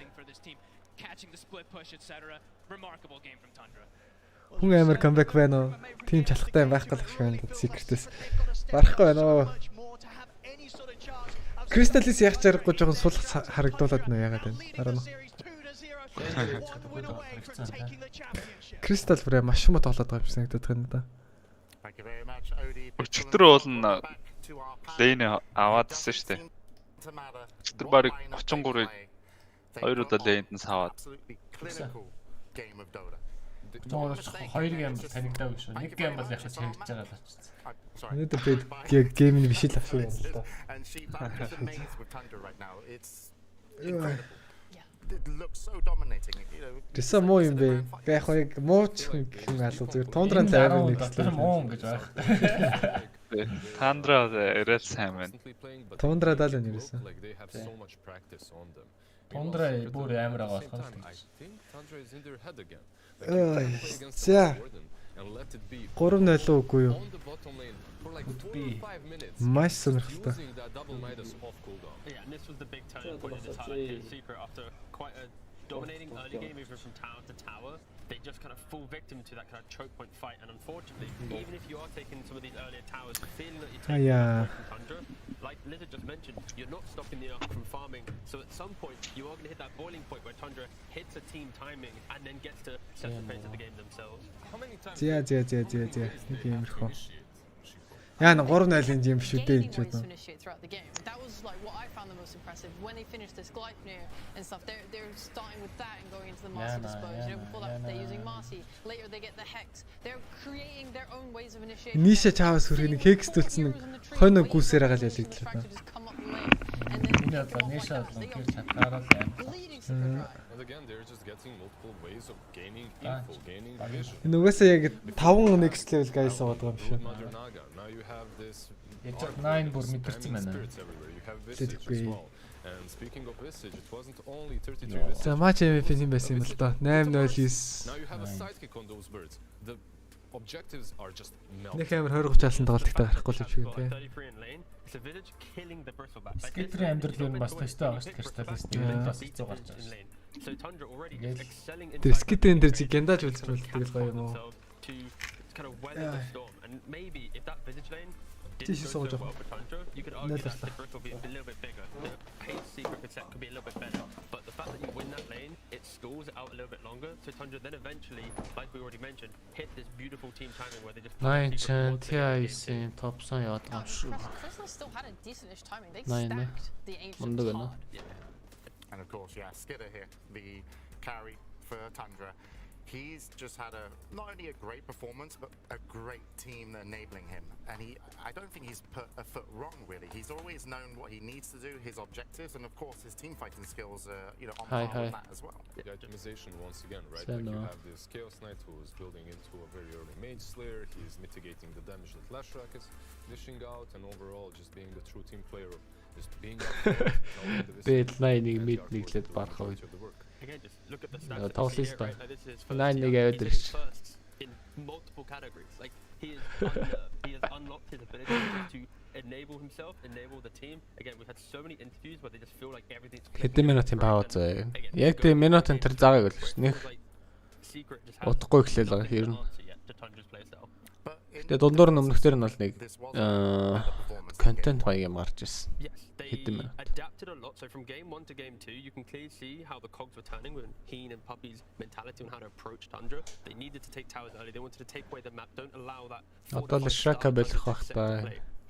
Хүн амар comeback байна уу? Тим чалхтай байх гал шиг байна Secret-с. Барахгүй байна уу? Crystallis яг чаргагүй жоохон сул харагдуулаад нөө яагаад байна? Дараа нь. Кристал бүрээ маш shumë тоглоод байгаа юм шиг санагдаад байна да. Өчигдөр бол лейн аваад ирсэн шүү дээ. Өчигдөр барыг 33-ыг 2 удаа лейнд нь саваад. Моорч 2 гейм танигдаагүй шүү. 1 гейм бол яг ч хэрэгж байгаа л очсон. Өнөөдөр би яг геймний биш л авсан юм л да. It looks so dominating, you know. Тэсэ муу юм бэ. Яг мууч гэх юм алга зүгээр Тундран тайван нэгслээ. Муу гэж байх. Тандра эрэл сайн байна. Тундра дал энэ юусэн. Тундра бүр амар байгаа болох юм. За. 3-0 үгүй юу? Маш сонирхолтой. Yeah, and this was the big turning point in this highlight secret after quite a dominating early game even from tower to tower. They just kind of fall victim to that kind of choke point fight, and unfortunately, even if you are taking some of these earlier towers, feeling that you're taking from Tundra, like Lizard just mentioned, you're not stopping the arc from farming. So at some point, you are going to hit that boiling point where Tundra hits a team timing and then gets to set the pace of the game themselves. How many times? Нэг юм ирэх. Яа 3-0-ийн юм шүү дээ гэж бодсон. That was like what I found the most impressive when they finished this Gleipnir and stuff. They're starting with that and going into the Marcy dispose. You know, before that they're using Marcy. Later they get the Hex. They're creating their own ways of initiating. Ниша чаваас хүрхийг хекс төлсөн нэг хойно гүсээр агаал ялэгдлээ. Энэ одоо ниша бол гэр чатаараа байна. And again, they're just getting multiple ways of gaining info, gaining vision. Энэ угаасаа яг 5 next level guys аваад байгаа юм шиг. Now you have this. It's 9 бүр мэдэрсэн байна. Тэгэхгүй. And speaking of Visage, it wasn't only 33 Visage. За матч MVP юм байсан юм л да. 8-0-9. Now you have a sidekick on those birds. The objectives are just melting. Нэг амар 20-30 алсан тоглолттой гарахгүй л юм шиг тий. Скитрийн амьдрал нь бас төстэй байгаа шүү дээ. Кристаллист нь бас хэцүү гарч байгаа. So Tundra already excelling in тэр скитрийн дээр чи гяндаж үлдэж тэгэл гоё юм уу? Kind of weather the storm, and maybe if that Visage lane didn't go so well for Tundra, you could argue that the Brit will be a little bit bigger. The pace secret could be a little bit better, but the fact that you win that lane, it stalls it out a little bit longer. So Tundra then eventually, like we already mentioned, hit this beautiful team timing where they just. 9 TI-ийн топсон яваад байгаа шүү. Crystal still had a decentish timing. They stacked the ancient hard. And of course, yeah, Skidder here, the carry for Tundra. He's just had not only a great performance, but a great team enabling him. And I don't think he's put a foot wrong, really. He's always known what he needs to do, his objectives, and of course his team fighting skills are, on par with that as well. The optimization once again, right? Like you have this Chaos Knight who is building into a very early Mage Slayer. He's mitigating the damage that Lashrak is dishing out, and overall just being the true team player, just being up there. Bad line-ыг mid нэглээд барах үед. Again, just look at the stats. Right? Like, this is first in multiple categories. Like he has unlocked his ability to enable himself, enable the team. Again, we've had so many interviews where they just feel like everything's. Хэдэн минутын пауз заа. Яг тийм минутын тэр заагааг л нэг утгагүй эхлээл байгаа хэрнэ. Тэгээ дундуур нөмнөхтөр нь бол нэг контент гоё юм гарч ирсэн. Хэдэн минут. Adapted a lot. So from game 1 to game 2, you can clearly see how the cogs were turning with Heen and Puppy's mentality on how to approach Tundra. They needed to take towers early. They wanted to take away the map. Don't allow that. Одоо л Shraka болох бах та.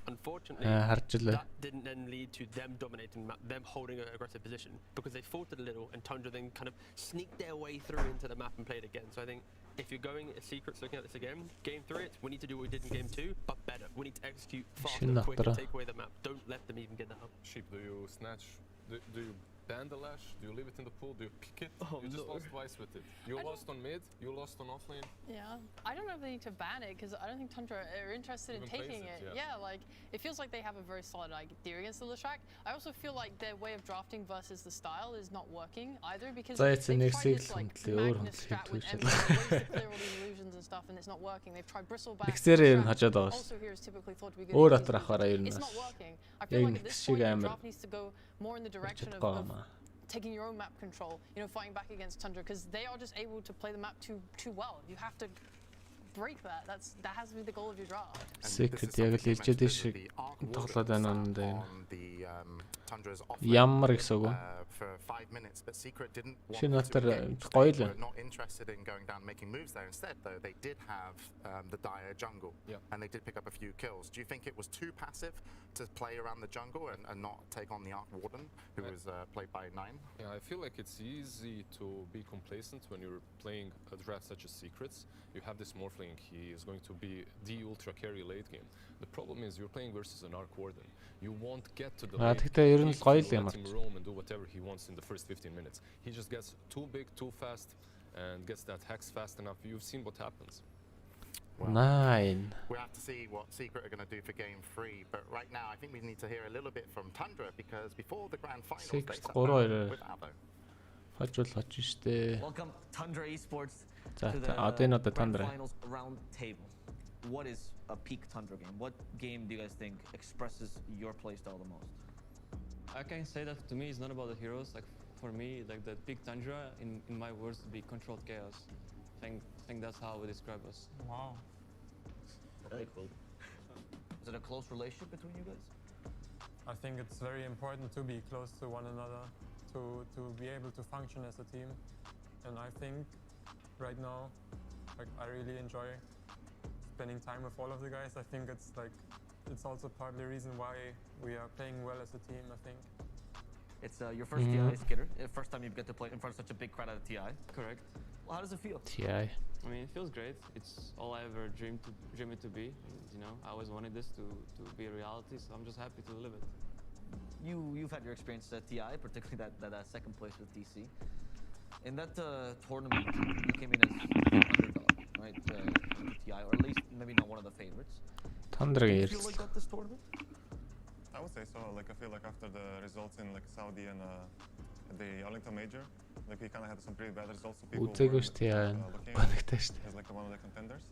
Unfortunately, that didn't then lead to them dominating the map, them holding an aggressive position, because they faltered a little and Tundra then kind of sneaked their way through into the map and played again. So I think if you're going secrets looking at this again, game 3, we need to do what we did in game 2, but better. We need to execute faster and quicker, take away the map. Don't let them even get the hub. Sheep, do you snatch? Do you ban the lash? Do you leave it in the pool? Do you pick it? You just lost twice with it. You lost on mid, you lost on offlane. Yeah, I don't know if they need to ban it because I don't think Tundra are interested in taking it. Yeah, like it feels like they have a very solid idea against the Lashrak. I also feel like their way of drafting versus the style is not working either because they tried this like Magnus strat with ways to clear all the illusions and stuff and it's not working. They've tried Bristleback. Also here is typically thought to be good. It's not working. I feel like at this point the draft needs to go more in the direction of taking your own map control, fighting back against Tundra because they are just able to play the map too well. You have to break that. That has to be the goal of your draft. Secret яг л илжээд шиг тоглоод байна юм дээр. Ямар гэсэн үг вэ? For 5 minutes, but Secret didn't Шинэ want to натар engage. гоё They л. were not interested in going down making moves there. Instead, though, they did have the dire jungle, and they did pick up a few kills. Do you think it was too passive to play around the jungle and not take on the Arc Warden, who was played by 9? Yeah, I feel like it's easy to be complacent when you're playing a draft such as Secrets. You have this Morphling, he is going to be the ultra carry late game. The problem is you're playing versus an Arc Warden. You won't get to the late Тэгтээ ер нь game. гоё л Let юм him roam and do whatever he wants in the first 15 minutes. He just gets too big, too fast, and gets that hex fast enough. You've seen what happens. 9. We have to see what Secret are going to do for game 3, but right now I think we need to hear a little bit from Tundra, because before the grand finals they Secret sat 3 down with Avo. Фажуулж штэ. Welcome Tundra Esports За to the одоо энэ одоо grand Tundra. finals round table. What is a peak Tundra game? What game do you guys think expresses your playstyle the most? I can say that to me it's not about the heroes. Like for me, like the big Tundra in my words would be controlled chaos. I think that's how we describe us. Wow. Okay, cool. Is it a close relationship between you guys? I think it's very important to be close to one another, to be able to function as a team. And I think right now, like I really enjoy spending time with all of the guys. I think it's also partly the reason why we are playing well as a team, I think. It's your first TI, Skitter. First time you get to play in front of such a big crowd at a TI. Correct. Well, how does it feel? TI. I mean, it feels great. It's all I ever dreamed it to be. You know, I always wanted this to be a reality, so I'm just happy to live it. You've had your experience at TI, particularly that second place with DC. In that tournament, you came in as underdog, right? TI, or at least maybe not one of the favorites. Tundra Do you years. feel like that this tournament? I would say so. Like I feel like after the results in like Saudi and the Arlington Major, like we kind of had some pretty bad results. So people Үзээгүй were, шүү дээ. looking Банагтай шүү дээ. as like one of the contenders,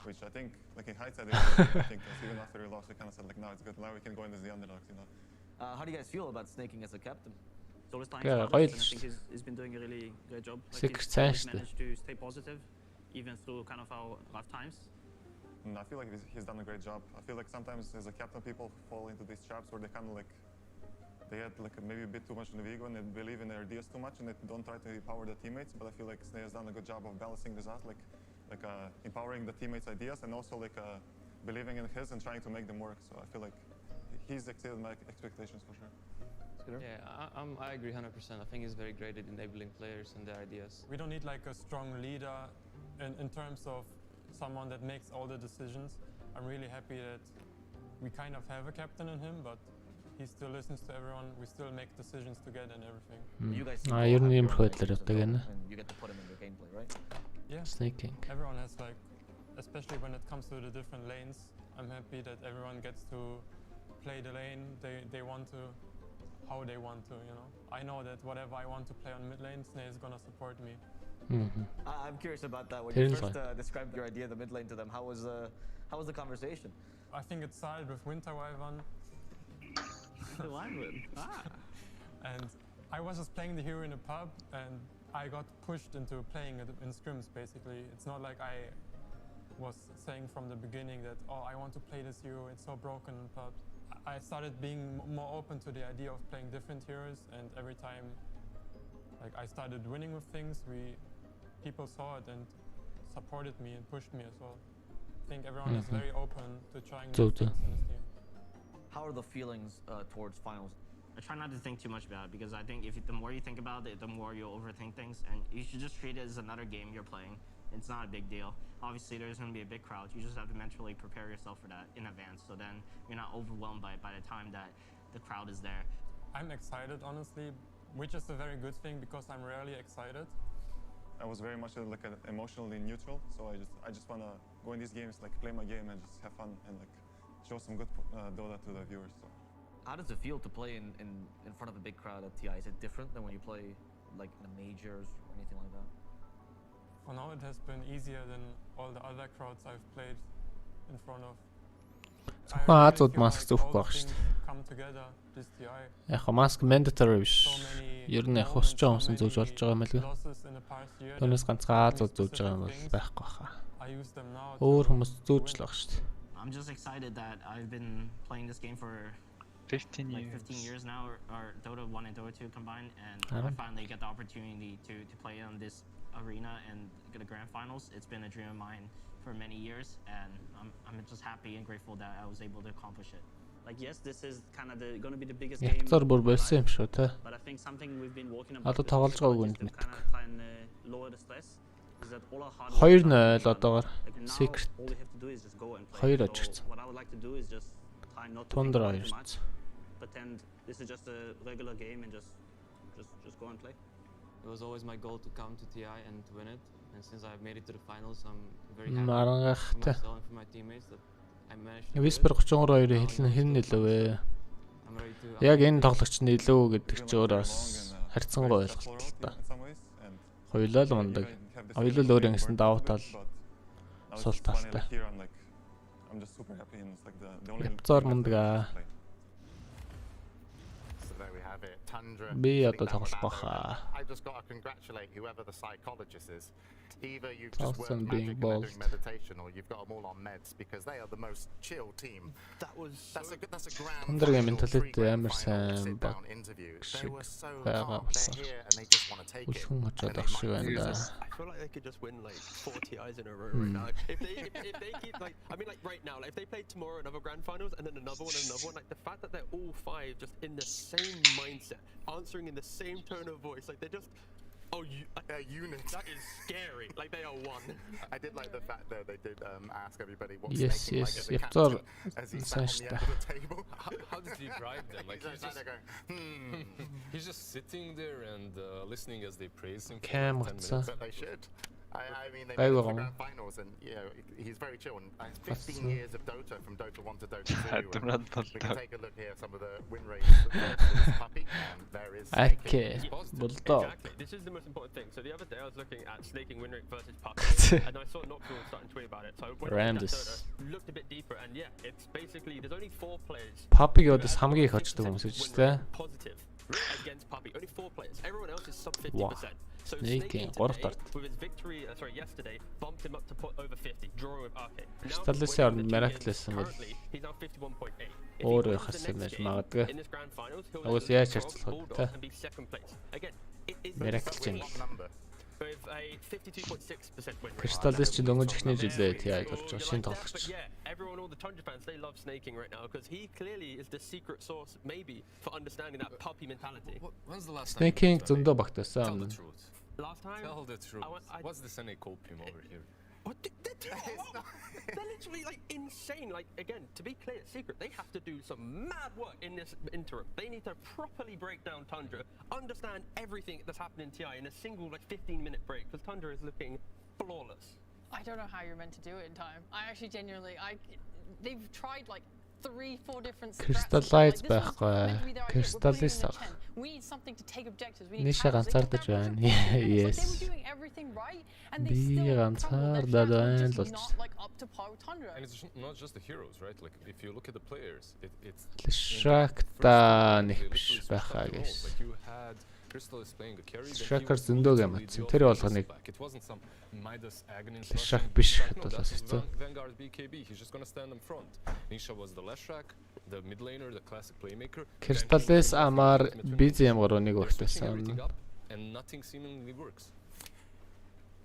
which I think like in hindsight, I think even after we lost, we kind of said like, no, it's good. Now we can go in as the underdogs, you know. How do you guys feel about snaking as a captain? It's always time Yeah, for right. others, and I think he's been doing a really great job. Six he's always changed. managed to stay positive, even through kind of our rough times. And I feel like he's done a great job. I feel like sometimes as a captain, people fall into these traps where they kind of like, they had like maybe a bit too much in the ego and they believe in their ideas too much and they don't try to empower the teammates. But I feel like Sneh has done a good job of balancing this out, like empowering the teammates' ideas and also believing in his and trying to make them work. So I feel like he's exceeded my expectations for sure. Yeah, I agree 100%. I think he's very great at enabling players and their ideas. We don't need like a strong leader in terms of someone that makes all the decisions. I'm really happy that we kind of have a captain in him, but he still listens to everyone. We still make decisions together and everything. You guys Ер нь юм хөдлөр өгдөг гэнэ. and you get to put him in your gameplay, right? Yeah. Snaking. Everyone has like, especially when it comes to the different lanes, I'm happy that everyone gets to play the lane they want to, how they want to, you know. I know that whatever I want to play on mid lane, Sneh is gonna support me. I'm curious about that. When you first described your idea, the mid lane to them, how was the conversation? I think it started with Winter Wyvern. The Wyvern. And I was just playing the hero in a pub, and I got pushed into playing it in scrims. Basically, it's not like I was saying from the beginning that I want to play this hero. It's so broken in pubs. I started being more open to the idea of playing different heroes, and every time, like I started winning with things, people saw it and supported me and pushed me as well. I think everyone is very open to trying new things in this team. How are the feelings towards finals? I try not to think too much about it because I think the more you think about it, the more you'll overthink things, and you should just treat it as another game you're playing. It's not a big deal. Obviously, there's going to be a big crowd. You just have to mentally prepare yourself for that in advance, so then you're not overwhelmed by the time that the crowd is there. I'm excited, honestly, which is a very good thing because I'm rarely excited. I was very much emotionally neutral, so I just want to go in these games, play my game and just have fun and show some good Dota to the viewers. So. How does it feel to play in front of a big crowd at TI? Is it different than when you play in the majors or anything like that? For now, it has been easier than all the other crowds I've played in front of. Зөвхөн Азууд маск зүүхгүй байх шүү дээ. Яг маск mandatory биш. Ер нь хүсэж байгаа хүмүүс зүүж болж байгаа юм л үү? Түүнээс ганцхан Азууд зүүж байгаа юм бол байхгүй баха. I use them now. Өөр хүмүүс зүүжлэх шүү дээ. I'm just excited that I've been playing this game for 15 like years. 15 years now, or Dota 1 and Dota 2 combined, and I finally get the opportunity to play on this arena and get the grand finals. It's been a dream of mine for many years, and I'm just happy and grateful that I was able to accomplish it. Like, yes, this is kind of going to be the biggest game. But I think something we've been working about is to kind of try and lower the stress. Is that all our hard work Secret. all we have to do is just go and play. So what I would like to do is just try not to think about it too much. Pretend this is just a regular game and just go and play. It was always my goal to come to TI and to win it. And since I've made it to the finals, I'm very happy for myself and for my teammates that I managed to Whisper 32-ээр хэн илүү вэ? Яг энэ тоглогч нь илүү гэдэг чи өөр бас харьцангуй ойлголт л та. Хоёулаа л мундаг. Хоёулаа л өөр ингэсэн давуу тал сул талтай. Янзаар мундаг аа. Би одоо тоглох баха. I just got to congratulate whoever the psychologist is. Either you've just worked Awesome being magic and bold. doing meditation, or you've got them all on meds, because they are the most chill team. That's a grand Тундрагийн final менталитет three-grand амар final сайн sit-down баг interview. They шиг were so байгаа calm. болсон. They're here and they just want to take it. Үлхэн очоод And ах they шиг might байна lose да. us. I feel like they could just win like 4 TIs in a row right now. If they keep like, I mean like right now, like if they played tomorrow another grand finals and then another one and another one, like the fact that they're all 5 just in the same mindset, answering in the same tone of voice, like they're just units. That is scary. Like they are one. I did like the fact that they did ask everybody what's Yes, snaking like yes. as a Yaptar captain as he sat on the end of the table. How does he drive them? Like he's just going, he's just sitting there and listening as they praise him for Cam 10 minutes. But they should. I mean, they made it to the grand finals, and you know he's very chill. And 15 years of Dota, from Dota 1 to Dota 2. We can take a look here, some of the win rates versus Puppy, and there is Okay, bulldog. Exactly. This is the most important thing. So the other day I was looking at snaking win rate versus Puppy, and I saw Nocturne starting to tweet about it. So I went into Dota, looked a bit deeper, and yeah, it's basically there's only 4 players. Puppy-гоос хамгийн их очдог хүмүүс шүү дээ. Positive against Puppy. Only 4 players. Everyone else is sub 50%. So Snaking today, with his victory, yesterday, bumped him up to over 50, draw with Arcade. Кристаллээс орно Miraculous юм бол He's now 51.8. өөрөө хассан байж магадгүй. In this grand finals, he'll Уус яаж харьцуулах вэ? and be second place. Again, it is Miraculous юм. with a 52.6% win rate. Кристаллээс ч дөнгөж ихний жилээ TI гарч байгаа шинэ But тоглогч. yeah, everyone, all the Tundra fans, they love snaking right now because he clearly is the secret source, maybe, for understanding that puppy mentality. When's the last time? Snaking зөндөө багтаасан. Tell the truth. Last time? Tell the truth. What's the Senate copium over here? What? They're literally like insane. Like again, to be clear, secret. They have to do some mad work in this interim. They need to properly break down Tundra, understand everything that's happened in TI in a single like 15-minute break. Because Tundra is looking flawless. I don't know how you're meant to do it in time. I actually genuinely, they've tried like 3-4 different Crystallize байхгүй. Crystallize аа. We need something to take objectives. Ниша ганцаардаж байна. Yes. They were doing everything right and they Би still ганцаардаад байна л not like up to par with Tundra. And it's not just the heroes, right? Like if you look at the players, it's Шакта нэг биш байхаа гэж. like you had Crystal is playing a carry. Шакар зөндөө гэмтсэн. Тэр болгоныг It wasn't some Midas agony. Шак биш хатуулаас хэвчээ. Vanguard BKB, he's just gonna stand in front. Nisha was the Leshrac, the mid laner, the classic playmaker. Crystallize амар busy юм гурваныг өгтөөсөн. And nothing seemingly works.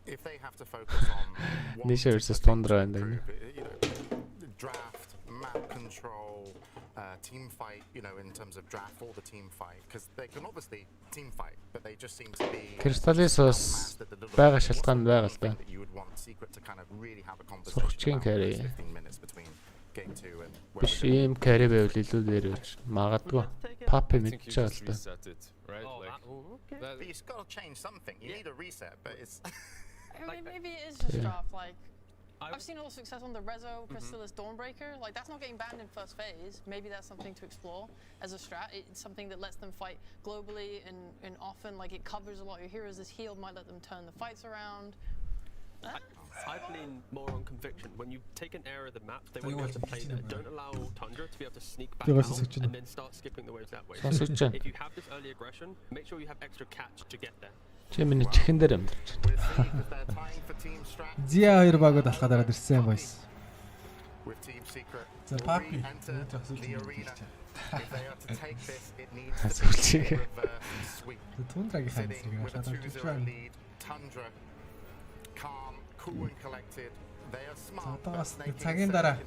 If they have to focus on Nisha versus Tundra and then draft, map control, team fight, you know, in terms of draft or the team fight, because they can obviously team fight, but they just seem to be Crystallize бас байгаа шалтгаан байгаа л да. You would want secret to kind of really have a Сурчгийн conversation carry. about 15 minutes between game 2 and Биш ийм carry байвал илүү дээр байж магадгүй. Puppy мэдчихэж байгаа л да. Right? But you've got to change something. You need a reset, but it's. I mean, maybe it is just draft. Like, I've seen a lot of success on the Rezo Crystallis Dawnbreaker. Like, that's not getting banned in first phase. Maybe that's something to explore as a strat. It's something that lets them fight globally and often, like, it covers a lot of your heroes. This heal might let them turn the fights around. I lean more on conviction. When you take an area of the map, they want you to play there. Don't allow Tundra to be able to sneak back out and then start skipping the waves that way. If you have this early aggression, make sure you have extra catch to get there. Чи миний чихэн дээр амьдарч байна. Зиа хоёр багууд алхаад ороод ирсэн boys. За папи. Тундрагийн хайрцаг шатаж Tundra calm, cool and collected. They are smart. Цагийн дараа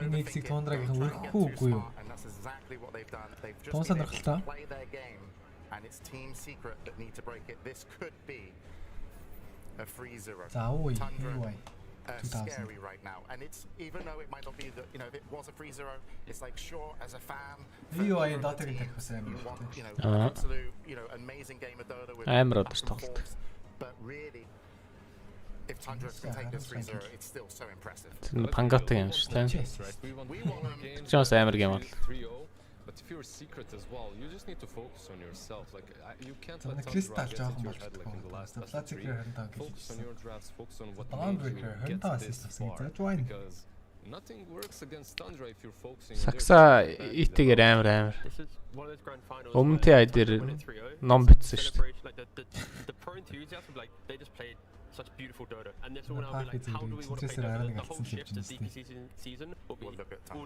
энэ X-ийг Тундрагийн өрөхгүй үгүй юу? And that's exactly what they've done. They've just been able to play their game and it's team secret that need to break it. This could be a 3-0. Tundra scary right now, and it's even though it might not be that, you know, if it was a 3-0, it's like sure as a fan you want, you know, absolute, you know, amazing game of Dota with performance, but really if Tundra can take this 3-0, it's still so impressive. Пангат юм шүү дээ. Just амар game бол. But if you're secret as well, you just need to focus on yourself. Like you can't let Tundra get into your head like in the last three. Focus on your drafts. Focus on what made you get this far. Because nothing works against Tundra if you're focusing. Сакса итгээр амар. Өмнөдөө айдэр ном бичсэн шүү дээ. The pro enthusiasm, like they just played such beautiful Dota, and this will now be like, how do we want to play the whole shift this DP season? We'll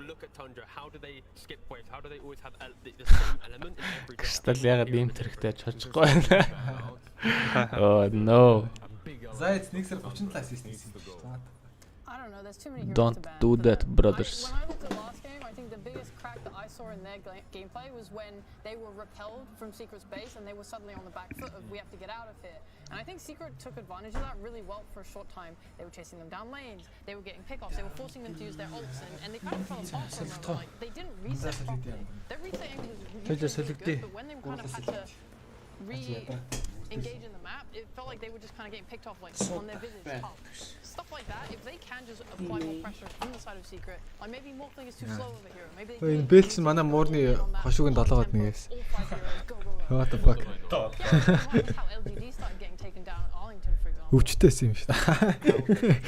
look at Tundra. How do they skip waves? How do they always have the same element in every draft? Кристал ягаад ийм тэрэгтэй чочхгүй байна. Oh no. Заяц нэгсэр 37 assist хийсэн. I don't know, there's too many heroes Don't to ban. do that, brothers. When I looked at last game, I think the biggest crack that I saw in their gameplay was when they were repelled from Secret's base and they were suddenly on the back foot of we have to get out of here. And I think Secret took advantage of that really well for a short time. They were chasing them down lanes, they were getting pickoffs, they were forcing them to use their ults, and they kind of fell apart for a moment. Like, they didn't reset properly. Their reset aim was really good, but when they kind of had to re-engage in the map, it felt like they were just kind of getting picked off like on their visage top. Stuff like that, if they can just apply more pressure from the side of Secret, like maybe Morphling is too slow of a hero, maybe they энэ бэлч манай муурны хошуугийн долоогод нэгээс. What the fuck? Өвчтөөс юм шүү дээ.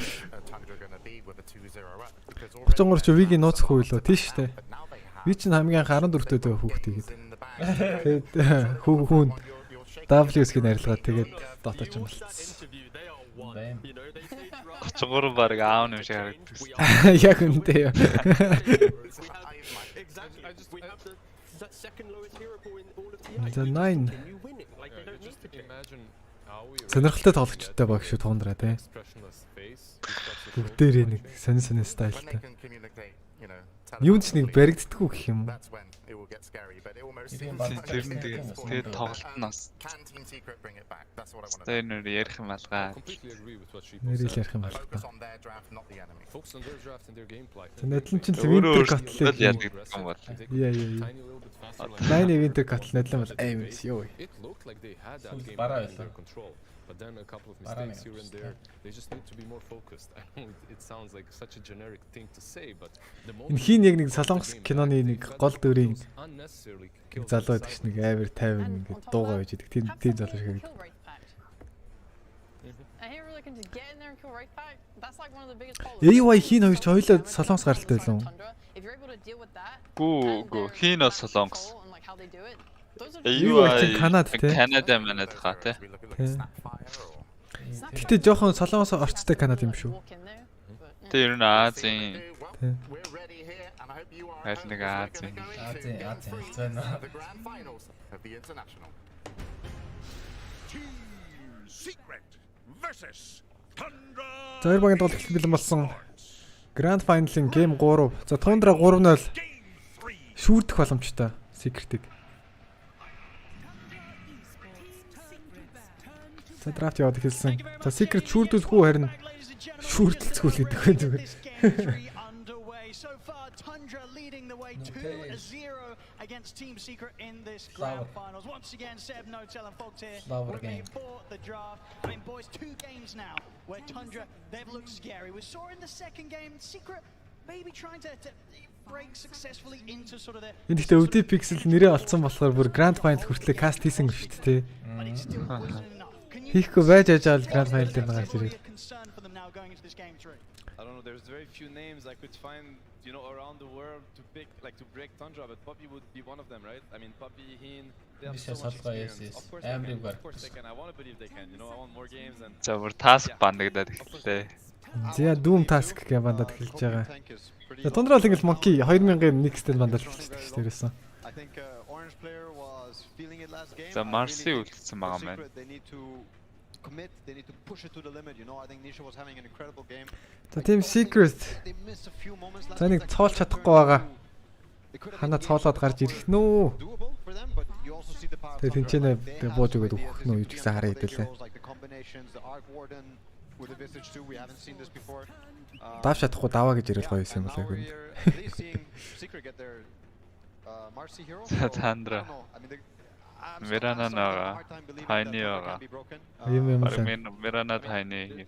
33 ч вигийн нууцх хуйлоо тийш шүү дээ. Би чинь хамгийн анх 14 дэх хүүхдийгээд. Тэгээд хүүн W-гийн арилгаад тэгээд Dota ч юм болчихсон. 33 баг аав юм шиг харагддаг. Яг үнэтэй юу. The 9. Сонирхолтой тоглогчтой баг шүү Тундра тий. Бүгдээрээ нэг сонин стайлтай. Юунд ч нэг баригддаггүй гэх юм. Тэгээд тоглолт нь бас тэр ярих юм алгаа. Нэрэл ярих юм алгаа. Нэтлэн чинь Winter Cattle яадаг юм бол. Яа. 9 Winter Cattle нэтлэн бол аим ёо. Бараа байлаа. But then a couple of mistakes here and there, they just need to be more focused. I know it sounds like such a generic thing to say, but the moment хин яг нэг Солонгос киноны нэг гол дүрийн залуу гэдэг чинь нэг авир 50 ингээд дуугаа байж идэг. Тийм залуу шиг гэдэг. Эй хин хоёр ч хоёлоо Солонгос гаралтай байлаа. Гүү хин бас Солонгос. Канада тий. Канада манад хаа тий. Гэтэ жоохон Солонгос орцтой Канада юм шүү. Тэр нь Азийн. Хайр нэг Азийн. Азийн. За хоёр багийн тоглолт бэлэн болсон. Grand Final-ын game 3. За Tundra 3-0 шүүрдэх боломжтой Secret-ийг. За драфт яваад хэлсэн. За Secret шүүрдүүлэх үү харин шүүрдэлцгүй л гэдэг байх зүгээр. So far, Tundra leading the way 2-0 against Team Secret in this grand finals. Once again, Seb, Notel and Fox here. They fought the draft. I mean, boys, 2 games now where Tundra, they've looked scary. We saw in the second game, Secret maybe trying to break successfully into sort of the... Энэ ихтэй өвдөө пиксел нэрээ олцсон болохоор бүр grand final хүртлээ каст хийсэн шүү дээ. Хийхгүй байж ажаал grand final дээр гарч ирээ. I don't know. There's very few names I could find, you know, around the world to pick, like to break Tundra, but Poppy would be one of them, right? I mean, Poppy, Heen, they have so much experience. Of course they can. Of course they can. I want to believe they can. You know, I want more games and. За бүр task бандагдаад эхэллээ. За Doom task гэх бандад эхэлж байгаа. За Tundra бол ингээл Monkey 2000-ын next-д бандад эхэлчихсэн шүү дээ ерөөсөн. I think orange player was feeling it last game. За Marcy үлдсэн байгаа маань. They need to commit, they need to push it to the limit, you know. I think Nisha was having an incredible game. За team secret. За нэг цоолж чадахгүй байгаа. Хана цоолоод гарч ирэх нөө. Тэгээ тэнцэнэ бууж өгöd өгөх нөө юу ч гэсэн хараа хэдэлээ. Давж чадахгүй даваа гэж ирэл гоё юм байна гэнэ. Tundra. Mirana naga. Tiny naga. Mirana tiny.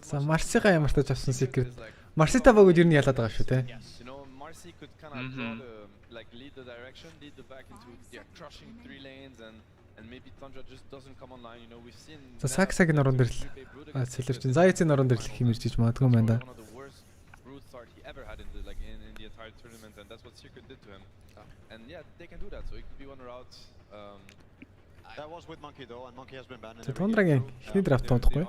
За Marcy-га ямар ч тач авсан secret. Marcy-та богд юу нь ялаад байгаа шүү те. Marcy could kind of draw the, like lead the direction, lead the back into crushing 3 lanes and maybe Tundra just doesn't come online. You know, we've seen. За Sax-гийн орон дээр л сэлэрчин. Zayat-ийн орон дээр л хэмэрж иж магадгүй юм байна да. One of the worst root start he ever had in the entire tournament, and that's what Secret did to him. And yeah, they can do that. So it could be one route. That was with Monkey though, and Monkey has been banned. За Tundra-гийн ихний драфт тоохгүй.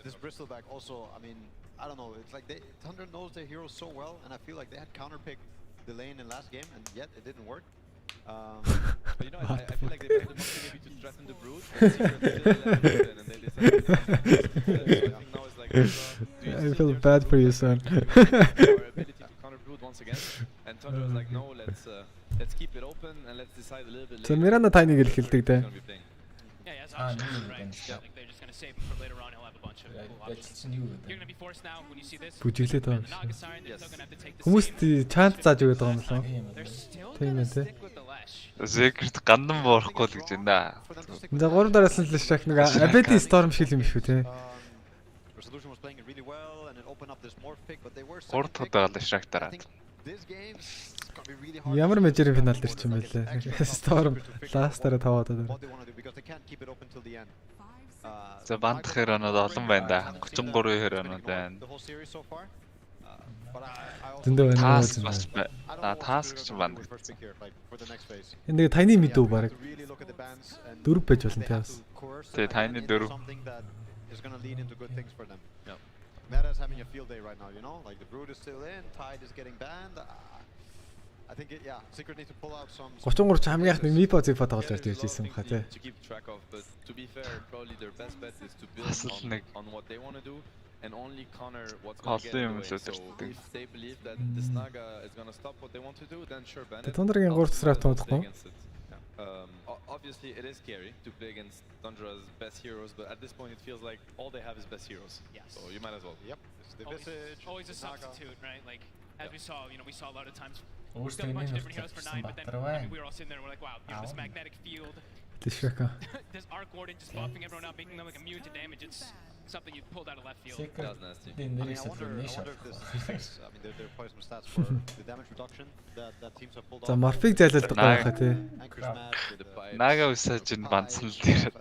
This bristleback also, I mean, I don't know. It's like Tundra knows their heroes so well, and I feel like they had counterpicked the lane in last game, and yet it didn't work. But you know, I feel like they played the Monkey maybe to threaten the Brood, and Secret did and they decided. I think now it's like. I feel bad for you, son. Ability to counter Brood once again, and Tundra was like, no, let's keep it open and let's decide a little bit later. So Mirana tiny гэл хэлдэг те. Yeah, it's options, right? Like they're just gonna save him for later on. He'll have a bunch of cool options. You're gonna be forced now when you see this. Бүжиглээд байгаа юм. Хүмүүст чанс зааж өгöd байгаа юм байна. Тийм ээ те. Secret гандан боорохгүй л гэж байна. За 3 дараас нь л шах нэг Ability Storm шиг юм шүү те. Resolution was playing it really well, and it opened up this morph pick, but they were. 3 тудаа л шрак дараад. Ямар мажорын финал дээр ч юм байлээ. Storm ластаараа таваад байгаа. За бандах хөрөнөд олон байна да. 33 хөрөнөд байна. Зөндөө байна. Task ч банд. Энэ таны мэдв баг. 4 байж болно те бас. Тэгээ таны 4. Is going to lead into good things for them. Yeah. Meta's having a field day right now, you know? Like the Brood is still in, Tide is getting banned. I think yeah, Secret need to pull out some 33 ч хамгийн их нэг мипо зэфа тоглож ирж байсан хаа тий. To keep track of, but to be fair, probably their best bet is to build on what they want to do and only counter what's going to get in the way. So if they believe that this Naga is going to stop what they want to do, then sure ban it. Tundra-гийн 3 срав тоохгүй. Obviously, it is scary to play against Tundra's best heroes, but at this point, it feels like all they have is best heroes. Yes. So you might as well. Yep. It's the Visage, always a substitute, right? Like as we saw, you know, we saw a lot of times. We've got a bunch of different heroes for 9, but then I mean, we were all sitting there and we're like, wow, you know, this magnetic field. This Arc Warden just buffing everyone out, making them like immune to damage. It's something you pulled out of left field. That's nasty. I mean, I wonder if this is, I mean, there are probably some stats for the damage reduction that teams have pulled off. За Morphic зайлуулдаг байгаа хаа тий. Нага усаж ин бандсан л дээр.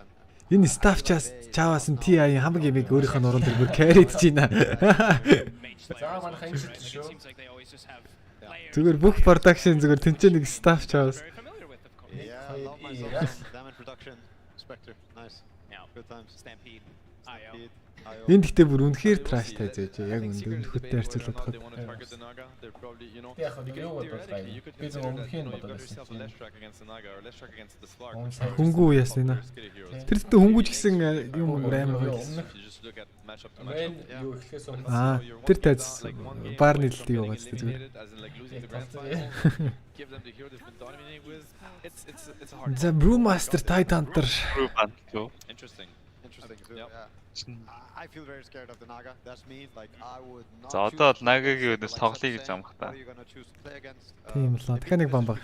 Энэ staff чаваас нь TI хамаг ямиг өөрийнх нь орон дээр бүр carry-д байна. За манайх энэ шүү. Зүгээр бүх production зүгээр тэнцээ нэг staff чаваас. Yeah, I love myself. Damage reduction, Spectre, nice. Good times. Stampede. Энэ гэхдээ бүр үнэхээр trash тайж байж яг өнөхөдтэй харьцуулаад хад. Яг нэг юу бодлоо. Би зөв өмнөхийн бодлоо. Хөнгүү яасан нэ. Тэр зүйтэй хөнгүүч гэсэн юм амар байсан. Юу ихлээс өмнө тэр тайз баар нэлтий байгаа ч зүгээр. The Brewmaster Titanter. Interesting. Yeah. I feel very scared of the Naga. That's me. Like I would not. За одоо Нагагийн өнөөс тоглоё гэж юм хата. Тийм л дахиад нэг бам баг.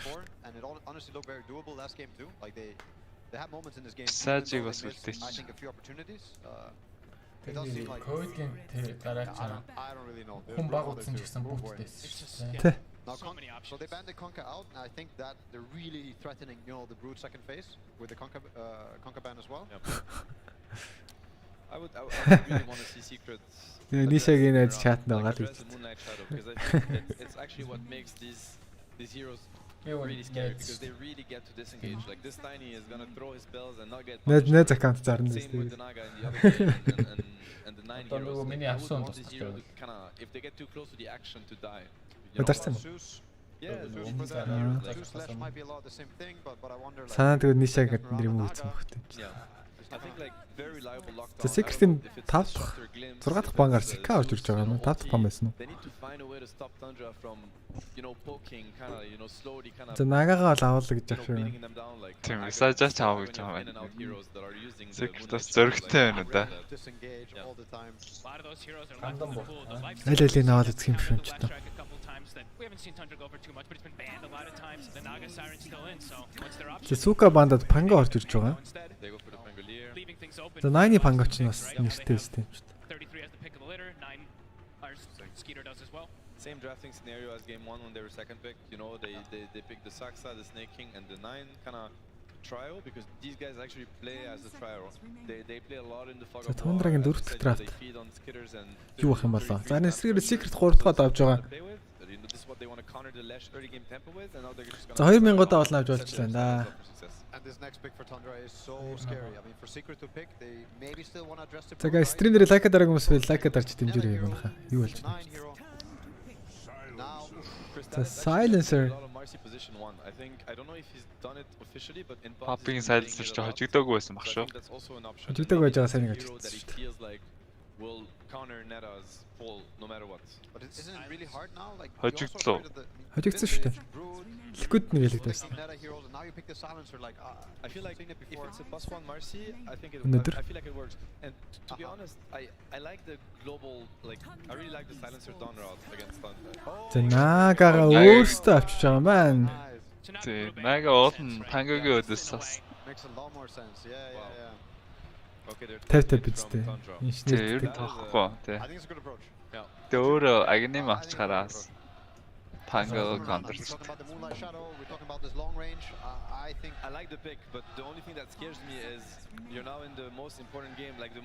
And it honestly looked very doable last game too. Like they have moments in this game. Сажиг бас үлдээч. I think a few opportunities. It does seem like Code-ийн дараач I don't really know. Хүн баг утсан ч гэсэн бүгдээс. Тэ. So they banned the Conquer out, and I think that they're really threatening, you know, the Brood second phase with the Conquer ban as well. Yep. I would really want to see secrets. Нишагийн найз чатнд байгаа л Address the Moonlight Shadow because I think it's actually what makes these heroes really scary because they really get to disengage. Like this Tiny is gonna throw his spells and not get punished. Найз аккаунт зарна Same with the Naga and the other game and the 9 heroes. Like, I would want this hero to kind of, if they get too close to the action, to die. You know? Yeah, Zeus slash might be a lot the same thing, but I wonder. Санаа тэгээд нишаг гэдэг нэр юм үүсэн багтай. I think like very reliable lockdown. За Secret-ийн 5 дахь 6 дахь бангаар Sika орж ирж байгаа юм. 5 дахь бан байсан уу? They need to find a way to stop Tundra from, you know, poking kind of, you know, slowly kind of. За Нагагаа л авах гэж явах юм. Тийм мессежж авах гэж байгаа байна. Secret-аас зөрөгтэй байна да. Аль алийг аваад үзэх юм шиг юм ч та. We haven't seen Tundra go for too much, but it's been banned a lot of times. The Naga Siren's still in, so once they're up. Сука бандад панга орж ирж байгаа. За 9-ийн пангач нь бас нэртэй шүү дээ. 33 has the pick of the litter, 9 our Skeeter does as well. Same drafting scenario as game 1 when they were second pick. You know, they picked the Saksa, the Snake King, and the 9 kind of trio because these guys actually play as a trio. They play a lot in the fog of war. Тундрагийн 4 дахь драфт. They feed on skitters and. Юу ах юм болоо. За энэ Secret 3 дахь авч байгаа. This is what they want to counter the Lash early game tempo with, and now they're just За 2000-д олно авч болчихлаа да. And this next pick for Tundra is so scary. I mean, for Secret to pick, they maybe still want to address the. За guys, stream дээр лайк дараагийн хүмүүс байл лайк дарж дэмжээрэй юм байна. Юу болж байна? За Silencer. I think I don't know if he's done it officially, but in Popping Silencer ч хожигдоогүй байсан баг шүү. Хожигдоогүй байж байгаа сайн нэг ажиж like will counter Neta's fall no matter what. But isn't it really hard now? Like хожигдлоо. Хожигдсан шүү дээ. Liquid нэг хэлэгдсэн. Now you pick the Silencer like I feel like if it's a +1 Marcy, I think I feel like it works. And to be honest, I like the global, like I really like the Silencer down route against Tundra. За Нагага өөртөө авчиж байгаа юм байна. Тэ Нага олон пангагийн өдөөс бас. Makes a lot more sense. Yeah. Okay, they're бицтэй. Инженер тахгүй тий. I think it's a good approach. Yeah. Өөр агны мачгараас Pango counter. We're talking about the Moonlight Shadow, we're talking about this long range. I think I like the pick, but the only thing that scares me is you're now in the most important game, like the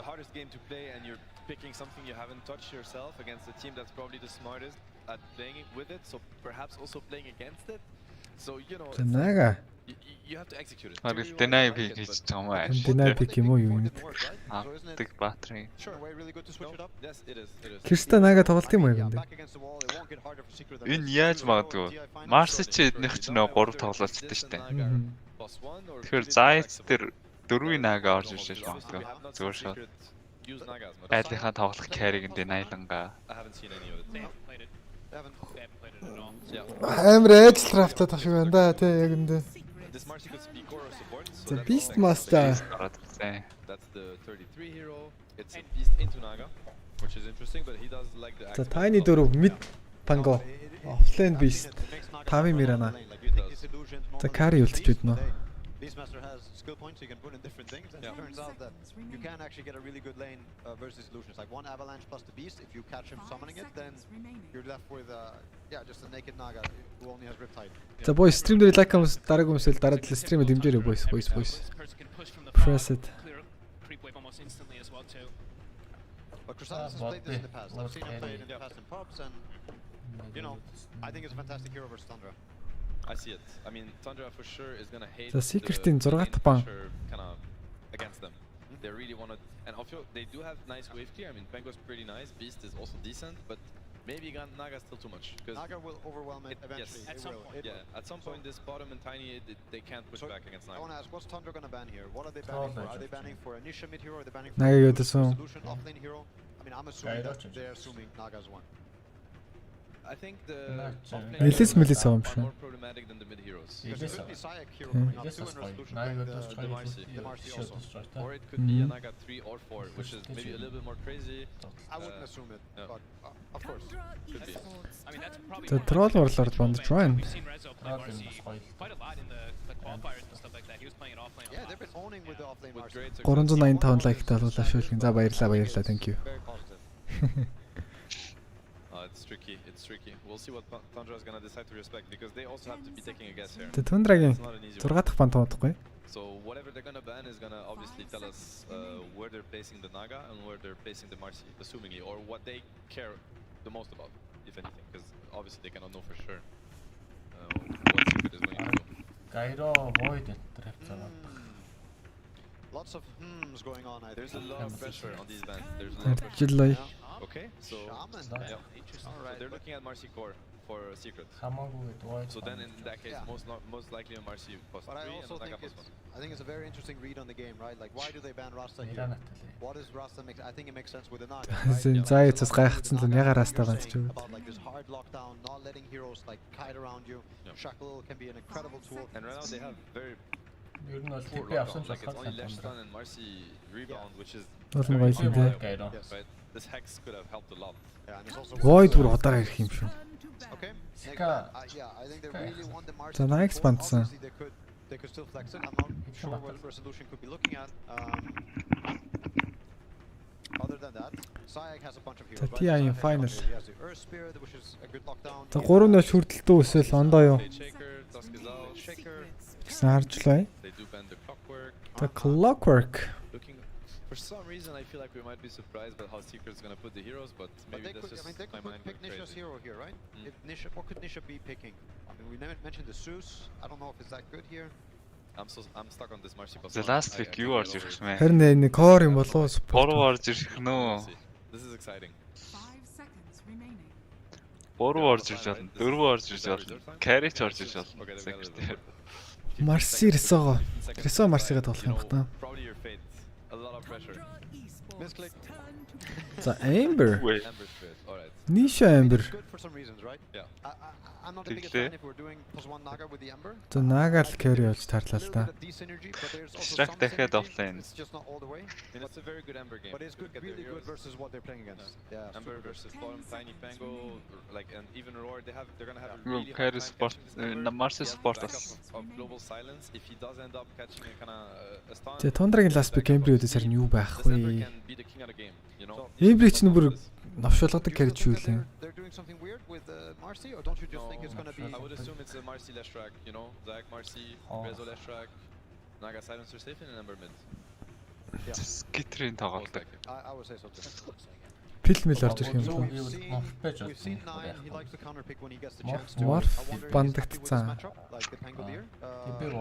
hardest game to play, and you're picking something you haven't touched yourself against a team that's probably the smartest at playing with it, so perhaps also playing against it. So, you know, you have to execute it. Deny pick хийж байгаа юм. Deny pick юм уу юу юм? Тэг батрын. Sure, way really good to switch it up. Yes, it is. Кристо Нага тоглолт юм уу юм бэ? Энэ яаж магадгүй? Марс ч эднийх ч нөө 3 тоглолцсон шүү дээ. Тэгэхээр Zayt дээр 4-ийн Нага орж ирж магадгүй. Зүгээр шот. Айлынхаа тоглох carry-г Deny-лангаа. Амар ажил рафтаад тах шиг байна да тий яг энэ. The Beast Master. That's the 33 hero. It's a beast into Naga, which is interesting, but he does like the. The Tiny 4 mid Pango. Offlane Beast. 5 Mirana. The carry үлдчихэд нөө. Beastmaster has skill points you can put in different things, and it turns out that you can actually get a really good lane versus illusions. Like one avalanche plus the beast, if you catch him summoning it, then you're left with just a naked Naga who only has Riptide. За boys stream дээр лайк хамс дараагийн хүмүүсэл дараа талаа stream дэмжээрэй boys. Press it. But Chrysalis has played this in the past. I've seen him play it in the past in pubs, and you know, I think it's a fantastic hero versus Tundra. I see it. I mean, Tundra for sure is gonna hate the Secret-ийн 6 дахь бан kind of against them. They really want to, and also they do have nice wave clear. I mean, Pengu's pretty nice. Beast is also decent, but maybe Naga still too much. Naga will overwhelm it eventually. Yes, at some point. Yeah, at some point this bottom and Tiny they can't push back against Naga. I want to ask, what's Tundra gonna ban here? What are they banning for? Are they banning for a Nisha mid hero? Are they banning for a solution offlane hero? I mean, I'm assuming that they're assuming Naga's one. I think the Melis are more problematic than the mid heroes. Because there could be Sayak hero coming up too in resolution like the Marcy also. Or it could be a Naga 3 or 4, which is maybe a little bit more crazy. I wouldn't assume it, but of course, could be. I mean, that's probably the troll warlord band trying. We've seen Rezo play Marcy quite a lot in the qualifiers and stuff like that. He was playing it offlane. Yeah, they've been owning with the offlane Marcy. 385 лайктай болоо шүүлгэн. За баярлалаа. Thank you. Very positive. it's tricky. It's tricky. We'll see what Tundra is gonna decide to respect because they also have to be taking a guess here. The Tundra-гийн It's not an easy 6 one. дахь банд тоодохгүй. So whatever they're gonna ban is gonna obviously tell us where they're placing the Naga and where they're placing the Marcy, assumingly, or what they care the most about, if anything, because obviously they cannot know for sure what secret is going to do. Gyro void enter. Lots of hmms going on. There's a lot of pressure on these bans. There's a lot of pressure. Batulzii. Okay, so yeah. So they're looking at Marcy core for a secret. So then in that case, most likely a Marcy plus 3 But I and also a Naga think plus 1. I think it's a very interesting read on the game, right? Like, why do they ban Rasta here? What does Rasta make? I think it makes sense with the Naga. За яцас гайхацсан л яга Rasta ганц ч үү. About like this hard lockdown, not letting heroes like kite around you. Shackle can be an incredible tool. And right now they have very Ер нь бол poor TP авсан ч lockdown. Like it's only болохоор left stun and Marcy rebound, which is Болно very гоё powerful. тийм. Right? This hex could have helped a lot. Yeah, and it's also Void бүр удараа ирэх юм шүү. Okay. Yeah, I think they really want the Marcy. За Nax бандсан. They could still flex it. I'm not sure what resolution could be looking at. Other than that, Sayak has a bunch of heroes. TI in final. He has the Earth Spirit, which is a good lockdown. За 3-0 хүрдэлтөө өсөл ондоо юу. Гэсэн харжлаа. They do bend the clockwork. The clockwork. Looking for some reason, I feel like we might be surprised by how Secret's gonna put the heroes, but maybe that's just they my could mind pick going Nisha's crazy. hero here, right? If Nisha, what could Nisha be picking? I mean, we never mentioned the Zeus. I don't know if it's that good here. I'm stuck on this Marcy plus The 1. last week юу орж ирэх юм бэ? Харин нэг core юм болоо support. Боруу орж ирэх нөө. This is exciting. 5 seconds remaining. Боруу орж ирж болно. Дөрвөө орж ирж болно. Carry ч орж ирж болно. Marcy Resoo. Resoo Marcy-га тоглох юм байна. Probably your fate. A lot of pressure. Misclick. За Amber. Amber's fate. All right. Nisha Amber. Good for some reasons, right? Yeah. I'm not the biggest fan if we're doing +1 Naga with the Ember. За Naga л carry болж тарлаа л та. Strike дахиад offlane. It's just not all the way. And it's a very good Ember game. But it's good, really good versus what they're playing against. Yeah. Ember versus bottom, Tiny Pango, like, and even Roar, they're gonna have a Юу really hard carry time support catching this Ember. Marcy He has support backup ас. of global silence. If he does end up catching a kind of a stun, Тэгээ Tundra-гийн last pick Amber-үүдээс харин юу байх this Ember вэ? can be the king of the game, you know. Amber чинь бүр новшуулгадаг carry юу лээ. They're doing something weird with Marcy, or don't you just think it's gonna be? I would assume it's a Marcy Leshrac, you know, Zac Marcy, Rezo Leshrac, Naga Silencer safe in an Ember mid. Скитрийн тоглолт. I would say so too. Пил мэл орж ирэх юм So байна. we've seen Nine. He likes to counter pick when he gets the chance to. Morph I wonder if he's happy with this бандагдцсан. matchup, like the Pango Deer.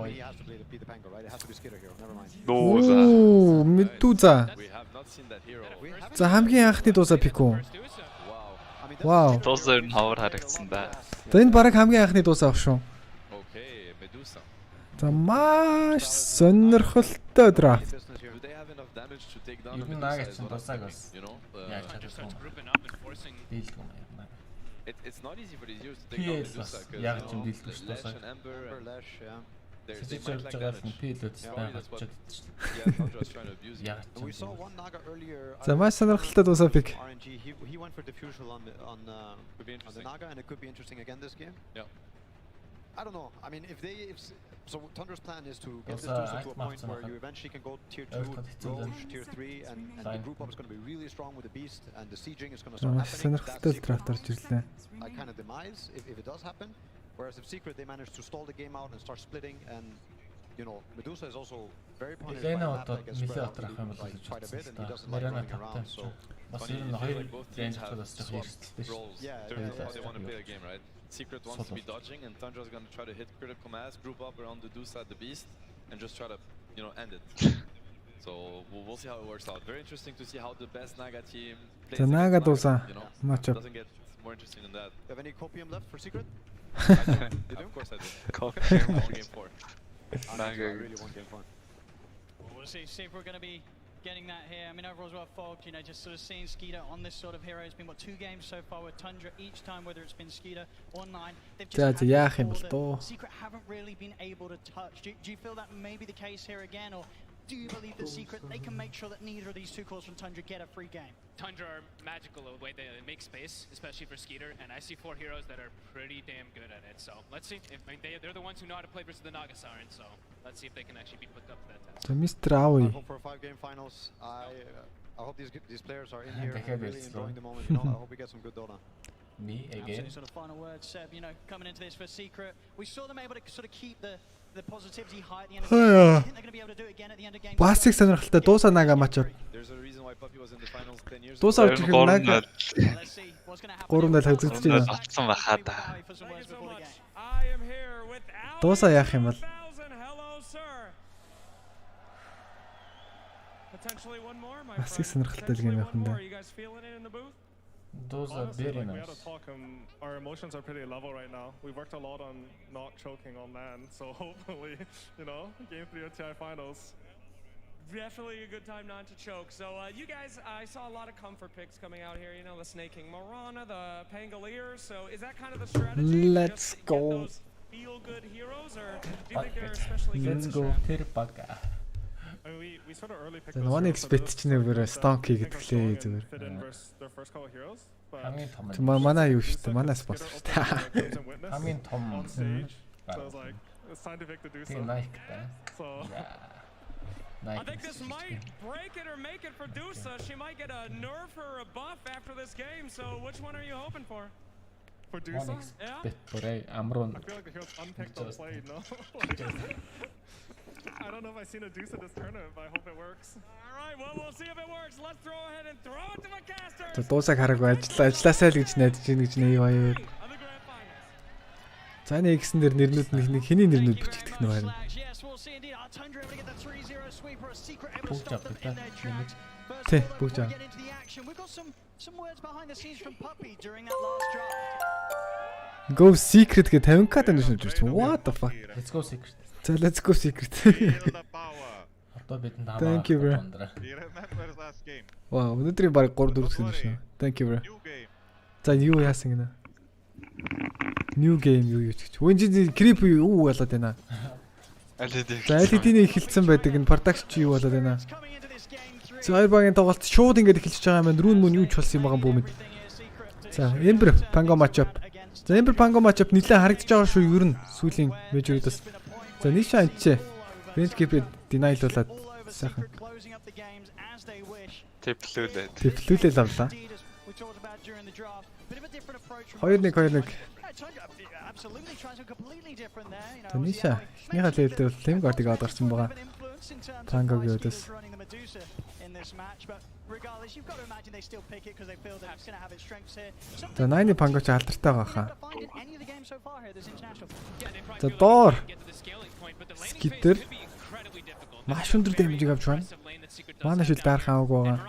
He has to be the Pango, right? It has to be Skitter hero. Never mind. Оо, Medusa. We have not seen that hero. За хамгийн анхны дуусаа пик үү? Вау. Дуусаар нь ховор харагдсан да. За энэ баг хамгийн анхны дуусаа авах шүү. Okay, Medusa. За маш сонирхолтой драфт. Do they have enough damage to take down Even Medusa? Naga is чинь what I'm дуусааг wondering, бас. you know? Яаж Just starts чадахгүй. grouping up and forcing. Дийлдэг юм яа. It's not easy for these heroes to take down PL Medusa бас because яг ч юм дийлдэг шүү Lash дуусааг. and Ember and Lash, yeah. they Сэжиж might явж lack байгаа л damage. PL-өөс Probably байгаа that's what ч. Tundra's trying to abuse. Яг ч We saw one Naga earlier. За маш сонирхолтой дуусаа пик. RNG. He went for diffusal on the Naga, and it could be interesting again this game. Yeah. I don't know. I mean, so Tundra's plan is to get this Also, Dusa to a point where you eventually can go tier 2, Roche, tier 3, and the group up is going to be really strong with the beast, and the sieging is going to start Маш happening. сонирхолтой драфт орж ирлээ. I kind of demise if it does happen. Whereas if Secret, they manage to stall the game out and start splitting, and you know, Medusa is also very punished by the Лена map одоо that gets spread out нэлээд отрах юм бол like гэж quite a bit, and he бодсон. doesn't like Марана running around. So бас ер нь хоёр рейнж have бас жоох swapped эрсдэлтэй roles шүү. in terms of how they want to play the game, right? Secret wants to be dodging, and Tundra's going to try to hit critical mass, group up around the Dusa, the beast, and just try to, you know, end it. So we'll see how it works out. Very interesting to see how the best Naga team plays. За Naga against дуусаа. you know, Matchup. doesn't get more interesting than that. you have any copium left for Secret? Of course I do. Copium. I want game 4. I really want game 4. We'll see if we're going to be getting that here. I mean, overall as well, Fog, you know, just sort of seeing Skeeter on this sort of hero. It's been, 2 games so far with Tundra. Each time, whether it's been Skeeter or Nine, they've just had яах юм ball бол тоо. that Secret haven't really been able to touch. Do you feel that may be the case here again, or do you believe that Secret, they can make sure that neither of these 2 cores from Tundra get a free game? Tundra are magical the way they make space, especially for Skeeter, and I see 4 heroes that are pretty damn good at it. So let's see. I mean, they're the ones who know how to play versus the Naga Siren, so let's see if they can actually be put up to that test. За Mr. Aoi. I hope for a 5-game finals. I hope these players are in here and really enjoying the moment. You know, I hope we get some good Dota. Me again. Absolutely sort of final words, Seb. You know, coming into this for Secret, we saw them able to sort of keep the positivity high at the end of the game. I think they're going to be able to do it again at the end of the game. Пластик сонирхолтой дуусаа нага матчуп. Дуусаа авчих юм нага. 3-0 хавцагдаж байна. Батсан бахаа да. Дуусаа яах юм бол? Пластик сонирхолтой юм явах юм да. Those are very nice. We gotta talk. Our emotions are pretty level right now. We worked a lot on not choking on land, so hopefully, you know, Game 3 of TI Finals. Definitely a good time not to choke. So you guys, I saw a lot of comfort picks coming out here. You know, the Snaking Morana, the Pangolier. So is that kind of the strategy? Let's go. Get those feel-good heroes, or do you think they're especially good? Let's go. Тэр бага. I mean, we sort of early picked The one expect ч нээр stonk хийгээдгэлээ зүгээр. Тэм манай юу шүү дээ. Манай спонсор шүү дээ. Хамгийн том. Тийм Nike да. I think this might break it or make it for Dusa. She might get a nerf or a buff after this game. So which one are you hoping for? For Dusa? Yeah. I feel like the hero's unpicked or played, no? I don't know if I've seen a Dusa this tournament, but I hope it works. Alright, well, we'll see if it works. Let's throw ahead and throw it to the caster. За дуусаа хараагүй ажилласаа л гэж найдаж байна гэж нээ баяа. За нэг гисэн дээр нэрнүүд нэг хэний нэрнүүд бичигдэх нь байна. Тэ бүгд жаа. Go Secret гэ 50k тань шүнж ирсэн. What the fuck? Let's go Secret. За let's go Secret. Одоо бидэнд хамаа. Thank you bro. Wow, өнөөдрийн баг 3-4 гэсэн шээ. Thank you bro. За юу яасан гинэ? New game юу ч гэж. Үн creep юу болоод байна? За LED-ний эхэлсэн байдаг энэ production юу болоод байна? За хоёр багийн тоглолт шууд ингэж эхэлж байгаа юм байна. Рүүн мөн юу ч болсон юм байгаа бүү мэд. За Ember Pango matchup. За Ember Pango matchup нэлээд харагдаж байгаа шүү ер нь сүүлийн мейжруудаас. За Nisha анчээ. Bench keep denial болоод сайхан. Тэплүүлээ авлаа. 2-1 За Nisha эхнийхээ левелдээ бол Flame Guard-ыг аваад гарсан байгаа. Pango-гийн өдөөс. За 9-ны Pango ч алдартай байгаа хаа. За доор Skitter маш өндөр дэмжиг авч байна. Манай шил даарах аваагүй байгаа.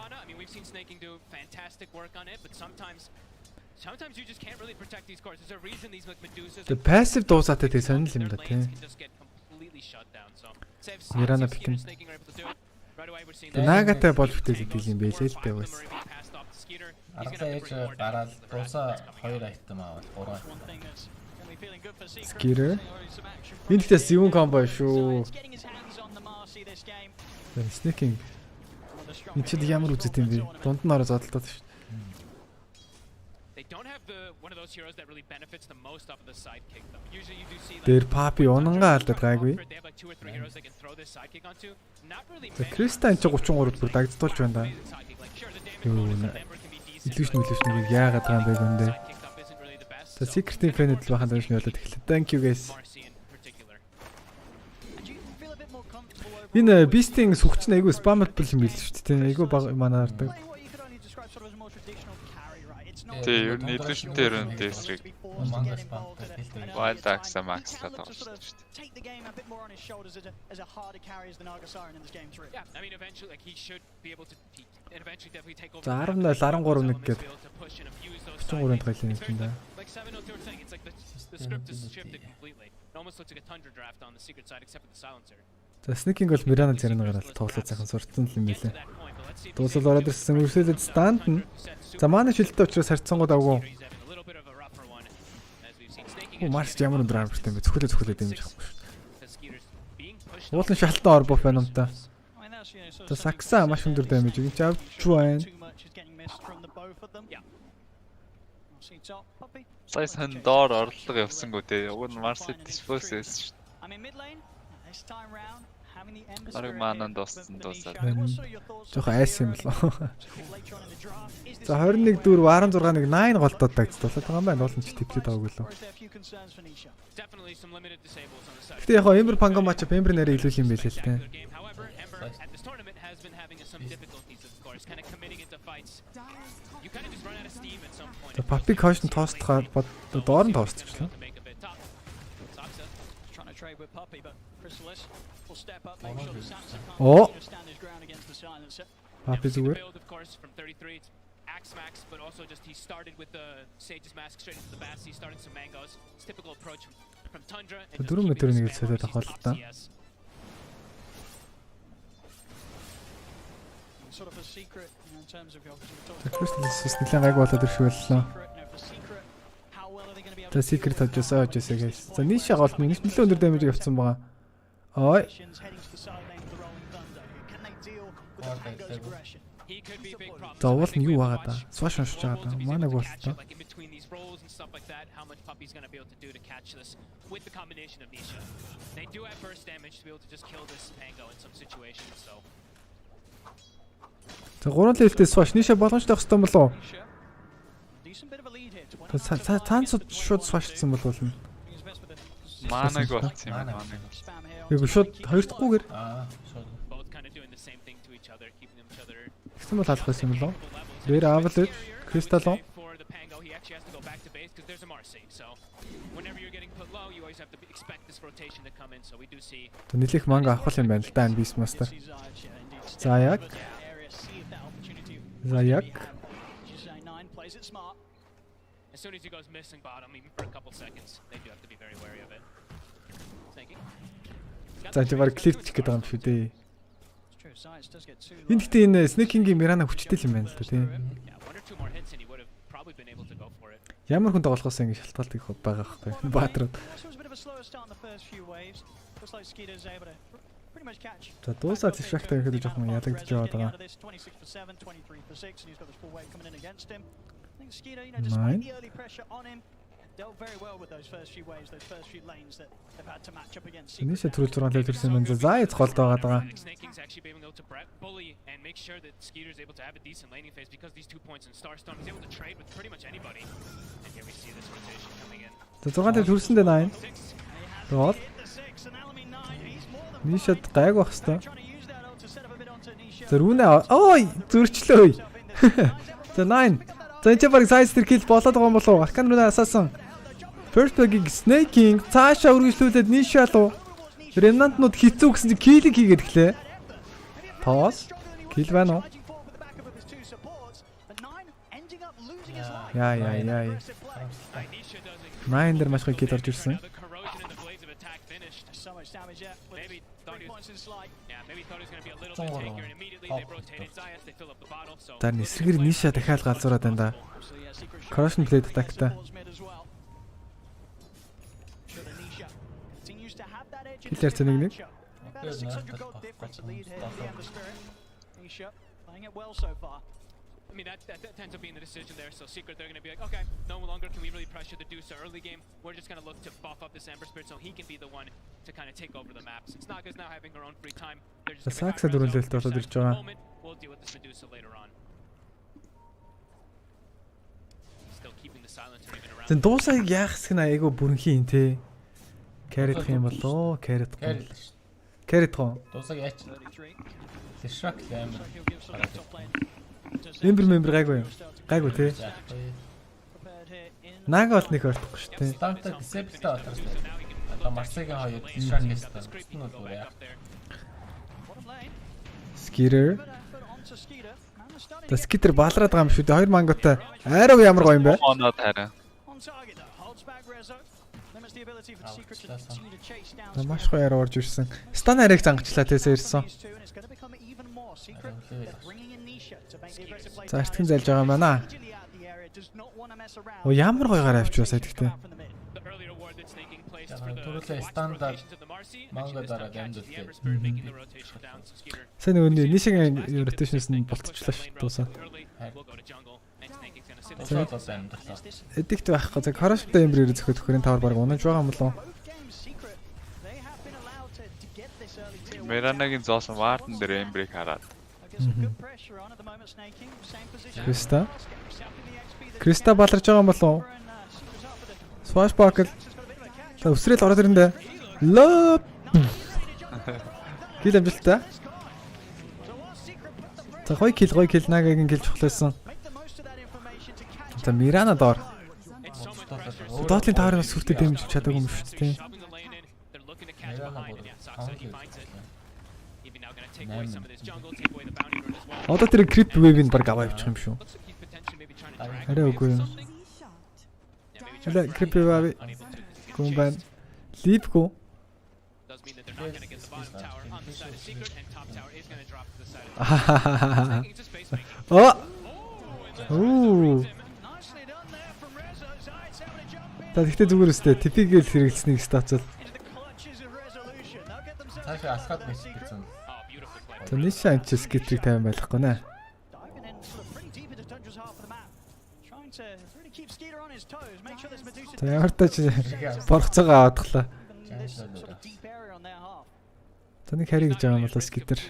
Sometimes you just can't really protect these cores. There's a reason these Medusas. The passive дуусаатай тий сонирхол юм да тий. Нирана пикэн. Нагатай бол бүтээлдэг юм байлээ л дээ бас. Аргасаа яаж гараад дуусаа 2 айтем аваад 3. Skitter. Энэхтэй зүүн комбо шүү. Snaking. Энд чи ямар үзэж юм бэ? Дунд нь ороо зодтолдоод шүү. They don't have one of those heroes that really benefits the most off of the sidekick though. Usually you do see Дээр Papi унангаа алдаад гайгүй. They have like 2 or 3 heroes they can throw this sidekick onto. Not really. За Кристан ч 33 бүр дагдтуулж байна да. Илүүш нэг яагаад байгаа юм бэ гүндээ. За Secret-ийн фэнэд л бахан дэвш нь болоод эхэллээ. Thank you guys. Энэ Beast-ийн сүхч нь айгүй spamable юм билээ шүү дээ. Айгүй баг манаа хардаг. Тэ юу нийлүүлэлтээр энэ дэсрэг Wild Axe Max-лаад байгаа шүү дээ. Yeah, I mean eventually like he should be able to eventually definitely take over. За 13 гээд 33-нд гайлын юм да. Like 702 were saying, it's like the script is shifted completely. It almost looks like a Tundra draft on the secret side except for the silencer. За Snaking бол Mirana зарим гараад тоглоод сайхан сурцсан юм билээ. Дуусал ороод ирсэн үрсэлэд стант нь. За манай шилдэлтэй учраас харьцангууд авгүй. Марс ямар өндөр армортай юм бэ? Зөвхөлөө дэмж авахгүй шүү. Уулын шалтан ор буф байна юм та. За Сакса маш өндөр дэмж өгч авч байна. Сайхан доор орлого явсангүй дээ. Уг нь Марс диспоз байсан шүү. Арга маанаа дуусаад. Жохоо айс юм лөө. За 21 дүүр 16-ыг 9 голдоод тагцуулаад байгаа юм байна. Уулын ч төвлөд байгаагүй лөө. Гэтэ яг Эмбер Панга матч Эмбер нэрээ илүү юм байлээ л те. За Папик хойш нь тоостхаа доор нь тоостчихлаа. Oh. Papi зүгээр. Max, but also just he started with the Sage's mask straight into the bats. He started some mangoes. It's typical approach from Tundra. And дөрөв метр нэг л цэдэ тохиолдолтой. Sort of a secret in terms of your Crystal нэлээд гайг болоод иршвэллээ. За secret хожсоо guys. За нийш голт минь нэлээд өндөр дамиж авцсан байгаа. Ой. За уул нь юу байгаа да? Swatch уншиж байгаа да. Манайг болтой. За 3 левелтэй Swatch ниша болгоомжтой байх хэрэгтэй болов уу? Цаансууд шууд Swatchсан болов уу? Манайг болцсон юм байна. Эгүй шууд хоёр дахгүйгээр. Тэгсэн бол алах байсан юм лөө. Дээр авал Crystal. Нэлэх манга авах юм байна л да энэ Beastmaster. За яг. As soon as he goes missing bottom, even for a couple seconds, they do have to be very wary of it. Thinking. За чивэр клип чих гэдэг юм шүү дээ. Энд гэхдээ энэ Snake-ийн Mirana хүчтэй юм байна л да тийм. Ямар хүн тоглохоос ингэ шалтгаалт их байгаа байхгүй баатрууд. За дуусаа зэвшахтай ихэд жоохон ялагдж яваад байгаа. Nine. Dealt very well with those first few waves, those first few lanes that they've had to match up against. Нише түрүү 6 левел төрсэн юм. За яц голд байгаа даа. Snaking's actually being able to bully and make sure that Skeeter's able to have a decent laning phase because these 2 points in Starstorm is able to trade with pretty much anybody. And here we see this rotation coming in. За 6 левел төрсөн дээ 9. Гол. Нише гайг байх хэвээр. Зөрүүнээ ой зөрчлөө. За 9. За энэ баг size тэр kill болоод байгаа юм болов уу? Аркан руу асаасан. First plug-ийг Snake-ing цаашаа үргэлжлүүлээд Nisha руу Remnant-нууд хийцүү гэсэн чинь kill-ийг хийгээд гэлээ. Toss. Kill байна уу? Яа. Nine дээр маш их kill орж ирсэн. За нисгэр Nisha дахиад галзуураад байна да. Corrosion blade attack-та. Киллер цэнийг нэг. I mean that tends to be in the decision there. So Secret, they're going to be like, okay, no longer can we really pressure the Deuce early game. We're just going to look to buff up this Ember Spirit so he can be the one to kind of take over the map. Since Naga's now having her own free time, they're just going to we'll deal with this Medusa later on. Still keeping the silencer even around. Тэн дуусаа яах гэсэн айгу бүрэнхийн те. Carry-х юм болоо, carry тоо. Дуусаа яач. Лишрак лэмэр. Эмбер гайгүй юу? Гайгүй те. Нага бол нэг ортохгүй шүү те. Станта disable-та батарсан. Одоо Марсегийн хоёр лишрак гэсэн. Нь бол яа. Skeeter. Та Skeeter балраад байгаа юм шүү дээ. Хоёр манготой. Арай ямар гоё юм бэ? Оноод хараа. Маш гоё арай орж ирсэн. Стан арайг зангачлаа тэсээ ирсэн. За артхын зайлж байгаа юм байна. Оо ямар гойгоор авчваа гэдэгтэй. Түрүүлээ стандарт манга дараа дамжуулдаг. Сайн нөгөө Nisha-гийн rotation-с нь болтчлаа шүү дуусаа. Эдикт байхгүй. За Corrosion-тай Ember-ээр зөхөд хөрийн тавар баг унаж байгаа юм болов уу? Меранагийн зоосон Вартен дээр эмбрик хараад. Криста баларж байгаа юм болов уу? Swashbuckle. За өсрэл ороод ирэндээ. Лоп. Кил амжилттай. За гоё кил нагагийн кил чухлаасан. За Мирана доор. Доотлын таврын бас сүртэй дэмжиж чадаагүй юм шүү дээ. Одоо тэр крип вейвийг баг аваа явуучих юм шүү. Арай үгүй юм. Хала крип вейв Khanbank leave go. Oh. Ooh. Та тэгтээ зүгээр үстэй типикэл хэрэглэснийг стацал. Цаашаа алхаад байсан. За ниша анчс скитрийг тайван байхгүй нэ. За ямартаа чи борхцоогоо аваадглаа. За нэг хари гэж байгаа юм болоо скитер.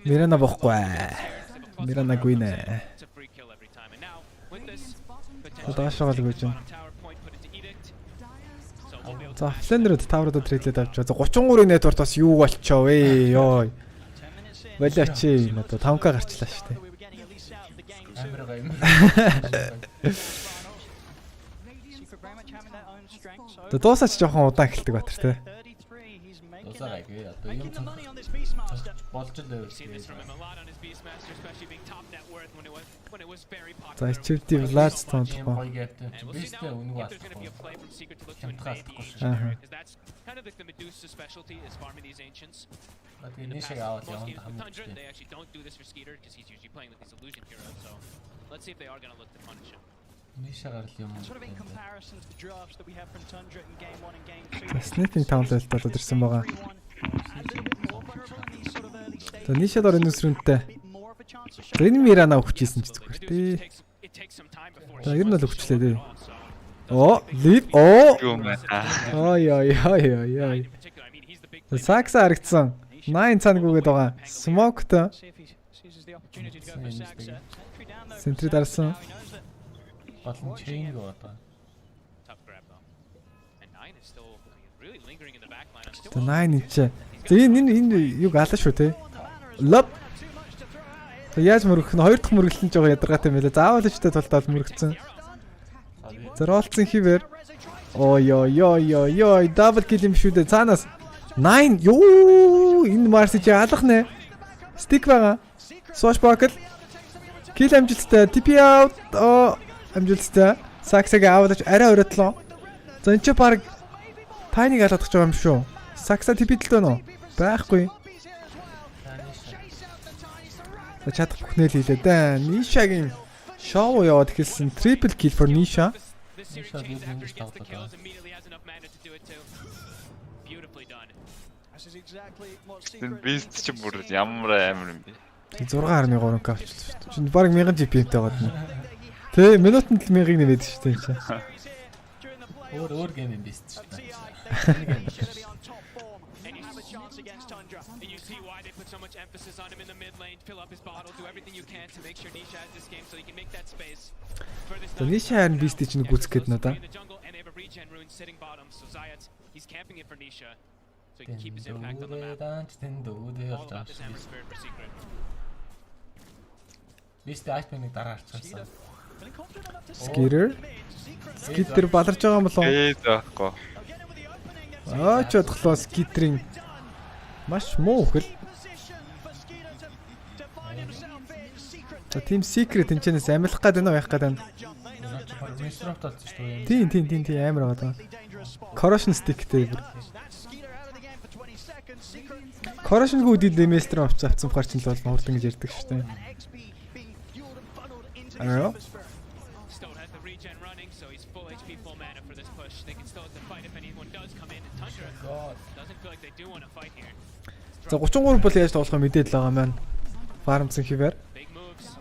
Мирана бохгүй. Мирана гүйнэ. Даашаал гэж юм. За флендерд тавруудад трэйлээд авч. За 33-ийн нэтворк бас юу болчоо вэ? Йой. Болооч юм одоо 5k гарчлаа шүү дээ. Дуусаач жоохон удаан эхэлдэг батар те. Дуусаагүй одоо юм болж л байв. За ичвэдий ларч тонд тоо. Бистэ үнэг байна. Let's see if they are going to look to punish him. Sort of in comparison to the drafts that we have from Tundra in game 1 and game 2. Sniffing townless болоод ирсэн байгаа. За ниша дор энэ сүрэнтэй. За энэ Мирана өгчээсэн ч зүгээр тий. За ер нь л өгчлээ тий. Оо, leave. Оо. Ой. Сакса харагдсан. 9 цанаг үгээд байгаа. Smoke-тэй. Сентри дарсан. Батлын chain гоо одоо. За 9 ч. За энэ юг алаа шүү те. Лоп. За яаж мөрөх нь хоёр дахь мөргөлтөнд жоо ядаргаатай мэлээ. Заавал ч тэ тултаад мөрөгцсөн. За ролцсон хивэр. Ой, дабл кил юм шүү дээ. Цаанаас 9 ёо энэ Марси чи алах нэ. Стик байгаа. Swashbuckle. Kill амжилттай. TP out. Амжилттай. Саксаг аваад арай өрөөдлөө. За энэ ч баг тайныг алгадах байгаа юм шүү. Сакса TP-тэл байна уу? Байхгүй. За чадах бүхнээ л хийлээ дээ. Нишагийн шоу яваад эхэлсэн. Triple kill for Nisha. Энэ бист ч бүр ямар амар юм бэ? 6.3k авчихлаа шүү дээ. Чинь баг 1000 GPM-тэй байгаа юм. Тэ минутанд л 1000-ыг нэмээд шүү дээ энэ. Өөр гейм юм бист шүү дээ. За Nisha харин бист чинь гүцэх гээд надаа. So he can keep his impact on the map. All about this Ember Spirit for Secret. Бистэ айпныг дараа арчсан. Скитер баларж байгаа юм болов уу? Заахгүй. Ч бодлоо скитерийн маш муу хөл. За team secret энэчнээс амилах гээд байна уу яах гээд байна? Мистерт болсон шүү дээ. Тийм амар байгаа. Corrosion stickтэй бүр. Corrosion гүдэд деместер авцсан бохоор чинь л бол хурдан гэж ярьдаг шүү дээ. Аа. Still has the regen running, so he's full HP, full mana for this push. They can still have to fight if anyone does come in. And Tundra doesn't feel like they do want to fight here. За 33 бол яаж тоглохоо мэдээд л байгаа маань. Farmсан хивэр. Big moves.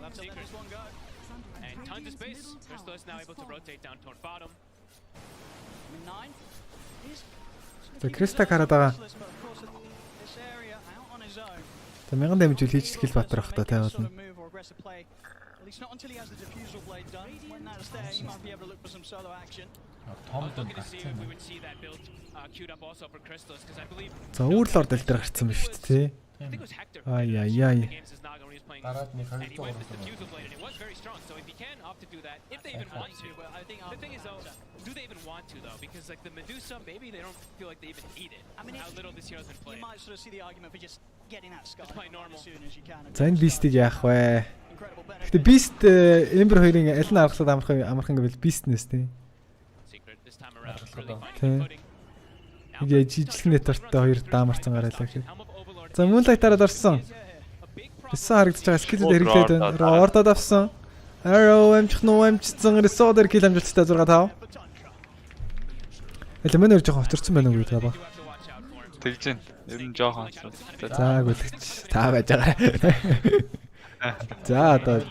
And Tundra's base. Crystal is now able to rotate down toward bottom. За Криста хараад байгаа. За 1000 дамж үл хийж скил батар ах та тайвуулна. За үүрлор дэлтэр гарцсан байна шүү дээ. Ай яй яй. Дараад нэг 200 гол. Do they even want to though? Because like the Medusa, maybe they don't feel like they even need it. I mean, how little this hero's been played. You might sort of see the argument for just getting that sky as soon as you can. За энэ бистийг яах вэ? Гэтэ бист Ember 2-ын аль нь аргалаад амархан гэвэл бистнес тий. Ингээ жижиг нэтартай хоёр даамарцсан гараалаа гэхэд. За Moonlight дараад орсон. Эсэ харагдаж байгаа скидүүд хэрэглээд байна. Ордод авсан. Arrow амжих нуу амжсан. Resort кил амжилттай 6-5. Элемэнэр жоохон хоцорсон байна уу гэдэг ба. Тэгж байна. Ер нь жоохон хоцорсон. За гүйлгч та байж байгаа. За одоо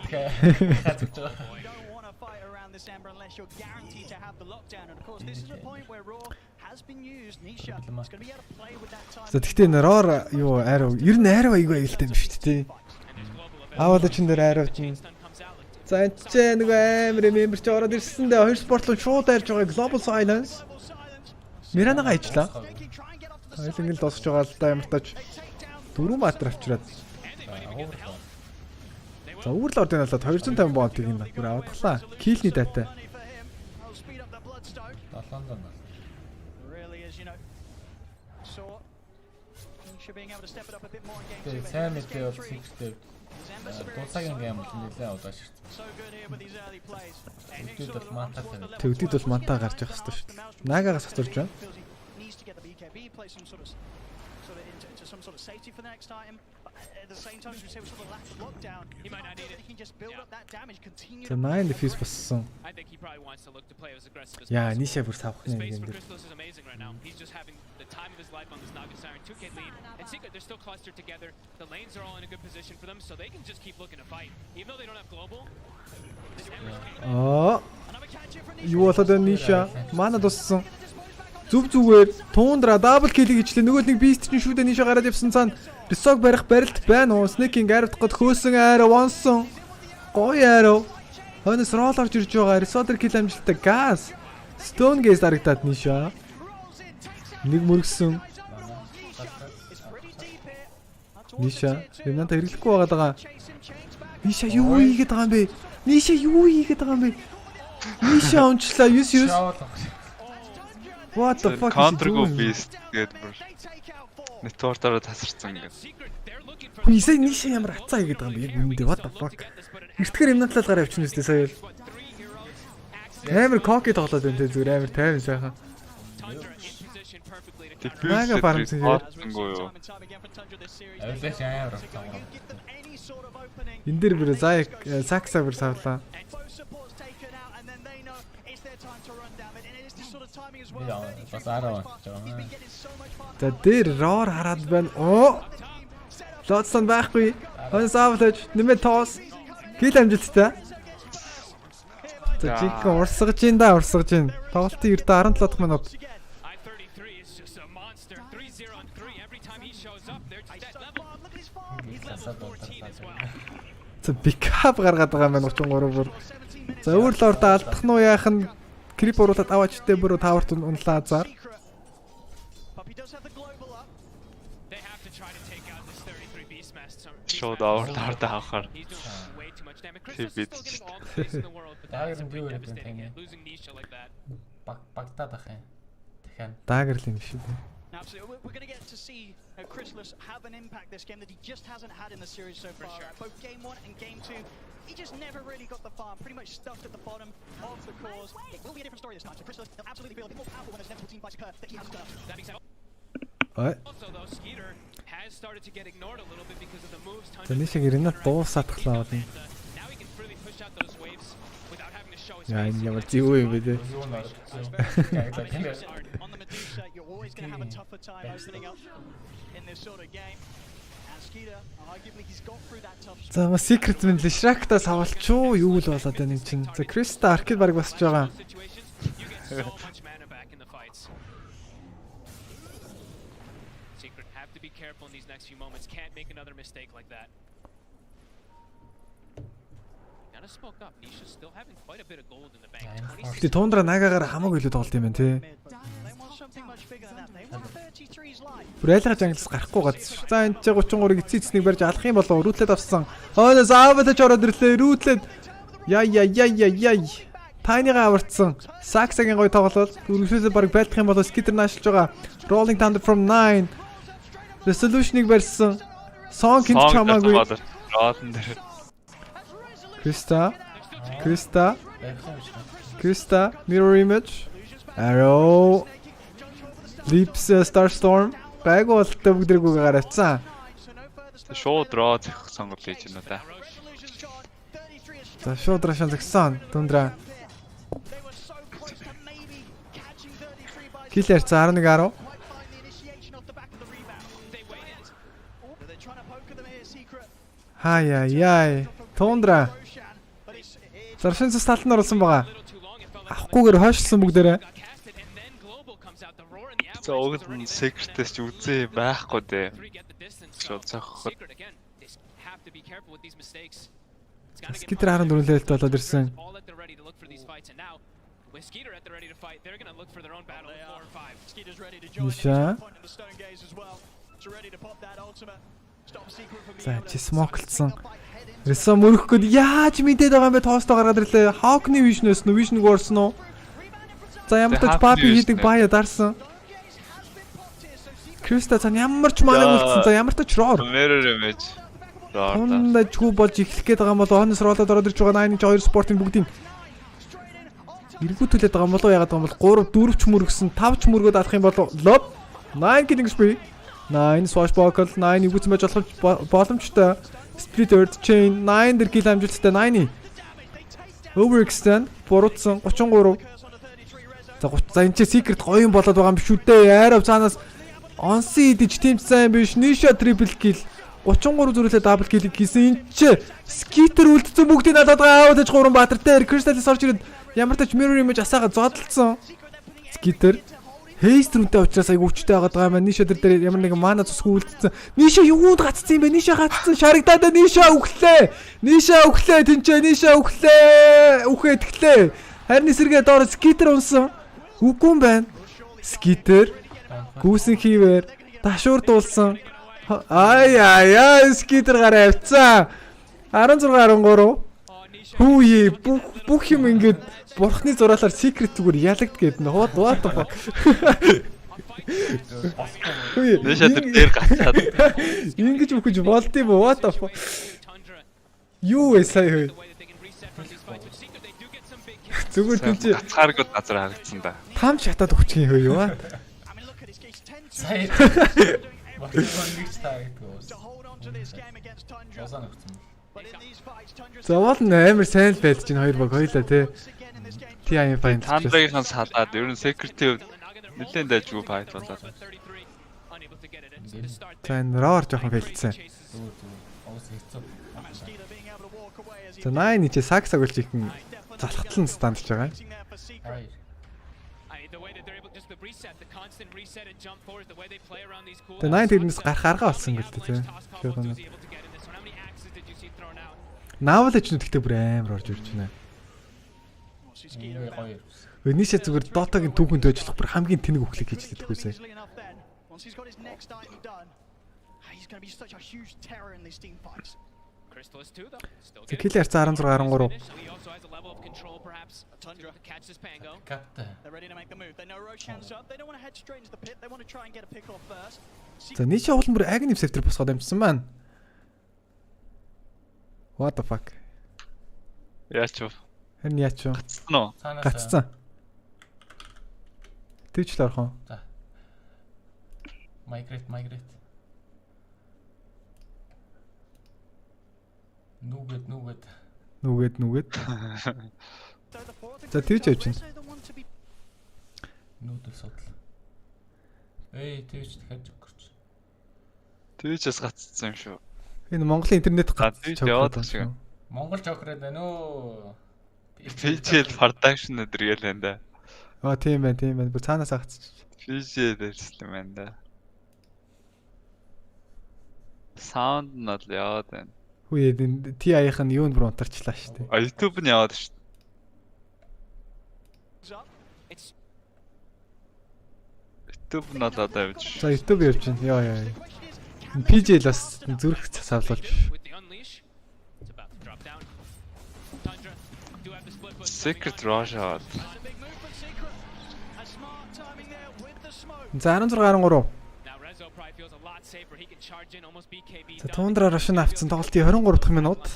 За тэгтээ нэроор юу арав ер нь арав айгүй аюултай юм шүү дээ. Аваад ч нэр арав чинь. За энэ ч нэг амар мембер ч ороод ирсэндээ хоёр спортлон шууд арж байгаа Global Silence. Миранага ижлаа. Хоёул ингээл досож байгаа л да ямар тач 4 матер авчираад. За Overlord энэ болоод 250 бонтыг юм бүр авадлаа. Килний дайтай. 700. Тэгээ сайн мэдээ бол сикстэй. Дуусагийн гейм бол нэлээд удаа ширтсэн. Тэгтээ бол мантаа тавиад. Тэгтээ бол мантаа гарч явах хэрэгтэй шүү дээ. Наагаагаас хацурж байна. Some sort of safety for the next item. At the same time, as we say, we're sort of lack of lockdown. He might not need it. He can just build up that damage, continue. The 9 defuse болсон. I think he probably wants to look to play as aggressive as possible. Yeah, Nisha бүр савх нэ юм дээр. Crystallis is amazing right now. He's just having the time of his life on this Naga Siren 2K lead. And Secret, they're still clustered together. The lanes are all in a good position for them, so they can just keep looking to fight. Even though they don't have global. Юу болоод байна Nisha? Манай дуссан. Зүг зүгээр Tundra дабл киллийг ичлээ. Нөгөө нэг бист чинь шүүдэ Nisha гараад явсан цаана Resort барих барилт байна уу? Sneaking арвдах гээд хөөсөн арrow онсон. Гоё arrow. Хонос roll орж ирж байгаа. Resort kill амжилттай gas. Stone gaze дарагдаад Nisha. Нэг мөргсөн. Nisha энэ надад хэрэглэхгүй байгаа. Nisha юу хийгээд байгаа юм бэ? Nisha юу хийгээд байгаа юм бэ? Nisha онцлаа 9. What the fuck counter go beast гэдэг бүр network-аараа тасарсан ингээд. Нийсээ Nisha ямар хацаа хийгээд байгаа юм бэ? Яг үүндээ what the fuck. Эртгээр юм натлал гараа явчихна үстэй сая. Амар коки тоглоод байна те зүгээр амар тайван сайхан. Мага фармсан гоо. Авлаач амар хацаа. Энд дэр бүр сакса бүр савлаа. Бас араа. За дээр роор хараад байна. Оо. Лотсон байхгүй. Хонс авлаач нэмээ тоос. Кил амжилттай. За чиг урсгаж ин да урсгаж ин. Тоглолтын эрдэ 17 дахь минут. За пикап гаргаад байгаа юм байна 33 бүр. За Overlord алдах нь уу яах нь крип оруулаад аваачтай бүр таварт унлаа зар. Шууд Overlord авахаар. Тэвэд. Дагер нь юу гэдэг юм бэ? Багтаад ах юм. Дахиад дагерлын биш үү? Absolutely. We're going to get to see Crystallis have an impact this game that he just hasn't had in the series so far. Both game 1 and game 2, he just never really got the farm, pretty much stuck at the bottom of the cause. It will be a different story this time. So Crystallis will absolutely feel a bit more powerful when there's inevitable team fights occur that he hasn't done. That being said, also though, Skeeter has started to get ignored a little bit because of the moves. Тэнийг ирнэ дуусаатглаа байна. Now he can freely push out those waves without having to show his face. Яа, ямар зэвүү юм бэ те. On the Medusa, you're always going to have a tougher time opening up in this sort of game. And Skeeter, arguably he's got through that tough. За ма secret мэд Shrek-таас авалчуу юу л болоод байна юм чинь. За Crystal Arcade баг басж байгаа. next few moments. Can't make another mistake like that. Gotta smoke up. Nisha's still having quite a bit of gold in the bank. Тэ Тундра нагагаар хамаагүй илүү тоглолт юм байна тий. Бүр айлгаж ангилс гарахгүй гад. За энэ ч 33-ыг эцэцнийг барьж алах юм болов рүүтлээд авсан. Өөс аавлаж ороод ирлээ. Рүүтлээд яй. Тайныгаа аварцсан. Саксагийн гоё тоглол. Үргэлжлүүлээ баг байлдах юм болов скитер наашилж байгаа. Rolling Thunder from 9. Resolution-ыг барьсан. Song хинт чамаагүй. Krista, mirror image, arrow, lips, Starstorm, байгуулалтаа бүгдрэггүй гараацсан. Шууд роо зэх сонголт хийж байна да. За шууд роо шанзагсан Tundra. Киллер 11-10. Хаяй. Tundra. Заршинс талтанд оруулсан байгаа. Авахгүйгээр хойшлсон бүгдээрээ. За уг нь secret-с ч үзээ байхгүй дээ. Шууд цохоход. Скитер 14 левелт болоод ирсэн. Ниша. За чи смоклцсон. Ресо мөрөхгүй яаж мэдээд байгаа юм бэ? Тоостоо гаргаад ирлээ. Хawk-ны vision-өөс нөө vision горсон уу? За ямар ч папи хийдэг баяа дарсан. Krista цан ямар ч манаг үлдсэн. За ямар ч roar. Mirror image. Хондаж хүү болж эхлэх гээд байгаа юм бол honest roll-оод ороод ирж байгаа 9-ын 2 спортын бүгдийг эргүүлүүлээд байгаа юм болоо яагаад байгаа юм бол 3 4 ч мөргсөн 5 ч мөргөөд алах юм болоо lob 9 killing spree 9 swashbuckle 9 ивгүүц мэж боломжтой split earth chain 9 дэр kill амжилттай 9 overextend буруутсан 33 за энэ чи secret гоё юм болоод байгаа юм биш үү дээ арав цаанаас онси идэж тэмцсэн биш Nisha triple kill 33 зүрхлээ дабл киллийг хийсэн энэ ч скитер үлдсэн бүгдийг надад аавд аж гурван баатар дээр Crystal-ис орж ирээд ямар ч mirror image асаага зодтолцсон скитер хейст рүүтэй учраас айгу хүчтэй байгаад байгаа юм. Nisha дээр ямар нэгэн мана цусгүй үлдсэн. Nisha юунд гацсан юм бэ? Nisha гацсан шарагдаад Nisha өглөө. Nisha өглөө тэнцээ Nisha өглөө. Үхэтгэлээ. Харин эсэргээ доор скитер унсан. Үгүй юм байна. Скитер гүүсэн хийвэр дашуур дуулсан. Ай скитер гараа авцсан. 16 13. Хүүе бүх юм ингээд бурхны зураалаар secret зүгээр ялагдт гээд нэ what the fuck. Nisha дээр гацаад. Ингэж үхэж болд юм уу what the fuck. Юу вэ сая хөө. Зүгээр тийч гацхааргүй газар харагдсан да. Там шатаад өгчих юм хөө юу аа. Сая. Багтгонгич таагдаг. Осоо нэгсэн. Завал амар сайн л байж чинь хоёр баг хоёлаа тий. TI файн. Тандрагийн салаад ер нь secret нэлээд дайжгүй fight болоод. Тэн роор жоохон фейлдсэн. За 9 чи саксаг болж ихэнх залхатлан стандж байгаа. Тэ 9 тэрнээс гаргаа болсон гэдэг тий. Наавал ч нэгтэй бүр амар орж ирж байна. Nisha зүгээр Dota-гийн түүхэнд ажиллах бүр хамгийн тэнэг үхлийг хийж лээдэг үсэ. Killer 16 13. За Nisha уулын бүр агни сектор босгоод амжсан маань. What the fuck? Яач вэ? Харин яач вэ? Гацсан уу? Гацсан. Тэвч л орхон. За. Migrate. Нүгэд. За тэвч явж байна. Нүүдэл судал. Тэвч дахиад өгч. Тэвчээс гацсан юм шүү. Энэ Монголын интернет яваад шиг. Монгол жокрээд байна уу? PGL production өдр гээл энэ да. Тийм байна. Бүр цаанаас агцчих. PGL дээрсэн юм байна да. Sound нь л яваад байна. Хүү TI-ийнх нь юунд бүр унтарчлаа шүү дээ. YouTube нь яваад шүү дээ. YouTube нь одоо явж. За YouTube явж байна. Яа. PJ л бас зүрх цасаалуулж. Secret Rush out. За 16-13. За Tundra Rush авцсан тоглолтын 23 дахь минут.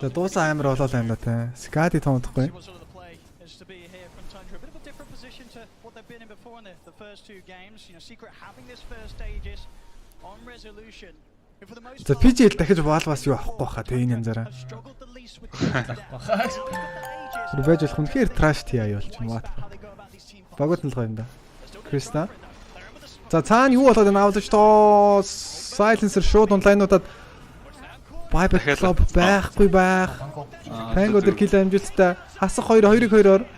За дуусаа амар болоо юм да те. Skadi тоодохгүй. За PJ л дахиж валвас юу авахгүй хаа те энэ янзаараа. Ревэж болох үнэхээр trash TI болж байна. Багт нь л гоё юм да. Криста. За цаана юу болоод энэ аавч тоо silencer шууд онлайнуудад Bible Club байхгүй байх. Tango дээр кил амжилттай хасах 2-2-2-оор.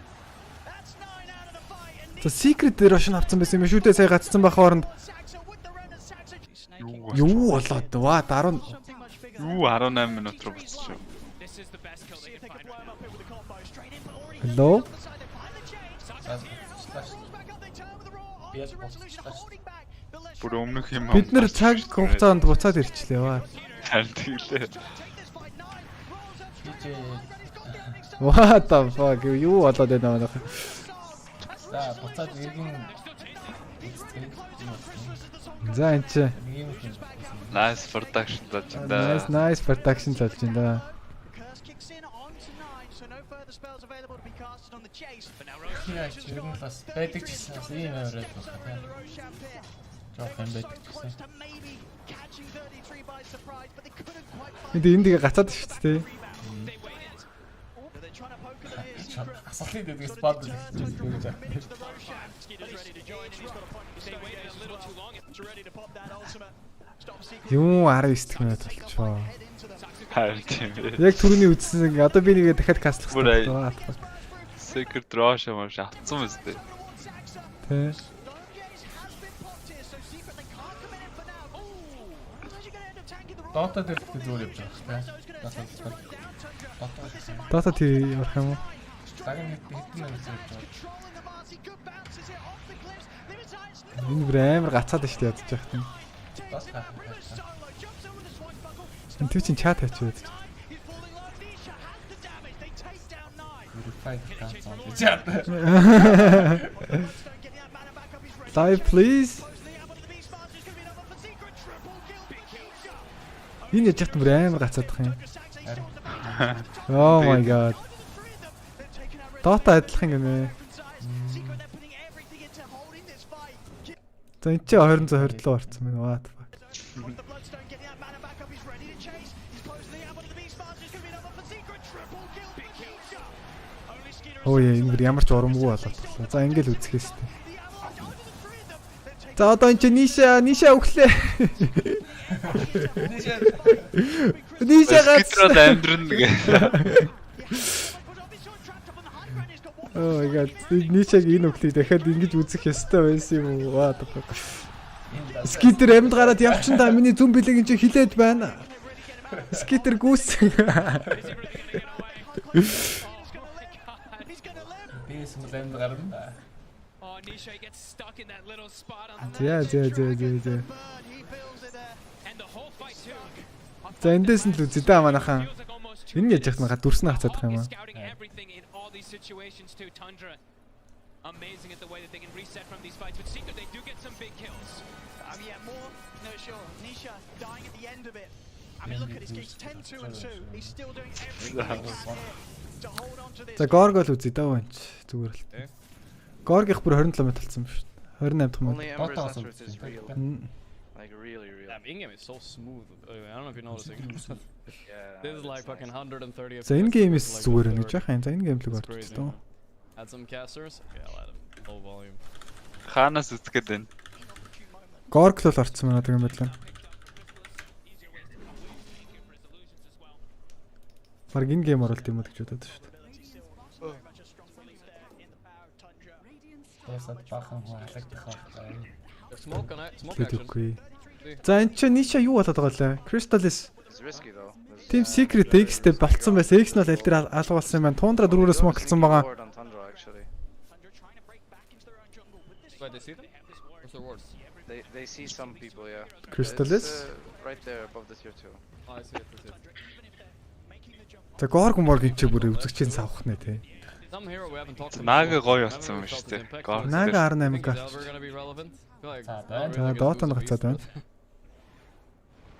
За Secret дээр Rush авцсан байсан юм шүү дээ. Сая гацсан байх хооронд. Юу болоод ваа 10 18 минут руу буцчих. Hello. Бүр өмнөх юм. Бид нэр цаг хугацаанд буцаад ирчлээ ваа. Харин тэглээ. What the fuck юу болоод байна манайх. За буцаад иргэн. За энэ чи. Nice production болж байна. Nice production болж байна да. Яа чи ер нь бас байдаг ч гэсэн ийм аваад байна. Жоох юм байдаг ч гэсэн. Энд тэгээ гацаад шүү дээ. Асуулын дэдгээс бод л гэж байна. Юу 19 дэх минут болчихоо. Харин тийм ээ. Яг түрүүний үзсэн одоо би нэгээ дахиад кастлах байна. Secret Rush маш авцсан мэт. Тэ. Dota дээр зүгээр явж байгаа шүү дээ. Dota тий явах юм уу? Цагийн хэдэн минут явж байгаа. Энэ бүр амар гацаад шүү дээ ядчих юм. Энэ төв чин чат хийчих үү? Live please. Энэ яж бүр амар гацаадах юм. Oh my god. Dota адилхан юм ээ. За энэ чи 20 руу орсон байна. What the fuck. Оо яа энэ ямар ч урамгүй болоод. За ингээл үзэхээс тээ. За одоо энэ чи ниша өглөө. Ниша гацраад амьдрын гэ. Oh my god. Нишаг энэ өглөө дахиад ингэж үзэх ёстой байсан юм уу? Ваа. Скитер амьд гараад явчихсан да миний зүн бэлэг энэ хилээд байна. Скитер гүйсэн. Бис мөлөнд гарна. За. За эндээс нь л үзээ да манайхан. Энэ яаж яхад мага дүрснэ хацаадах юм аа. Situations to Tundra. Amazing at the way that they can reset from these fights. With Secret, they do get some big kills. Yeah, more. No, sure. Nisha dying at the end of it. I mean, look at this. He's 10-2 and 2. He's still doing everything to hold on to this. За Gorgol үзээ даа ванч зүгээр л. Gorg-ийнх бүр 27 минут болсон юм шүү. 28 дахь минут. Like really. In-game is so smooth. I don't know if you're noticing. This is like fucking 130. За энэ геймээс зүгээр нэг жах юм. За энэ гейм л орж тоо. Add some casters. Okay, I'll add them. Low volume. Ханаас үзгээд байна. Gorg л орцсон байна гэх юм байна. Баг энэ гейм оролт юм уу гэж бодоод шүү дээ. Тосод бахан хаалагдах байна. Тэгэхгүй. За энэ чинь ниша юу болоод байгаа лээ? Crystallis. Team Secret X-тэй болцсон байсан. X нь бол аль дээр алгуулсан юм байна. Tundra 4-өөс смоклсон байгаа. They see some people, yeah. Crystallis? Right there above the tier 2. Oh, I see it. За Gorgon Morgan чи бүр үзэгчийн савх нэ тий. Нага гоё болсон юм шүү дээ. Нага 18к. За Dota нагцаад байна.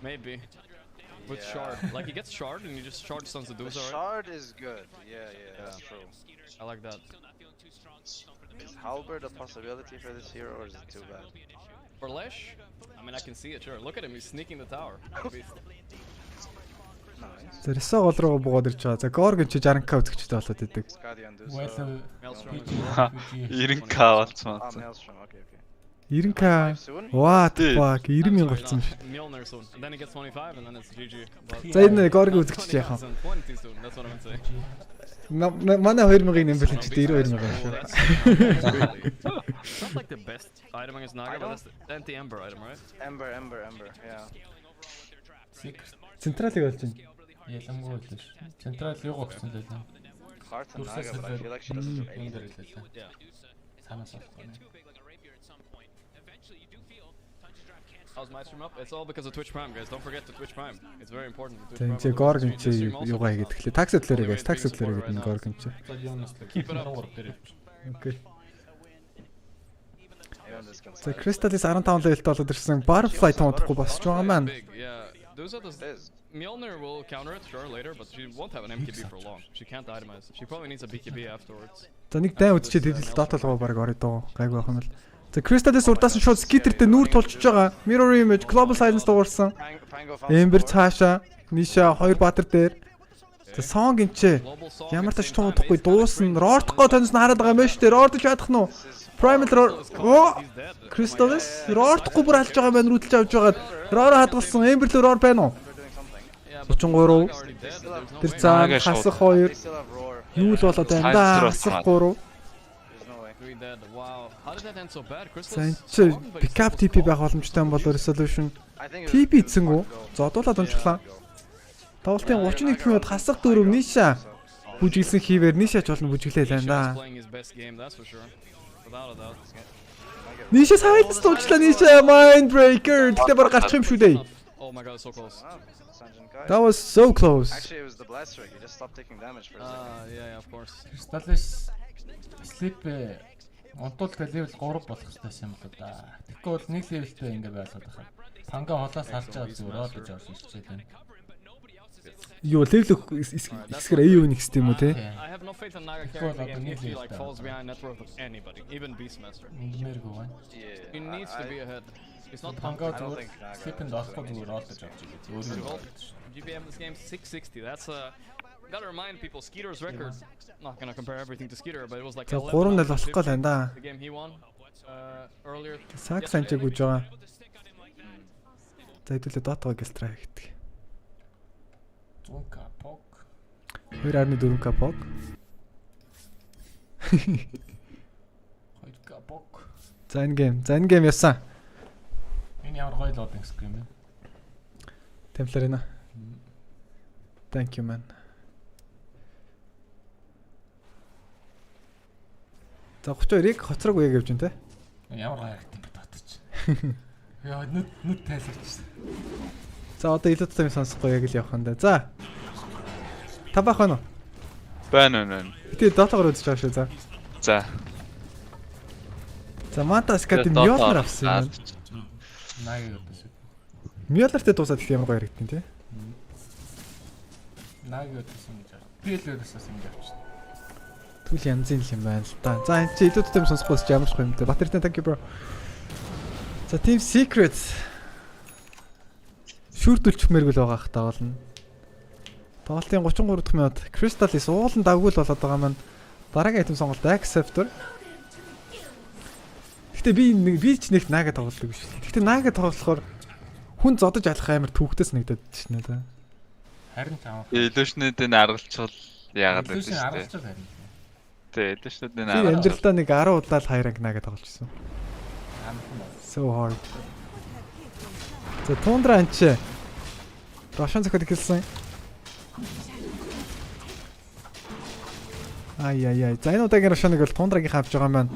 Maybe. With shard. Like he gets shard and you just shard some Sedusa, right? Shard is good. Yeah, that's true. I like that. Is Halberd a possibility for this hero or is it too bad? For Lesh? I mean, I can see it, sure. Look at him, he's sneaking the tower. За Ресо гол руу буугаад ирж байгаа. За Gorgon чи 60к үзэгчтэй болоод идэг. 90к болцсон. 90к. What the fuck? 90,000 болцсон шүү. Milner soon. And then he gets 25 and then it's GG. За энэ Gorgon үзэгч яхаа. That's what I'm saying. Манай 2000-ийн нэмбэлч 92,000 шүү. It's not like the best item against Naga, but that's the anti-Ember item, right? Ember, yeah. Централыг болж байна. Ялангуй л ш. Централ юу гогцсон л байлаа. Heart and Naga, but I feel like she doesn't do anything. Санаас олохгүй. How's my stream up? It's all because of Twitch Prime, guys. Don't forget the Twitch Prime. It's very important. Тэнцээ Gorgon чи юугаа хийгээд тэгэхээр такс өдлөрөө guys, такс өдлөрөө гэдэг нь Gorgon чи. Окей. За Crystallis 15 level болоод ирсэн. Barfly тоодохгүй босч байгаа маань. Those are the Mjolnir will counter it sure later, but she won't have an MKB for long. She can't itemize. She probably needs a BKB afterwards. За нэг дай үдчихэд хэдэл Dota руу баг орё доо. Гайг байх юм л. За Crystallis урдаас нь шууд skitterтэй нүүр тулчж байгаа. Mirror image, global silence дуурсан. Ember цаашаа, Nisha 2 баатар дээр. За Song гинчээ. Ямар тач туудахгүй дуусна. Rortго таньс нь хараад байгаа юм байна шүү дээ. Rort чадах нь уу? Primal Crystallis Rortгүй бүр алж байгаа юм байна. Рүтэлж авч байгаа. Ror хадгалсан. Ember л Ror байна уу? 33. Тэр цаана хасах 2. Юу л болоод байна да? Хасах 3. За энэ чи pickup TP байх боломжтой юм бол resolution. TP эцэнгүү. Зодуулаад унчлаа. Тоглолтын 31 минут хасах 4 Nisha. Бүжиглсэн хийвэр Nisha ч болно бүжиглээ лээ да. Nisha silence туучлаа Nisha Mindbreaker. Тэгтээ баг гарчих юм шүү дээ. Oh my god, so close. That was so close. Actually, it was the blaster. You just stopped taking damage for a second. Yeah, of course. Crystallis sleep онтуултай level 3 болох хэрэгтэй юм л да. Тэгэхгүй бол нэг levelтэй ингэ байлгаад байгаа. Панга холоос харж байгаа зүгээр оолж авсан шижээд байна. Юу level хэсгэр AU next юм уу те? I have no faith in Naga character if he like falls behind net worth of anybody, even Beastmaster. Нэмэргүй байна. He needs to be ahead. It's not панга зүгээр sleep-нд орохгүй зүгээр оолж авч байгаа. GBM this game 660. That's gotta remind people Skeeter's record. Not gonna compare everything to Skeeter, but it was like 3-0 болох гол байна да. The game he won earlier. Сакс анчиг үж байгаа. За хэдүүлээ Dota-г гэлтраа гэдэг. 100k pog. 2.4k pog. 2k pog. За энэ гейм ясан. Энэ ямар гоё loading screen бэ? Templarina. Thank you man. За 32-ыг хоцрог үе гэвч энэ те. Ямар гоё харагдсан бэ татчих. Яа нүд тайлбарч. За одоо илүү том сонсохгүй яг л явах нь да. За. Та бах байна уу? Байна. Тэ Dota-гоор үзэж байгаа шүү за. За. За Manta Academy Mjolnir авсан юм. Наагийн өдөөс. Mjolnir-тэй дуусаад их ямар гоё харагдсан те. Наагийн өдөөс юм жаа. Би л өдөөс юм жаач. Түл янзын юм байна л да. За энэ чи илүү том сонсохгүй ч ямар ч юм те. Батэртэй thank you bro. За Team Secret шүрдүүлчихмээргүй л байгаа хта болно. Тоглолтын 33 дахь минут Crystallis уулан давгүй л болоод байгаа маань дараагийн item сонголт acceptor. Гэтэ би ч нэг Naga тоглодог биш. Гэтэ Naga тоглохоор хүн зодож алах амар түүхтэйс нэгдэд шнэ да. Харин таа. Illusion-уудын аргалчвал яагаад вэ? Illusion аргалчвал харин. Тэ, Illusion-уудын аргалчвал. Би амьдралдаа нэг 10 удаа л хайранг Naga тоглож ирсэн. So hard. За Tundra анч. Рошон зөхөд хэлсэн. Ай. За энэ удаагийн Рошоныг бол Tundra-гийн авч байгаа юм байна.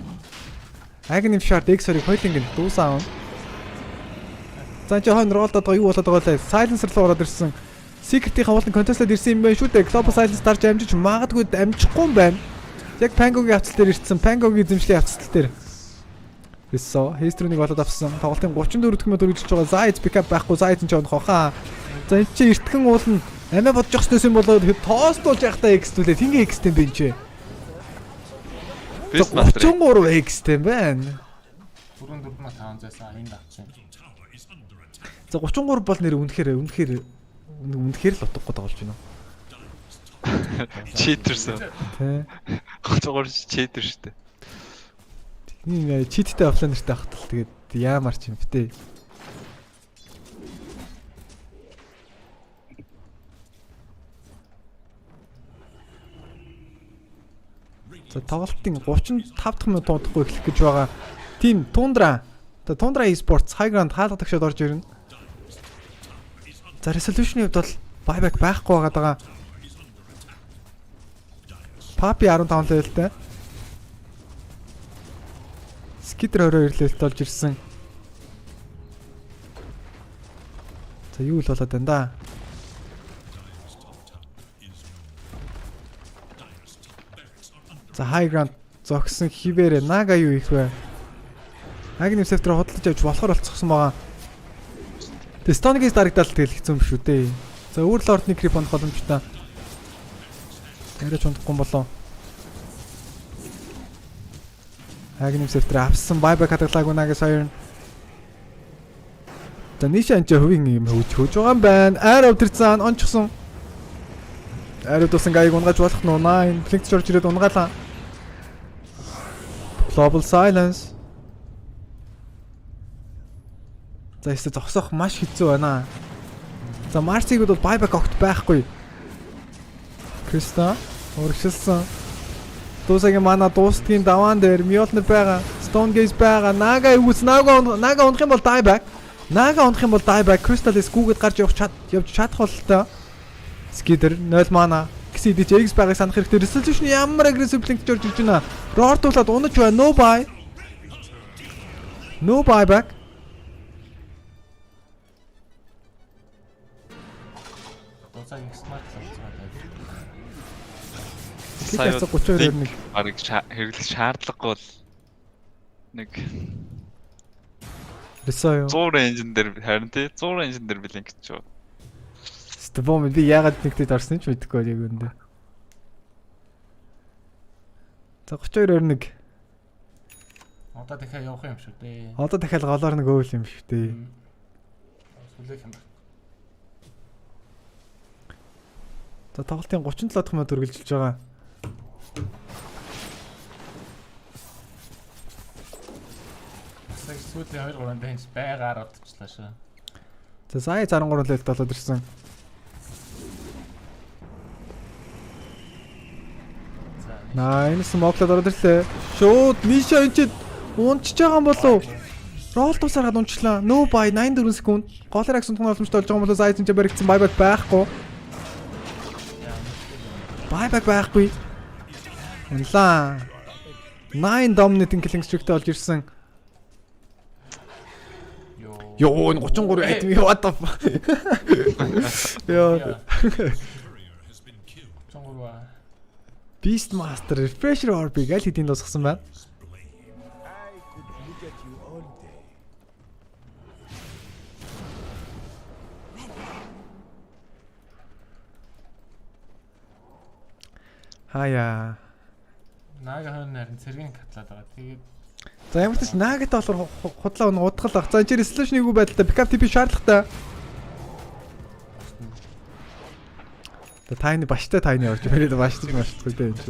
Agni shot X-ийг хойлонгийн дуусаа. За энэ хон ролдод юу болоод байгаа вэ? Silencer руу ороод ирсэн. Secret-ийн хавуулын contest-д ирсэн юм байна шүү дээ. Global Silence дарж амжиж магадгүй амжихгүй юм байна. Яг Pango-гийн авцал дээр ирсэн. Pango-гийн эзэмшлийн авцал дээр. Бисо History-ыг болоод авсан. Тоглолтын 34 дэх минут үргэлжлэж байгаа. Зайц пикап байхгүй. Зайц энэ ч хохаа. За энэ чи эртгэн уулна. Амиа бодож явахснаас юм болоод тоостуулж явахдаа X-түүлээ. Хингээ X-тэй юм бэ энэ чи. 33 X-тэй байна. 44,500-аас энд авчихсан. За 33 бол нэр үнэхээр л утгагүй тоглож байна. Cheaters. Тэ. 33 cheater шүү дээ. Тийм cheatтэй офлайнертэй ахтал тэгээд яамар ч юм бтэ. За тоглолтын 35 дахь минут дундахгүй эхлэх гэж байгаа. Team Tundra. За Tundra eSports high ground хаалгадаг шууд орж ирнэ. За resolution-ийн хувьд бол buyback байхгүй байгаа. Papi 15 levelтэй. Skidder 22 levelтэй болж ирсэн. За юу л болоод байна да. За high ground зогсон хивээрээ Naga юу их вэ? Agni Scepter худалдаж авч болохоор болцсон байгаа. Тэгээ Stone-гийн дарагдал тэгэл хэцүү юм шүү дээ. За өөр Lord-ны creep онох боломжтой. Арай ч унтахгүй болоо. Agni Scepter авсан buyback хадгалаагүй Naga Siren. За Nisha анчаа хувийн юм хөөж байгаа юм байна. Арай өвдөрцөн онцгсон. Арай тусан гайг унгаж болох нь 9 Blink Charge ирээд унгаалаа. Global Silence. За эсвэл зогсоох маш хэцүү байна. За Marcy-гд бол buyback огт байхгүй. Krista урагшилсан. Дуусагийн мана дуустгийн даваан дээр Mjolnir байгаа. Stone Gaze байгаа. Naga үс Naga унах юм бол dieback. Naga унах юм бол dieback. Crystal-с гүгэд гарч явж чадах бололтой. Skidder 0 mana. Xidi X байгааг санах хэрэгтэй. Resolution ямар aggressive blink Charge ирж байна. Roar-туулаад унаж байна. No buy. No buyback. Сая 32 барыг хэрэглэх шаардлагагүй бол нэг Бисаа юу? 100 engine дээр харин тий 100 engine дээр блинк гэж байна. Стебом би яагаад нэгтэд орсон ч мэдэхгүй яг үндэ. За 32-21. Одоо дахиад явах юм шүү дээ. Одоо дахиад голоор нэг өөл юм шүү дээ. Сүлээх юм байна. За тоглолтын 37 дахь минут үргэлжилж байгаа. Сүүлийн 2-3 дэнс байгаар ордчлаа шүү. За сая 13 лэлт болоод ирсэн. Найс моглоод ороод ирлээ. Шууд Nisha энэ унчиж байгаа юм болов уу? Roll тусараад унчлаа. No buy 84 секунд. Голоор агсан тун боломжтой болж байгаа юм болов Zayt энэ баригдсан buyback байхгүй. Buyback байхгүй. Унлаа. 9 dominating killing streakтэй болж ирсэн. Йоо 33 item what the fuck. Йоо. Beastmaster refresher orb-ыг аль хэдийн дуусгасан байна. Хаяа. Naga хоноор цэргийн катлаад байгаа. Тэгээд за ямар ч Naga-тай болохоор худлаа удахал ах. За энэ resolution юу байдалтай backup TP шаардлагатай. За тайны баштай тайны орж ирээд баштаж машдаггүй дээ энэ.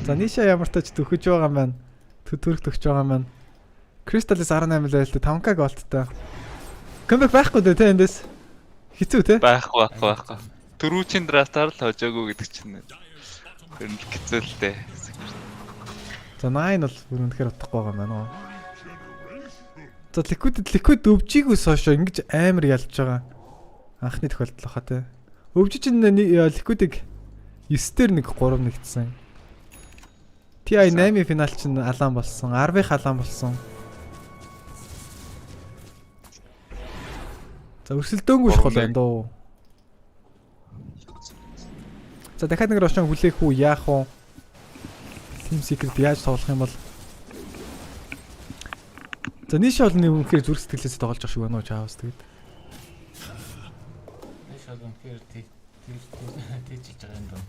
За Nisha ямар тач төхөж байгаа юм байна. Төрөх төгч байгаа юм байна. Crystal-с 18 level-тэй 5k голттой. Comeback байхгүй дээ тэ эндээс. Хэцүү те? Байхгүй. Төрүүчийн драфтаар л хожоогүй гэдэг чинь. Хэцүү л дээ. За 9 бол бүр үнэхээр утахгүй байгаа юм байна. За ликвид өвжигөөс хойш ингэж амар ялж байгаа. Анхны тохиолдол хаа те. Өвжиж ликвидийг 9-дэр 1-3 нэгдсэн. TI 8-ийн финал чинь алаан болсон. 10-ийн алаан болсон. За өрсөлдөөнгүй шхол байна дөө. За дахиад нэг рошон хүлээх үү яах вэ? Team Secret яаж тоглох юм бол? За нийш бол нэг үнэхээр зүрх сэтгэлээс тоглож байгаа шиг байна уу чаавс тэгээд. Нийш бол үнэхээр тийжилж байгаа юм даа.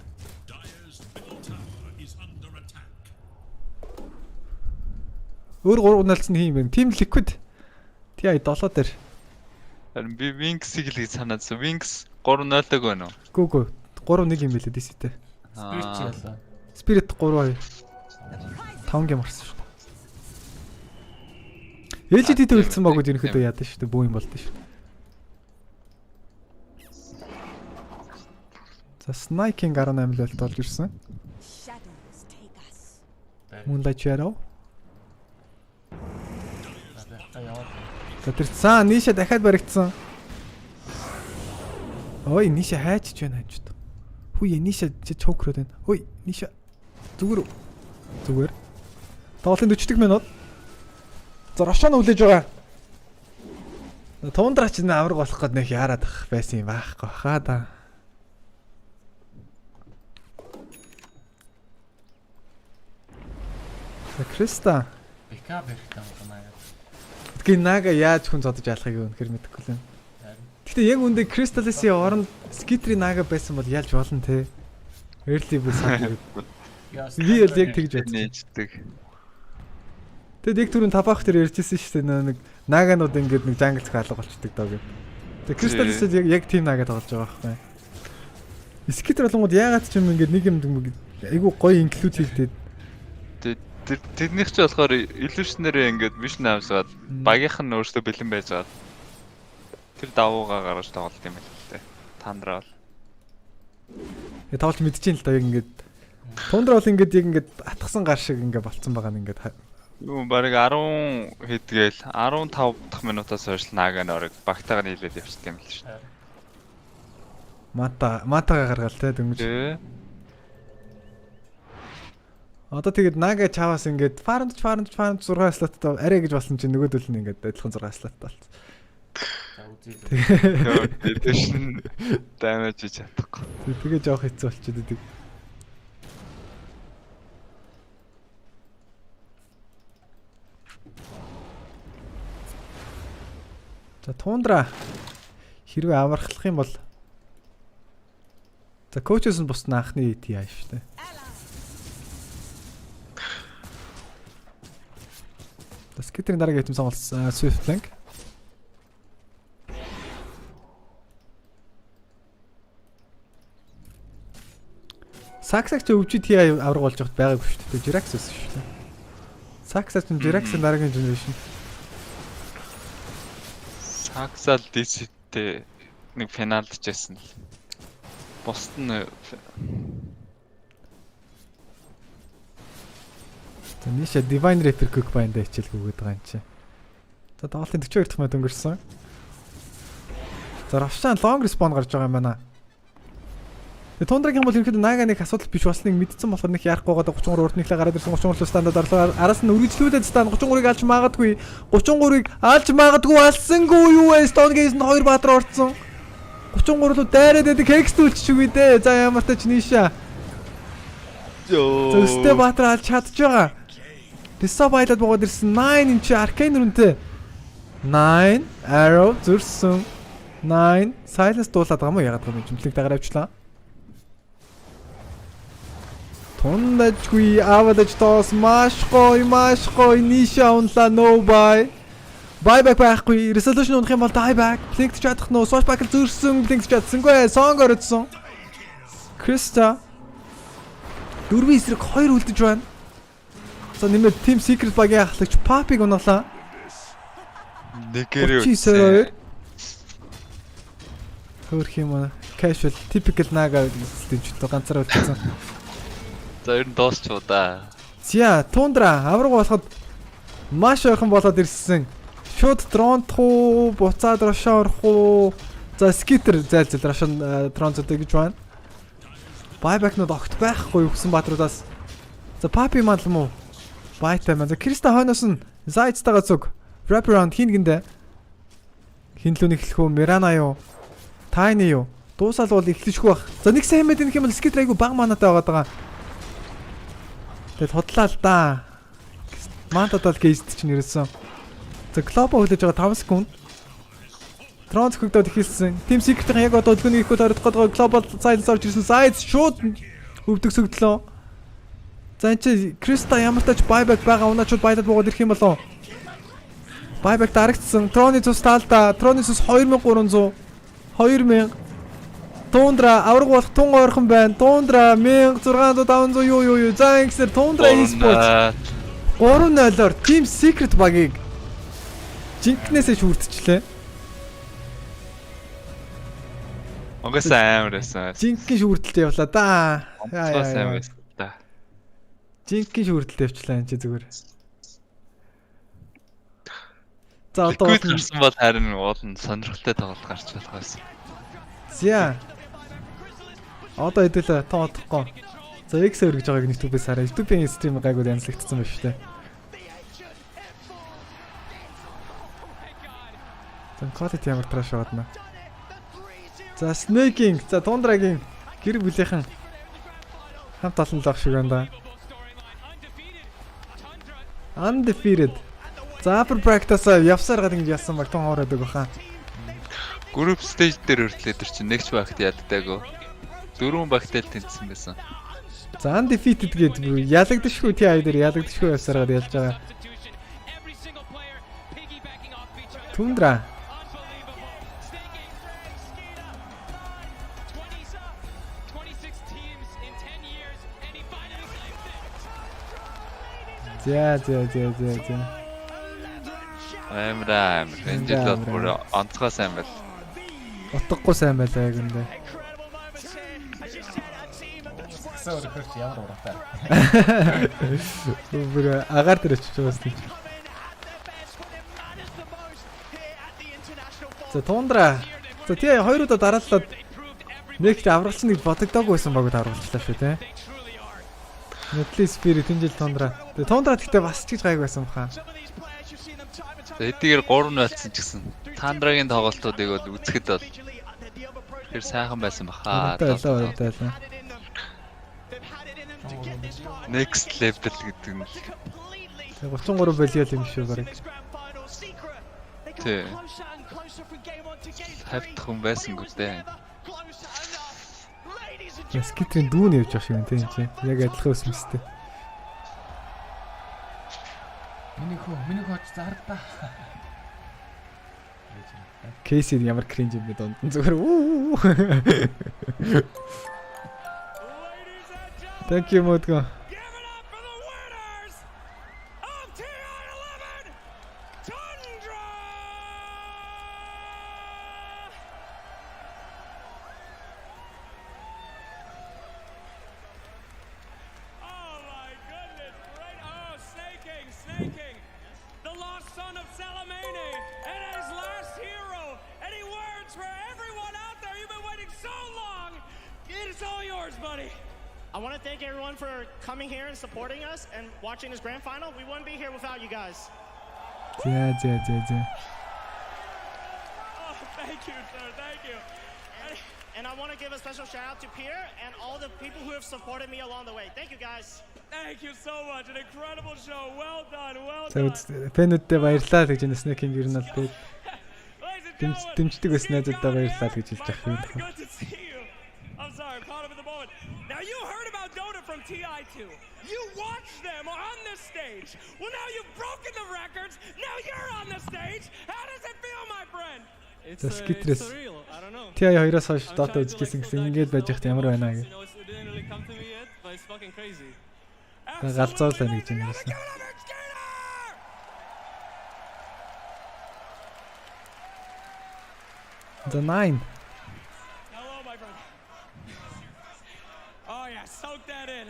Өөр 3 унаалцсан юм байна. Team Liquid TI 7 дээр. Харин би Wings-ийг л гэж санаадсан. Wings 3-0-г байна уу? Гүү 3-1 юм байлээ DC-тэй. Spirit 3-2. 5 гейм гарсан шүү. LGD-тэй үлдсэн баг гэж ерөнхийдөө яадаг шүү дээ. Бүү юм болд шүү. За Sniking 18 level болж ирсэн. Moonlight Shadow. Тэр цаа нийшэ дахиад баригдсан. Ой, нийшэ хайчж байна хажууд. Хүү нийшэ чокроод байна. Ой, нийшэ зүгээр. Тоглолтын 40 минут. За Рошон үлээж байгаа. Тундра ч авраг болох гээд нэх яарад байсан юм байхгүй хаа да. Криста. Бика бэрхтэн байна. Тэгэхээр Нага яаж хүн зодож ялахыг өнөхөр мэдэхгүй л. Гэхдээ яг үндэ Кристаллисийн оронд Скитри Нага байсан бол ялж болно те. Early бүр санаа. Би яг тэгж бодсон. Тэгэд яг түрүүн табаах дээр ярьжсэн шүү дээ нэг Наганууд ингээд нэг жангл зөх алга болчдөг даа гэх. Тэгээ Кристаллис яг тим Нага тоглож байгаа байхгүй. Скитр болгоод яагаад ч юм ингээд нэг юм айгу гоё инклюд хийгдээд. Тэднийх ч болохоор illusion-ээрээ ингээд mission авсгаад багийнх нь өөртөө бэлэн байж байгаа. Тэр давуугаа гаргаж тоглолт юм байна л дээ. Тандра бол. Тоглож мэдчихээн л да яг ингээд Тундра бол ингээд яг ингээд атгсан гар шиг ингээд болцсон байгаа нь ингээд юу барыг 10 хэдгээл 15 дахь минутаас хойш Нага нөрөг багтаага нийлээд явчихсан юм л шүү дээ. Матага гаргаал те дөнгөж. Одоо тэгээд Нага чаваас ингээд фармд 6 слоттой арай гэж болсон чинь нөгөөдөл нь ингээд адилхан 6 слоттой болсон. За үзье. Тэгээд шин дамаж хийж чадахгүй. Тэгээ жоох хэцүү болчиход идэг. За Тундра хэрвээ аврахлах юм бол за коучээс нь бусна анхны TI шүү дээ. Скитрийн дараагийн хитэн сонголсон Swift Link. Саксагч өвчид TI авраг болж байгааг шүү дээ. Jirax байсан шүү дээ. Саксагч нь Jirax-ын дараагийн generation. Саксал DC-тэй нэг финалд чсэн л. Бусд нь за нийшэ Divine Reaper Cook байндаа хичээлгүйгээд байгаа юм чи. За тоглолтын 42 дахь минут өнгөрсөн. За Рошан long respawn гарч байгаа юм байна. Тэгээ Тундрагийн бол ерөнхийдөө Наганыг асуудал биш болсныг мэдсэн болохоор нэг ярахгүй байгаа 33 урдныхлаа гараад ирсэн 33 стандарт орлоо. Араас нь үргэлжлүүлээд стан 33-ыг алж магадгүй. 33-ыг алж магадгүй алсангүй юу вэ? Stone-гээс нь 2 баатар орцсон. 33 руу дайраад байдаг хекстүүлч шиг үү дээ. За ямар тач нийшэ. Зөвстэй баатар алж чадж байгаа. Рисо байлаад богод ирсэн 9 инч аркейн рүнтэй 9 arrow зурсан 9 silence дуулаад байгаа мó ягаад гэвэл жимлэг дагаар авчлаа. Тундачгүй авадаж тоос маш гоё нийшэ унлаа no buy buyback байхгүй resolution унах юм бол dieback blink чадах нөө swashback зурсан blink чадсангүй song орсон. Криста 4 эсрэг 2 үлдэж байна. За нэмээд Team Secret багийн ахлагч Papi-г унаглаа. Нэгэрээ үгүй. Хөрх юм аа. Casual typical Naga гэсэн ч ганцаар үлдсэн. За ер нь дуусчуу да. За Tundra авраг болоход маш ойрхон болоод ирсэн. Шууд дронт хуу, буцаад рошоо орох уу? За скитер зайлзал рошон дронцотой гэж байна. Байбакнууд огт байхгүй юу гэсэн баатруудаас. За папи мандал муу. Байтай маа. За Криста хойноос нь Зайцтайгаа зүг. Wrap around хин гиндэ. Хинлүүн эхлэх үү? Мирана юу? Тайны юу? Дуусаал бол эхлэшгүй бах. За нэг сайн мэд энэ юм бол скитер айгу баг манатай байгаа даа. Тэгээд хотлаа л да. Мантатал кейст чинь ирсэн. За клопо хүлээж байгаа 5 секунд. Тронц хөгдөөд ихэлсэн. Team Secret-ийн яг одоо өлгөний их хөл орох гэдэг Global Silence орж ирсэн. Sides шууд өвдөг сүгдлөө. За энэ чи Криста ямар тач байбак байгаа унаачуд баялаад буугаад ирэх юм болов. Байбак дарагдсан. Троны цус таалда. Троны цус 2300. 2000. Тундра авраг болох тун ойрхон байна. Тундра 1600 юу. За ингэсээр Тундра eSports 3-0-оор Team Secret багийг жинкнээсээ шүрдчихлээ. Угаас амарсан. Жинкийн шүрдэлтэй явлаа да. Угаас амарсан да. Жинкийн шүрдэлтэй явчлаа энэ чи зүгээр. За одоо гарсан бол харин уулын сонирхолтой тоглолт гарч болох байсан. Зя. Одоо хэдүүлээ тоодохгүй. За X өргөж байгааг YouTube-ээс хараа. YouTube-ийн стрим гайгүй янзлагдсан байна шүү дээ. За quality ямар траш аваад. За Snake-ing, за Tundra-гийн гэр бүлийнхэн хамт олон лог шиг байна да. Undefeated. За upper bracket-аас явсаар гад ингэ яасан баг тон хоороод байгаа хаа. Group stage дээр өртлөө тэр чинь нэгч багт яддаагүй. 4 багтаа тэнцсэн байсан. За undefeated гэдэг ялагдчихгүй тий ая дээр ялагдчихгүй явсаар гад ялж байгаа. Tundra. За. Амраа. Энд л бүр онцгой сайн байл. Утгагүй сайн байлаа яг энэ. Сөрхөж ямар урагтай. Бүр агаар дээр очиж байгаа юм. За Тундра. За тий хоёр удаа дарааллаад нэгт авралцсан гэж бодогдоогүй байсан багт авралчлаа шүү те. Netly Spirit энэ жил Тундра. Тэгээ Тундра гэхдээ бас ч гэж гайг байсан баха. Эдгээр 3 байлцсан ч гэсэн Тундрагийн тоглолтуудыг бол үзэхэд бол тэр сайхан байсан баха. Ойлоо. Next level гэдэг нь. 33 балиал юм шүү барыг. Тэ. Хавтах хүн байсан гүдээ. Скитрийн дүүн явж байгаа шиг юм тийм чи. Яг адилхан өсмөстэй. Миний хооч зардаа. Кейси ямар кринж юм бэ донд зүгээр уу. Thank you Motgo. Watching this grand final, we wouldn't be here without you guys. Yeah. Oh, thank you, sir. Thank you. And I want to give a special shout out to Pierre and all the people who have supported me along the way. Thank you, guys. Thank you so much. An incredible show. Well done. Фэнүүдтэй баярлалаа гэж Snake-ing ер нь л тэгээд дэмждэг байсан найзуудаа баярлалаа гэж хэлж байгаа юм. I'm sorry, caught up in the moment. Now you heard about Dota from TI2. You watched them on the stage. Well, now you've broken the records. Now you're on the stage. How does it feel, my friend? It's surreal. I don't know. TI2-оос хойш Dota үзчихсэн гэсэн ингээд байж хат ямар байна гэх. It didn't really come to me yet, but it's fucking crazy. Галзуулаа гэж юм байна. The 9. Hello, my friend. Oh yeah, soak that in.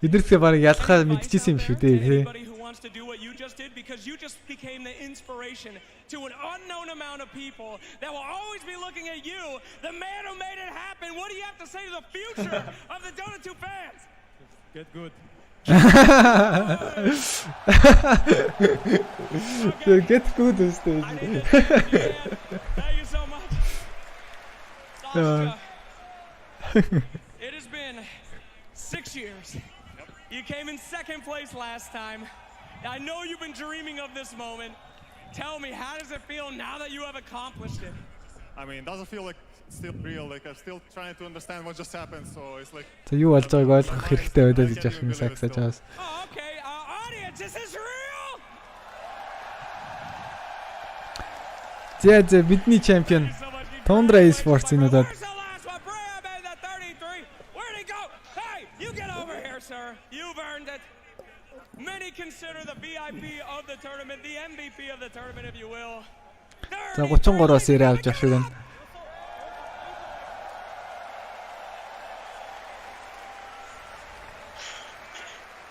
Эдэрхээ баг ялхаа мэдчихсэн юм шүү дээ тий. wants to do what you just did because you just became the inspiration to an unknown amount of people that will always be looking at you, the man who made it happen. What do you have to say to the future of the Dota 2 fans? Get good. Get good on stage. Thank you so much. Sasha, it has been 6 years. You came in second place last time. I know you've been dreaming of this moment. Tell me, how does it feel now that you have accomplished it? I mean, it doesn't feel like it's still real. Like I'm still trying to understand what just happened. So it's like. So юу болж байгааг ойлгох хэрэгтэй байдаг гэж яах юм саксаж байгаа. Oh, okay. Audience, is this real? За бидний чемпион Tundra Esports энэ удаад You've earned it. Many consider the VIP of the tournament, the MVP of the tournament, if you will. За 33-оос ирээ авч явах шиг байна.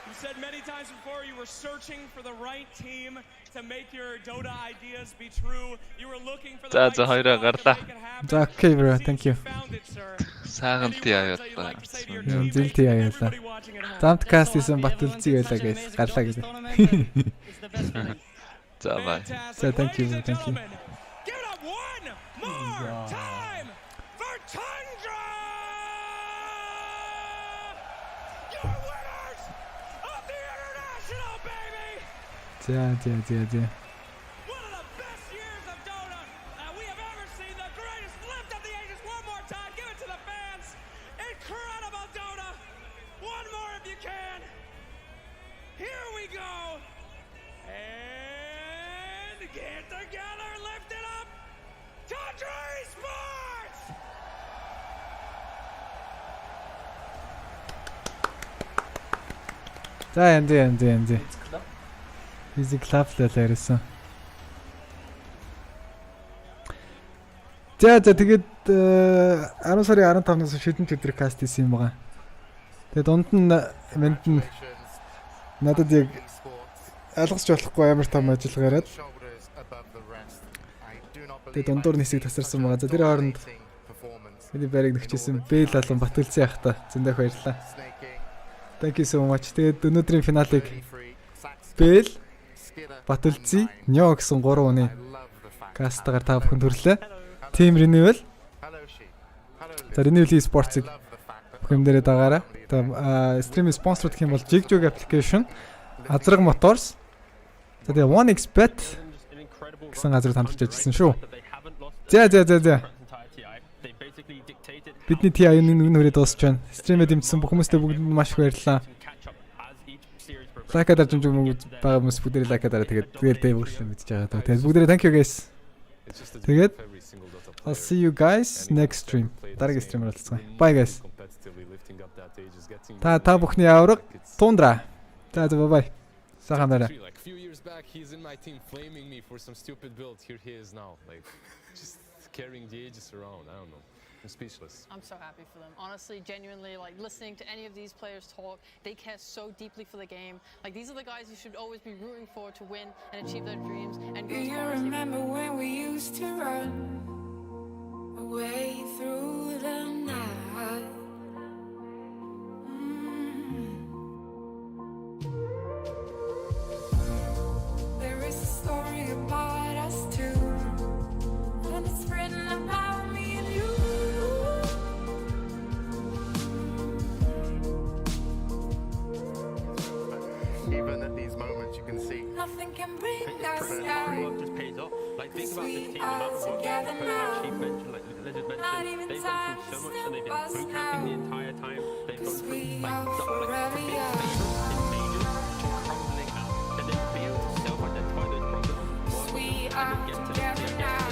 You said many times before you were searching for the right team to make your Dota ideas be true. You were looking for the right За хоёроо гарлаа. За okay bro, thank you. Сайхан тиа явууллаа. Зэлтэй явууллаа. Замт каст хийсэн Batulzii байлаа guys. Гарлаа гэдэг. За бай. So thank you. Give it up one more time for Tundra! You're winners of the International, baby! За. One of the best years of Dota that we have ever seen. The greatest lift of the ages. One more time. Give it to the fans. Incredible Dota. One more if you can. Here we go. And get together. Lift it up. Tundra Esports! За энэ. Easy clap л ярьсан. За тэгээд 10 сарын 15-наас шидэн өдөр каст хийсэн юм байгаа. Тэгээд дунд нь эвент нь надад яг ойлгосч болохгүй амар том ажиллагаа яриад. Тэгээд дундуур нь хэсэг тасарсан байгаа. За тэр хооронд миний байрыг нөхчихсэн Бэл алан Batulzii ахта зөндөх баярлалаа. Thank you so much. Тэгээд өнөөдрийн финалыг Бэл Batulzii Nyo гэсэн 3 хүний кастагаар та бүхэнд хүрлээ. Team Renewal. За Renewal Esports-ыг бүхэмдэрээ дагаараа. Stream sponsor гэх юм бол Jig Jug application, Азраг Motors. За тэгээ 1xbet гэсэн газар хамтарч ажилласан шүү. За. Бидний TI-ийн нэг нүрээ дуусч байна. Stream-ээ дэмжсэн бүх хүмүүстээ бүгдэнд маш их баярлалаа. Лайк дарж байгаа хүмүүс бүгдээ лайк дараа тэгээд дээд бүршин мэдж байгаа. Тэгээд бүгдээ thank you guys. Тэгээд I'll see you guys next stream. Дараагийн стримээр уулзцгаая. Bye guys. Та бүхний авраг Tundra. За bye. Сайхан байна. Like few years back he's in my team flaming me for some stupid build. Here he is now. Like just carrying the aegis around. I don't know. I'm speechless. I'm so happy for them. Honestly, genuinely, like listening to any of these players talk, they care so deeply for the game. Like these are the guys you should always be rooting for to win and achieve their dreams and go as far as they remember when we used to run away through the night? There is a story about us two, and it's written about me and you. Even at these moments, you can see nothing can bring us down. Just pays off. Like think about this We team. are together now. She mentioned, like Lizard mentioned, they've gone through so much and they've been boot camping the entire time. They've gone through like the big majors to crumbling out, and then be able to self-identify those problems. We and are then get to together now.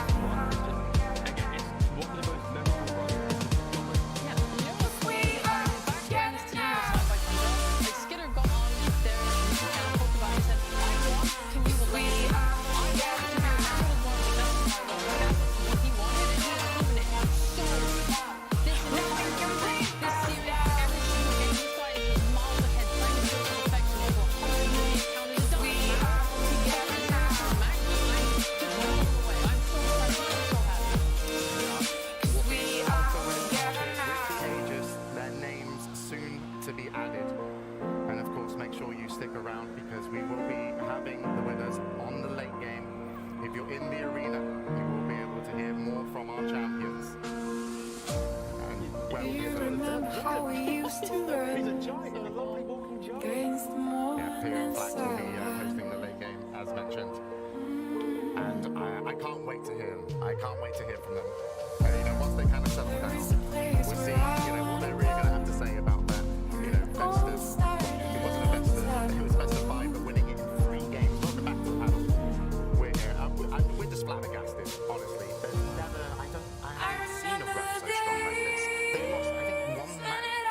Again, it's one of the most memorable runs. how we used to run. He's a giant, he's a lovely walking giant. Against the morning Black will be sun. hosting the late game, as mentioned. And I can't wait to hear them. I can't wait to hear from them. Once they kind of settle down, we'll see, what they're really going to have to say about that, festive. It wasn't a festive, it was festive 5, but winning it in 3 games. Welcome back to the panel. We're just flabbergasted, honestly. There's never, I haven't seen a rep so strong like this. They lost, I think, 1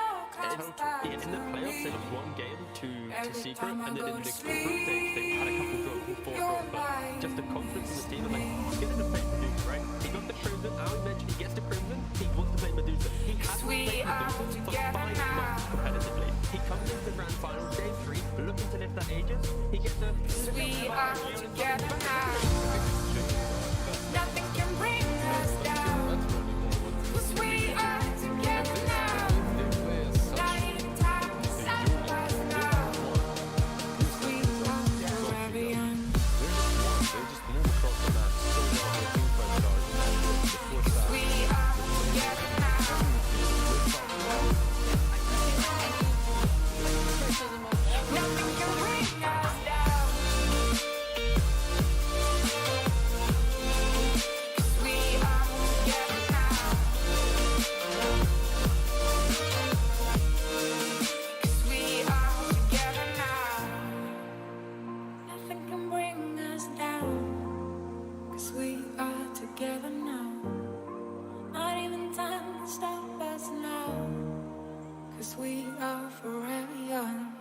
match total. In the playoffs, they lost 1 game to Secret, and then in the next group stage, they had a couple draws, 4 draws, but just the confidence in the team, and he's going to play Medusa, right? He got the Crimson, Ali mentioned he gets the Crimson, he wants to play Medusa. He hasn't played Medusa for 5 months competitively. He comes into the grand final, day 3, looking to lift that Aegis. He gets the... We are together now. Nothing can bring us down. 'Cause we are together now. Night and time beside us now. 'Cause we are champions. They just move across the map so well. They think by stars. We are together now. Nothing can bring us down. 'Cause we are together now. 'Cause we are together now. Nothing can bring us down. 'Cause we are together now. Not even time can stop us now. 'Cause we are forever young.